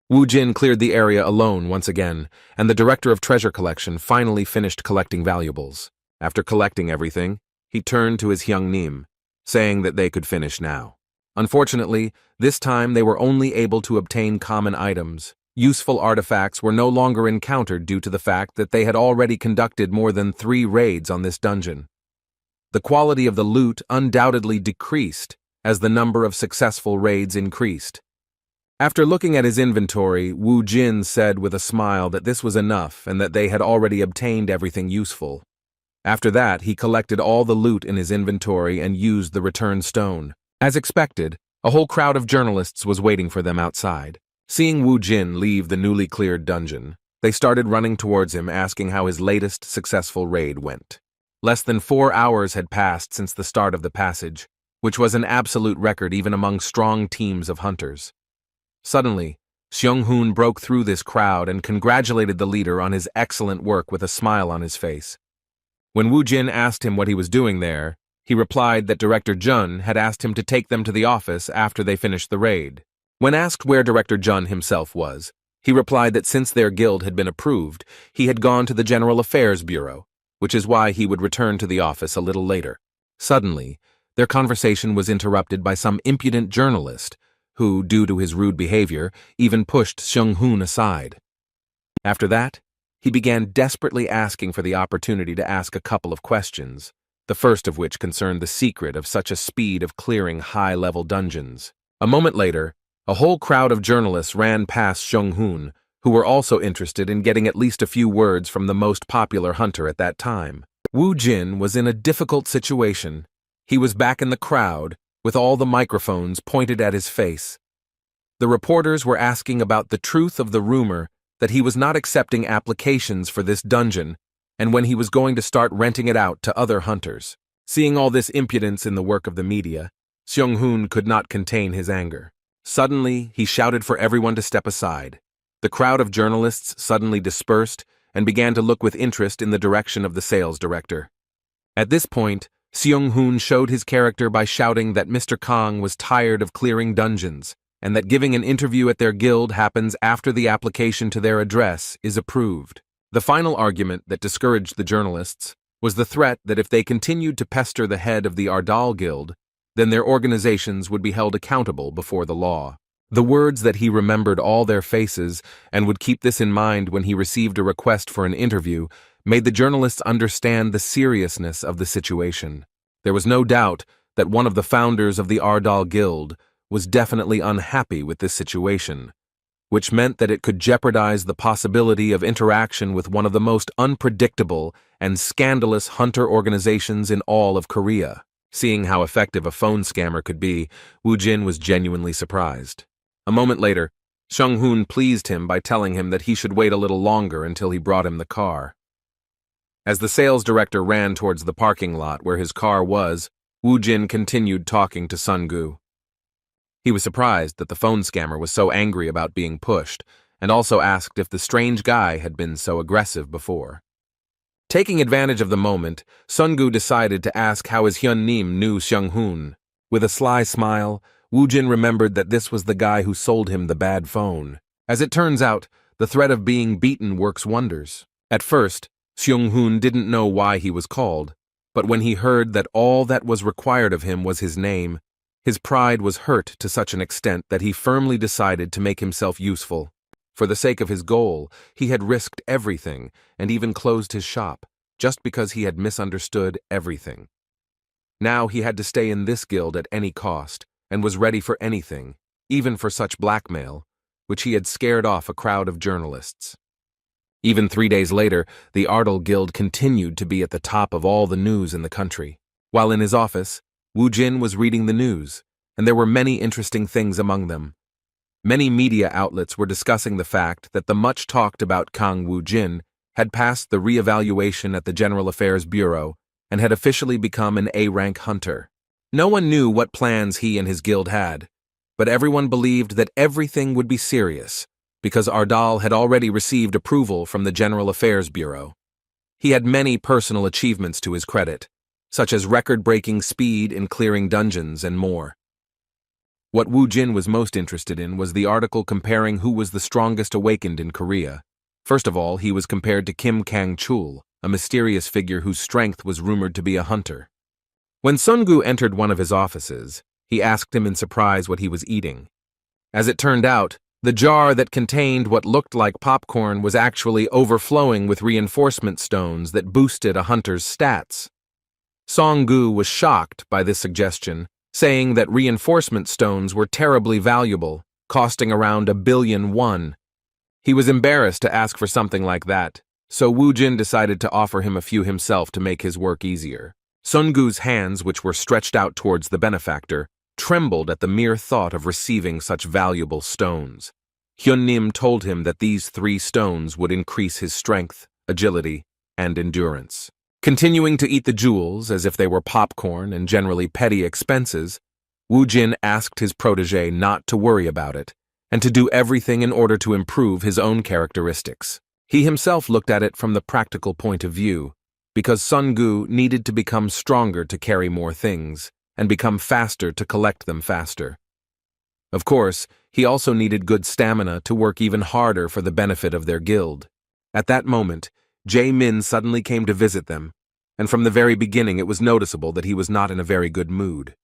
Wu Jin cleared the area alone once again, and the director of treasure collection finally finished collecting valuables. After collecting everything, he turned to his Hyungnim, saying that they could finish now. Unfortunately, this time they were only able to obtain common items. Useful artifacts were no longer encountered due to the fact that they had already conducted more than 3 raids on this dungeon. The quality of the loot undoubtedly decreased as the number of successful raids increased. After looking at his inventory, Wu Jin said with a smile that this was enough and that they had already obtained everything useful. After that, he collected all the loot in his inventory and used the return stone. As expected, a whole crowd of journalists was waiting for them outside. Seeing Wu Jin leave the newly cleared dungeon, they started running towards him asking how his latest successful raid went. Less than 4 hours had passed since the start of the passage, which was an absolute record even among strong teams of hunters. Suddenly, Seung-hoon broke through this crowd and congratulated the leader on his excellent work with a smile on his face. When Wu Jin asked him what he was doing there, he replied that Director Jun had asked him to take them to the office after they finished the raid. When asked where Director Jun himself was, he replied that since their guild had been approved, he had gone to the General Affairs Bureau, which is why he would return to the office a little later. Suddenly, their conversation was interrupted by some impudent journalist who, due to his rude behavior, even pushed Seung-hoon aside. After that, he began desperately asking for the opportunity to ask a couple of questions, the first of which concerned the secret of such a speed of clearing high-level dungeons. A moment later, a whole crowd of journalists ran past Seung-hoon, who were also interested in getting at least a few words from the most popular hunter at that time. Wu Jin was in a difficult situation He was back in the crowd, with all the microphones pointed at his face. The reporters were asking about the truth of the rumor that he was not accepting applications for this dungeon and when he was going to start renting it out to other hunters. Seeing all this impudence in the work of the media, Seung-hoon could not contain his anger. Suddenly, he shouted for everyone to step aside. The crowd of journalists suddenly dispersed and began to look with interest in the direction of the sales director. At this point, Seung-hoon showed his character by shouting that Mr. Kang was tired of clearing dungeons, and that giving an interview at their guild happens after the application to their address is approved. The final argument that discouraged the journalists was the threat that if they continued to pester the head of the Ardal Guild, then their organizations would be held accountable before the law. The words that he remembered all their faces and would keep this in mind when he received a request for an interview made the journalists understand the seriousness of the situation. There was no doubt that one of the founders of the Ardal Guild was definitely unhappy with this situation, which meant that it could jeopardize the possibility of interaction with one of the most unpredictable and scandalous hunter organizations in all of Korea. Seeing how effective a phone scammer could be, Woo-jin was genuinely surprised. A moment later, Seung-hoon pleased him by telling him that he should wait a little longer until he brought him the car. As the sales director ran towards the parking lot where his car was, Woo-jin continued talking to Sun-gu. He was surprised that the phone scammer was so angry about being pushed, and also asked if the strange guy had been so aggressive before. Taking advantage of the moment, Sun-gu decided to ask how his Hyun-nim knew Seung-hoon. With a sly smile, Woo-jin remembered that this was the guy who sold him the bad phone. As it turns out, the threat of being beaten works wonders. At first, Seung-hoon didn't know why he was called, but when he heard that all that was required of him was his name, his pride was hurt to such an extent that he firmly decided to make himself useful. For the sake of his goal, he had risked everything and even closed his shop, just because he had misunderstood everything. Now he had to stay in this guild at any cost, and was ready for anything, even for such blackmail, which he had scared off a crowd of journalists. Even 3 days later, the Ardal Guild continued to be at the top of all the news in the country. While in his office, Woo-jin was reading the news, and there were many interesting things among them. Many media outlets were discussing the fact that the much-talked-about Kang Woo-jin had passed the re-evaluation at the General Affairs Bureau and had officially become an A-rank hunter. No one knew what plans he and his guild had, but everyone believed that everything would be serious, because Ardal had already received approval from the General Affairs Bureau. He had many personal achievements to his credit, such as record-breaking speed in clearing dungeons and more. What Woo-jin was most interested in was the article comparing who was the strongest awakened in Korea. First of all, he was compared to Kim Kang-chul, a mysterious figure whose strength was rumored to be a hunter. When Sun-gu entered one of his offices, he asked him in surprise what he was eating. As it turned out, the jar that contained what looked like popcorn was actually overflowing with reinforcement stones that boosted a hunter's stats. Song-gu was shocked by this suggestion, saying that reinforcement stones were terribly valuable, costing around 1 billion won. He was embarrassed to ask for something like that, so Woo-jin decided to offer him a few himself to make his work easier. Sun-gu's hands, which were stretched out towards the benefactor, trembled at the mere thought of receiving such valuable stones. Hyun-nim told him that these 3 stones would increase his strength, agility, and endurance. Continuing to eat the jewels as if they were popcorn and generally petty expenses, Woo-jin asked his protege not to worry about it, and to do everything in order to improve his own characteristics. He himself looked at it from the practical point of view, because Sun-gu needed to become stronger to carry more things, and become faster to collect them faster. Of course, he also needed good stamina to work even harder for the benefit of their guild. At that moment, Jae-min suddenly came to visit them, and from the very beginning it was noticeable that he was not in a very good mood.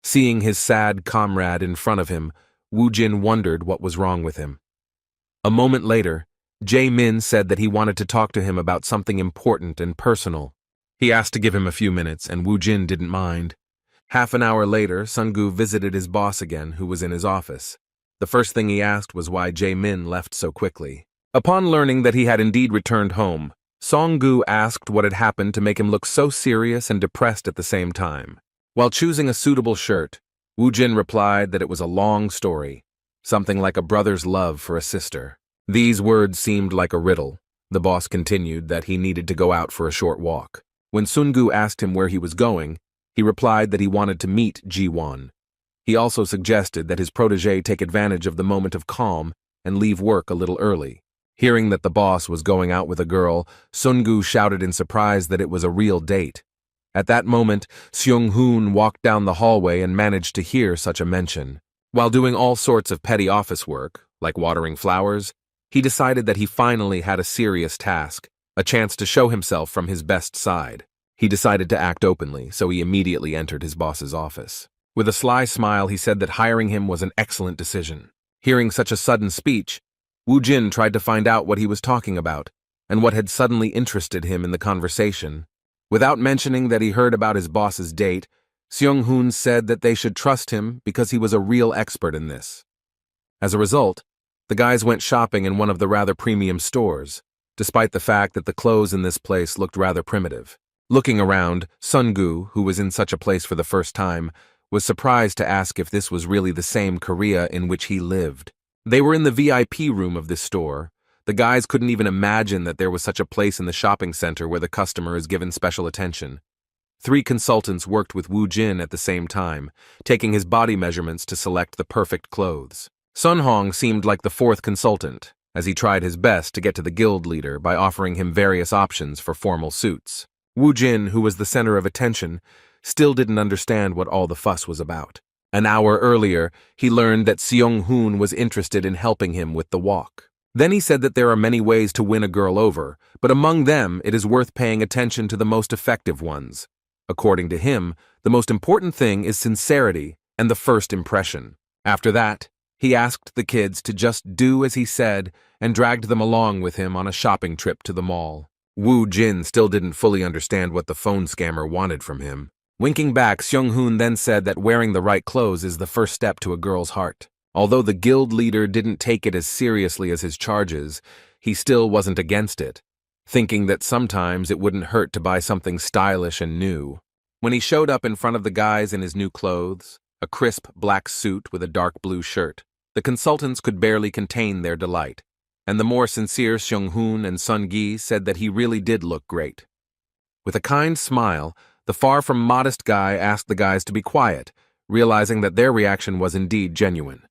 Seeing his sad comrade in front of him, Woo-jin wondered what was wrong with him. A moment later, Jae-min said that he wanted to talk to him about something important and personal. He asked to give him a few minutes, and Woo-jin didn't mind. Half an hour later, Sun-gu visited his boss again, who was in his office. The first thing he asked was why Jae-min left so quickly. Upon learning that he had indeed returned home, Song-gu asked what had happened to make him look so serious and depressed at the same time. While choosing a suitable shirt, Woo Jin replied that it was a long story, something like a brother's love for a sister. These words seemed like a riddle. The boss continued that he needed to go out for a short walk. When Sungu asked him where he was going, he replied that he wanted to meet Ji-won. He also suggested that his protege take advantage of the moment of calm and leave work a little early. Hearing that the boss was going out with a girl, Sungu shouted in surprise that it was a real date. At that moment, Seung-hoon walked down the hallway and managed to hear such a mention. While doing all sorts of petty office work, like watering flowers, he decided that he finally had a serious task, a chance to show himself from his best side. He decided to act openly, so he immediately entered his boss's office. With a sly smile, he said that hiring him was an excellent decision. Hearing such a sudden speech, Woo Jin tried to find out what he was talking about and what had suddenly interested him in the conversation. Without mentioning that he heard about his boss's date, Seung-hoon said that they should trust him because he was a real expert in this. As a result, the guys went shopping in one of the rather premium stores, despite the fact that the clothes in this place looked rather primitive. Looking around, Sungu, who was in such a place for the first time, was surprised to ask if this was really the same Korea in which he lived. They were in the VIP room of this store. The guys couldn't even imagine that there was such a place in the shopping center where the customer is given special attention. 3 consultants worked with Woo Jin at the same time, taking his body measurements to select the perfect clothes. Sun Hong seemed like the 4th consultant, as he tried his best to get to the guild leader by offering him various options for formal suits. Woo Jin, who was the center of attention, still didn't understand what all the fuss was about. An hour earlier, he learned that Seung-hoon was interested in helping him with the walk. Then he said that there are many ways to win a girl over, but among them it is worth paying attention to the most effective ones. According to him, the most important thing is sincerity and the first impression. After that, he asked the kids to just do as he said and dragged them along with him on a shopping trip to the mall. Woo Jin still didn't fully understand what the phone scammer wanted from him. Winking back, Seung-hoon then said that wearing the right clothes is the first step to a girl's heart. Although the guild leader didn't take it as seriously as his charges, he still wasn't against it, thinking that sometimes it wouldn't hurt to buy something stylish and new. When he showed up in front of the guys in his new clothes, a crisp black suit with a dark blue shirt, the consultants could barely contain their delight, and the more sincere Seung-hoon and Sun-gi said that he really did look great. With a kind smile, the far from modest guy asked the guys to be quiet, realizing that their reaction was indeed genuine.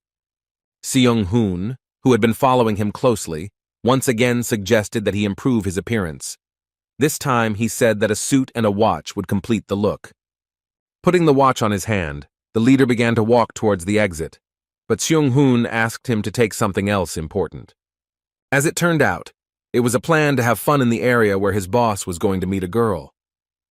Seung-hoon, who had been following him closely, once again suggested that he improve his appearance. This time he said that a suit and a watch would complete the look. Putting the watch on his hand, the leader began to walk towards the exit, but Seung-hoon asked him to take something else important. As it turned out, it was a plan to have fun in the area where his boss was going to meet a girl.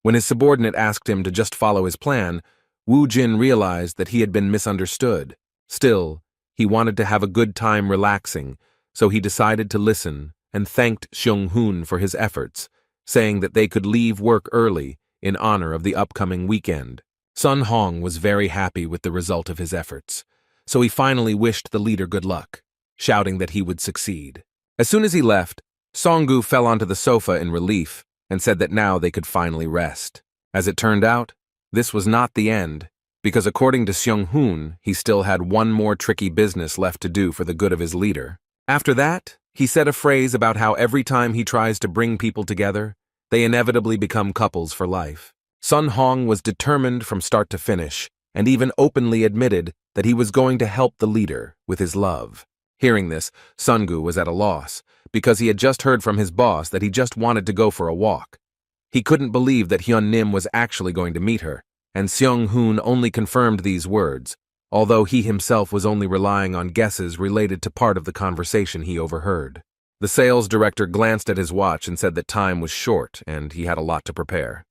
When his subordinate asked him to just follow his plan, Woo Jin realized that he had been misunderstood. Still, he wanted to have a good time relaxing, so he decided to listen and thanked Seung-hoon for his efforts, saying that they could leave work early in honor of the upcoming weekend. Sun Hong was very happy with the result of his efforts, so he finally wished the leader good luck, shouting that he would succeed. As soon as he left, Song-gu fell onto the sofa in relief and said that now they could finally rest. As it turned out, this was not the end, because according to Seung-hoon, he still had one more tricky business left to do for the good of his leader. After that, he said a phrase about how every time he tries to bring people together, they inevitably become couples for life. Sun Hong was determined from start to finish, and even openly admitted that he was going to help the leader with his love. Hearing this, Sungu was at a loss, because he had just heard from his boss that he just wanted to go for a walk. He couldn't believe that Hyun Nim was actually going to meet her, and Seung-hoon only confirmed these words, although he himself was only relying on guesses related to part of the conversation he overheard. The sales director glanced at his watch and said that time was short and he had a lot to prepare.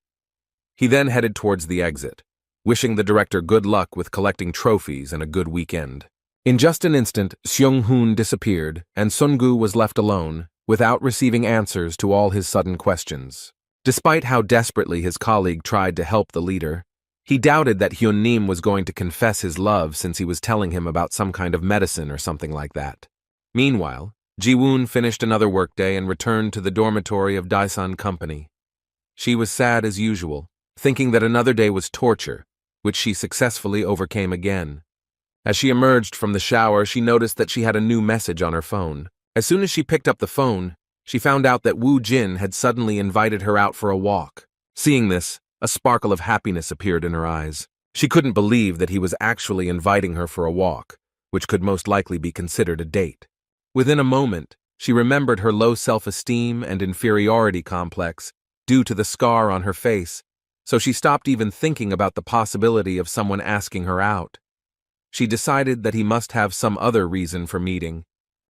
He then headed towards the exit, wishing the director good luck with collecting trophies and a good weekend. In just an instant, Seung-hoon disappeared and Sungu was left alone, without receiving answers to all his sudden questions. Despite how desperately his colleague tried to help the leader, he doubted that Hyun Nim was going to confess his love since he was telling him about some kind of medicine or something like that. Meanwhile, Ji-woon finished another workday and returned to the dormitory of Daesan Company. She was sad as usual, thinking that another day was torture, which she successfully overcame again. As she emerged from the shower, she noticed that she had a new message on her phone. As soon as she picked up the phone, she found out that Woo Jin had suddenly invited her out for a walk. Seeing this, a sparkle of happiness appeared in her eyes. She couldn't believe that he was actually inviting her for a walk, which could most likely be considered a date. Within a moment, she remembered her low self-esteem and inferiority complex due to the scar on her face, so she stopped even thinking about the possibility of someone asking her out. She decided that he must have some other reason for meeting.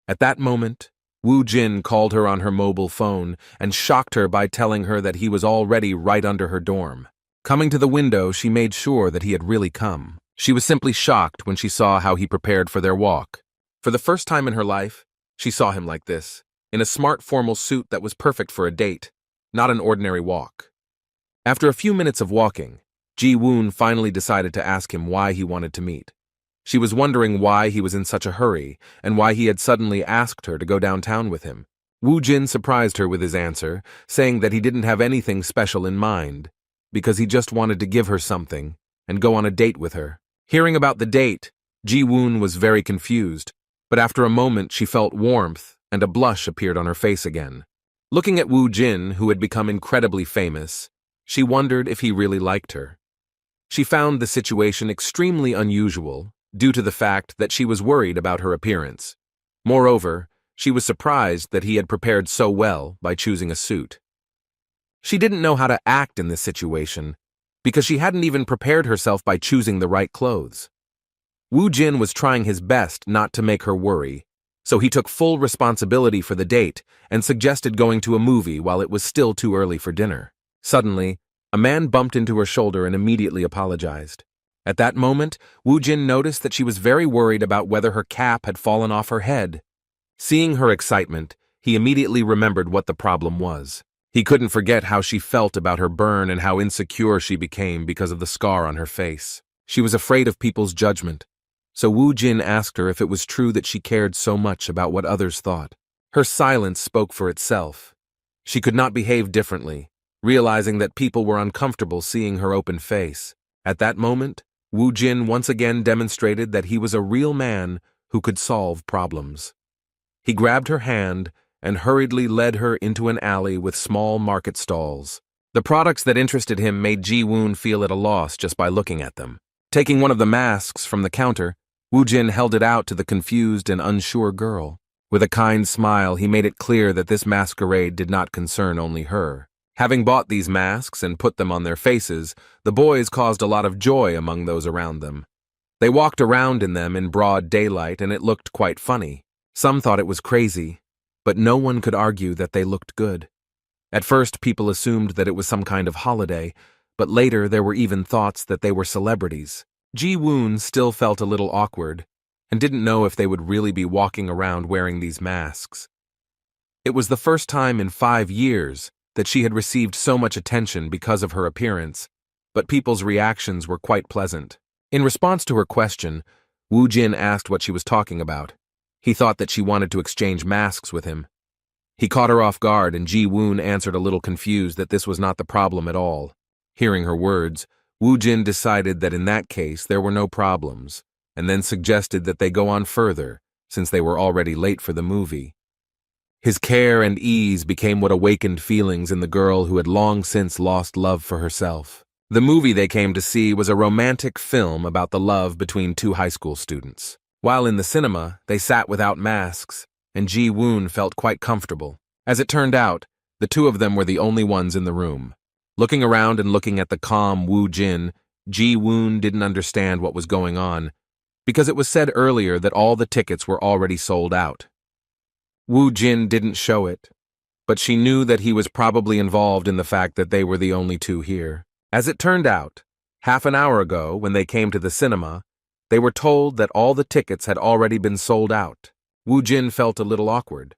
At that moment, Woo Jin called her on her mobile phone and shocked her by telling her that he was already right under her dorm. Coming to the window, she made sure that he had really come. She was simply shocked when she saw how he prepared for their walk. For the first time in her life, she saw him like this, in a smart formal suit that was perfect for a date, not an ordinary walk. After a few minutes of walking, Ji-woon finally decided to ask him why he wanted to meet. She was wondering why he was in such a hurry and why he had suddenly asked her to go downtown with him. Woo Jin surprised her with his answer, saying that he didn't have anything special in mind, because he just wanted to give her something and go on a date with her. Hearing about the date, Ji-woon was very confused, but after a moment she felt warmth and a blush appeared on her face again. Looking at Woo Jin, who had become incredibly famous, she wondered if he really liked her. She found the situation extremely unusual, due to the fact that she was worried about her appearance. Moreover, she was surprised that he had prepared so well by choosing a suit. She didn't know how to act in this situation, because she hadn't even prepared herself by choosing the right clothes. Woo Jin was trying his best not to make her worry, so he took full responsibility for the date and suggested going to a movie while it was still too early for dinner. Suddenly, a man bumped into her shoulder and immediately apologized. At that moment, Woo Jin noticed that she was very worried about whether her cap had fallen off her head. Seeing her excitement, he immediately remembered what the problem was. He couldn't forget how she felt about her burn and how insecure she became because of the scar on her face. She was afraid of people's judgment, so Woo Jin asked her if it was true that she cared so much about what others thought. Her silence spoke for itself. She could not behave differently, realizing that people were uncomfortable seeing her open face. At that moment, Woo Jin once again demonstrated that he was a real man who could solve problems. He grabbed her hand and hurriedly led her into an alley with small market stalls. The products that interested him made Ji-woon feel at a loss just by looking at them. Taking one of the masks from the counter, Woo Jin held it out to the confused and unsure girl. With a kind smile, he made it clear that this masquerade did not concern only her. Having bought these masks and put them on their faces, the boys caused a lot of joy among those around them. They walked around in them in broad daylight, and it looked quite funny. Some thought it was crazy, but no one could argue that they looked good. At first, people assumed that it was some kind of holiday, but later there were even thoughts that they were celebrities. Ji-woon still felt a little awkward, and didn't know if they would really be walking around wearing these masks. It was the first time in 5 years that she had received so much attention because of her appearance, but people's reactions were quite pleasant. In response to her question, Woo Jin asked what she was talking about. He thought that she wanted to exchange masks with him. He caught her off guard, and Ji-woon answered a little confused that this was not the problem at all. Hearing her words, Woo Jin decided that in that case there were no problems, and then suggested that they go on further, since they were already late for the movie. His care and ease became what awakened feelings in the girl who had long since lost love for herself. The movie they came to see was a romantic film about the love between 2 high school students. While in the cinema, they sat without masks, and Ji-woon felt quite comfortable. As it turned out, the 2 of them were the only ones in the room. Looking around and looking at the calm Woo Jin, Ji-woon didn't understand what was going on, because it was said earlier that all the tickets were already sold out. Woo Jin didn't show it, but she knew that he was probably involved in the fact that they were the only 2 here. As it turned out, half an hour ago, when they came to the cinema, they were told that all the tickets had already been sold out. Woo Jin felt a little awkward.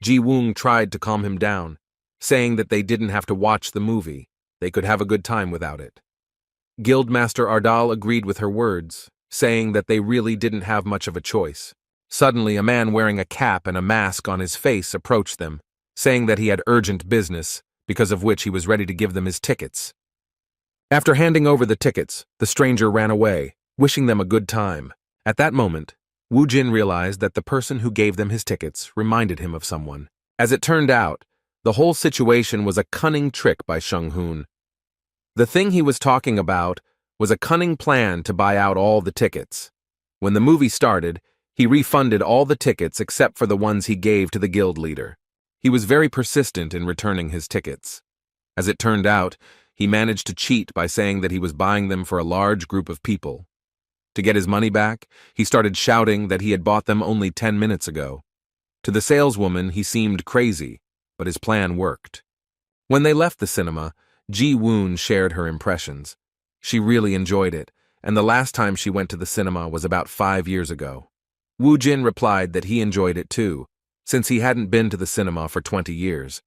Ji-woon tried to calm him down, saying that they didn't have to watch the movie, they could have a good time without it. Guildmaster Ardal agreed with her words, saying that they really didn't have much of a choice. Suddenly, a man wearing a cap and a mask on his face approached them, saying that he had urgent business, because of which he was ready to give them his tickets. After handing over the tickets, the stranger ran away, wishing them a good time. At that moment, Wu Jin realized that the person who gave them his tickets reminded him of someone. As it turned out, the whole situation was a cunning trick by Sheng Hun. The thing he was talking about was a cunning plan to buy out all the tickets. When the movie started, he refunded all the tickets except for the ones he gave to the guild leader. He was very persistent in returning his tickets. As it turned out, he managed to cheat by saying that he was buying them for a large group of people. To get his money back, he started shouting that he had bought them only 10 minutes ago. To the saleswoman, he seemed crazy, but his plan worked. When they left the cinema, Ji-woon shared her impressions. She really enjoyed it, and the last time she went to the cinema was about 5 years ago. Wu Jin replied that he enjoyed it too, since he hadn't been to the cinema for 20 years.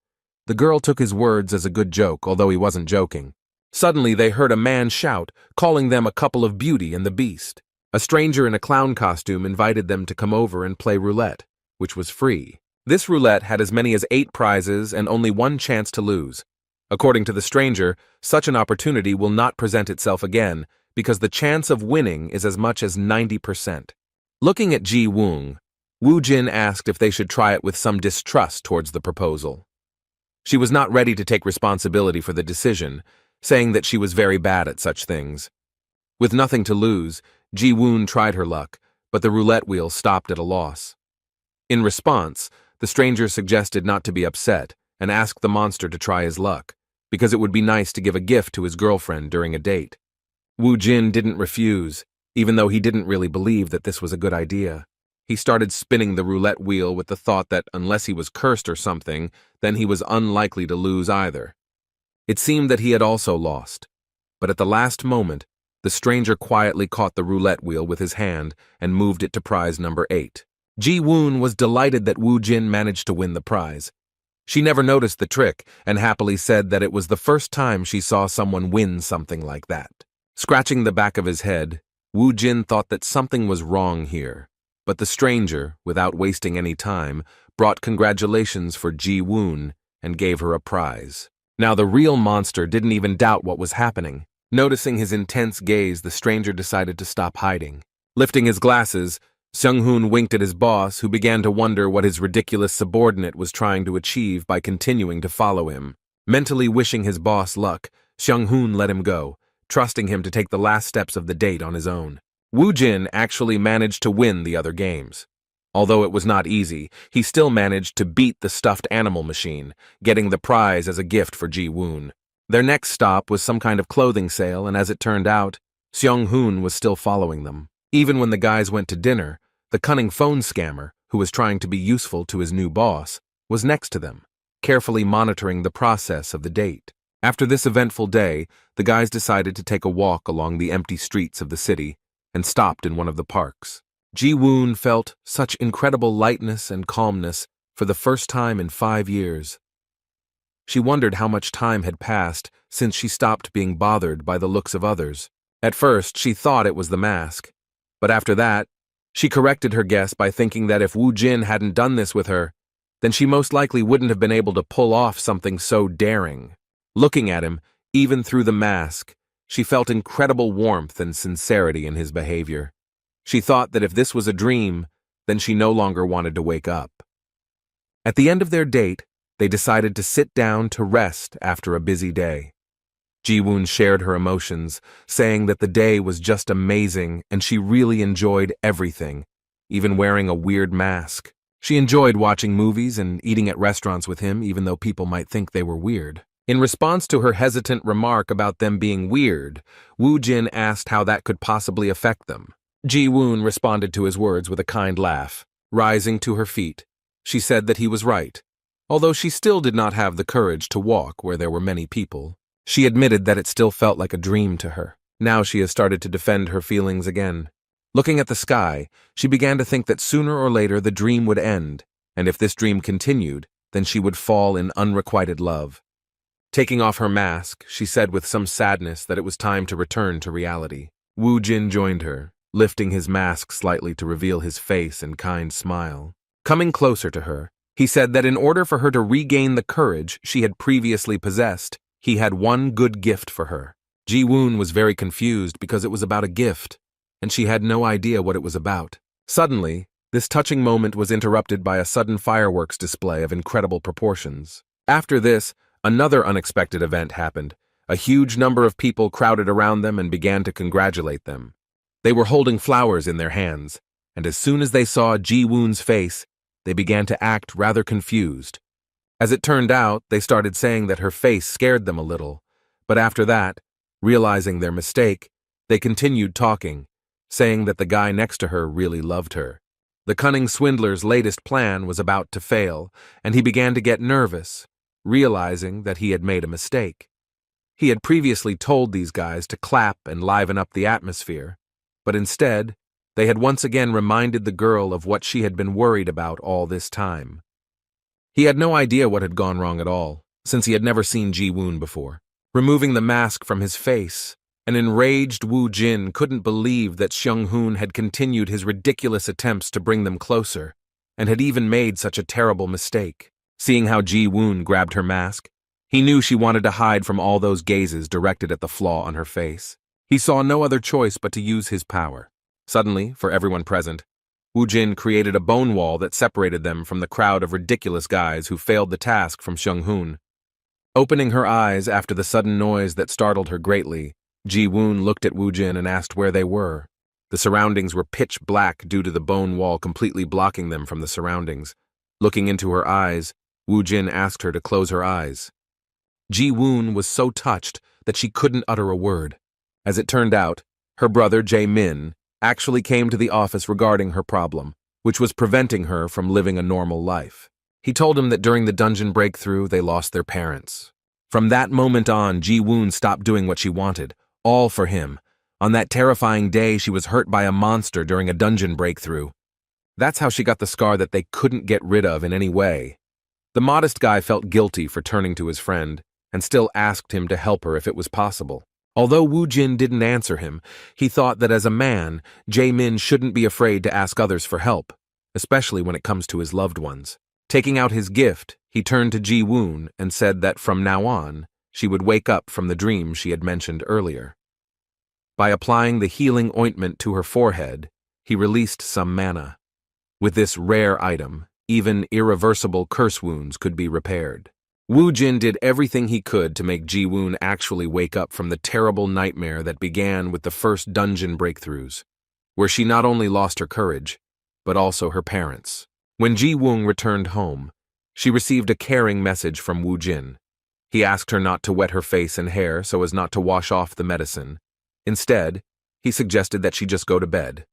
The girl took his words as a good joke, although he wasn't joking. Suddenly they heard a man shout, calling them a couple of Beauty and the Beast. A stranger in a clown costume invited them to come over and play roulette, which was free. This roulette had as many as 8 prizes and only one chance to lose. According to the stranger, such an opportunity will not present itself again because the chance of winning is as much as 90%. Looking at Ji-woon, Wu Jin asked if they should try it with some distrust towards the proposal. She was not ready to take responsibility for the decision, saying that she was very bad at such things. With nothing to lose, Ji-woon tried her luck, but the roulette wheel stopped at a loss. In response, the stranger suggested not to be upset and asked the monster to try his luck, because it would be nice to give a gift to his girlfriend during a date. Wu Jin didn't refuse, even though he didn't really believe that this was a good idea. He started spinning the roulette wheel with the thought that unless he was cursed or something, then he was unlikely to lose either. It seemed that he had also lost, but at the last moment, the stranger quietly caught the roulette wheel with his hand and moved it to prize number 8. Ji-woon was delighted that Wu Jin managed to win the prize. She never noticed the trick and happily said that it was the first time she saw someone win something like that. Scratching the back of his head, Wu Jin thought that something was wrong here, but the stranger, without wasting any time, brought congratulations for Ji-woon and gave her a prize. Now the real monster didn't even doubt what was happening. Noticing his intense gaze, the stranger decided to stop hiding. Lifting his glasses, Seung-hoon winked at his boss, who began to wonder what his ridiculous subordinate was trying to achieve by continuing to follow him. Mentally wishing his boss luck, Seung-hoon let him go, trusting him to take the last steps of the date on his own. Wu Jin actually managed to win the other games. Although it was not easy, he still managed to beat the stuffed animal machine, getting the prize as a gift for Ji-woon. Their next stop was some kind of clothing sale, and as it turned out, Seung-hoon was still following them. Even when the guys went to dinner, the cunning phone scammer, who was trying to be useful to his new boss, was next to them, carefully monitoring the process of the date. After this eventful day, the guys decided to take a walk along the empty streets of the city and stopped in one of the parks. Ji-woon felt such incredible lightness and calmness for the first time in 5 years. She wondered how much time had passed since she stopped being bothered by the looks of others. At first, she thought it was the mask, but after that, she corrected her guess by thinking that if Wu Jin hadn't done this with her, then she most likely wouldn't have been able to pull off something so daring. Looking at him, even through the mask, she felt incredible warmth and sincerity in his behavior. She thought that if this was a dream, then she no longer wanted to wake up. At the end of their date, they decided to sit down to rest after a busy day. Ji-woon shared her emotions, saying that the day was just amazing and she really enjoyed everything, even wearing a weird mask. She enjoyed watching movies and eating at restaurants with him, even though people might think they were weird. In response to her hesitant remark about them being weird, Wu Jin asked how that could possibly affect them. Ji-woon responded to his words with a kind laugh. Rising to her feet, she said that he was right. Although she still did not have the courage to walk where there were many people, she admitted that it still felt like a dream to her. Now she has started to defend her feelings again. Looking at the sky, she began to think that sooner or later the dream would end, and if this dream continued, then she would fall in unrequited love. Taking off her mask, she said with some sadness that it was time to return to reality. Wu Jin joined her, lifting his mask slightly to reveal his face and kind smile. Coming closer to her, he said that in order for her to regain the courage she had previously possessed, he had one good gift for her. Ji-woon was very confused because it was about a gift, and she had no idea what it was about. Suddenly, this touching moment was interrupted by a sudden fireworks display of incredible proportions. After this, another unexpected event happened. A huge number of people crowded around them and began to congratulate them. They were holding flowers in their hands, and as soon as they saw Ji-woon's face, they began to act rather confused. As it turned out, they started saying that her face scared them a little, but after that, realizing their mistake, they continued talking, saying that the guy next to her really loved her. The cunning swindler's latest plan was about to fail, and he began to get nervous, realizing that he had made a mistake. He had previously told these guys to clap and liven up the atmosphere, but instead, they had once again reminded the girl of what she had been worried about all this time. He had no idea what had gone wrong at all, since he had never seen Ji-woon before. Removing the mask from his face, an enraged Woo Jin couldn't believe that Seung-hoon had continued his ridiculous attempts to bring them closer, and had even made such a terrible mistake. Seeing how Ji-woon grabbed her mask, he knew she wanted to hide from all those gazes directed at the flaw on her face. He saw no other choice but to use his power. Suddenly, for everyone present, Woo Jin created a bone wall that separated them from the crowd of ridiculous guys who failed the task from Seung-hoon. Opening her eyes after the sudden noise that startled her greatly, Ji-woon looked at Woo Jin and asked where they were. The surroundings were pitch black due to the bone wall completely blocking them from the surroundings. Looking into her eyes, Woo Jin asked her to close her eyes. Ji-woon was so touched that she couldn't utter a word. As it turned out, her brother Jae-min actually came to the office regarding her problem, which was preventing her from living a normal life. He told him that during the dungeon breakthrough, they lost their parents. From that moment on, Ji-woon stopped doing what she wanted, all for him. On that terrifying day, she was hurt by a monster during a dungeon breakthrough. That's how she got the scar that they couldn't get rid of in any way. The modest guy felt guilty for turning to his friend, and still asked him to help her if it was possible. Although Woo Jin didn't answer him, he thought that as a man, Jae-min shouldn't be afraid to ask others for help, especially when it comes to his loved ones. Taking out his gift, he turned to Ji-woon and said that from now on, she would wake up from the dream she had mentioned earlier. By applying the healing ointment to her forehead, he released some mana. With this rare item, even irreversible curse wounds could be repaired. Woo Jin did everything he could to make Ji-woon actually wake up from the terrible nightmare that began with the first dungeon breakthroughs, where she not only lost her courage, but also her parents. When Ji-woon returned home, she received a caring message from Woo Jin. He asked her not to wet her face and hair so as not to wash off the medicine. Instead, he suggested that she just go to bed.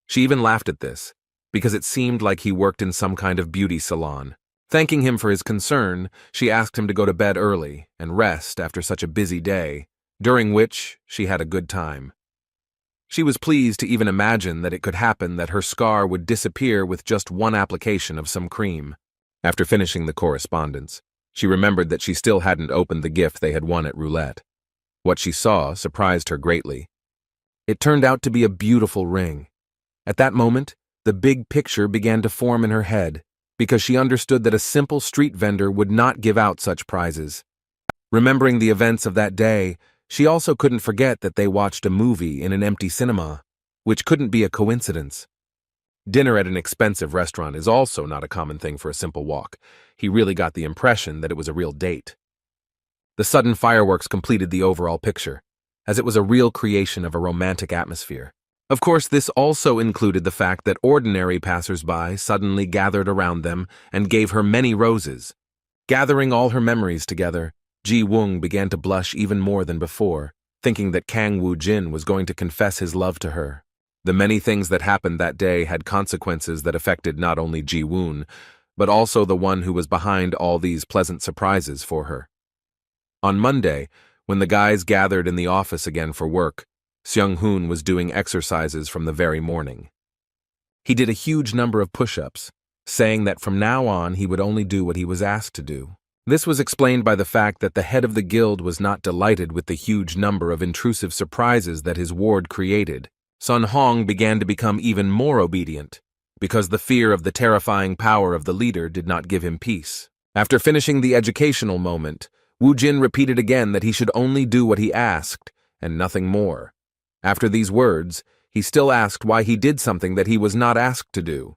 She even laughed at this, because it seemed like he worked in some kind of beauty salon. Thanking him for his concern, she asked him to go to bed early and rest after such a busy day, during which she had a good time. She was pleased to even imagine that it could happen that her scar would disappear with just one application of some cream. After finishing the correspondence, she remembered that she still hadn't opened the gift they had won at roulette. What she saw surprised her greatly. It turned out to be a beautiful ring. At that moment, the big picture began to form in her head, because she understood that a simple street vendor would not give out such prizes. Remembering the events of that day, she also couldn't forget that they watched a movie in an empty cinema, which couldn't be a coincidence. Dinner at an expensive restaurant is also not a common thing for a simple walk. He really got the impression that it was a real date. The sudden fireworks completed the overall picture, as it was a real creation of a romantic atmosphere. Of course, this also included the fact that ordinary passers-by suddenly gathered around them and gave her many roses. Gathering all her memories together, Ji-woon began to blush even more than before, thinking that Kang Woo-jin was going to confess his love to her. The many things that happened that day had consequences that affected not only Ji-woon, but also the one who was behind all these pleasant surprises for her. On Monday, when the guys gathered in the office again for work, Seung-hoon was doing exercises from the very morning. He did a huge number of push-ups, saying that from now on he would only do what he was asked to do. This was explained by the fact that the head of the guild was not delighted with the huge number of intrusive surprises that his ward created. Sun Hong began to become even more obedient, because the fear of the terrifying power of the leader did not give him peace. After finishing the educational moment, Woo Jin repeated again that he should only do what he asked, and nothing more. After these words, he still asked why he did something that he was not asked to do.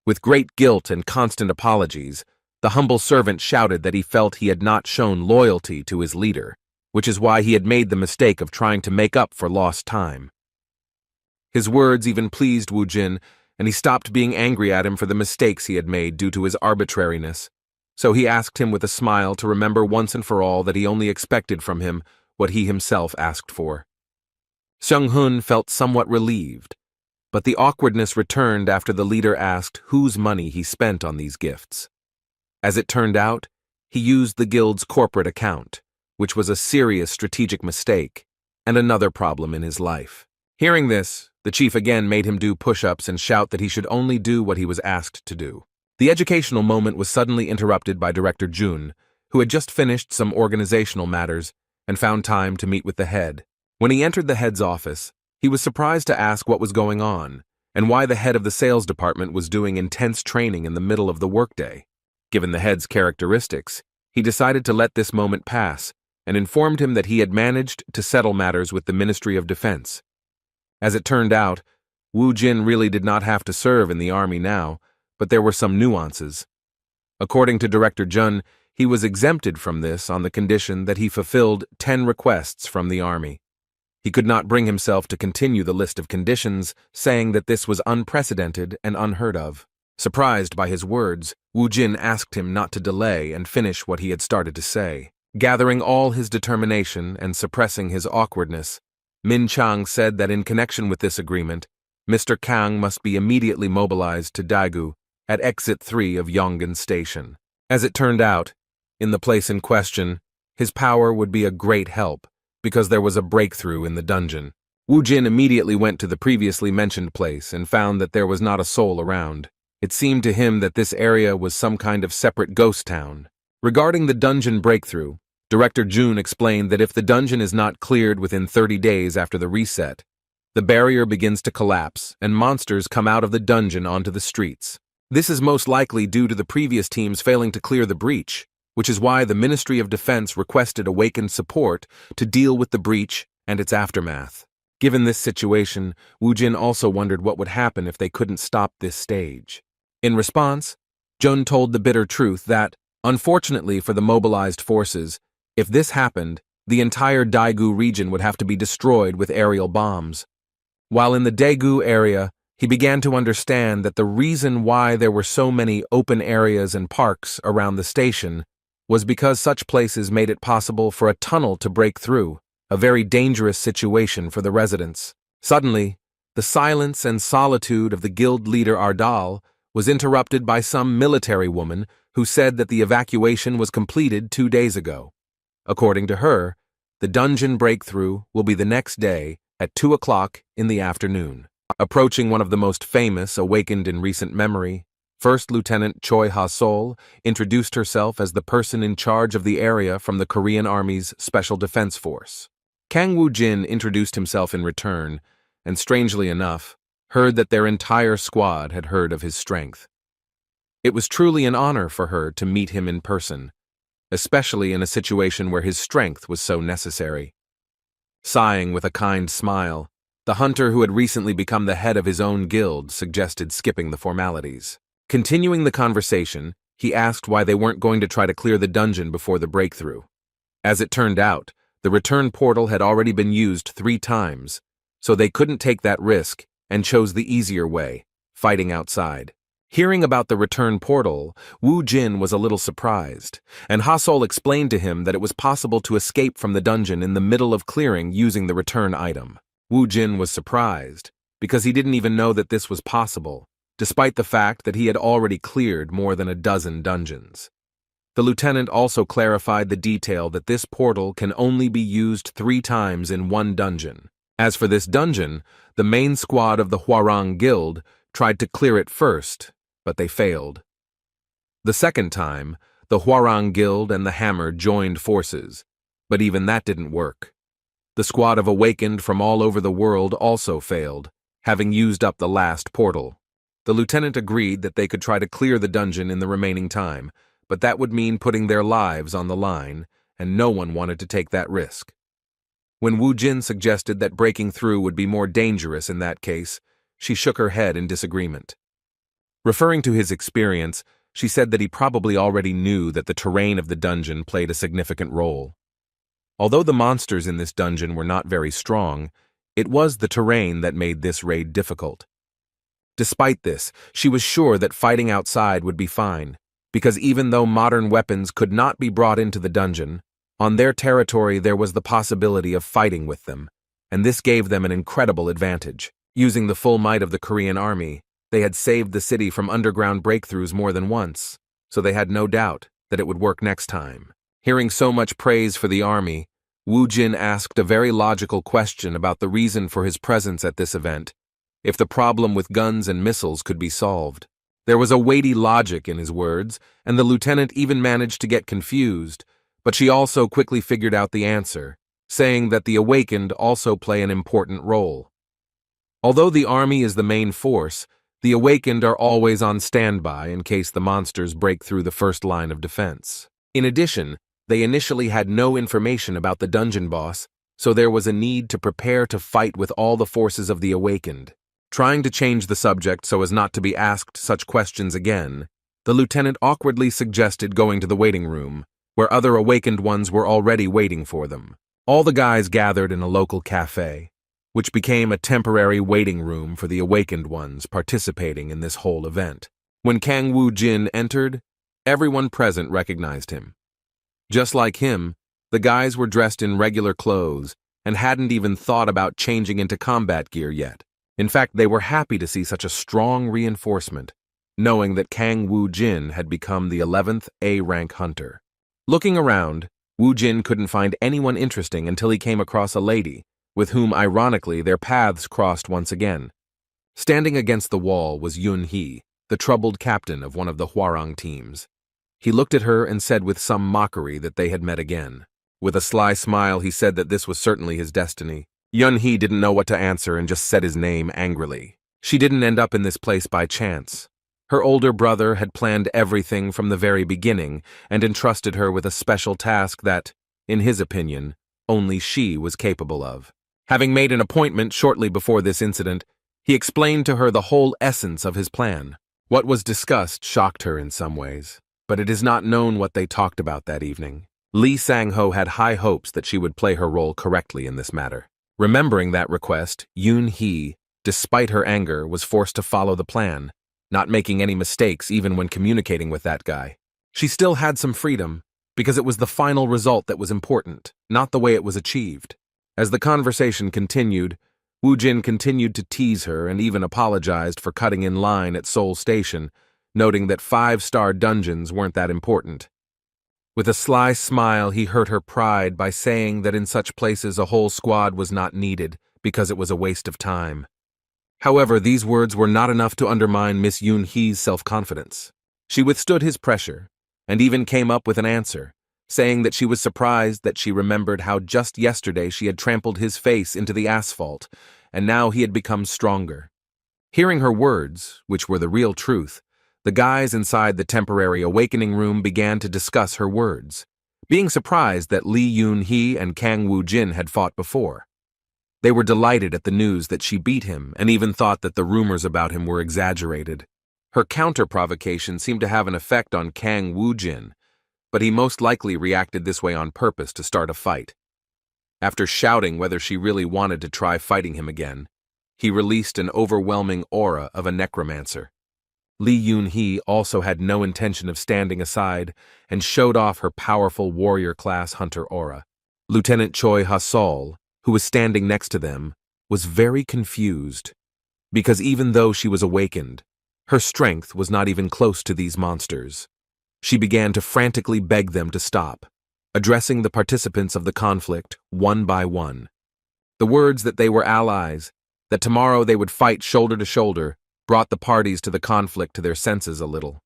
With great guilt and constant apologies, the humble servant shouted that he felt he had not shown loyalty to his leader, which is why he had made the mistake of trying to make up for lost time. His words even pleased Wu Jin, and he stopped being angry at him for the mistakes he had made due to his arbitrariness. So he asked him with a smile to remember once and for all that he only expected from him what he himself asked for. Seung-hun felt somewhat relieved, but the awkwardness returned after the leader asked whose money he spent on these gifts. As it turned out, he used the guild's corporate account, which was a serious strategic mistake and another problem in his life. Hearing this, the chief again made him do push-ups and shout that he should only do what he was asked to do. The educational moment was suddenly interrupted by Director Jun, who had just finished some organizational matters and found time to meet with the head. When he entered the head's office, he was surprised to ask what was going on and why the head of the sales department was doing intense training in the middle of the workday. Given the head's characteristics, he decided to let this moment pass and informed him that he had managed to settle matters with the Ministry of Defense. As it turned out, Wu Jin really did not have to serve in the army now, but there were some nuances. According to Director Jun, he was exempted from this on the condition that he fulfilled 10 requests from the army. He could not bring himself to continue the list of conditions, saying that this was unprecedented and unheard of. Surprised by his words, Wu Jin asked him not to delay and finish what he had started to say. Gathering all his determination and suppressing his awkwardness, Min Chang said that in connection with this agreement, Mr. Kang must be immediately mobilized to Daegu at Exit 3 of Yongan Station. As it turned out, in the place in question, his power would be a great help, because there was a breakthrough in the dungeon. Wu Jin immediately went to the previously mentioned place and found that there was not a soul around. It seemed to him that this area was some kind of separate ghost town. Regarding the dungeon breakthrough, Director Jun explained that if the dungeon is not cleared within 30 days after the reset, the barrier begins to collapse and monsters come out of the dungeon onto the streets. This is most likely due to the previous teams failing to clear the breach, which is why the Ministry of Defense requested awakened support to deal with the breach and its aftermath. Given this situation, Wu Jin also wondered what would happen if they couldn't stop this stage. In response, Jun told the bitter truth that, unfortunately for the mobilized forces, if this happened, the entire Daegu region would have to be destroyed with aerial bombs. While in the Daegu area, he began to understand that the reason why there were so many open areas and parks around the station was because such places made it possible for a tunnel to break through, a very dangerous situation for the residents. Suddenly, the silence and solitude of the guild leader Ardal was interrupted by some military woman who said that the evacuation was completed 2 days ago. According to her, the dungeon breakthrough will be the next day at 2 o'clock in the afternoon. Approaching one of the most famous awakened in recent memory, First Lieutenant Choi Ha-sol introduced herself as the person in charge of the area from the Korean Army's Special Defense Force. Kang Woo-jin introduced himself in return, and strangely enough, heard that their entire squad had heard of his strength. It was truly an honor for her to meet him in person, especially in a situation where his strength was so necessary. Sighing with a kind smile, the hunter who had recently become the head of his own guild suggested skipping the formalities. Continuing the conversation, he asked why they weren't going to try to clear the dungeon before the breakthrough. As it turned out, the return portal had already been used 3 times, so they couldn't take that risk and chose the easier way, fighting outside. Hearing about the return portal, Wu Jin was a little surprised, and Ha-sol explained to him that it was possible to escape from the dungeon in the middle of clearing using the return item. Wu Jin was surprised, because he didn't even know that this was possible, despite the fact that he had already cleared more than a dozen dungeons. The lieutenant also clarified the detail that this portal can only be used 3 times in one dungeon. As for this dungeon, the main squad of the Hwarang Guild tried to clear it first, but they failed. The second time, the Hwarang Guild and the Hammer joined forces, but even that didn't work. The squad of Awakened from all over the world also failed, having used up the last portal. The lieutenant agreed that they could try to clear the dungeon in the remaining time, but that would mean putting their lives on the line, and no one wanted to take that risk. When Wu Jin suggested that breaking through would be more dangerous in that case, she shook her head in disagreement. Referring to his experience, she said that he probably already knew that the terrain of the dungeon played a significant role. Although the monsters in this dungeon were not very strong, it was the terrain that made this raid difficult. Despite this, she was sure that fighting outside would be fine, because even though modern weapons could not be brought into the dungeon, on their territory there was the possibility of fighting with them, and this gave them an incredible advantage. Using the full might of the Korean army, they had saved the city from underground breakthroughs more than once, so they had no doubt that it would work next time. Hearing so much praise for the army, Wu Jin asked a very logical question about the reason for his presence at this event, if the problem with guns and missiles could be solved. There was a weighty logic in his words, and the lieutenant even managed to get confused, but she also quickly figured out the answer, saying that the awakened also play an important role. Although the army is the main force, the awakened are always on standby in case the monsters break through the first line of defense. In addition, they initially had no information about the dungeon boss, so there was a need to prepare to fight with all the forces of the awakened. Trying to change the subject so as not to be asked such questions again, the lieutenant awkwardly suggested going to the waiting room, where other awakened ones were already waiting for them. All the guys gathered in a local cafe, which became a temporary waiting room for the awakened ones participating in this whole event. When Kang Wu Jin entered, everyone present recognized him. Just like him, the guys were dressed in regular clothes and hadn't even thought about changing into combat gear yet. In fact, they were happy to see such a strong reinforcement, knowing that Kang Wu Jin had become the 11th A-rank hunter. Looking around, Wu Jin couldn't find anyone interesting until he came across a lady, with whom ironically their paths crossed once again. Standing against the wall was Yun Hee, the troubled captain of one of the Hwarang teams. He looked at her and said with some mockery that they had met again. With a sly smile, he said that this was certainly his destiny. Yun Hee didn't know what to answer and just said his name angrily. She didn't end up in this place by chance. Her older brother had planned everything from the very beginning and entrusted her with a special task that, in his opinion, only she was capable of. Having made an appointment shortly before this incident, he explained to her the whole essence of his plan. What was discussed shocked her in some ways, but it is not known what they talked about that evening. Lee Sang-ho had high hopes that she would play her role correctly in this matter. Remembering that request, Yun Hee, despite her anger, was forced to follow the plan, not making any mistakes even when communicating with that guy. She still had some freedom, because it was the final result that was important, not the way it was achieved. As the conversation continued, Wu Jin continued to tease her and even apologized for cutting in line at Seoul Station, noting that 5-star dungeons weren't that important. With a sly smile, he hurt her pride by saying that in such places a whole squad was not needed because it was a waste of time. However, these words were not enough to undermine Miss Yun Hee's self-confidence. She withstood his pressure and even came up with an answer, saying that she was surprised that she remembered how just yesterday she had trampled his face into the asphalt, and now he had become stronger. Hearing her words, which were the real truth, the guys inside the temporary awakening room began to discuss her words, being surprised that Lee Yun Hee and Kang Wu Jin had fought before. They were delighted at the news that she beat him and even thought that the rumors about him were exaggerated. Her counter-provocation seemed to have an effect on Kang Wu Jin, but he most likely reacted this way on purpose to start a fight. After shouting whether she really wanted to try fighting him again, he released an overwhelming aura of a necromancer. Lee Yun Hee also had no intention of standing aside and showed off her powerful warrior-class hunter aura. Lieutenant Choi Ha-sol, who was standing next to them, was very confused, because even though she was awakened, her strength was not even close to these monsters. She began to frantically beg them to stop, addressing the participants of the conflict one by one. The words that they were allies, that tomorrow they would fight shoulder to shoulder, brought the parties to the conflict to their senses a little.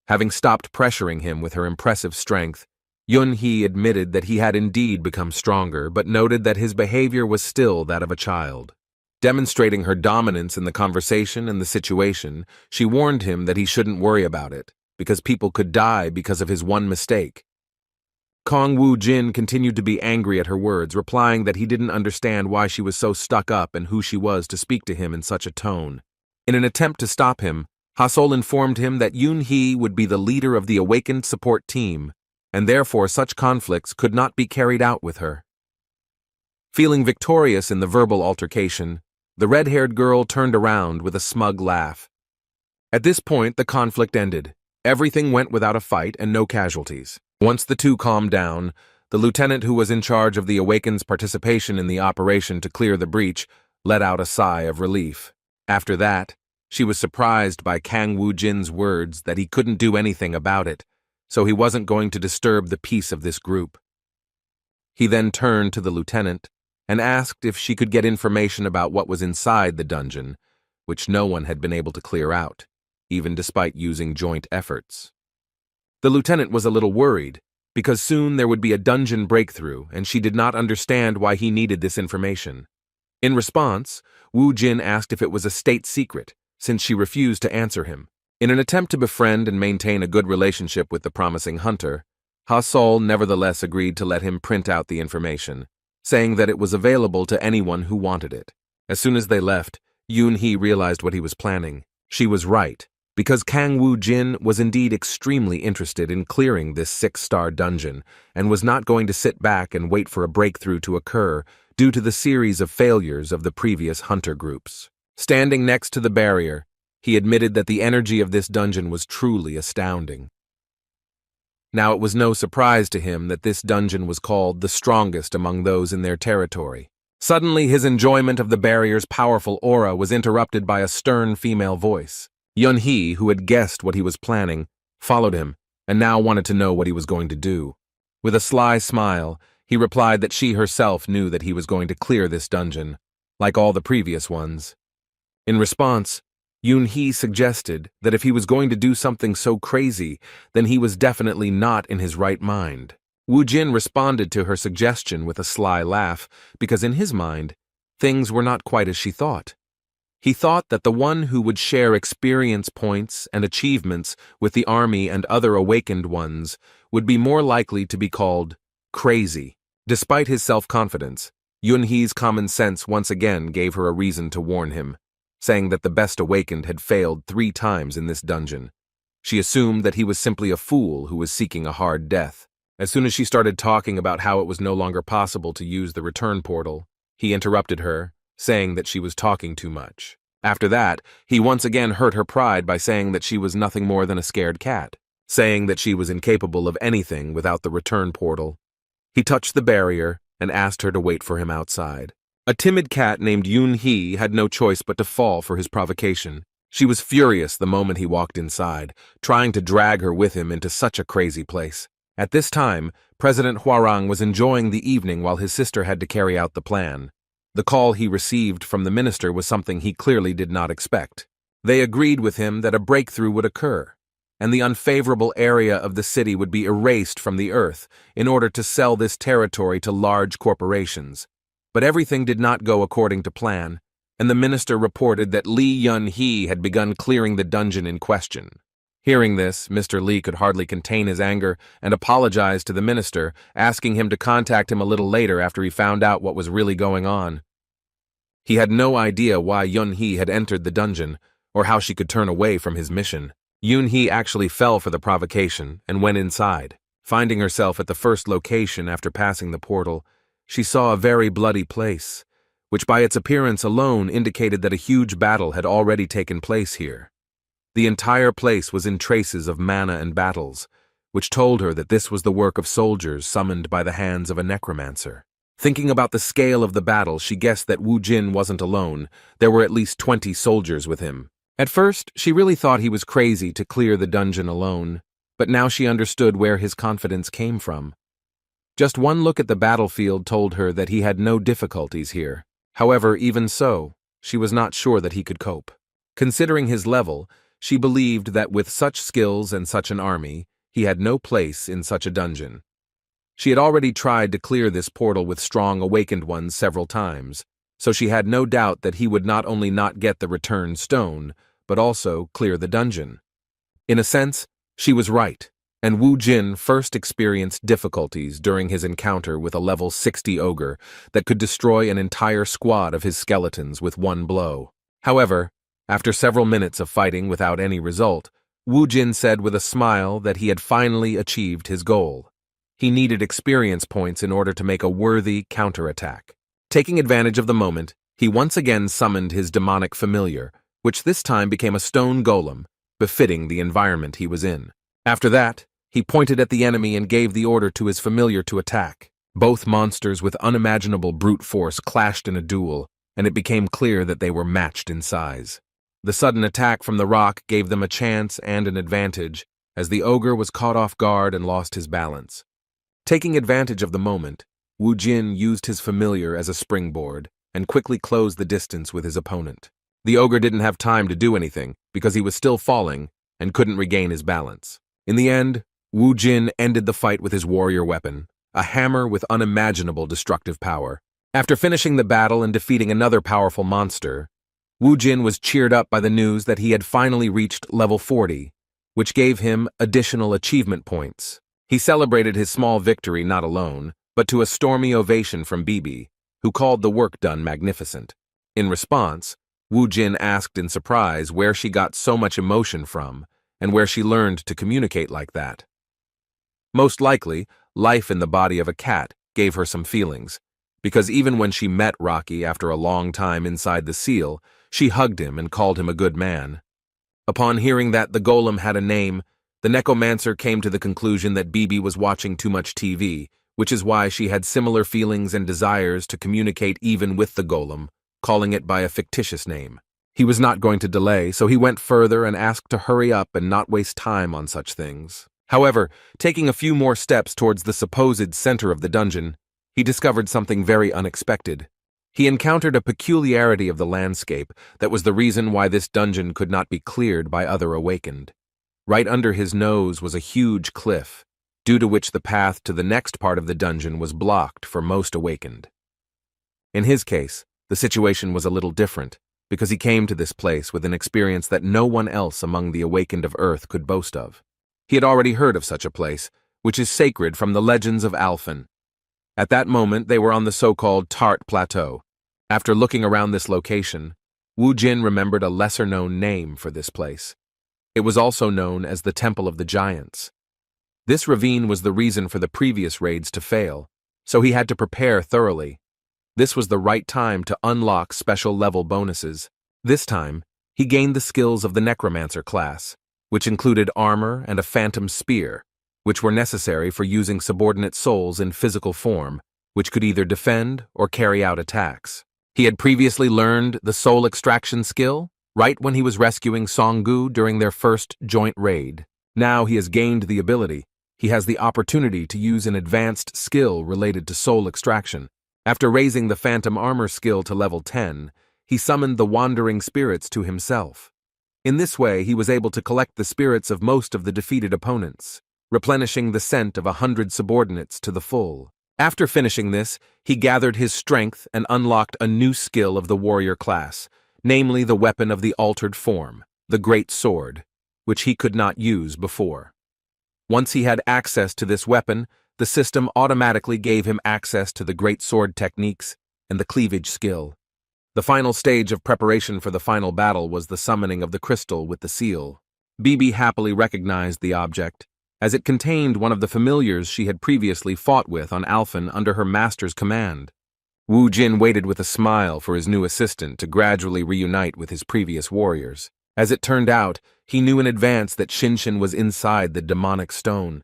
Having stopped pressuring him with her impressive strength, Yun Hee admitted that he had indeed become stronger, but noted that his behavior was still that of a child. Demonstrating her dominance in the conversation and the situation, she warned him that he shouldn't worry about it, because people could die because of his one mistake. Kong Woo Jin continued to be angry at her words, replying that he didn't understand why she was so stuck up and who she was to speak to him in such a tone. In an attempt to stop him, Ha-Sol informed him that Yoon-hee would be the leader of the awakened support team, and therefore such conflicts could not be carried out with her. Feeling victorious in the verbal altercation, the red-haired girl turned around with a smug laugh. At this point, the conflict ended. Everything went without a fight and no casualties. Once the two calmed down, the lieutenant who was in charge of the Awakened's participation in the operation to clear the breach let out a sigh of relief. After that, she was surprised by Kang Woo-jin's words that he couldn't do anything about it, so he wasn't going to disturb the peace of this group. He then turned to the lieutenant and asked if she could get information about what was inside the dungeon, which no one had been able to clear out, even despite using joint efforts. The lieutenant was a little worried, because soon there would be a dungeon breakthrough and she did not understand why he needed this information. In response, Woo Jin asked if it was a state secret, since she refused to answer him. In an attempt to befriend and maintain a good relationship with the promising hunter, Ha-Sol nevertheless agreed to let him print out the information, saying that it was available to anyone who wanted it. As soon as they left, Yoon-hee realized what he was planning. She was right, because Kang Woo Jin was indeed extremely interested in clearing this 6-star dungeon and was not going to sit back and wait for a breakthrough to occur due to the series of failures of the previous hunter groups. Standing next to the barrier, he admitted that the energy of this dungeon was truly astounding. Now it was no surprise to him that this dungeon was called the strongest among those in their territory. Suddenly, his enjoyment of the barrier's powerful aura was interrupted by a stern female voice. Yoon-hee, who had guessed what he was planning, followed him and now wanted to know what he was going to do. With a sly smile, he replied that she herself knew that he was going to clear this dungeon, like all the previous ones. In response, Yoon-hee suggested that if he was going to do something so crazy, then he was definitely not in his right mind. Woo Jin responded to her suggestion with a sly laugh, because in his mind, things were not quite as she thought. He thought that the one who would share experience points and achievements with the army and other awakened ones would be more likely to be called crazy. Despite his self-confidence, Yoon-hee's common sense once again gave her a reason to warn him, saying that the best awakened had failed 3 times in this dungeon. She assumed that he was simply a fool who was seeking a hard death. As soon as she started talking about how it was no longer possible to use the return portal, he interrupted her, saying that she was talking too much. After that, he once again hurt her pride by saying that she was nothing more than a scared cat, saying that she was incapable of anything without the return portal. He touched the barrier and asked her to wait for him outside. A timid cat named Yoon-hee had no choice but to fall for his provocation. She was furious the moment he walked inside, trying to drag her with him into such a crazy place. At this time, President Hwarang was enjoying the evening while his sister had to carry out the plan. The call he received from the minister was something he clearly did not expect. They agreed with him that a breakthrough would occur, and the unfavorable area of the city would be erased from the earth in order to sell this territory to large corporations. But everything did not go according to plan, and the minister reported that Lee Yun-hee had begun clearing the dungeon in question. Hearing this, Mr. Lee could hardly contain his anger and apologized to the minister, asking him to contact him a little later after he found out what was really going on. He had no idea why Yun-hee had entered the dungeon, or how she could turn away from his mission. Yoon-hee actually fell for the provocation and went inside. Finding herself at the first location after passing the portal, she saw a very bloody place, which by its appearance alone indicated that a huge battle had already taken place here. The entire place was in traces of mana and battles, which told her that this was the work of soldiers summoned by the hands of a necromancer. Thinking about the scale of the battle, she guessed that Woo Jin wasn't alone. There were at least 20 soldiers with him. At first, she really thought he was crazy to clear the dungeon alone, but now she understood where his confidence came from. Just one look at the battlefield told her that he had no difficulties here. However, even so, she was not sure that he could cope. Considering his level, she believed that with such skills and such an army, he had no place in such a dungeon. She had already tried to clear this portal with strong awakened ones several times, so she had no doubt that he would not only not get the return stone, but also clear the dungeon. In a sense, she was right, and Wu Jin first experienced difficulties during his encounter with a level 60 ogre that could destroy an entire squad of his skeletons with one blow. However, after several minutes of fighting without any result, Wu Jin said with a smile that he had finally achieved his goal. He needed experience points in order to make a worthy counterattack. Taking advantage of the moment, he once again summoned his demonic familiar, which this time became a stone golem, befitting the environment he was in. After that, he pointed at the enemy and gave the order to his familiar to attack. Both monsters with unimaginable brute force clashed in a duel, and it became clear that they were matched in size. The sudden attack from the rock gave them a chance and an advantage, as the ogre was caught off guard and lost his balance. Taking advantage of the moment, Wu Jin used his familiar as a springboard and quickly closed the distance with his opponent. The ogre didn't have time to do anything because he was still falling and couldn't regain his balance. In the end, Wu Jin ended the fight with his warrior weapon, a hammer with unimaginable destructive power. After finishing the battle and defeating another powerful monster, Wu Jin was cheered up by the news that he had finally reached level 40, which gave him additional achievement points. He celebrated his small victory not alone, but to a stormy ovation from Bibi, who called the work done magnificent. In response, Wu Jin asked in surprise where she got so much emotion from and where she learned to communicate like that. Most likely, life in the body of a cat gave her some feelings, because even when she met Rocky after a long time inside the seal, she hugged him and called him a good man. Upon hearing that the golem had a name, the necromancer came to the conclusion that Bibi was watching too much TV, which is why she had similar feelings and desires to communicate even with the golem, calling it by a fictitious name. He was not going to delay, so he went further and asked to hurry up and not waste time on such things. However, taking a few more steps towards the supposed center of the dungeon, he discovered something very unexpected. He encountered a peculiarity of the landscape that was the reason why this dungeon could not be cleared by other awakened. Right under his nose was a huge cliff, due to which the path to the next part of the dungeon was blocked for most awakened. In his case, the situation was a little different, because he came to this place with an experience that no one else among the awakened of Earth could boast of. He had already heard of such a place, which is sacred from the legends of Alphen. At that moment, they were on the so-called Tart Plateau. After looking around this location, Wu Jin remembered a lesser-known name for this place. It was also known as the Temple of the Giants. This ravine was the reason for the previous raids to fail, so he had to prepare thoroughly. This was the right time to unlock special level bonuses. This time, he gained the skills of the Necromancer class, which included armor and a phantom spear, which were necessary for using subordinate souls in physical form, which could either defend or carry out attacks. He had previously learned the soul extraction skill, right when he was rescuing Songgu during their first joint raid. Now he has gained the ability. He has the opportunity to use an advanced skill related to soul extraction. After raising the phantom armor skill to level 10, he summoned the wandering spirits to himself. In this way, he was able to collect the spirits of most of the defeated opponents, replenishing the scent of 100 subordinates to the full. After finishing this, he gathered his strength and unlocked a new skill of the warrior class, namely the weapon of the altered form, the Great Sword, which he could not use before. Once he had access to this weapon, the system automatically gave him access to the Great Sword techniques and the cleavage skill. The final stage of preparation for the final battle was the summoning of the crystal with the seal. Bibi happily recognized the object, as it contained one of the familiars she had previously fought with on Alphen under her master's command. Wu Jin waited with a smile for his new assistant to gradually reunite with his previous warriors. As it turned out, he knew in advance that Shinshin was inside the demonic stone.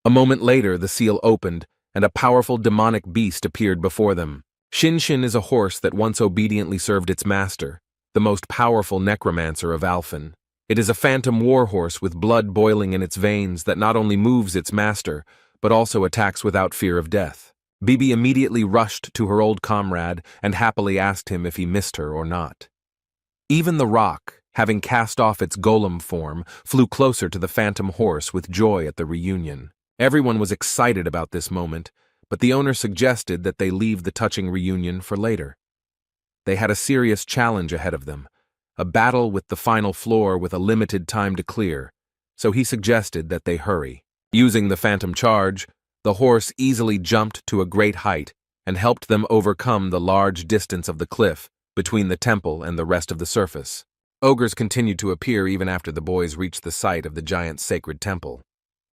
A moment later, the seal opened, and a powerful demonic beast appeared before them. Shinshin is a horse that once obediently served its master, the most powerful necromancer of Alphen. It is a phantom warhorse with blood boiling in its veins that not only moves its master, but also attacks without fear of death. Bibi immediately rushed to her old comrade and happily asked him if he missed her or not. Even the rock, having cast off its golem form, flew closer to the phantom horse with joy at the reunion. Everyone was excited about this moment, but the owner suggested that they leave the touching reunion for later. They had a serious challenge ahead of them, a battle with the final floor with a limited time to clear, so he suggested that they hurry. Using the phantom charge, the horse easily jumped to a great height and helped them overcome the large distance of the cliff between the temple and the rest of the surface. Ogres continued to appear even after the boys reached the site of the giant sacred temple.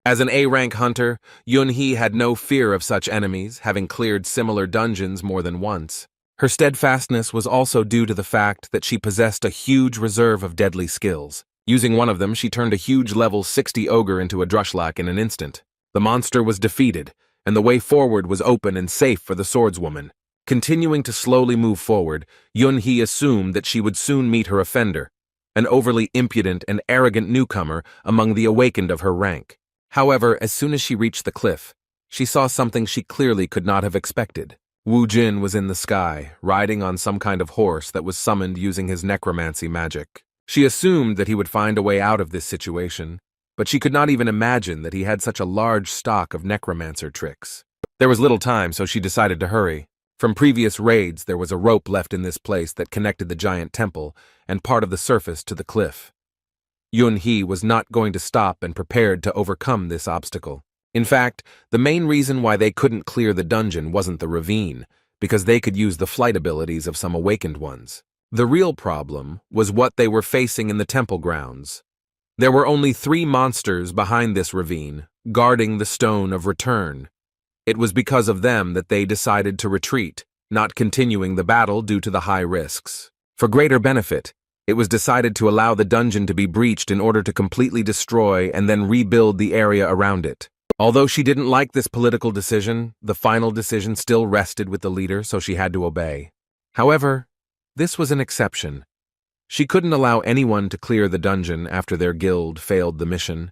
As an A-rank hunter, Yun-hee had no fear of such enemies, having cleared similar dungeons more than once. Her steadfastness was also due to the fact that she possessed a huge reserve of deadly skills. Using one of them, she turned a huge level 60 ogre into a drushlak in an instant. The monster was defeated, and the way forward was open and safe for the swordswoman. Continuing to slowly move forward, Yun-hee assumed that she would soon meet her offender, an overly impudent and arrogant newcomer among the awakened of her rank. However, as soon as she reached the cliff, she saw something she clearly could not have expected. Wu Jin was in the sky, riding on some kind of horse that was summoned using his necromancy magic. She assumed that he would find a way out of this situation, but she could not even imagine that he had such a large stock of necromancer tricks. There was little time, so she decided to hurry. From previous raids, there was a rope left in this place that connected the giant temple and part of the surface to the cliff. Yun-hee was not going to stop and prepared to overcome this obstacle. In fact, the main reason why they couldn't clear the dungeon wasn't the ravine, because they could use the flight abilities of some awakened ones. The real problem was what they were facing in the temple grounds. There were only 3 monsters behind this ravine, guarding the stone of return. It was because of them that they decided to retreat, not continuing the battle due to the high risks. For greater benefit, it was decided to allow the dungeon to be breached in order to completely destroy and then rebuild the area around it. Although she didn't like this political decision, the final decision still rested with the leader, so she had to obey. However, this was an exception. She couldn't allow anyone to clear the dungeon after their guild failed the mission.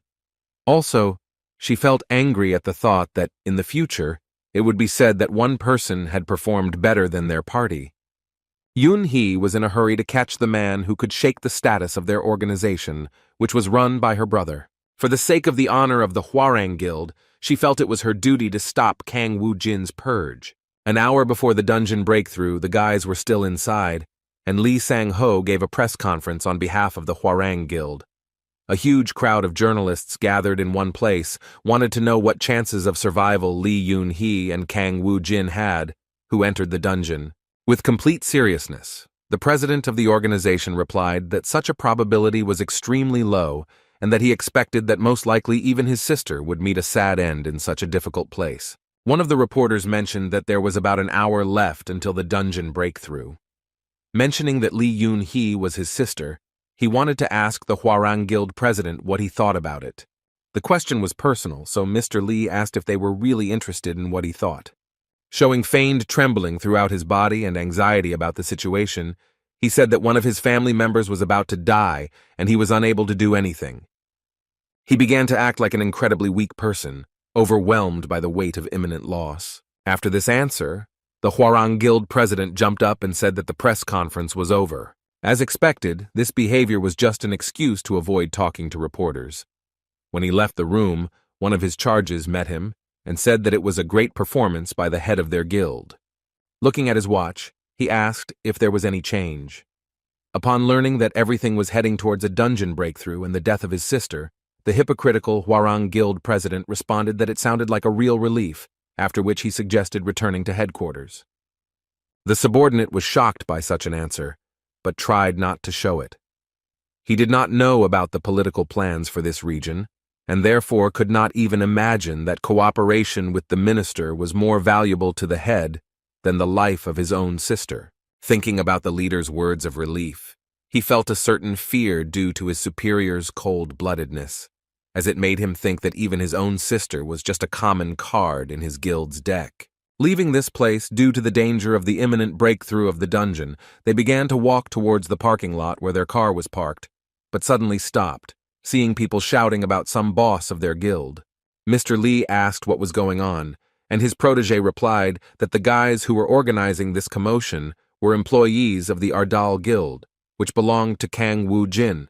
Also, she felt angry at the thought that, in the future, it would be said that one person had performed better than their party. Yun-hee was in a hurry to catch the man who could shake the status of their organization, which was run by her brother. For the sake of the honor of the Hwarang Guild, she felt it was her duty to stop Kang Woo-jin's purge. An hour before the dungeon breakthrough, the guys were still inside, and Lee Sang-ho gave a press conference on behalf of the Hwarang Guild. A huge crowd of journalists gathered in one place wanted to know what chances of survival Lee Yun-hee and Kang Woo-jin had, who entered the dungeon. With complete seriousness, the president of the organization replied that such a probability was extremely low and that he expected that most likely even his sister would meet a sad end in such a difficult place. One of the reporters mentioned that there was about an hour left until the dungeon breakthrough. Mentioning that Lee Yun-hee was his sister, he wanted to ask the Hwarang Guild president what he thought about it. The question was personal, so Mr. Lee asked if they were really interested in what he thought. Showing feigned trembling throughout his body and anxiety about the situation, he said that one of his family members was about to die and he was unable to do anything. He began to act like an incredibly weak person, overwhelmed by the weight of imminent loss. After this answer, the Hwarang Guild president jumped up and said that the press conference was over. As expected, this behavior was just an excuse to avoid talking to reporters. When he left the room, one of his charges met him and said that it was a great performance by the head of their guild. Looking at his watch, he asked if there was any change. Upon learning that everything was heading towards a dungeon breakthrough and the death of his sister, the hypocritical Hwarang Guild president responded that it sounded like a real relief, after which he suggested returning to headquarters. The subordinate was shocked by such an answer, but tried not to show it. He did not know about the political plans for this region, and therefore could not even imagine that cooperation with the minister was more valuable to the head than the life of his own sister. Thinking about the leader's words of relief, he felt a certain fear due to his superior's cold-bloodedness, as it made him think that even his own sister was just a common card in his guild's deck. Leaving this place due to the danger of the imminent breakthrough of the dungeon, they began to walk towards the parking lot where their car was parked, but suddenly stopped, seeing people shouting about some boss of their guild. Mr. Lee asked what was going on, and his protege replied that the guys who were organizing this commotion were employees of the Ardal Guild, which belonged to Kang Woo-jin.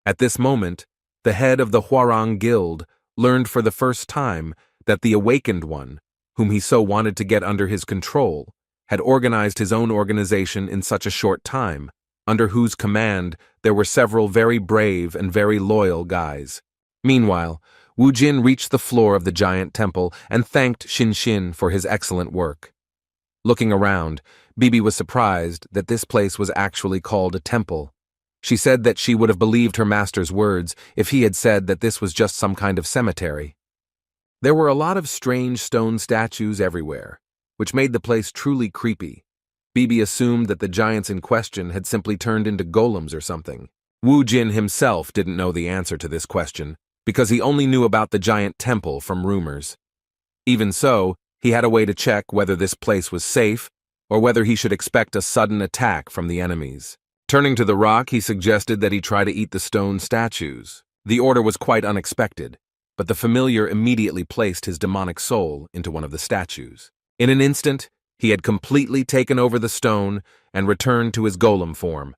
At this moment, the head of the Hwarang Guild learned for the first time that the Awakened One, whom he so wanted to get under his control, had organized his own organization in such a short time, under whose command there were several very brave and very loyal guys. Meanwhile, Wu Jin reached the floor of the giant temple and thanked Xin Xin for his excellent work. Looking around, Bibi was surprised that this place was actually called a temple. She said that she would have believed her master's words if he had said that this was just some kind of cemetery. There were a lot of strange stone statues everywhere, which made the place truly creepy. Bibi assumed that the giants in question had simply turned into golems or something. Wu Jin himself didn't know the answer to this question, because he only knew about the giant temple from rumors. Even so, he had a way to check whether this place was safe, or whether he should expect a sudden attack from the enemies. Turning to the rock, he suggested that he try to eat the stone statues. The order was quite unexpected, but the familiar immediately placed his demonic soul into one of the statues. In an instant, he had completely taken over the stone and returned to his golem form.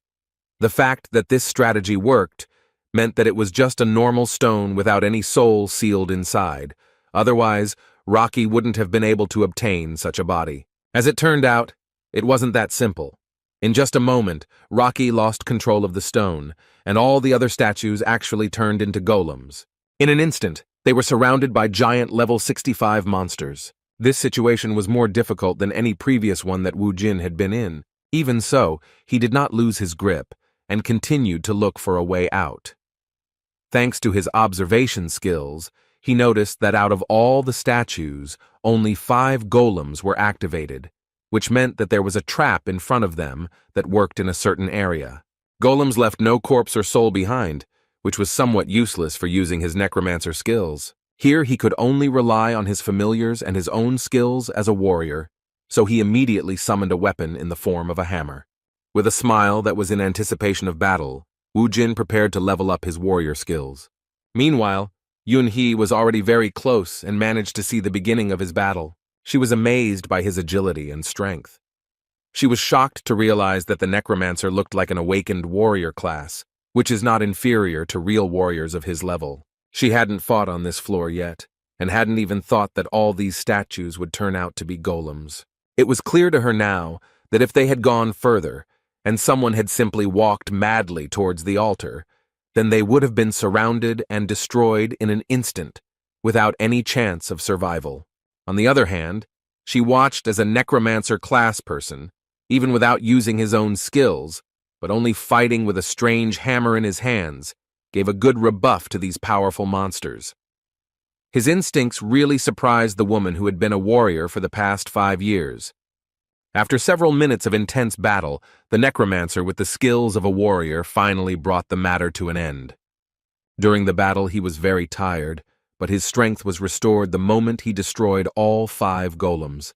The fact that this strategy worked meant that it was just a normal stone without any soul sealed inside. Otherwise, Rocky wouldn't have been able to obtain such a body. As it turned out, it wasn't that simple. In just a moment, Rocky lost control of the stone, and all the other statues actually turned into golems. In an instant, they were surrounded by giant level 65 monsters. This situation was more difficult than any previous one that Wu Jin had been in. Even so, he did not lose his grip, and continued to look for a way out. Thanks to his observation skills, he noticed that out of all the statues, only 5 golems were activated, which meant that there was a trap in front of them that worked in a certain area. Golems left no corpse or soul behind, which was somewhat useless for using his necromancer skills. Here he could only rely on his familiars and his own skills as a warrior, so he immediately summoned a weapon in the form of a hammer. With a smile that was in anticipation of battle, Wu Jin prepared to level up his warrior skills. Meanwhile, Yun-hee was already very close and managed to see the beginning of his battle. She was amazed by his agility and strength. She was shocked to realize that the necromancer looked like an awakened warrior class, which is not inferior to real warriors of his level. She hadn't fought on this floor yet, and hadn't even thought that all these statues would turn out to be golems. It was clear to her now that if they had gone further, and someone had simply walked madly towards the altar, then they would have been surrounded and destroyed in an instant, without any chance of survival. On the other hand, she watched as a necromancer class person, even without using his own skills, but only fighting with a strange hammer in his hands, gave a good rebuff to these powerful monsters. His instincts really surprised the woman who had been a warrior for the past 5 years. After several minutes of intense battle, the necromancer with the skills of a warrior finally brought the matter to an end. During the battle he was very tired, but his strength was restored the moment he destroyed all 5 golems.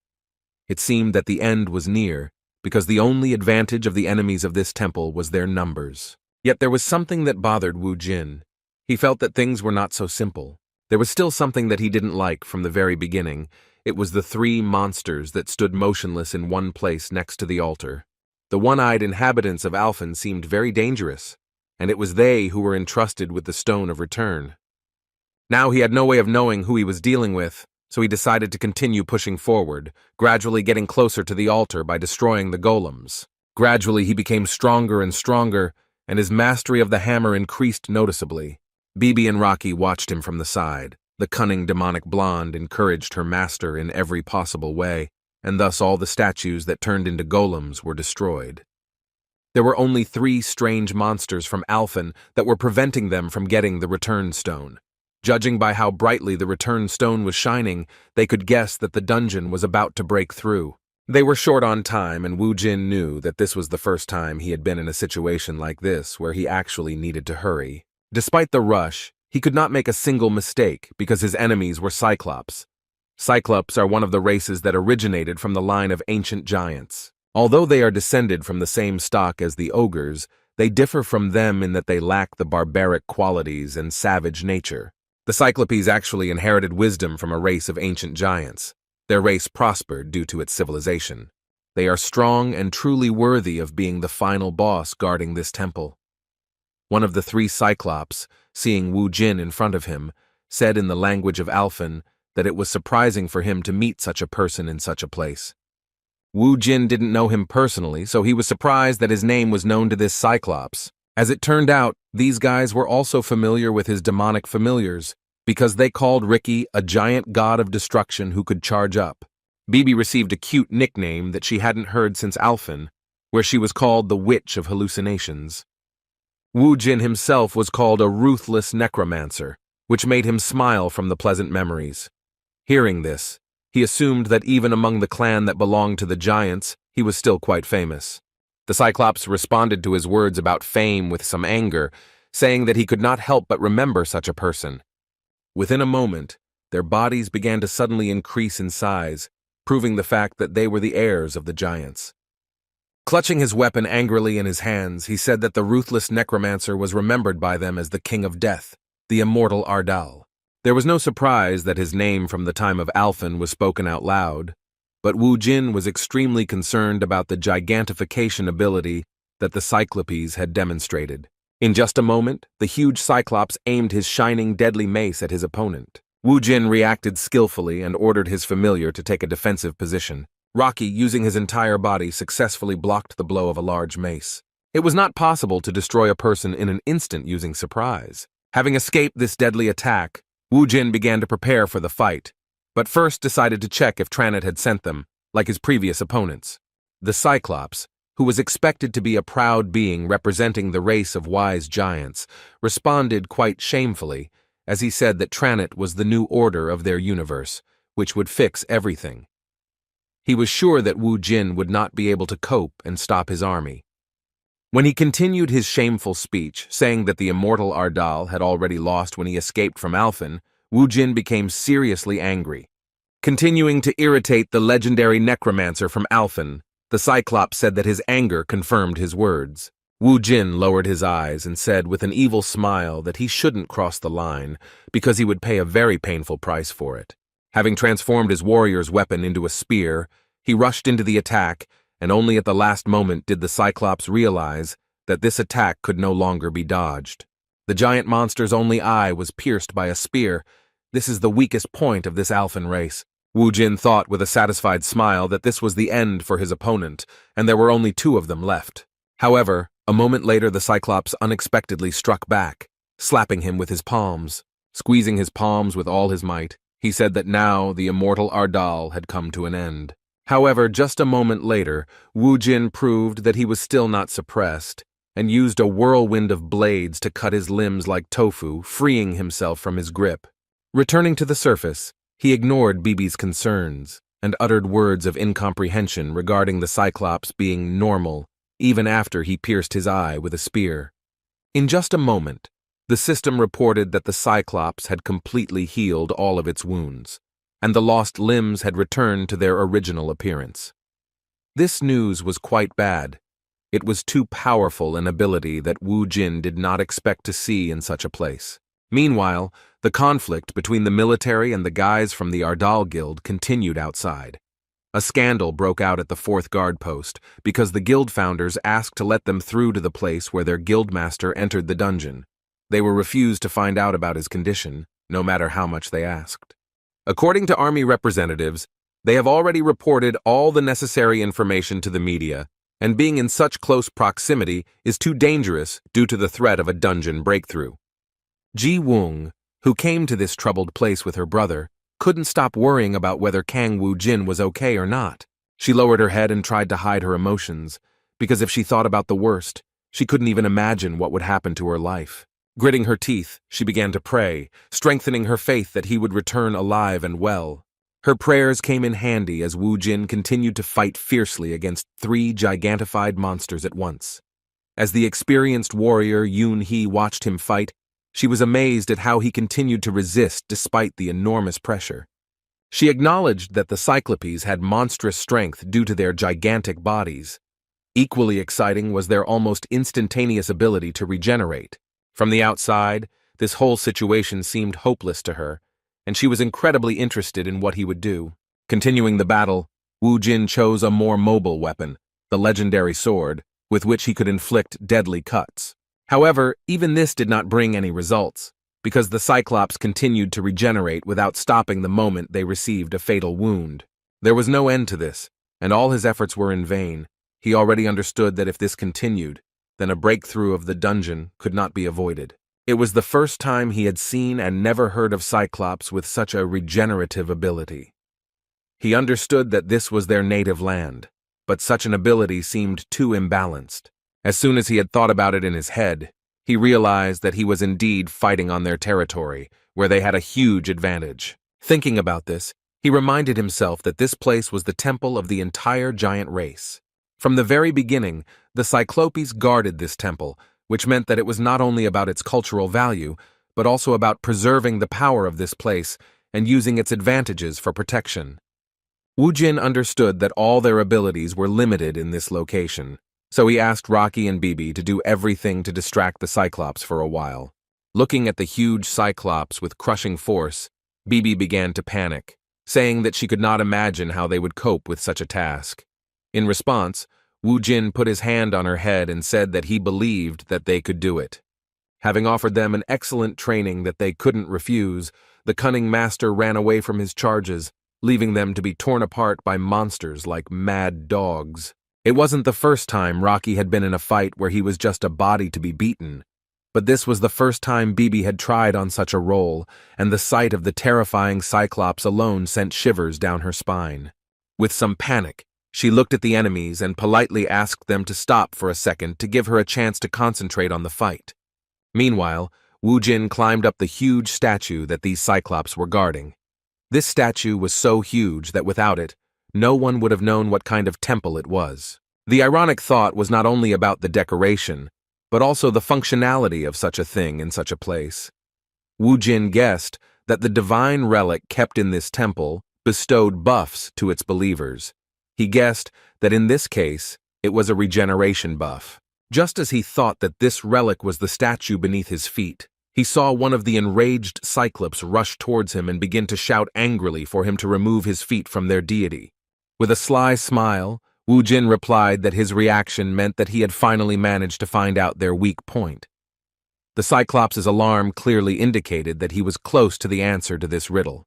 It seemed that the end was near, because the only advantage of the enemies of this temple was their numbers. Yet there was something that bothered Wu Jin. He felt that things were not so simple. There was still something that he didn't like from the very beginning. It was the 3 monsters that stood motionless in one place next to the altar. The one-eyed inhabitants of Alphen seemed very dangerous, and it was they who were entrusted with the Stone of Return. Now he had no way of knowing who he was dealing with, so he decided to continue pushing forward, gradually getting closer to the altar by destroying the golems. Gradually he became stronger and stronger, and his mastery of the hammer increased noticeably. Bibi and Rocky watched him from the side. The cunning demonic blonde encouraged her master in every possible way, and thus all the statues that turned into golems were destroyed. There were only 3 strange monsters from Alphen that were preventing them from getting the return stone. Judging by how brightly the return stone was shining, they could guess that the dungeon was about to break through. They were short on time, and Wu Jin knew that this was the first time he had been in a situation like this where he actually needed to hurry. Despite the rush, he could not make a single mistake because his enemies were Cyclops. Cyclops are one of the races that originated from the line of ancient giants. Although they are descended from the same stock as the ogres, they differ from them in that they lack the barbaric qualities and savage nature. The Cyclopes actually inherited wisdom from a race of ancient giants. Their race prospered due to its civilization. They are strong and truly worthy of being the final boss guarding this temple. One of the 3 Cyclops, seeing Wu Jin in front of him, said in the language of Alphen that it was surprising for him to meet such a person in such a place. Wu Jin didn't know him personally, so he was surprised that his name was known to this Cyclops. As it turned out, these guys were also familiar with his demonic familiars, because they called Ricky a giant god of destruction who could charge up. Bibi received a cute nickname that she hadn't heard since Alphen, where she was called the Witch of Hallucinations. Wu Jin himself was called a ruthless necromancer, which made him smile from the pleasant memories. Hearing this, he assumed that even among the clan that belonged to the giants, he was still quite famous. The Cyclops responded to his words about fame with some anger, saying that he could not help but remember such a person. Within a moment, their bodies began to suddenly increase in size, proving the fact that they were the heirs of the giants. Clutching his weapon angrily in his hands, he said that the ruthless necromancer was remembered by them as the King of Death, the immortal Ardal. There was no surprise that his name from the time of Alphen was spoken out loud, but Wu Jin was extremely concerned about the gigantification ability that the Cyclopes had demonstrated. In just a moment, the huge Cyclops aimed his shining, deadly mace at his opponent. Wu Jin reacted skillfully and ordered his familiar to take a defensive position. Rocky, using his entire body, successfully blocked the blow of a large mace. It was not possible to destroy a person in an instant using surprise. Having escaped this deadly attack, Wu Jin began to prepare for the fight, but first decided to check if Tranit had sent them, like his previous opponents. The Cyclops, who was expected to be a proud being representing the race of wise giants, responded quite shamefully, as he said that Tranit was the new order of their universe, which would fix everything. He was sure that Wu Jin would not be able to cope and stop his army. When he continued his shameful speech, saying that the immortal Ardal had already lost when he escaped from Alphen, Wu Jin became seriously angry. Continuing to irritate the legendary necromancer from Alphen, the Cyclops said that his anger confirmed his words. Wu Jin lowered his eyes and said with an evil smile that he shouldn't cross the line because he would pay a very painful price for it. Having transformed his warrior's weapon into a spear, he rushed into the attack, and only at the last moment did the Cyclops realize that this attack could no longer be dodged. The giant monster's only eye was pierced by a spear. This is the weakest point of this Alphen race. Wu Jin thought with a satisfied smile that this was the end for his opponent, and there were only 2 of them left. However, a moment later the Cyclops unexpectedly struck back, slapping him with his palms. Squeezing his palms with all his might, he said that now the immortal Ardal had come to an end. However, just a moment later, Wu Jin proved that he was still not suppressed, and used a whirlwind of blades to cut his limbs like tofu, freeing himself from his grip. Returning to the surface, he ignored Bibi's concerns, and uttered words of incomprehension regarding the Cyclops being normal, even after he pierced his eye with a spear. In just a moment, the system reported that the Cyclops had completely healed all of its wounds, and the lost limbs had returned to their original appearance. This news was quite bad. It was too powerful an ability that Wu Jin did not expect to see in such a place. Meanwhile, the conflict between the military and the guys from the Ardal Guild continued outside. A scandal broke out at the 4th guard post because the guild founders asked to let them through to the place where their guildmaster entered the dungeon. They were refused to find out about his condition, no matter how much they asked. According to army representatives, they have already reported all the necessary information to the media, and being in such close proximity is too dangerous due to the threat of a dungeon breakthrough. Ji Wung, who came to this troubled place with her brother, couldn't stop worrying about whether Kang Wu Jin was okay or not. She lowered her head and tried to hide her emotions, because if she thought about the worst, she couldn't even imagine what would happen to her life. Gritting her teeth, she began to pray, strengthening her faith that he would return alive and well. Her prayers came in handy as Wu Jin continued to fight fiercely against 3 gigantified monsters at once. As the experienced warrior Yoon Hee watched him fight, she was amazed at how he continued to resist despite the enormous pressure. She acknowledged that the Cyclopes had monstrous strength due to their gigantic bodies. Equally exciting was their almost instantaneous ability to regenerate. From the outside, this whole situation seemed hopeless to her, and she was incredibly interested in what he would do. Continuing the battle, Wu Jin chose a more mobile weapon, the legendary sword, with which he could inflict deadly cuts. However, even this did not bring any results, because the Cyclops continued to regenerate without stopping the moment they received a fatal wound. There was no end to this, and all his efforts were in vain. He already understood that if this continued, then a breakthrough of the dungeon could not be avoided. It was the first time he had seen and never heard of Cyclops with such a regenerative ability. He understood that this was their native land, but such an ability seemed too imbalanced. As soon as he had thought about it in his head, he realized that he was indeed fighting on their territory, where they had a huge advantage. Thinking about this, he reminded himself that this place was the temple of the entire giant race. From the very beginning, the Cyclopes guarded this temple, which meant that it was not only about its cultural value, but also about preserving the power of this place and using its advantages for protection. Wu Jin understood that all their abilities were limited in this location, so he asked Rocky and Bibi to do everything to distract the Cyclops for a while. Looking at the huge Cyclops with crushing force, Bibi began to panic, saying that she could not imagine how they would cope with such a task. In response, Wu Jin put his hand on her head and said that he believed that they could do it. Having offered them an excellent training that they couldn't refuse, the cunning master ran away from his charges, leaving them to be torn apart by monsters like mad dogs. It wasn't the first time Rocky had been in a fight where he was just a body to be beaten, but this was the first time Bibi had tried on such a role, and the sight of the terrifying Cyclops alone sent shivers down her spine. With some panic, she looked at the enemies and politely asked them to stop for a second to give her a chance to concentrate on the fight. Meanwhile, Wu Jin climbed up the huge statue that these Cyclops were guarding. This statue was so huge that without it, no one would have known what kind of temple it was. The ironic thought was not only about the decoration, but also the functionality of such a thing in such a place. Wu Jin guessed that the divine relic kept in this temple bestowed buffs to its believers. He guessed that in this case, it was a regeneration buff. Just as he thought that this relic was the statue beneath his feet, he saw one of the enraged Cyclops rush towards him and begin to shout angrily for him to remove his feet from their deity. With a sly smile, Wu Jin replied that his reaction meant that he had finally managed to find out their weak point. The Cyclops' alarm clearly indicated that he was close to the answer to this riddle.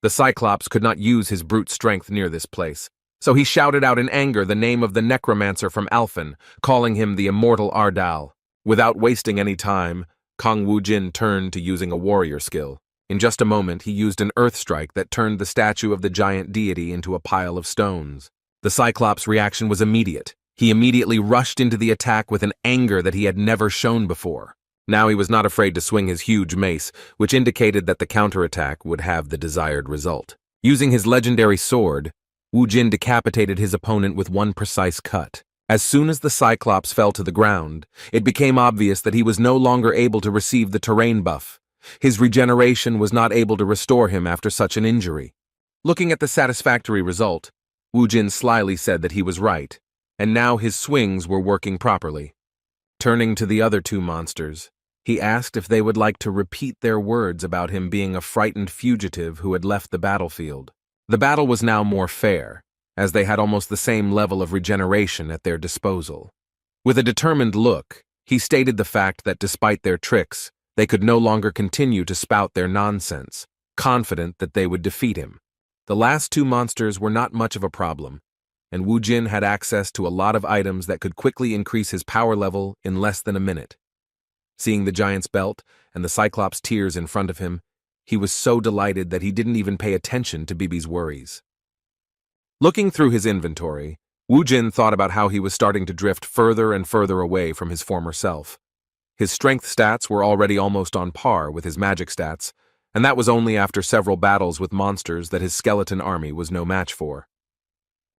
The Cyclops could not use his brute strength near this place, so he shouted out in anger the name of the necromancer from Alphen, calling him the immortal Ardal. Without wasting any time, Kong Wu Jin turned to using a warrior skill. In just a moment, he used an earth strike that turned the statue of the giant deity into a pile of stones. The Cyclops' reaction was immediate. He immediately rushed into the attack with an anger that he had never shown before. Now he was not afraid to swing his huge mace, which indicated that the counterattack would have the desired result. Using his legendary sword, Wu Jin decapitated his opponent with one precise cut. As soon as the Cyclops fell to the ground, it became obvious that he was no longer able to receive the terrain buff. His regeneration was not able to restore him after such an injury. Looking at the satisfactory result, Wu Jin slyly said that he was right, and now his swings were working properly. Turning to the other two monsters, he asked if they would like to repeat their words about him being a frightened fugitive who had left the battlefield. The battle was now more fair, as they had almost the same level of regeneration at their disposal. With a determined look, he stated the fact that despite their tricks, they could no longer continue to spout their nonsense, confident that they would defeat him. The last two monsters were not much of a problem, and Wu Jin had access to a lot of items that could quickly increase his power level in less than a minute. Seeing the giant's belt and the Cyclops' tears in front of him, he was so delighted that he didn't even pay attention to Bibi's worries. Looking through his inventory, Wu Jin thought about how he was starting to drift further and further away from his former self. His strength stats were already almost on par with his magic stats, and that was only after several battles with monsters that his skeleton army was no match for.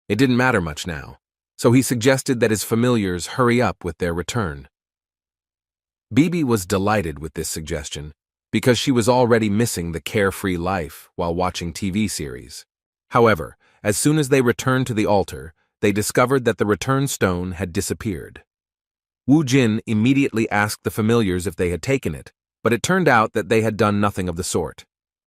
It didn't matter much now, so he suggested that his familiars hurry up with their return. Bibi was delighted with this suggestion, because she was already missing the carefree life while watching TV series. However, as soon as they returned to the altar, they discovered that the return stone had disappeared. Wu Jin immediately asked the familiars if they had taken it, but it turned out that they had done nothing of the sort.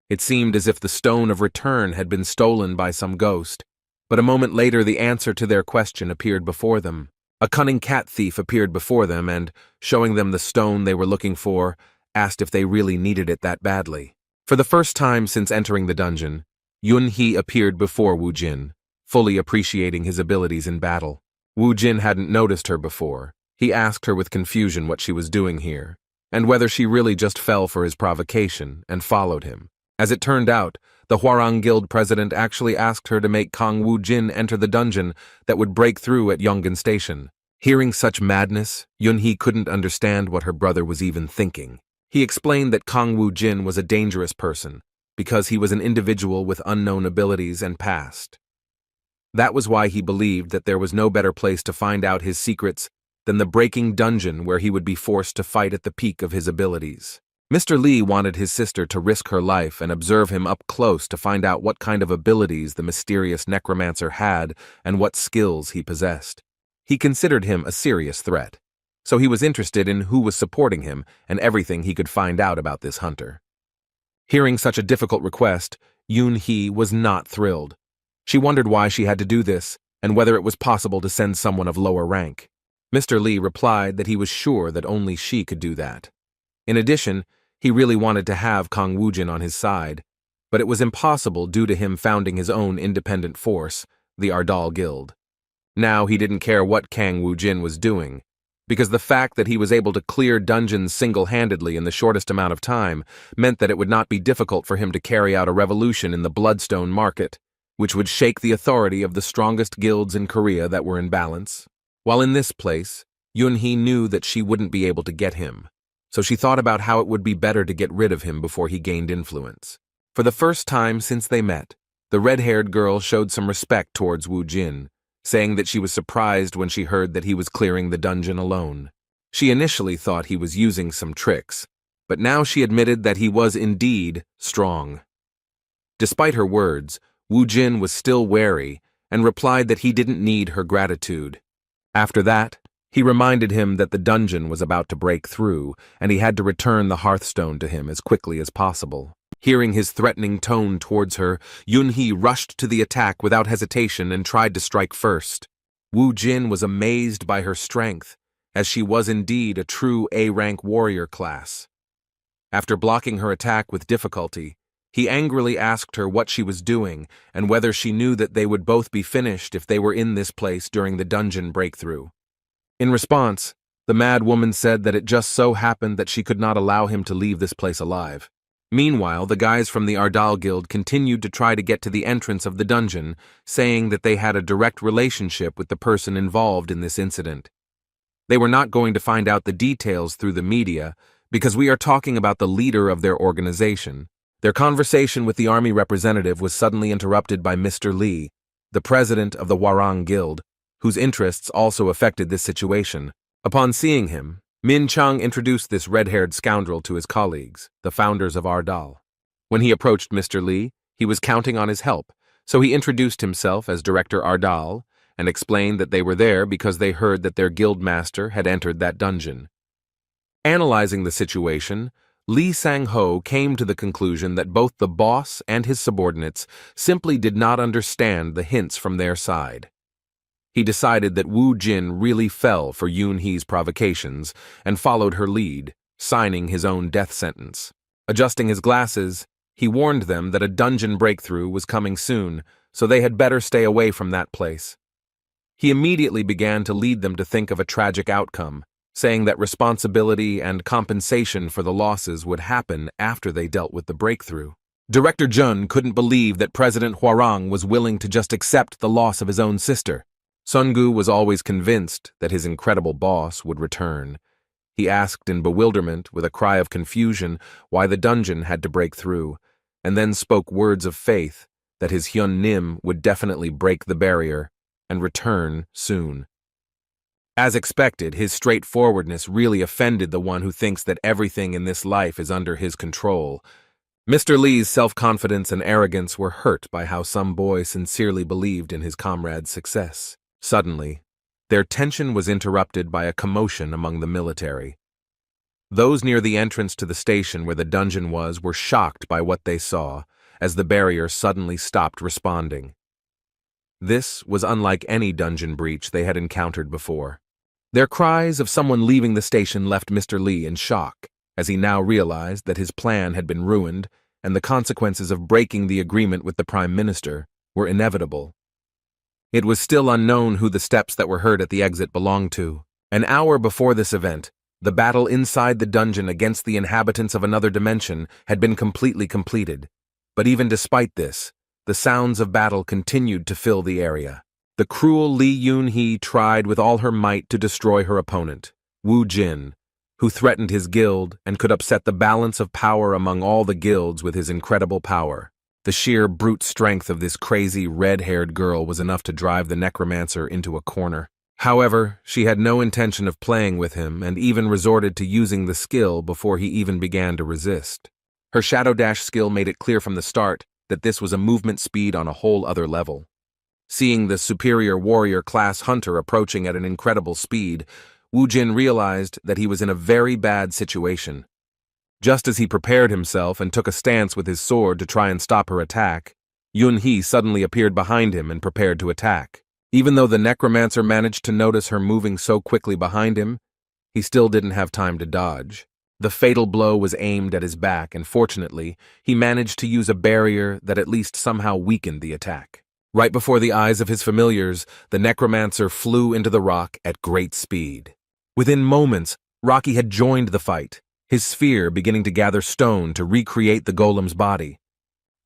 It seemed as if the stone of return had been stolen by some ghost, but a moment later the answer to their question appeared before them. A cunning cat thief appeared before them and, showing them the stone they were looking for, asked if they really needed it that badly. For the first time since entering the dungeon, Yun He appeared before Wu Jin, fully appreciating his abilities in battle. Wu Jin hadn't noticed her before. He asked her with confusion what she was doing here. and whether she really just fell for his provocation and followed him. As it turned out, the Hwarang Guild president actually asked her to make Kang Woo-jin enter the dungeon that would break through at Yongan Station. Hearing such madness, Yun-hee couldn't understand what her brother was even thinking. He explained that Kang Woo-jin was a dangerous person because he was an individual with unknown abilities and past. That was why he believed that there was no better place to find out his secrets than the breaking dungeon where he would be forced to fight at the peak of his abilities. Mr. Lee wanted his sister to risk her life and observe him up close to find out what kind of abilities the mysterious necromancer had and what skills he possessed. He considered him a serious threat, so he was interested in who was supporting him and everything he could find out about this hunter. Hearing such a difficult request, Yoon-hee was not thrilled. She wondered why she had to do this and whether it was possible to send someone of lower rank. Mr. Lee replied that he was sure that only she could do that. In addition, he really wanted to have Kang Woo-jin on his side, but it was impossible due to him founding his own independent force, the Ardal Guild. Now he didn't care what Kang Woo-jin was doing, because the fact that he was able to clear dungeons single-handedly in the shortest amount of time meant that it would not be difficult for him to carry out a revolution in the Bloodstone market, which would shake the authority of the strongest guilds in Korea that were in balance. While in this place, Yoon-hee knew that she wouldn't be able to get him, so she thought about how it would be better to get rid of him before he gained influence. For the first time since they met, the red-haired girl showed some respect towards Woo-jin, saying that she was surprised when she heard that he was clearing the dungeon alone. She initially thought he was using some tricks, but now she admitted that he was indeed strong. Despite her words, Woo-jin was still wary and replied that he didn't need her gratitude. After that, he reminded him that the dungeon was about to break through and he had to return the hearthstone to him as quickly as possible. Hearing his threatening tone towards her, Yoon-hee rushed to the attack without hesitation and tried to strike first. Woo-jin was amazed by her strength, as she was indeed a true A-rank warrior class. After blocking her attack with difficulty, he angrily asked her what she was doing and whether she knew that they would both be finished if they were in this place during the dungeon breakthrough. In response, the mad woman said that it just so happened that she could not allow him to leave this place alive. Meanwhile, the guys from the Ardal Guild continued to try to get to the entrance of the dungeon, saying that they had a direct relationship with the person involved in this incident. They were not going to find out the details through the media because we are talking about the leader of their organization. Their conversation with the army representative was suddenly interrupted by Mr. Lee, the president of the Hwarang Guild, whose interests also affected this situation. Upon seeing him, Min Chung introduced this red-haired scoundrel to his colleagues, the founders of Ardal. When he approached Mr. Lee, he was counting on his help, so he introduced himself as Director Ardal and explained that they were there because they heard that their guild master had entered that dungeon. Analyzing the situation, Lee Sang-ho came to the conclusion that both the boss and his subordinates simply did not understand the hints from their side. He decided that Woo-jin really fell for Yoon-hee's provocations and followed her lead, signing his own death sentence. Adjusting his glasses, he warned them that a dungeon breakthrough was coming soon, so they had better stay away from that place. He immediately began to lead them to think of a tragic outcome, saying that responsibility and compensation for the losses would happen after they dealt with the breakthrough. Director Jun couldn't believe that President Hwarang was willing to just accept the loss of his own sister. Sungu was always convinced that his incredible boss would return. He asked in bewilderment, with a cry of confusion, why the dungeon had to break through, and then spoke words of faith that his Hyun Nim would definitely break the barrier and return soon. As expected, his straightforwardness really offended the one who thinks that everything in this life is under his control. Mr. Lee's self-confidence and arrogance were hurt by how some boy sincerely believed in his comrade's success. Suddenly, their tension was interrupted by a commotion among the military. Those near the entrance to the station where the dungeon was were shocked by what they saw, as the barrier suddenly stopped responding. This was unlike any dungeon breach they had encountered before. Their cries of someone leaving the station left Mr. Lee in shock, as he now realized that his plan had been ruined and the consequences of breaking the agreement with the Prime Minister were inevitable. It was still unknown who the steps that were heard at the exit belonged to. An hour before this event, The battle inside the dungeon against the inhabitants of another dimension had been completely completed. But even despite this, the sounds of battle continued to fill the area. The cruel Li Yunhee tried with all her might to destroy her opponent, Wu Jin, who threatened his guild and could upset the balance of power among all the guilds with his incredible power. The sheer brute strength of this crazy red-haired girl was enough to drive the necromancer into a corner. However, she had no intention of playing with him and even resorted to using the skill before he even began to resist. Her Shadow Dash skill made it clear from the start that this was a movement speed on a whole other level. Seeing the superior warrior class hunter approaching at an incredible speed, Wu Jin realized that he was in a very bad situation. Just as he prepared himself and took a stance with his sword to try and stop her attack, Yunhee suddenly appeared behind him and prepared to attack. Even though the necromancer managed to notice her moving so quickly behind him, he still didn't have time to dodge. The fatal blow was aimed at his back, and fortunately, he managed to use a barrier that at least somehow weakened the attack. Right before the eyes of his familiars, the necromancer flew into the rock at great speed. Within moments, Rocky had joined the fight, his sphere beginning to gather stone to recreate the golem's body.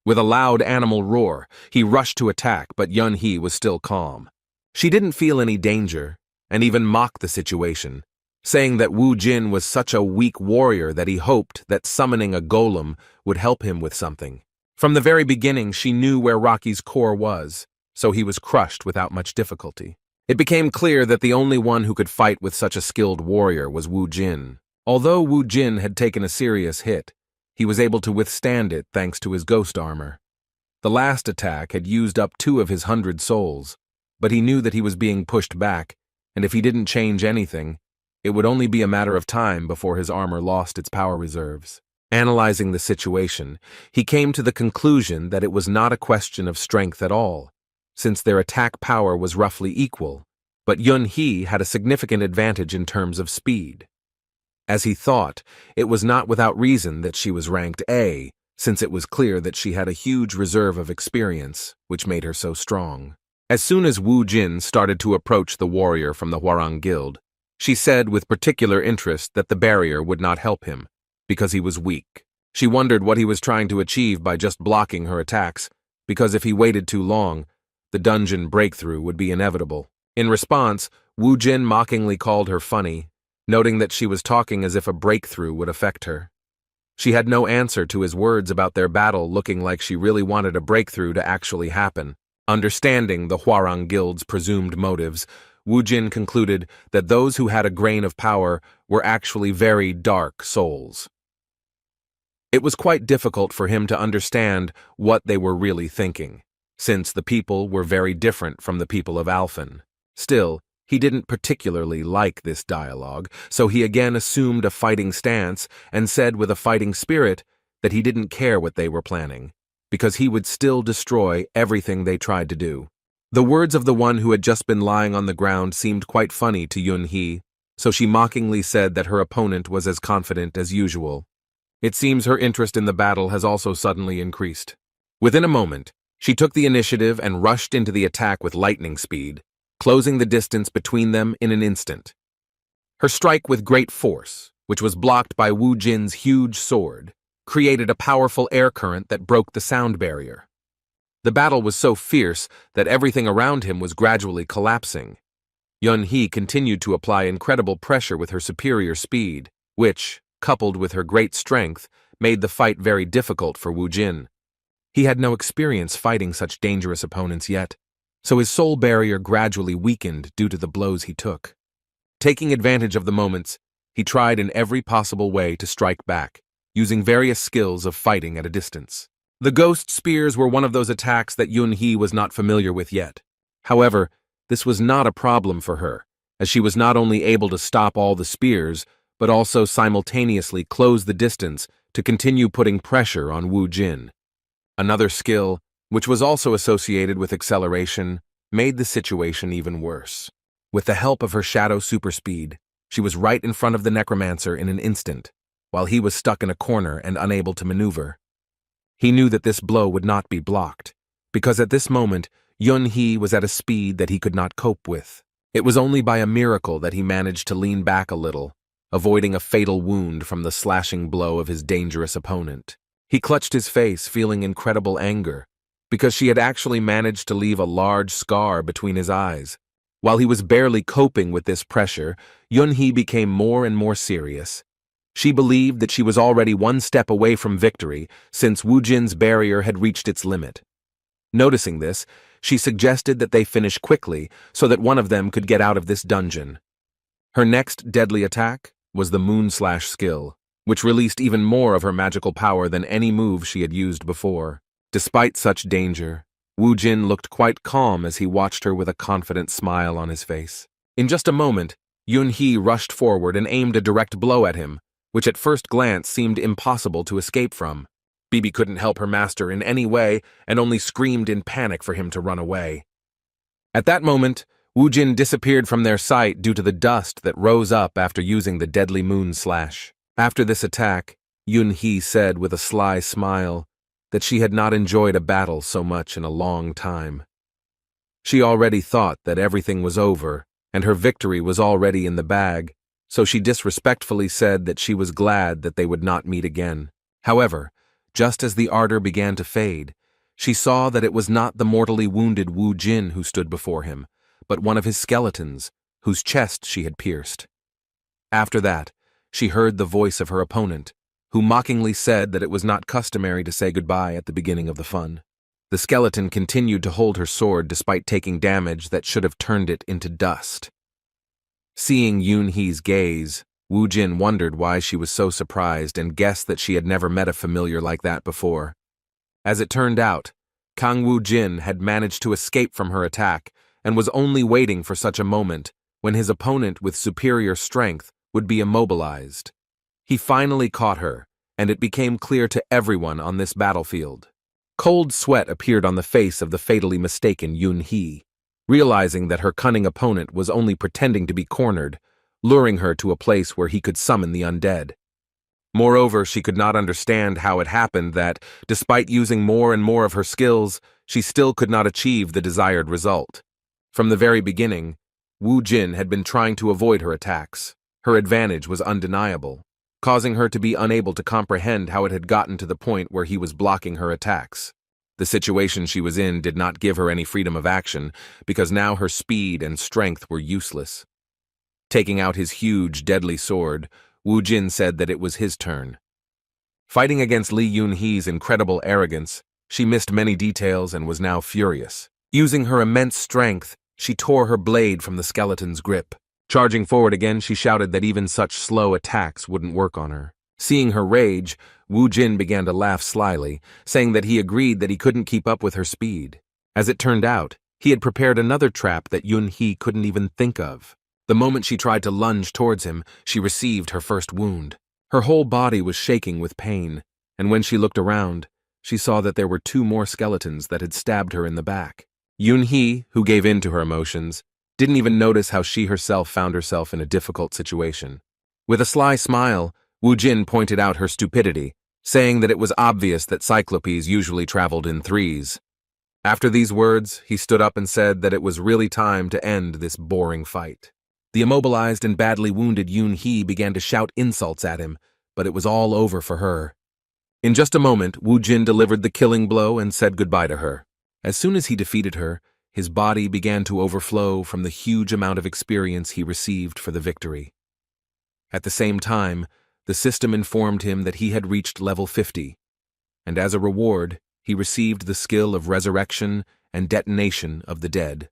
With a loud animal roar, he rushed to attack, but Yunhee was still calm. She didn't feel any danger, and even mocked the situation, saying that Wu Jin was such a weak warrior that he hoped that summoning a golem would help him with something. From the very beginning, she knew where Rocky's core was, so he was crushed without much difficulty. It became clear that the only one who could fight with such a skilled warrior was Wu Jin. Although Wu Jin had taken a serious hit, he was able to withstand it thanks to his ghost armor. The last attack had used up 2 of his 100 souls, but he knew that he was being pushed back, and if he didn't change anything, it would only be a matter of time before his armor lost its power reserves. Analyzing the situation, he came to the conclusion that it was not a question of strength at all, since their attack power was roughly equal, but Yunhee had a significant advantage in terms of speed. As he thought, it was not without reason that she was ranked A, since it was clear that she had a huge reserve of experience, which made her so strong. As soon as Wu Jin started to approach the warrior from the Hwarang Guild, she said with particular interest that the barrier would not help him, because he was weak. She wondered what he was trying to achieve by just blocking her attacks, because if he waited too long, the dungeon breakthrough would be inevitable. In response, Wu Jin mockingly called her funny, noting that she was talking as if a breakthrough would affect her. She had no answer to his words about their battle, looking like she really wanted a breakthrough to actually happen. Understanding the Hwarang Guild's presumed motives, Wu Jin concluded that those who had a grain of power were actually very dark souls. It was quite difficult for him to understand what they were really thinking, since the people were very different from the people of Alphen. Still, he didn't particularly like this dialogue, so he again assumed a fighting stance and said with a fighting spirit that he didn't care what they were planning, because he would still destroy everything they tried to do. The words of the one who had just been lying on the ground seemed quite funny to Yunhee, so she mockingly said that her opponent was as confident as usual. It seems her interest in the battle has also suddenly increased. Within a moment, she took the initiative and rushed into the attack with lightning speed, closing the distance between them in an instant. Her strike with great force, which was blocked by Wu Jin's huge sword, created a powerful air current that broke the sound barrier. The battle was so fierce that everything around him was gradually collapsing. Yunhee continued to apply incredible pressure with her superior speed, which, coupled with her great strength, made the fight very difficult for Wu Jin. He had no experience fighting such dangerous opponents yet, so his soul barrier gradually weakened due to the blows he took. Taking advantage of the moments, he tried in every possible way to strike back, using various skills of fighting at a distance. The ghost spears were one of those attacks that Yunhee was not familiar with yet. However, this was not a problem for her, as she was not only able to stop all the spears, but also simultaneously close the distance to continue putting pressure on Wu Jin. Another skill, which was also associated with acceleration, made the situation even worse. With the help of her shadow superspeed, she was right in front of the necromancer in an instant, while he was stuck in a corner and unable to maneuver. He knew that this blow would not be blocked, because at this moment, Yunhee was at a speed that he could not cope with. It was only by a miracle that he managed to lean back a little, avoiding a fatal wound from the slashing blow of his dangerous opponent. He clutched his face, feeling incredible anger, because she had actually managed to leave a large scar between his eyes. While he was barely coping with this pressure, Yun-hee became more and more serious. She believed that she was already one step away from victory, since Wu Jin's barrier had reached its limit. Noticing this, she suggested that they finish quickly so that one of them could get out of this dungeon. Her next deadly attack was the Moon Slash skill, which released even more of her magical power than any move she had used before. Despite such danger, Wu Jin looked quite calm as he watched her with a confident smile on his face. In just a moment, Yun-hee rushed forward and aimed a direct blow at him, which at first glance seemed impossible to escape from. Bibi couldn't help her master in any way and only screamed in panic for him to run away. At that moment, Wu Jin disappeared from their sight due to the dust that rose up after using the deadly Moon Slash. After this attack, Yun-hee said with a sly smile that she had not enjoyed a battle so much in a long time. She already thought that everything was over and her victory was already in the bag, so she disrespectfully said that she was glad that they would not meet again. However, just as the ardor began to fade, she saw that it was not the mortally wounded Wu Jin who stood before him, but one of his skeletons, whose chest she had pierced. After that, she heard the voice of her opponent, who mockingly said that it was not customary to say goodbye at the beginning of the fun. The skeleton continued to hold her sword despite taking damage that should have turned it into dust. Seeing Yun-hee's gaze, Wu Jin wondered why she was so surprised and guessed that she had never met a familiar like that before. As it turned out, Kang Wu Jin had managed to escape from her attack and was only waiting for such a moment when his opponent with superior strength would be immobilized. He finally caught her, and it became clear to everyone on this battlefield. Cold sweat appeared on the face of the fatally mistaken Yun-hee, realizing that her cunning opponent was only pretending to be cornered, luring her to a place where he could summon the undead. Moreover, she could not understand how it happened that, despite using more and more of her skills, she still could not achieve the desired result. From the very beginning, Wu Jin had been trying to avoid her attacks. Her advantage was undeniable, causing her to be unable to comprehend how it had gotten to the point where he was blocking her attacks. The situation she was in did not give her any freedom of action, because now her speed and strength were useless. Taking out his huge, deadly sword, Wu Jin said that it was his turn. Fighting against Li Yun-hee's incredible arrogance, she missed many details and was now furious. Using her immense strength, she tore her blade from the skeleton's grip. Charging forward again, she shouted that even such slow attacks wouldn't work on her. Seeing her rage, Wu Jin began to laugh slyly, saying that he agreed that he couldn't keep up with her speed. As it turned out, he had prepared another trap that Yun-hee couldn't even think of. The moment she tried to lunge towards him, she received her first wound. Her whole body was shaking with pain, and when she looked around, she saw that there were 2 more skeletons that had stabbed her in the back. Yun-hee, who gave in to her emotions, didn't even notice how she herself found herself in a difficult situation. With a sly smile, Wu Jin pointed out her stupidity, saying that it was obvious that cyclopes usually traveled in 3s. After these words, he stood up and said that it was really time to end this boring fight. The immobilized and badly wounded Yun-hee began to shout insults at him, but it was all over for her. In just a moment, Wu Jin delivered the killing blow and said goodbye to her. As soon as he defeated her, his body began to overflow from the huge amount of experience he received for the victory. At the same time, the system informed him that he had reached level 50, and as a reward, he received the skill of resurrection and detonation of the dead.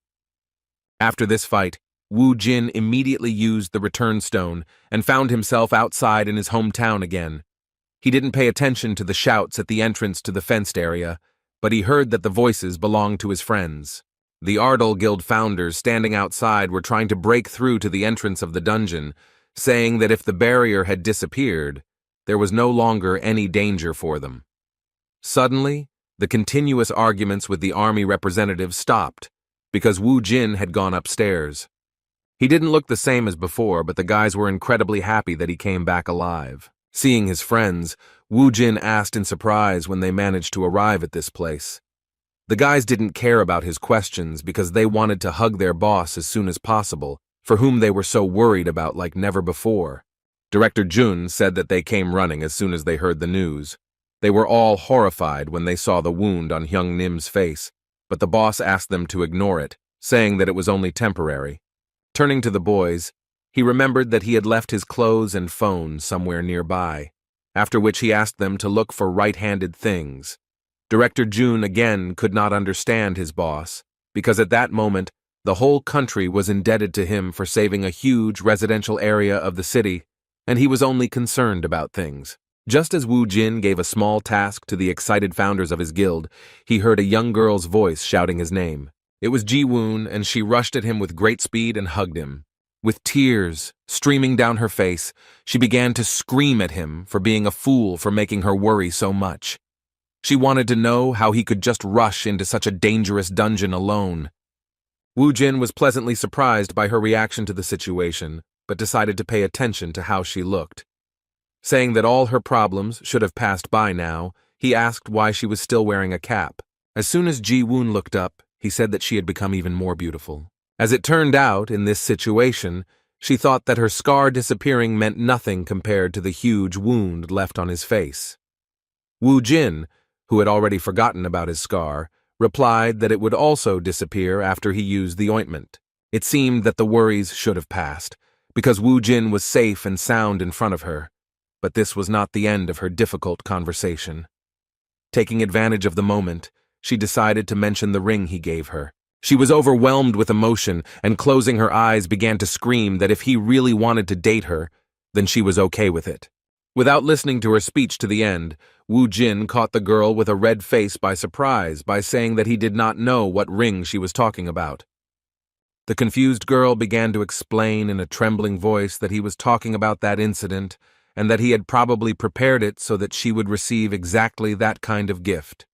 After this fight, Wu Jin immediately used the return stone and found himself outside in his hometown again. He didn't pay attention to the shouts at the entrance to the fenced area, but he heard that the voices belonged to his friends. The Ardal Guild founders standing outside were trying to break through to the entrance of the dungeon, saying that if the barrier had disappeared, there was no longer any danger for them. Suddenly, the continuous arguments with the army representatives stopped, because Wu Jin had gone upstairs. He didn't look the same as before, but the guys were incredibly happy that he came back alive. Seeing his friends, Wu Jin asked in surprise when they managed to arrive at this place. The guys didn't care about his questions because they wanted to hug their boss as soon as possible, for whom they were so worried about like never before. Director Jun said that they came running as soon as they heard the news. They were all horrified when they saw the wound on Hyung Nim's face, but the boss asked them to ignore it, saying that it was only temporary. Turning to the boys, he remembered that he had left his clothes and phone somewhere nearby, after which he asked them to look for right-handed things. Director Jun again could not understand his boss, because at that moment, the whole country was indebted to him for saving a huge residential area of the city, and he was only concerned about things. Just as Woo Jin gave a small task to the excited founders of his guild, he heard a young girl's voice shouting his name. It was Ji-woon, and she rushed at him with great speed and hugged him. With tears streaming down her face, she began to scream at him for being a fool for making her worry so much. She wanted to know how he could just rush into such a dangerous dungeon alone. Woo Jin was pleasantly surprised by her reaction to the situation, but decided to pay attention to how she looked. Saying that all her problems should have passed by now, he asked why she was still wearing a cap. As soon as Ji-woon looked up, he said that she had become even more beautiful. As it turned out, in this situation, she thought that her scar disappearing meant nothing compared to the huge wound left on his face. Woo Jin, who had already forgotten about his scar, replied that it would also disappear after he used the ointment. It seemed that the worries should have passed, because Woo Jin was safe and sound in front of her. But this was not the end of her difficult conversation. Taking advantage of the moment, she decided to mention the ring he gave her. She was overwhelmed with emotion, and closing her eyes began to scream that if he really wanted to date her, then she was okay with it. Without listening to her speech to the end, Woo Jin caught the girl with a red face by surprise by saying that he did not know what ring she was talking about. The confused girl began to explain in a trembling voice that he was talking about that incident and that he had probably prepared it so that she would receive exactly that kind of gift.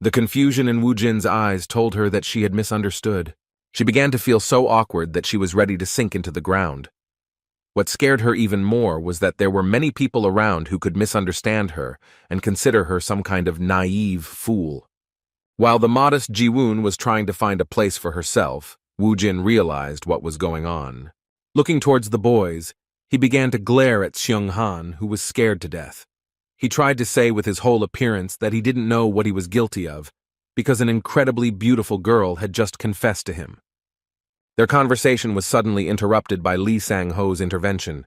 The confusion in Woo Jin's eyes told her that she had misunderstood. She began to feel so awkward that she was ready to sink into the ground. What scared her even more was that there were many people around who could misunderstand her and consider her some kind of naive fool. While the modest Ji-woon was trying to find a place for herself, Woo Jin realized what was going on. Looking towards the boys, he began to glare at Seung-han, who was scared to death. He tried to say with his whole appearance that he didn't know what he was guilty of, because an incredibly beautiful girl had just confessed to him. Their conversation was suddenly interrupted by Lee Sang-ho's intervention.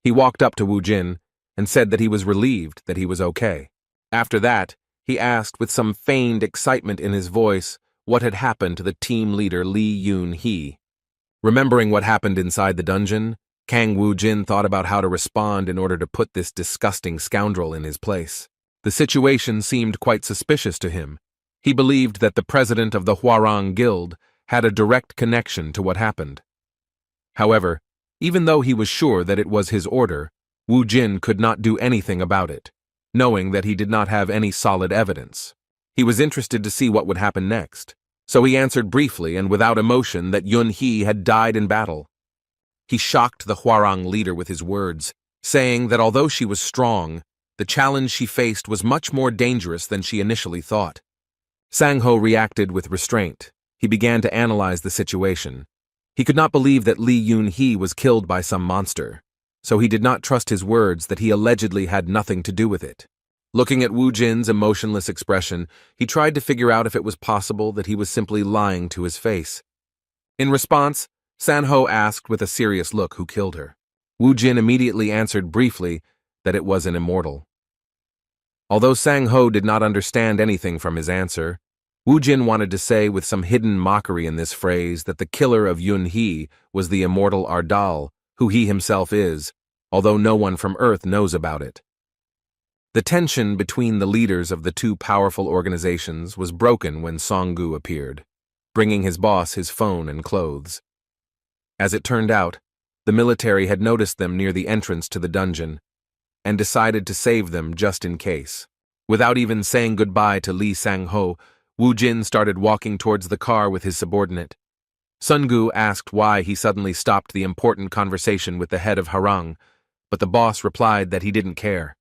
He walked up to Woo Jin and said that he was relieved that he was okay. After that, he asked with some feigned excitement in his voice what had happened to the team leader Lee Yoon-hee. Remembering what happened inside the dungeon, Kang Woo Jin thought about how to respond in order to put this disgusting scoundrel in his place. The situation seemed quite suspicious to him. He believed that the president of the Hwarang Guild had a direct connection to what happened. However, even though he was sure that it was his order, Woo Jin could not do anything about it, knowing that he did not have any solid evidence. He was interested to see what would happen next, so he answered briefly and without emotion that Yun-hee had died in battle. He shocked the Hwarang leader with his words, saying that although she was strong, the challenge she faced was much more dangerous than she initially thought. Sang-ho reacted with restraint. He began to analyze the situation. He could not believe that Lee Yoon-hee was killed by some monster, so he did not trust his words that he allegedly had nothing to do with it. Looking at Woo Jin's emotionless expression, he tried to figure out if it was possible that he was simply lying to his face. In response, Sang-ho asked with a serious look who killed her. Woo Jin immediately answered briefly that it was an immortal. Although Sang-ho did not understand anything from his answer, Woo Jin wanted to say with some hidden mockery in this phrase that the killer of Yun-hee was the immortal Ardal, who he himself is, although no one from Earth knows about it. The tension between the leaders of the two powerful organizations was broken when Song-gu appeared, bringing his boss his phone and clothes. As it turned out, the military had noticed them near the entrance to the dungeon and decided to save them just in case. Without even saying goodbye to Lee Sang-ho, Woo Jin started walking towards the car with his subordinate. Sun-gu asked why he suddenly stopped the important conversation with the head of Hwarang, but the boss replied that he didn't care.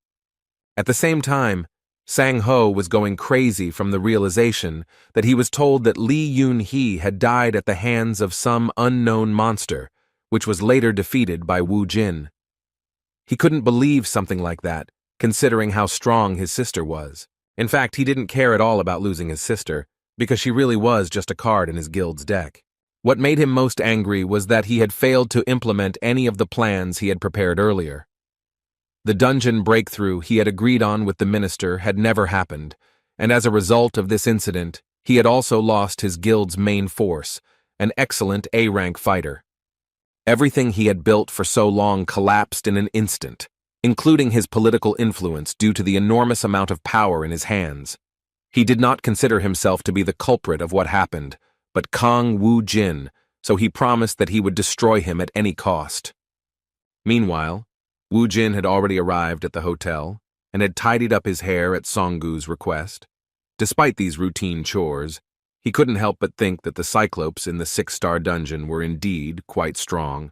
At the same time, Sang-ho was going crazy from the realization that he was told that Lee Yoon-hee had died at the hands of some unknown monster, which was later defeated by Woo Jin. He couldn't believe something like that, considering how strong his sister was. In fact, he didn't care at all about losing his sister, because she really was just a card in his guild's deck. What made him most angry was that he had failed to implement any of the plans he had prepared earlier. The dungeon breakthrough he had agreed on with the minister had never happened, and as a result of this incident, he had also lost his guild's main force, an excellent A-rank fighter. Everything he had built for so long collapsed in an instant, including his political influence due to the enormous amount of power in his hands. He did not consider himself to be the culprit of what happened, but Kang Woo-jin, so he promised that he would destroy him at any cost. Meanwhile, Woo-jin had already arrived at the hotel and had tidied up his hair at Songgu's request. Despite these routine chores, he couldn't help but think that the Cyclopes in the 6-star dungeon were indeed quite strong.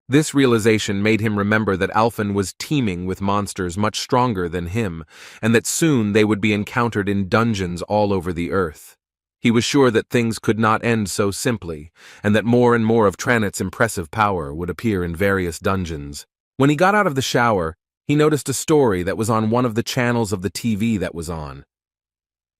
This realization made him remember that Alphen was teeming with monsters much stronger than him, and that soon they would be encountered in dungeons all over the earth. He was sure that things could not end so simply, and that more and more of Tranit's impressive power would appear in various dungeons. When he got out of the shower, he noticed a story that was on one of the channels of the TV that was on.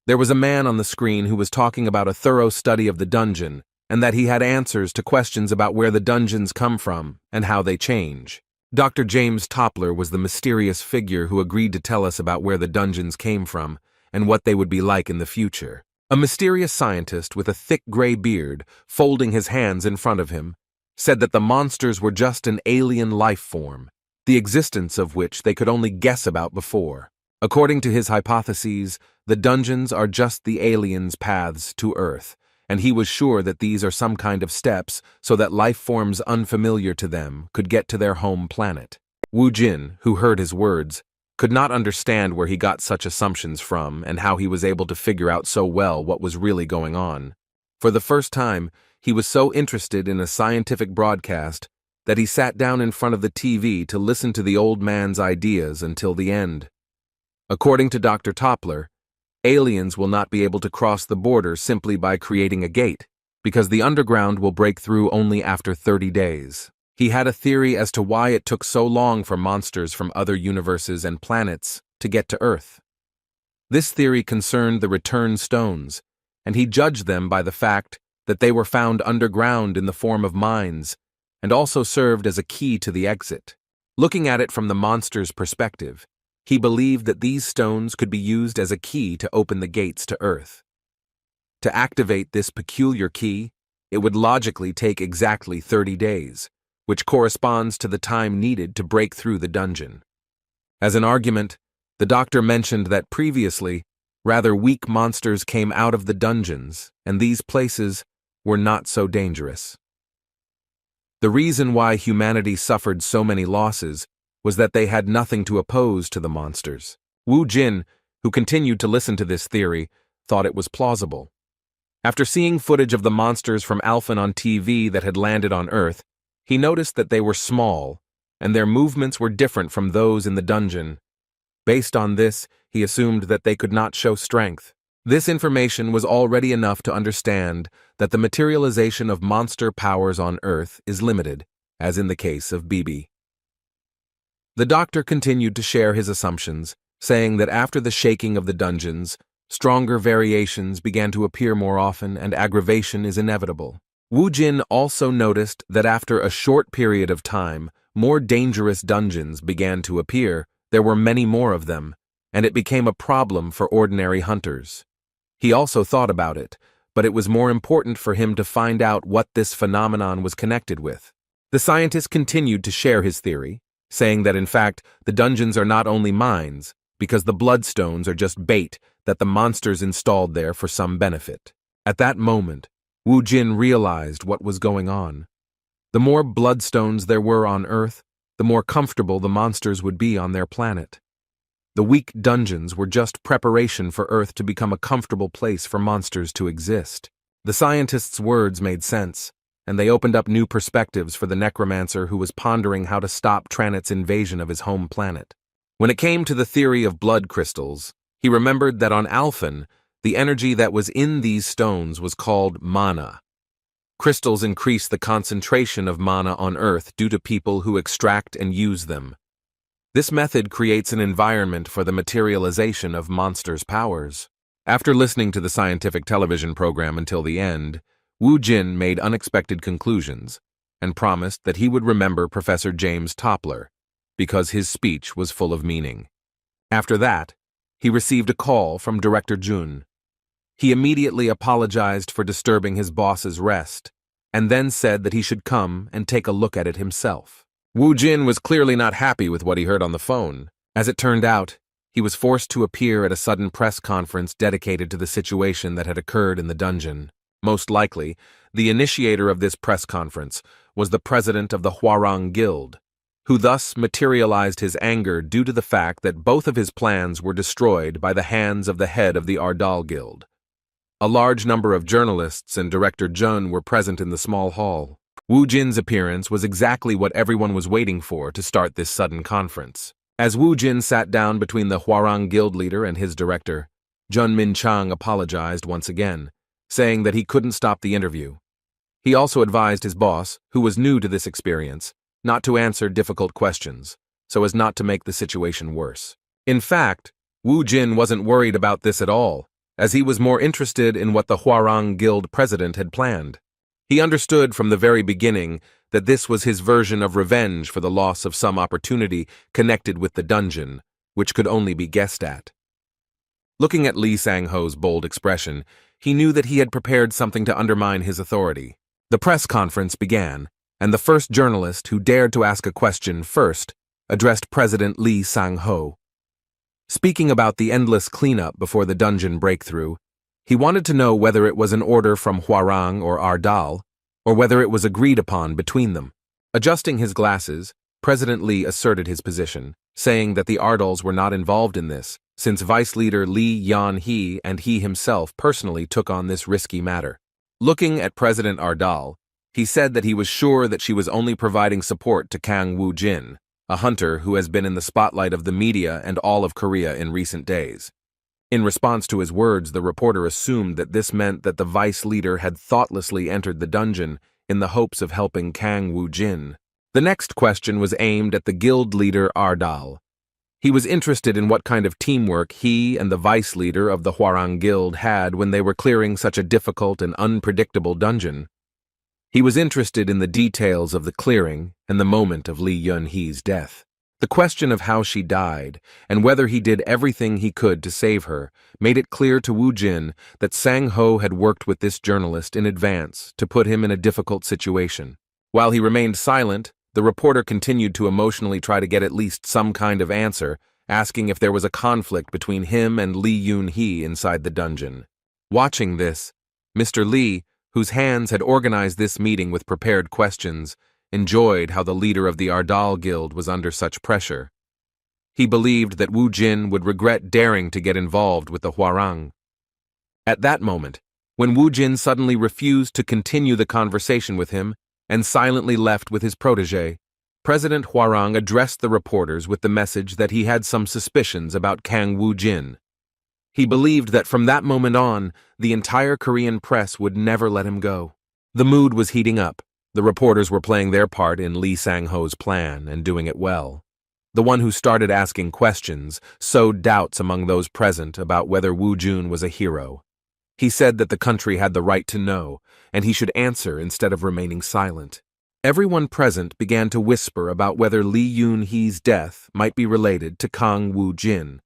There was a man on the screen who was talking about a thorough study of the dungeon, and that he had answers to questions about where the dungeons come from and how they change. Dr. James Toppler was the mysterious figure who agreed to tell us about where the dungeons came from and what they would be like in the future. A mysterious scientist with a thick gray beard, folding his hands in front of him, said that the monsters were just an alien life form, the existence of which they could only guess about before. According to his hypotheses, the dungeons are just the aliens' paths to Earth, and he was sure that these are some kind of steps so that life forms unfamiliar to them could get to their home planet. Wu Jin, who heard his words, could not understand where he got such assumptions from and how he was able to figure out so well what was really going on. For the first time, he was so interested in a scientific broadcast that he sat down in front of the TV to listen to the old man's ideas until the end. According to Dr. Toppler, aliens will not be able to cross the border simply by creating a gate, because the underground will break through only after 30 days. He had a theory as to why it took so long for monsters from other universes and planets to get to Earth. This theory concerned the return stones, and he judged them by the fact that they were found underground in the form of mines, and also served as a key to the exit. Looking at it from the monster's perspective, he believed that these stones could be used as a key to open the gates to Earth. To activate this peculiar key, it would logically take exactly 30 days, which corresponds to the time needed to break through the dungeon. As an argument, the doctor mentioned that previously, rather weak monsters came out of the dungeons, and these places were not so dangerous. The reason why humanity suffered so many losses was that they had nothing to oppose to the monsters. Wu Jin, who continued to listen to this theory, thought it was plausible. After seeing footage of the monsters from Alphen on TV that had landed on Earth, he noticed that they were small, and their movements were different from those in the dungeon. Based on this, he assumed that they could not show strength. This information was already enough to understand that the materialization of monster powers on Earth is limited, as in the case of Bibi. The doctor continued to share his assumptions, saying that after the shaking of the dungeons, stronger variations began to appear more often and aggravation is inevitable. Wu Jin also noticed that after a short period of time, more dangerous dungeons began to appear. There were many more of them, and it became a problem for ordinary hunters. He also thought about it, but it was more important for him to find out what this phenomenon was connected with. The scientist continued to share his theory, saying that in fact, the dungeons are not only mines, because the bloodstones are just bait that the monsters installed there for some benefit. At that moment, Wu Jin realized what was going on. The more bloodstones there were on Earth, the more comfortable the monsters would be on their planet. The weak dungeons were just preparation for Earth to become a comfortable place for monsters to exist. The scientist's words made sense, and they opened up new perspectives for the necromancer who was pondering how to stop Tranit's invasion of his home planet. When it came to the theory of blood crystals, he remembered that on Alphen, the energy that was in these stones was called mana. Crystals increase the concentration of mana on Earth due to people who extract and use them. This method creates an environment for the materialization of monsters' powers. After listening to the scientific television program until the end, Wu Jin made unexpected conclusions and promised that he would remember Professor James Toppler because his speech was full of meaning. After that, he received a call from Director Jun. He immediately apologized for disturbing his boss's rest and then said that he should come and take a look at it himself. Wu Jin was clearly not happy with what he heard on the phone. As it turned out, he was forced to appear at a sudden press conference dedicated to the situation that had occurred in the dungeon. Most likely, the initiator of this press conference was the president of the Hwarang Guild, who thus materialized his anger due to the fact that both of his plans were destroyed by the hands of the head of the Ardal Guild. A large number of journalists and Director Jun were present in the small hall. Wu Jin's appearance was exactly what everyone was waiting for to start this sudden conference. As Wu Jin sat down between the Hwarang Guild leader and his director, Jun Min-chang apologized once again, saying that he couldn't stop the interview. He also advised his boss, who was new to this experience, not to answer difficult questions, so as not to make the situation worse. In fact, Wu Jin wasn't worried about this at all, as he was more interested in what the Hwarang Guild president had planned. He understood from the very beginning that this was his version of revenge for the loss of some opportunity connected with the dungeon, which could only be guessed at. Looking at Lee Sang-ho's bold expression, he knew that he had prepared something to undermine his authority. The press conference began, and the first journalist who dared to ask a question first addressed President Lee Sang-ho. Speaking about the endless cleanup before the dungeon breakthrough, he wanted to know whether it was an order from Hwarang or Ardal, or whether it was agreed upon between them. Adjusting his glasses, President Lee asserted his position, saying that the Ardals were not involved in this, since Vice Leader Lee Yan-hee and he himself personally took on this risky matter. Looking at President Ardal, he said that he was sure that she was only providing support to Kang Woo-jin, a hunter who has been in the spotlight of the media and all of Korea in recent days. In response to his words, the reporter assumed that this meant that the vice leader had thoughtlessly entered the dungeon in the hopes of helping Kang Woo-jin. The next question was aimed at the guild leader Ardal. He was interested in what kind of teamwork he and the vice leader of the Hwarang Guild had when they were clearing such a difficult and unpredictable dungeon. He was interested in the details of the clearing and the moment of Lee Yun-hee's death. The question of how she died and whether he did everything he could to save her made it clear to Wu Jin that Sang-ho had worked with this journalist in advance to put him in a difficult situation. While he remained silent, the reporter continued to emotionally try to get at least some kind of answer, asking if there was a conflict between him and Lee Yun-hee inside the dungeon. Watching this, Mr. Lee, whose hands had organized this meeting with prepared questions, enjoyed how the leader of the Ardal Guild was under such pressure. He believed that Wu Jin would regret daring to get involved with the Hwarang. At that moment, when Wu Jin suddenly refused to continue the conversation with him and silently left with his protege, President Hwarang addressed the reporters with the message that he had some suspicions about Kang Woo-jin. He believed that from that moment on, the entire Korean press would never let him go. The mood was heating up. The reporters were playing their part in Lee Sang-ho's plan and doing it well. The one who started asking questions sowed doubts among those present about whether Wu Jun was a hero. He said that the country had the right to know, and he should answer instead of remaining silent. Everyone present began to whisper about whether Lee Yun-hee's death might be related to Kang Woo-jin.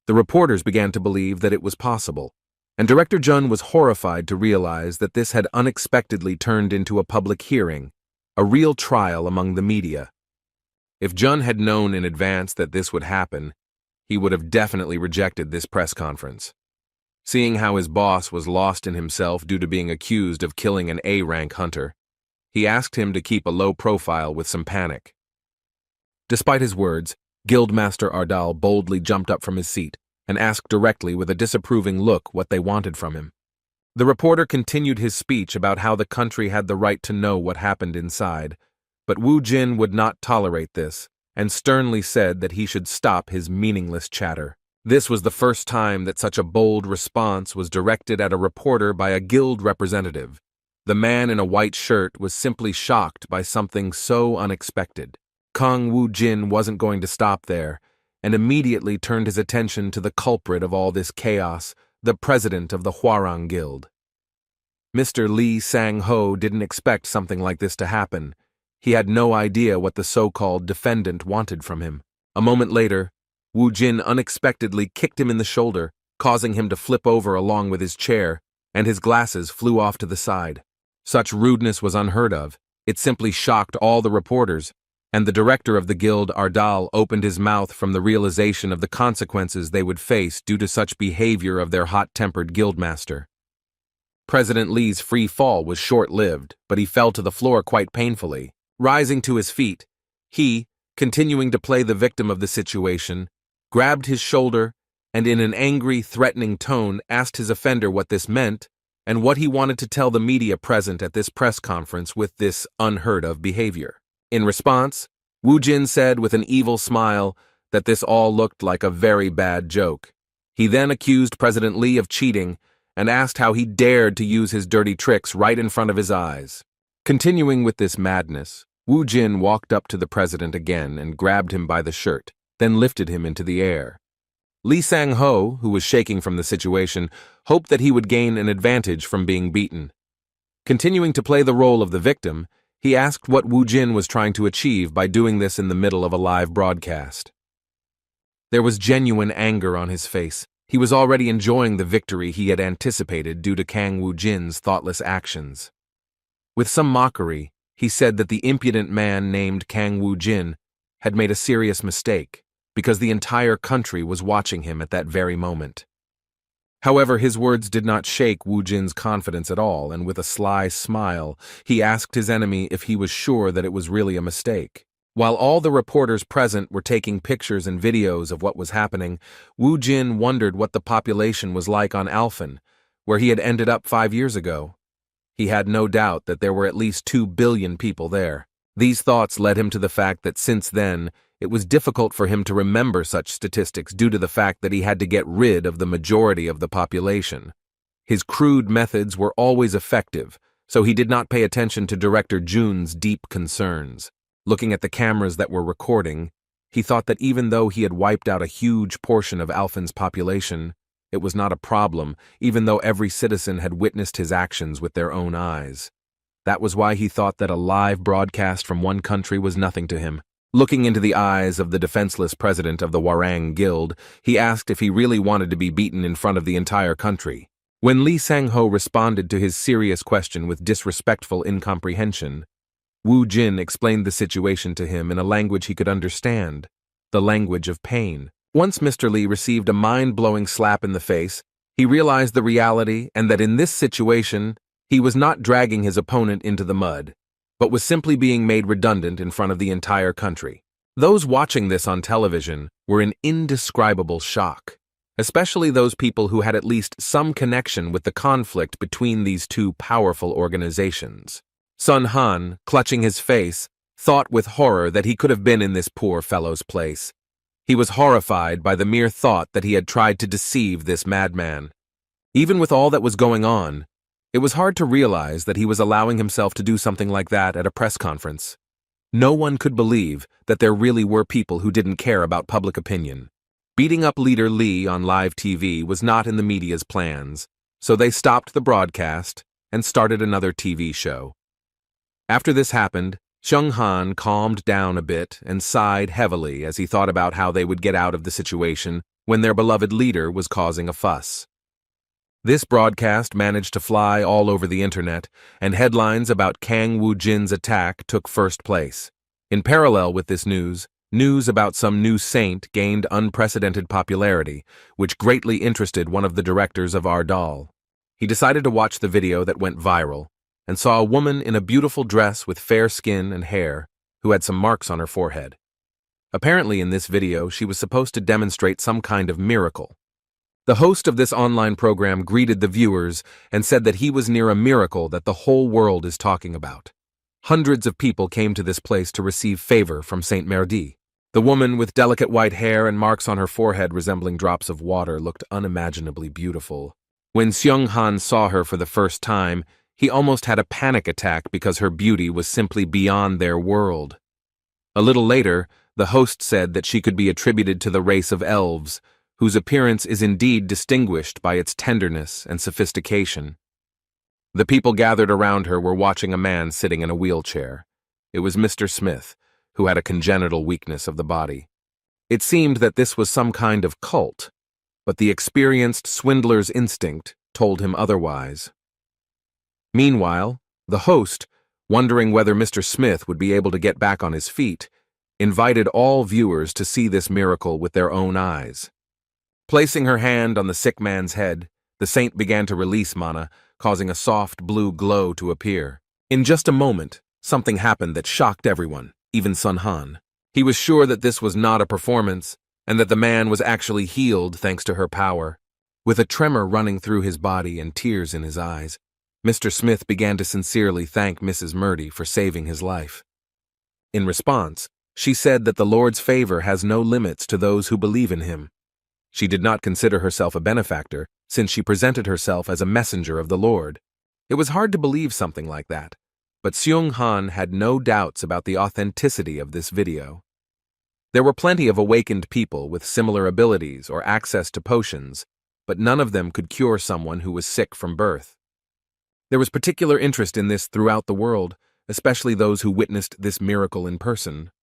The reporters began to believe that it was possible, and Director Jun was horrified to realize that this had unexpectedly turned into a public hearing, a real trial among the media. If Jun had known in advance that this would happen, he would have definitely rejected this press conference. Seeing how his boss was lost in himself due to being accused of killing an A-rank hunter, he asked him to keep a low profile with some panic. Despite his words, Guildmaster Ardal boldly jumped up from his seat and asked directly with a disapproving look what they wanted from him. The reporter continued his speech about how the country had the right to know what happened inside, but Wu Jin would not tolerate this and sternly said that he should stop his meaningless chatter. This was the first time that such a bold response was directed at a reporter by a guild representative. The man in a white shirt was simply shocked by something so unexpected. Kang Woo-jin wasn't going to stop there, and immediately turned his attention to the culprit of all this chaos, the president of the Hwarang Guild. Mr. Lee Sang-ho didn't expect something like this to happen. He had no idea what the so-called defendant wanted from him. A moment later, Woo-jin unexpectedly kicked him in the shoulder, causing him to flip over along with his chair, and his glasses flew off to the side. Such rudeness was unheard of. It simply shocked all the reporters, and the director of the guild, Ardal, opened his mouth from the realization of the consequences they would face due to such behavior of their hot-tempered guildmaster. President Lee's free fall was short-lived, but he fell to the floor quite painfully. Rising to his feet, he, continuing to play the victim of the situation, grabbed his shoulder and in an angry, threatening tone asked his offender what this meant and what he wanted to tell the media present at this press conference with this unheard-of behavior. In response, Woo-jin said with an evil smile that this all looked like a very bad joke. He then accused President Lee of cheating and asked how he dared to use his dirty tricks right in front of his eyes. Continuing with this madness, Woo-jin walked up to the president again and grabbed him by the shirt, then lifted him into the air. Lee Sang-ho, who was shaking from the situation, hoped that he would gain an advantage from being beaten. Continuing to play the role of the victim, he asked what Woo-jin was trying to achieve by doing this in the middle of a live broadcast. There was genuine anger on his face. He was already enjoying the victory he had anticipated due to Kang Woo-jin's thoughtless actions. With some mockery, he said that the impudent man named Kang Woo-jin had made a serious mistake because the entire country was watching him at that very moment. However, his words did not shake Woo-jin's confidence at all, and with a sly smile, he asked his enemy if he was sure that it was really a mistake. While all the reporters present were taking pictures and videos of what was happening, Woo-jin wondered what the population was like on Alphen, where he had ended up 5 years ago. He had no doubt that there were at least 2 billion people there. These thoughts led him to the fact that since then, it was difficult for him to remember such statistics due to the fact that he had to get rid of the majority of the population. His crude methods were always effective, so he did not pay attention to Director Jun's deep concerns. Looking at the cameras that were recording, he thought that even though he had wiped out a huge portion of Alphen's population, it was not a problem, even though every citizen had witnessed his actions with their own eyes. That was why he thought that a live broadcast from one country was nothing to him. Looking into the eyes of the defenseless president of the Hwarang Guild, he asked if he really wanted to be beaten in front of the entire country. When Lee Sang-ho responded to his serious question with disrespectful incomprehension, Woo-jin explained the situation to him in a language he could understand, the language of pain. Once Mr. Lee received a mind-blowing slap in the face, he realized the reality and that in this situation, he was not dragging his opponent into the mud, but was simply being made redundant in front of the entire country. Those watching this on television were in indescribable shock, especially those people who had at least some connection with the conflict between these two powerful organizations. Sun Han, clutching his face, thought with horror that he could have been in this poor fellow's place. He was horrified by the mere thought that he had tried to deceive this madman. Even with all that was going on, it was hard to realize that he was allowing himself to do something like that at a press conference. No one could believe that there really were people who didn't care about public opinion. Beating up leader Lee on live TV was not in the media's plans, so they stopped the broadcast and started another TV show. After this happened, Chung Han calmed down a bit and sighed heavily as he thought about how they would get out of the situation when their beloved leader was causing a fuss. This broadcast managed to fly all over the internet, and headlines about Kang Woo-jin's attack took first place. In parallel with this news about some new saint gained unprecedented popularity, which greatly interested one of the directors of Ardal. He decided to watch the video that went viral, and saw a woman in a beautiful dress with fair skin and hair, who had some marks on her forehead. Apparently in this video, she was supposed to demonstrate some kind of miracle. The host of this online program greeted the viewers and said that he was near a miracle that the whole world is talking about. Hundreds of people came to this place to receive favor from Saint Merdi. The woman with delicate white hair and marks on her forehead resembling drops of water looked unimaginably beautiful. When Seung Han saw her for the first time, he almost had a panic attack because her beauty was simply beyond their world. A little later, the host said that she could be attributed to the race of elves, whose appearance is indeed distinguished by its tenderness and sophistication. The people gathered around her were watching a man sitting in a wheelchair. It was Mr. Smith, who had a congenital weakness of the body. It seemed that this was some kind of cult, but the experienced swindler's instinct told him otherwise. Meanwhile, the host, wondering whether Mr. Smith would be able to get back on his feet, invited all viewers to see this miracle with their own eyes. Placing her hand on the sick man's head, the saint began to release mana, causing a soft blue glow to appear. In just a moment, something happened that shocked everyone, even Sun Han. He was sure that this was not a performance, and that the man was actually healed thanks to her power. With a tremor running through his body and tears in his eyes, Mr. Smith began to sincerely thank Mrs. Murdy for saving his life. In response, she said that the Lord's favor has no limits to those who believe in him. She did not consider herself a benefactor, since she presented herself as a messenger of the Lord. It was hard to believe something like that, but Seung Han had no doubts about the authenticity of this video. There were plenty of awakened people with similar abilities or access to potions, but none of them could cure someone who was sick from birth. There was particular interest in this throughout the world, especially those who witnessed this miracle in person.